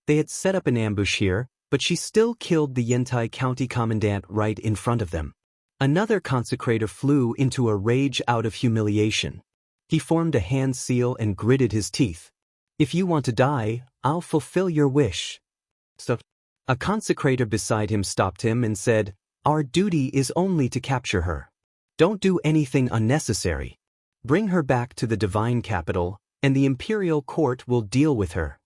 They had set up an ambush here, but she still killed the Yantai County Commandant right in front of them. Another consecrator flew into a rage out of humiliation. He formed a hand seal and gritted his teeth. If you want to die, I'll fulfill your wish. So, a consecrator beside him stopped him and said, "Our duty is only to capture her. Don't do anything unnecessary. Bring her back to the divine capital, and the Imperial Court will deal with her."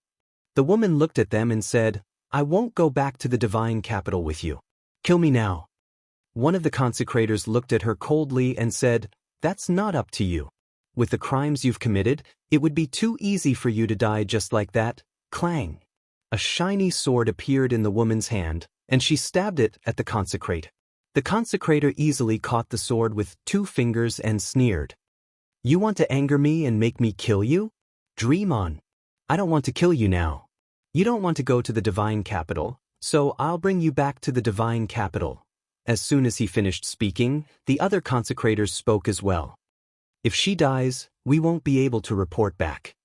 The woman looked at them and said, "I won't go back to the divine capital with you. Kill me now." One of the consecrators looked at her coldly and said, "That's not up to you. With the crimes you've committed, it would be too easy for you to die just like that." Clang! A shiny sword appeared in the woman's hand, and she stabbed it at the consecrator. The consecrator easily caught the sword with 2 fingers and sneered. "You want to anger me and make me kill you? Dream on. I don't want to kill you now. You don't want to go to the divine capital, so I'll bring you back to the divine capital." As soon as he finished speaking, the other consecrators spoke as well. "If she dies, we won't be able to report back.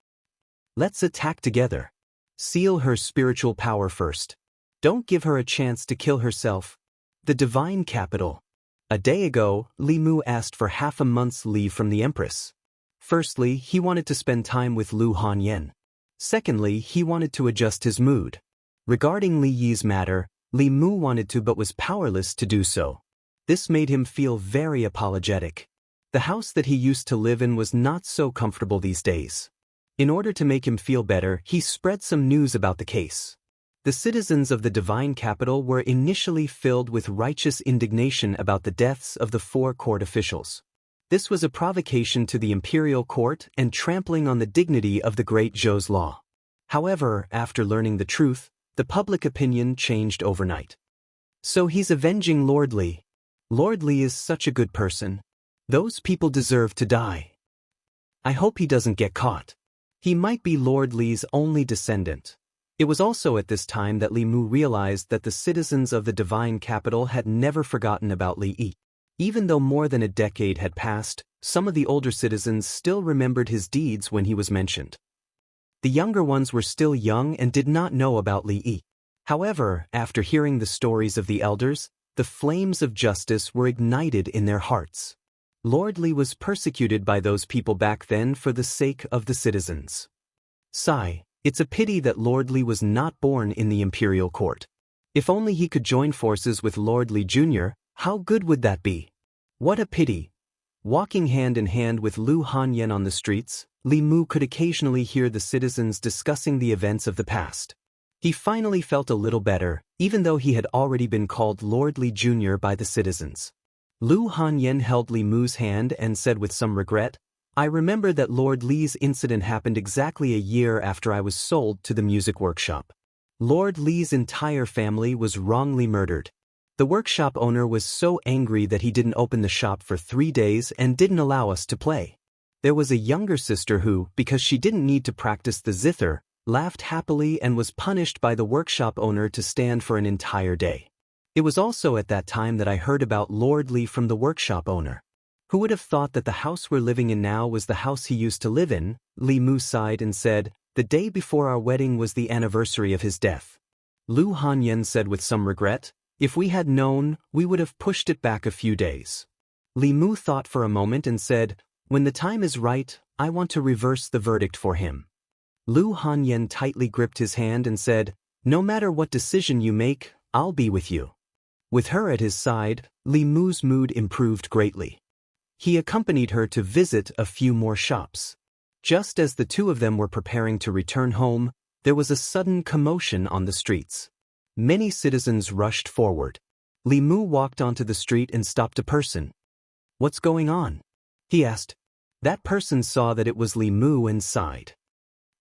Let's attack together. Seal her spiritual power first. Don't give her a chance to kill herself." The divine capital. A day ago, Li Mu asked for half a month's leave from the Empress. Firstly, he wanted to spend time with Lu Hanyan. Secondly, he wanted to adjust his mood. Regarding Li Yi's matter, Li Mu wanted to but was powerless to do so. This made him feel very apologetic. The house that he used to live in was not so comfortable these days. In order to make him feel better, he spread some news about the case. The citizens of the divine capital were initially filled with righteous indignation about the deaths of the 4 court officials. This was a provocation to the imperial court and trampling on the dignity of the great Zhou's law. However, after learning the truth, the public opinion changed overnight. So he's avenging Lord Li. Lord Li is such a good person. Those people deserve to die. I hope he doesn't get caught. He might be Lord Li's only descendant. It was also at this time that Li Mu realized that the citizens of the divine capital had never forgotten about Li Yi. Even though more than a decade had passed, some of the older citizens still remembered his deeds when he was mentioned. The younger ones were still young and did not know about Li Yi. However, after hearing the stories of the elders, the flames of justice were ignited in their hearts. Lord Li was persecuted by those people back then for the sake of the citizens. Sigh, it's a pity that Lord Li was not born in the imperial court. If only he could join forces with Lord Li Jr., how good would that be? What a pity. Walking hand in hand with Lu Hanyan on the streets, Li Mu could occasionally hear the citizens discussing the events of the past. He finally felt a little better, even though he had already been called Lord Li Jr. by the citizens. Lu Hanyan held Li Mu's hand and said with some regret, "I remember that Lord Li's incident happened exactly a year after I was sold to the music workshop. Lord Li's entire family was wrongly murdered. The workshop owner was so angry that he didn't open the shop for 3 days and didn't allow us to play. There was a younger sister who, because she didn't need to practice the zither, laughed happily and was punished by the workshop owner to stand for an entire day. It was also at that time that I heard about Lord Li from the workshop owner. Who would have thought that the house we're living in now was the house he used to live in?" Li Mu sighed and said, "The day before our wedding was the anniversary of his death." Lu Hanyan said with some regret, "If we had known, we would have pushed it back a few days." Li Mu thought for a moment and said, "When the time is right, I want to reverse the verdict for him." Lu Hanyan tightly gripped his hand and said, "No matter what decision you make, I'll be with you." With her at his side, Li Mu's mood improved greatly. He accompanied her to visit a few more shops. Just as the two of them were preparing to return home, there was a sudden commotion on the streets. Many citizens rushed forward. Li Mu walked onto the street and stopped a person. "What's going on?" he asked. That person saw that it was Li Mu and sighed.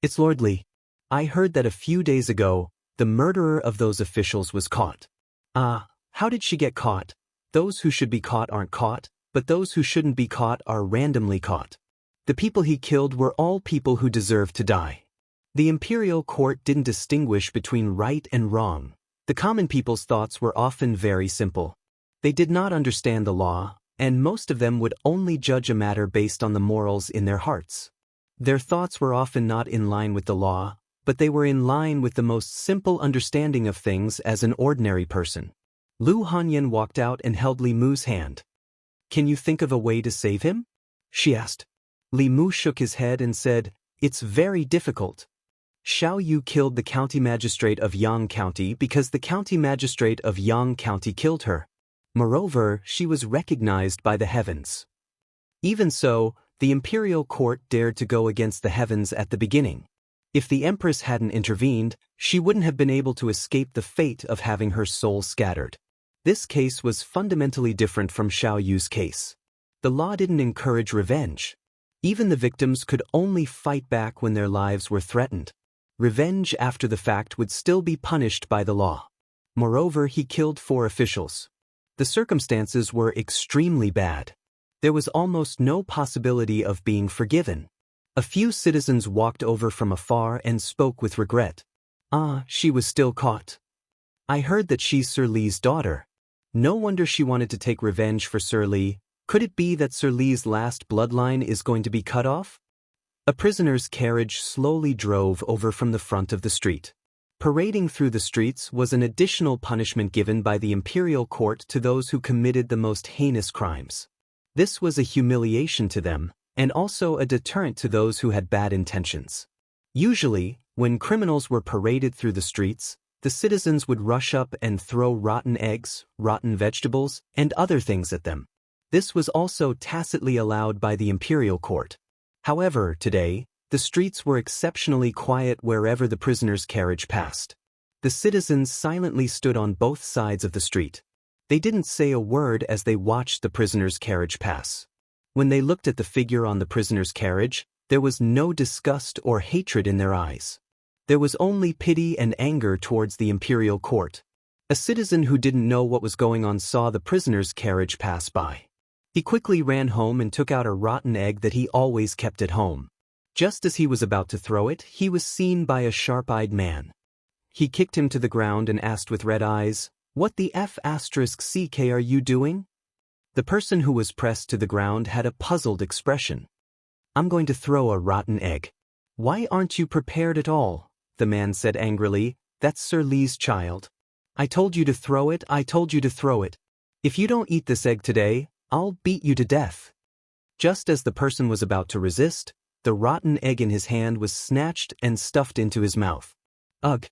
"It's Lord Li. I heard that a few days ago, the murderer of those officials was caught." "Ah, how did she get caught? Those who should be caught aren't caught, but those who shouldn't be caught are randomly caught. The people he killed were all people who deserved to die. The imperial court didn't distinguish between right and wrong. The common people's thoughts were often very simple. They did not understand the law, and most of them would only judge a matter based on the morals in their hearts. Their thoughts were often not in line with the law, but they were in line with the most simple understanding of things as an ordinary person." Lu Hanyan walked out and held Li Mu's hand. "Can you think of a way to save him?" she asked. Li Mu shook his head and said, "It's very difficult. Xiao Yu killed the county magistrate of Yang County because the county magistrate of Yang County killed her. Moreover, she was recognized by the heavens. Even so, the imperial court dared to go against the heavens at the beginning. If the empress hadn't intervened, she wouldn't have been able to escape the fate of having her soul scattered. This case was fundamentally different from Xiao Yu's case. The law didn't encourage revenge. Even the victims could only fight back when their lives were threatened. Revenge after the fact would still be punished by the law. Moreover, he killed 4 officials. The circumstances were extremely bad. There was almost no possibility of being forgiven. A few citizens walked over from afar and spoke with regret. "Ah, she was still caught. I heard that she's Sir Li's daughter. No wonder she wanted to take revenge for Sir Li. Could it be that Sir Li's last bloodline is going to be cut off?" A prisoner's carriage slowly drove over from the front of the street. Parading through the streets was an additional punishment given by the imperial court to those who committed the most heinous crimes. This was a humiliation to them, and also a deterrent to those who had bad intentions. Usually, when criminals were paraded through the streets, the citizens would rush up and throw rotten eggs, rotten vegetables, and other things at them. This was also tacitly allowed by the imperial court. However, today, the streets were exceptionally quiet wherever the prisoner's carriage passed. The citizens silently stood on both sides of the street. They didn't say a word as they watched the prisoner's carriage pass. When they looked at the figure on the prisoner's carriage, there was no disgust or hatred in their eyes. There was only pity and anger towards the imperial court. A citizen who didn't know what was going on saw the prisoner's carriage pass by. He quickly ran home and took out a rotten egg that he always kept at home. Just as he was about to throw it, he was seen by a sharp-eyed man. He kicked him to the ground and asked with red eyes, "What the F***ck are you doing?" The person who was pressed to the ground had a puzzled expression. "I'm going to throw a rotten egg." "Why aren't you prepared at all?" the man said angrily. "That's Sir Li's child. I told you to throw it, I told you to throw it. If you don't eat this egg today, I'll beat you to death." Just as the person was about to resist, the rotten egg in his hand was snatched and stuffed into his mouth. Ugh!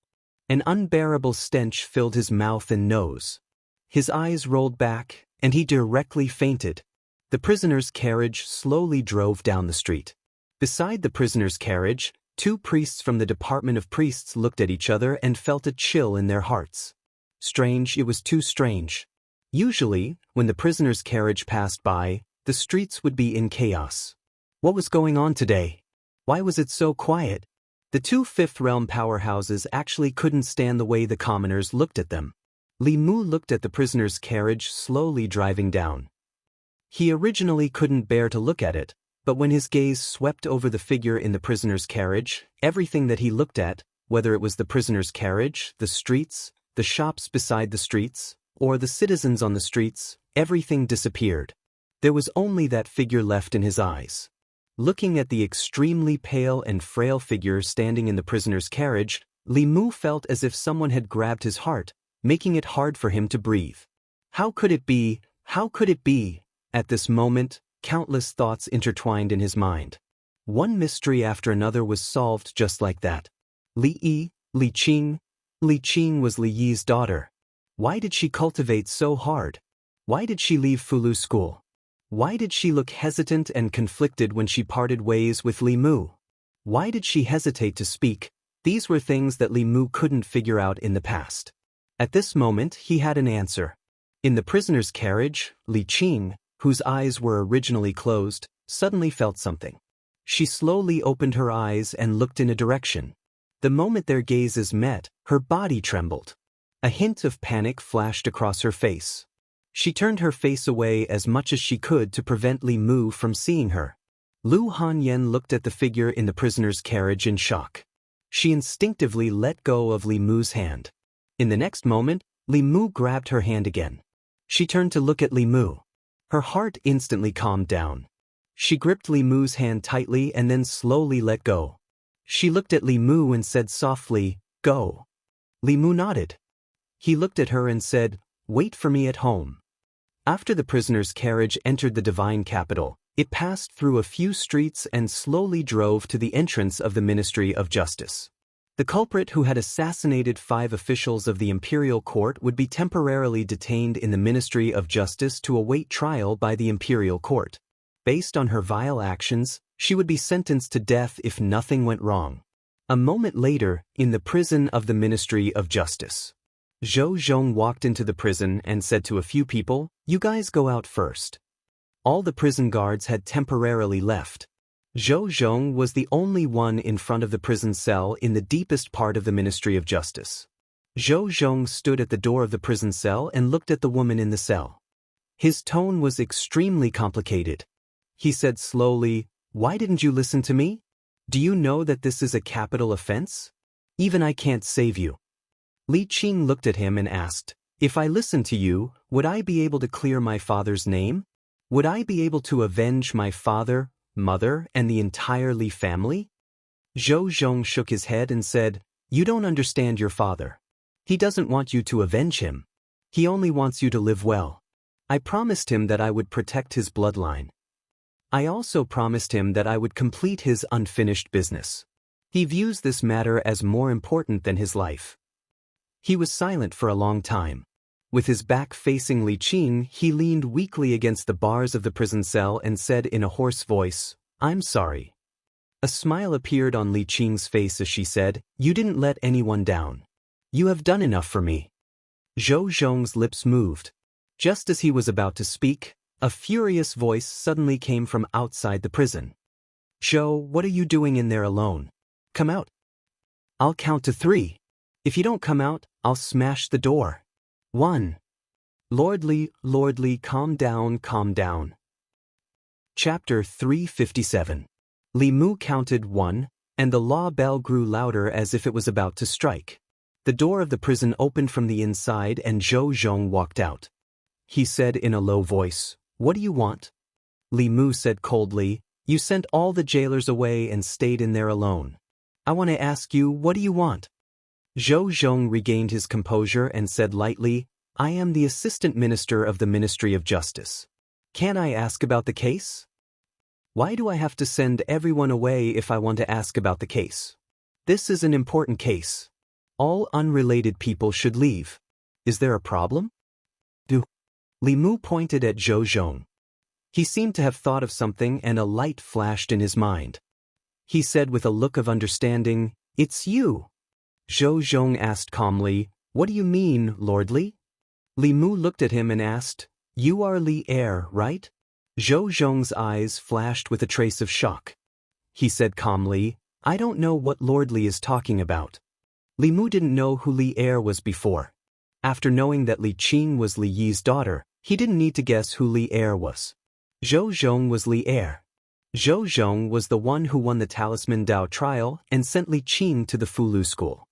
An unbearable stench filled his mouth and nose. His eyes rolled back, and he directly fainted. The prisoner's carriage slowly drove down the street. Beside the prisoner's carriage, 2 priests from the Department of Priests looked at each other and felt a chill in their hearts. Strange, it was too strange. Usually, when the prisoner's carriage passed by, the streets would be in chaos. What was going on today? Why was it so quiet? The 2 Fifth Realm powerhouses actually couldn't stand the way the commoners looked at them. Li Mu looked at the prisoner's carriage slowly driving down. He originally couldn't bear to look at it, but when his gaze swept over the figure in the prisoner's carriage, everything that he looked at, whether it was the prisoner's carriage, the streets, the shops beside the streets, or the citizens on the streets, everything disappeared. There was only that figure left in his eyes. Looking at the extremely pale and frail figure standing in the prisoner's carriage, Li Mu felt as if someone had grabbed his heart, making it hard for him to breathe. How could it be? How could it be? At this moment, countless thoughts intertwined in his mind. One mystery after another was solved just like that. Li Yi, Li Qing. Li Qing was Li Yi's daughter. Why did she cultivate so hard? Why did she leave Fulu school? Why did she look hesitant and conflicted when she parted ways with Li Mu? Why did she hesitate to speak? These were things that Li Mu couldn't figure out in the past. At this moment, he had an answer. In the prisoner's carriage, Li Qing, whose eyes were originally closed, suddenly felt something. She slowly opened her eyes and looked in a direction. The moment their gazes met, her body trembled. A hint of panic flashed across her face. She turned her face away as much as she could to prevent Li Mu from seeing her. Lu Hanyan looked at the figure in the prisoner's carriage in shock. She instinctively let go of Li Mu's hand. In the next moment, Li Mu grabbed her hand again. She turned to look at Li Mu. Her heart instantly calmed down. She gripped Li Mu's hand tightly and then slowly let go. She looked at Li Mu and said softly, "Go." Li Mu nodded. He looked at her and said, "Wait for me at home." After the prisoner's carriage entered the divine capital, it passed through a few streets and slowly drove to the entrance of the Ministry of Justice. The culprit who had assassinated 5 officials of the imperial court would be temporarily detained in the Ministry of Justice to await trial by the imperial court. Based on her vile actions, she would be sentenced to death if nothing went wrong. A moment later, in the prison of the Ministry of Justice, Zhou Zhong walked into the prison and said to a few people, "You guys go out first." All the prison guards had temporarily left. Zhou Zhong was the only one in front of the prison cell in the deepest part of the Ministry of Justice. Zhou Zhong stood at the door of the prison cell and looked at the woman in the cell. His tone was extremely complicated. He said slowly, "Why didn't you listen to me? Do you know that this is a capital offense? Even I can't save you." Li Qing looked at him and asked, "If I listened to you, would I be able to clear my father's name? Would I be able to avenge my father, mother, and the entire Li family?" Zhou Zhong shook his head and said, "You don't understand your father. He doesn't want you to avenge him. He only wants you to live well. I promised him that I would protect his bloodline. I also promised him that I would complete his unfinished business. He views this matter as more important than his life." He was silent for a long time. With his back facing Li Qing, he leaned weakly against the bars of the prison cell and said in a hoarse voice, "I'm sorry." A smile appeared on Li Qing's face as she said, "You didn't let anyone down. You have done enough for me." Zhou Zhong's lips moved. Just as he was about to speak, a furious voice suddenly came from outside the prison. "Zhou, what are you doing in there alone? Come out. I'll count to 3. If you don't come out, I'll smash the door. 1. Lord Li, calm down, calm down." Chapter 357. Li Mu counted 1, and the law bell grew louder as if it was about to strike. The door of the prison opened from the inside and Zhou Zhong walked out. He said in a low voice, "What do you want?" Li Mu said coldly, "You sent all the jailers away and stayed in there alone. I want to ask you, what do you want?" Zhou Zhong regained his composure and said lightly, "I am the Assistant Minister of the Ministry of Justice. Can I ask about the case? Why do I have to send everyone away if I want to ask about the case? This is an important case. All unrelated people should leave. Is there a problem?" Li Mu pointed at Zhou Zhong. He seemed to have thought of something and a light flashed in his mind. He said with a look of understanding, "It's you." Zhou Zhong asked calmly, "What do you mean, Lord Li?" Li Mu looked at him and asked, "You are Li Heir, right?" Zhou Zhong's eyes flashed with a trace of shock. He said calmly, "I don't know what Lord Li is talking about." Li Mu didn't know who Li Heir was before. After knowing that Li Qing was Li Yi's daughter, he didn't need to guess who Li Heir was. Zhou Zhong was Li Heir. Zhou Zhong was the one who won the Talisman Dao trial and sent Li Qing to the Fulu school.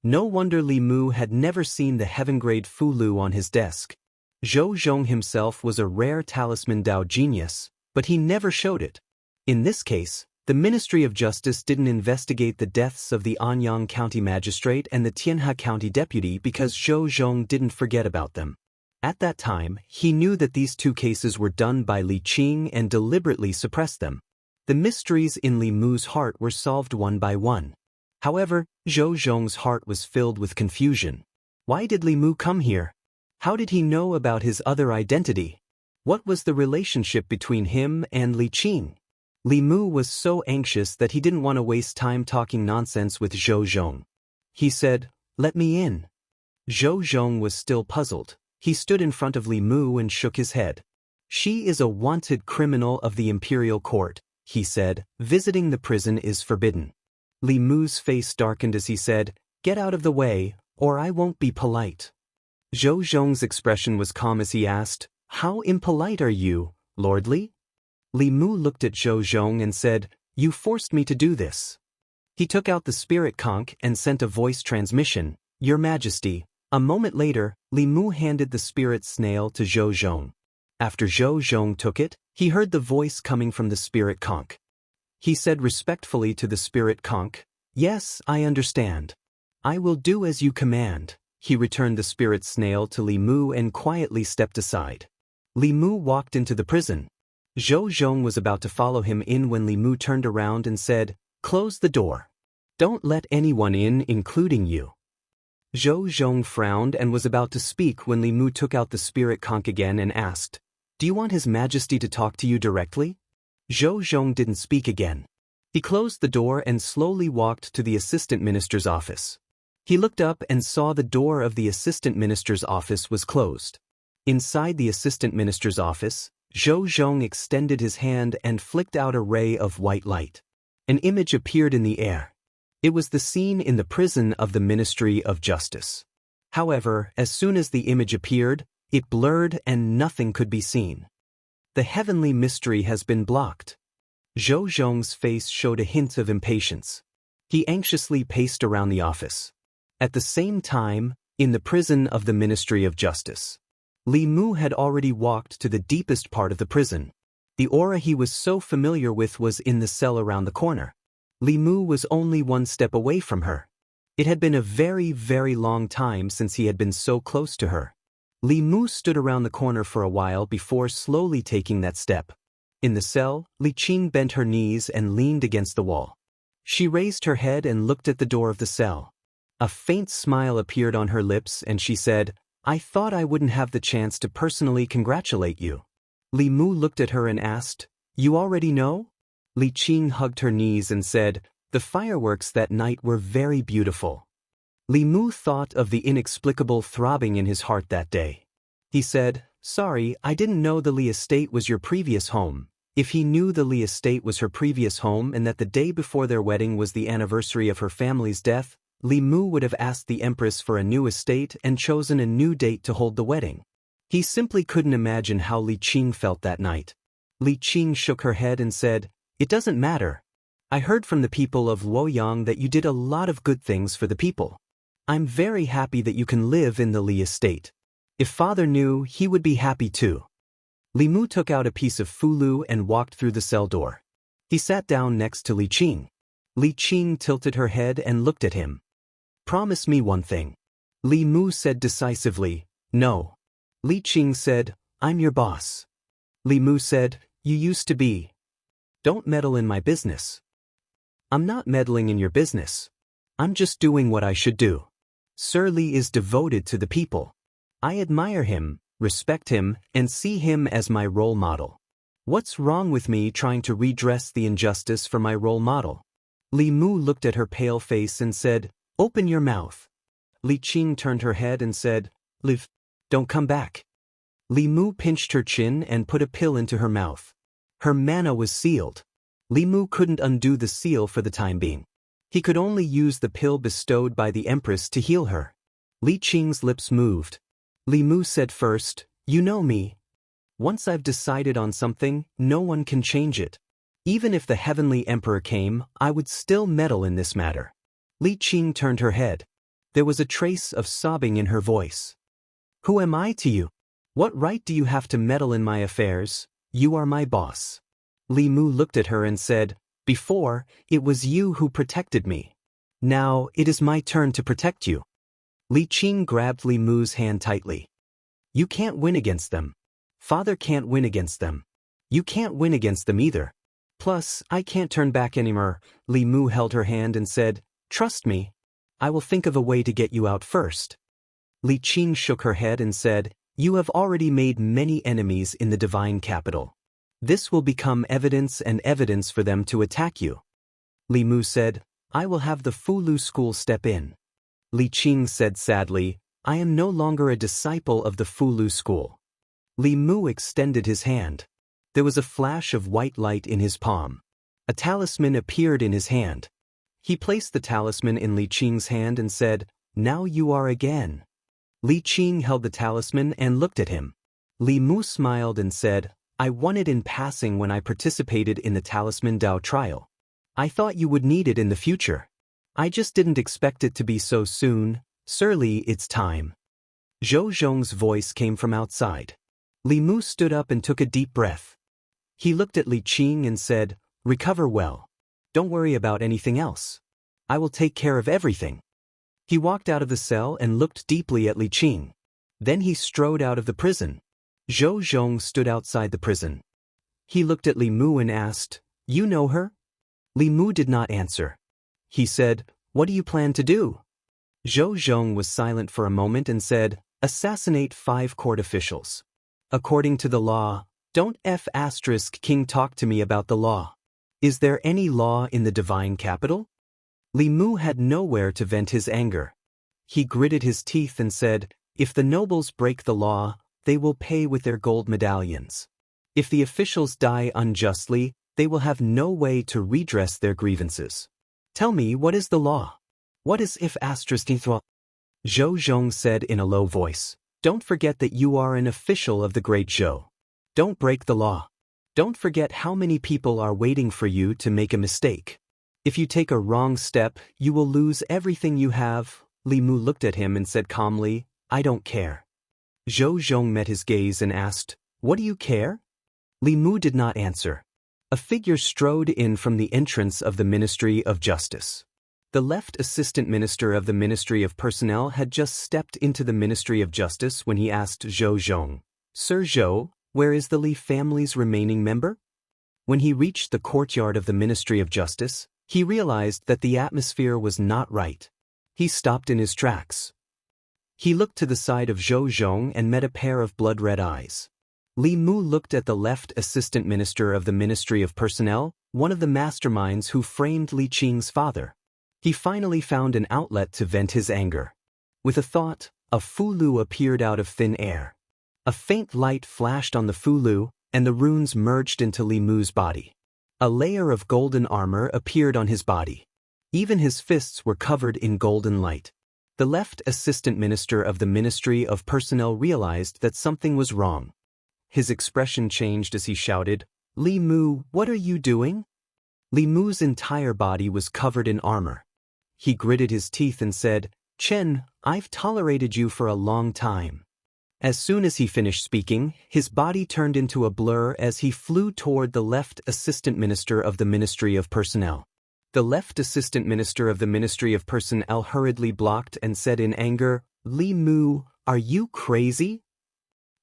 No wonder Li Mu had never seen the heaven-grade Fulu on his desk. Zhou Zhong himself was a rare Talisman Dao genius, but he never showed it. In this case, the Ministry of Justice didn't investigate the deaths of the Anyang County Magistrate and the Tianhe County Deputy because Zhou Zhong didn't forget about them. At that time, he knew that these 2 cases were done by Li Qing and deliberately suppressed them. The mysteries in Li Mu's heart were solved one by one. However, Zhou Zhong's heart was filled with confusion. Why did Li Mu come here? How did he know about his other identity? What was the relationship between him and Li Qing? Li Mu was so anxious that he didn't want to waste time talking nonsense with Zhou Zhong. He said, "Let me in." Zhou Zhong was still puzzled. He stood in front of Li Mu and shook his head. "She is a wanted criminal of the imperial court," he said. "Visiting the prison is forbidden." Li Mu's face darkened as he said, "Get out of the way, or I won't be polite." Zhou Zhong's expression was calm as he asked, "How impolite are you, Lord Li?" Li Mu looked at Zhou Zhong and said, "You forced me to do this." He took out the spirit conch and sent a voice transmission, "Your Majesty." A moment later, Li Mu handed the spirit snail to Zhou Zhong. After Zhou Zhong took it, he heard the voice coming from the spirit conch. He said respectfully to the spirit conch, "Yes, I understand. I will do as you command." He returned the spirit snail to Li Mu and quietly stepped aside. Li Mu walked into the prison. Zhou Zhong was about to follow him in when Li Mu turned around and said, "Close the door. Don't let anyone in, including you." Zhou Zhong frowned and was about to speak when Li Mu took out the spirit conch again and asked, "Do you want His Majesty to talk to you directly?" Zhou Zhong didn't speak again. He closed the door and slowly walked to the assistant minister's office. He looked up and saw the door of the assistant minister's office was closed. Inside the assistant minister's office, Zhou Zhong extended his hand and flicked out a ray of white light. An image appeared in the air. It was the scene in the prison of the Ministry of Justice. However, as soon as the image appeared, it blurred and nothing could be seen. The heavenly mystery has been blocked. Zhou Zhong's face showed a hint of impatience. He anxiously paced around the office. At the same time, in the prison of the Ministry of Justice, Li Mu had already walked to the deepest part of the prison. The aura he was so familiar with was in the cell around the corner. Li Mu was only one step away from her. It had been a very, very long time since he had been so close to her. Li Mu stood around the corner for a while before slowly taking that step. In the cell, Li Qing bent her knees and leaned against the wall. She raised her head and looked at the door of the cell. A faint smile appeared on her lips and she said, "I thought I wouldn't have the chance to personally congratulate you." Li Mu looked at her and asked, "You already know?" Li Qing hugged her knees and said, "The fireworks that night were very beautiful." Li Mu thought of the inexplicable throbbing in his heart that day. He said, "Sorry, I didn't know the Li estate was your previous home." If he knew the Li estate was her previous home and that the day before their wedding was the anniversary of her family's death, Li Mu would have asked the Empress for a new estate and chosen a new date to hold the wedding. He simply couldn't imagine how Li Qing felt that night. Li Qing shook her head and said, "It doesn't matter. I heard from the people of Luoyang that you did a lot of good things for the people. I'm very happy that you can live in the Li estate. If father knew, he would be happy too." Li Mu took out a piece of fulu and walked through the cell door. He sat down next to Li Qing. Li Qing tilted her head and looked at him. "Promise me one thing." Li Mu said decisively, "No." Li Qing said, "I'm your boss." Li Mu said, "You used to be. Don't meddle in my business." "I'm not meddling in your business. I'm just doing what I should do. Sir Li is devoted to the people. I admire him, respect him, and see him as my role model. What's wrong with me trying to redress the injustice for my role model?" Li Mu looked at her pale face and said, "Open your mouth." Li Qing turned her head and said, "Live. Don't come back." Li Mu pinched her chin and put a pill into her mouth. Her mana was sealed. Li Mu couldn't undo the seal for the time being. He could only use the pill bestowed by the Empress to heal her. Li Qing's lips moved. Li Mu said first, "You know me. Once I've decided on something, no one can change it. Even if the Heavenly Emperor came, I would still meddle in this matter." Li Qing turned her head. There was a trace of sobbing in her voice. "Who am I to you? What right do you have to meddle in my affairs? You are my boss." Li Mu looked at her and said, "Before, it was you who protected me. Now, it is my turn to protect you." Li Qing grabbed Li Mu's hand tightly. "You can't win against them. Father can't win against them. You can't win against them either. Plus, I can't turn back anymore." Li Mu held her hand and said, "Trust me. I will think of a way to get you out first." Li Qing shook her head and said, "You have already made many enemies in the divine capital. This will become evidence and evidence for them to attack you." Li Mu said, "I will have the Fulu school step in." Li Qing said sadly, "I am no longer a disciple of the Fulu school." Li Mu extended his hand. There was a flash of white light in his palm. A talisman appeared in his hand. He placed the talisman in Li Qing's hand and said, "Now you are again." Li Qing held the talisman and looked at him. Li Mu smiled and said, "I won it in passing when I participated in the Talisman Dao trial. I thought you would need it in the future. I just didn't expect it to be so soon. Sir Li, it's time." Zhou Zhong's voice came from outside. Li Mu stood up and took a deep breath. He looked at Li Qing and said, "Recover well. Don't worry about anything else. I will take care of everything." He walked out of the cell and looked deeply at Li Qing. Then he strode out of the prison. Zhou Zhong stood outside the prison. He looked at Li Mu and asked, "You know her?" Li Mu did not answer. He said, "What do you plan to do?" Zhou Zhong was silent for a moment and said, "Assassinate 5 court officials. According to the law, don't King talk to me about the law. Is there any law in the divine capital?" Li Mu had nowhere to vent his anger. He gritted his teeth and said, "If the nobles break the law, they will pay with their gold medallions. If the officials die unjustly, they will have no way to redress their grievances. Tell me, what is the law? What is Zhou Zhong said in a low voice, "Don't forget that you are an official of the Great Zhou. Don't break the law. Don't forget how many people are waiting for you to make a mistake. If you take a wrong step, you will lose everything you have." Li Mu looked at him and said calmly, "I don't care." Zhou Zhong met his gaze and asked, "What do you care?" Li Mu did not answer. A figure strode in from the entrance of the Ministry of Justice. The left assistant minister of the Ministry of Personnel had just stepped into the Ministry of Justice when he asked Zhou Zhong, "Sir Zhou, where is the Li family's remaining member?" When he reached the courtyard of the Ministry of Justice, he realized that the atmosphere was not right. He stopped in his tracks. He looked to the side of Zhou Zhong and met a pair of blood-red eyes. Li Mu looked at the left assistant minister of the Ministry of Personnel, one of the masterminds who framed Li Qing's father. He finally found an outlet to vent his anger. With a thought, a Fulu appeared out of thin air. A faint light flashed on the Fulu, and the runes merged into Li Mu's body. A layer of golden armor appeared on his body. Even his fists were covered in golden light. The left assistant minister of the Ministry of Personnel realized that something was wrong. His expression changed as he shouted, "Li Mu, what are you doing?" Li Mu's entire body was covered in armor. He gritted his teeth and said, "Chen, I've tolerated you for a long time." As soon as he finished speaking, his body turned into a blur as he flew toward the left assistant minister of the Ministry of Personnel. The left assistant minister of the Ministry of Personnel hurriedly blocked and said in anger, "Li Mu, are you crazy?"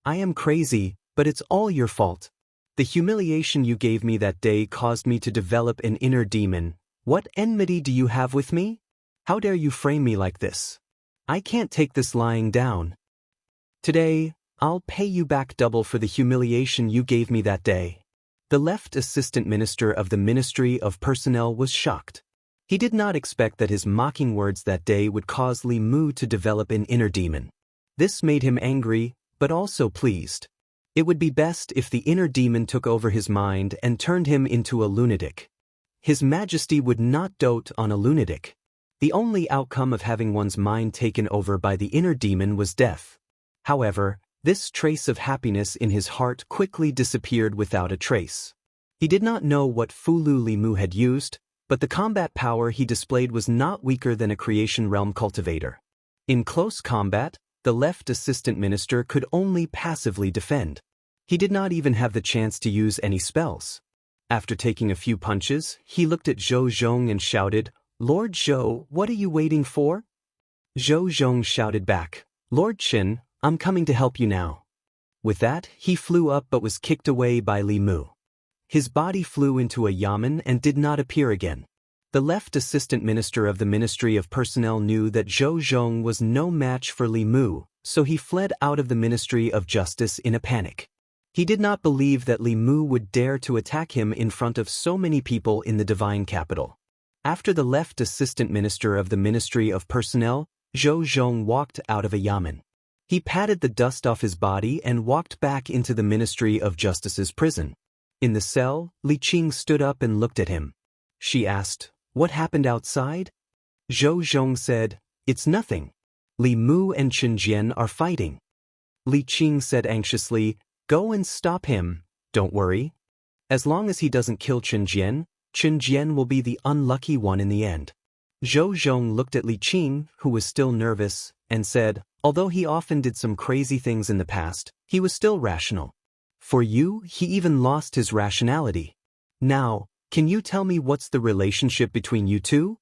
"I am crazy, but it's all your fault. The humiliation you gave me that day caused me to develop an inner demon. What enmity do you have with me? How dare you frame me like this? I can't take this lying down. Today, I'll pay you back double for the humiliation you gave me that day." The left assistant minister of the Ministry of Personnel was shocked. He did not expect that his mocking words that day would cause Li Mu to develop an inner demon. This made him angry, but also pleased. It would be best if the inner demon took over his mind and turned him into a lunatic. His Majesty would not dote on a lunatic. The only outcome of having one's mind taken over by the inner demon was death. However, this trace of happiness in his heart quickly disappeared without a trace. He did not know what Fulu Li Mu had used, but the combat power he displayed was not weaker than a creation realm cultivator. In close combat, the left assistant minister could only passively defend. He did not even have the chance to use any spells. After taking a few punches, he looked at Zhou Zhong and shouted, "Lord Zhou, what are you waiting for?" Zhou Zhong shouted back, "Lord Qin, I'm coming to help you now." With that, he flew up but was kicked away by Li Mu. His body flew into a yamen and did not appear again. The left assistant minister of the Ministry of Personnel knew that Zhou Zhong was no match for Li Mu, so he fled out of the Ministry of Justice in a panic. He did not believe that Li Mu would dare to attack him in front of so many people in the divine capital. After the left assistant minister of the Ministry of Personnel, Zhou Zhong walked out of a yamen. He patted the dust off his body and walked back into the Ministry of Justice's prison. In the cell, Li Qing stood up and looked at him. She asked, "What happened outside?" Zhou Zhong said, "It's nothing. Li Mu and Chen Jian are fighting." Li Qing said anxiously, "Go and stop him, don't worry. As long as he doesn't kill Chen Jian will be the unlucky one in the end." Zhou Zhong looked at Li Qing, who was still nervous, and said, "Although he often did some crazy things in the past, he was still rational. For you, he even lost his rationality. Now, can you tell me what's the relationship between you two?"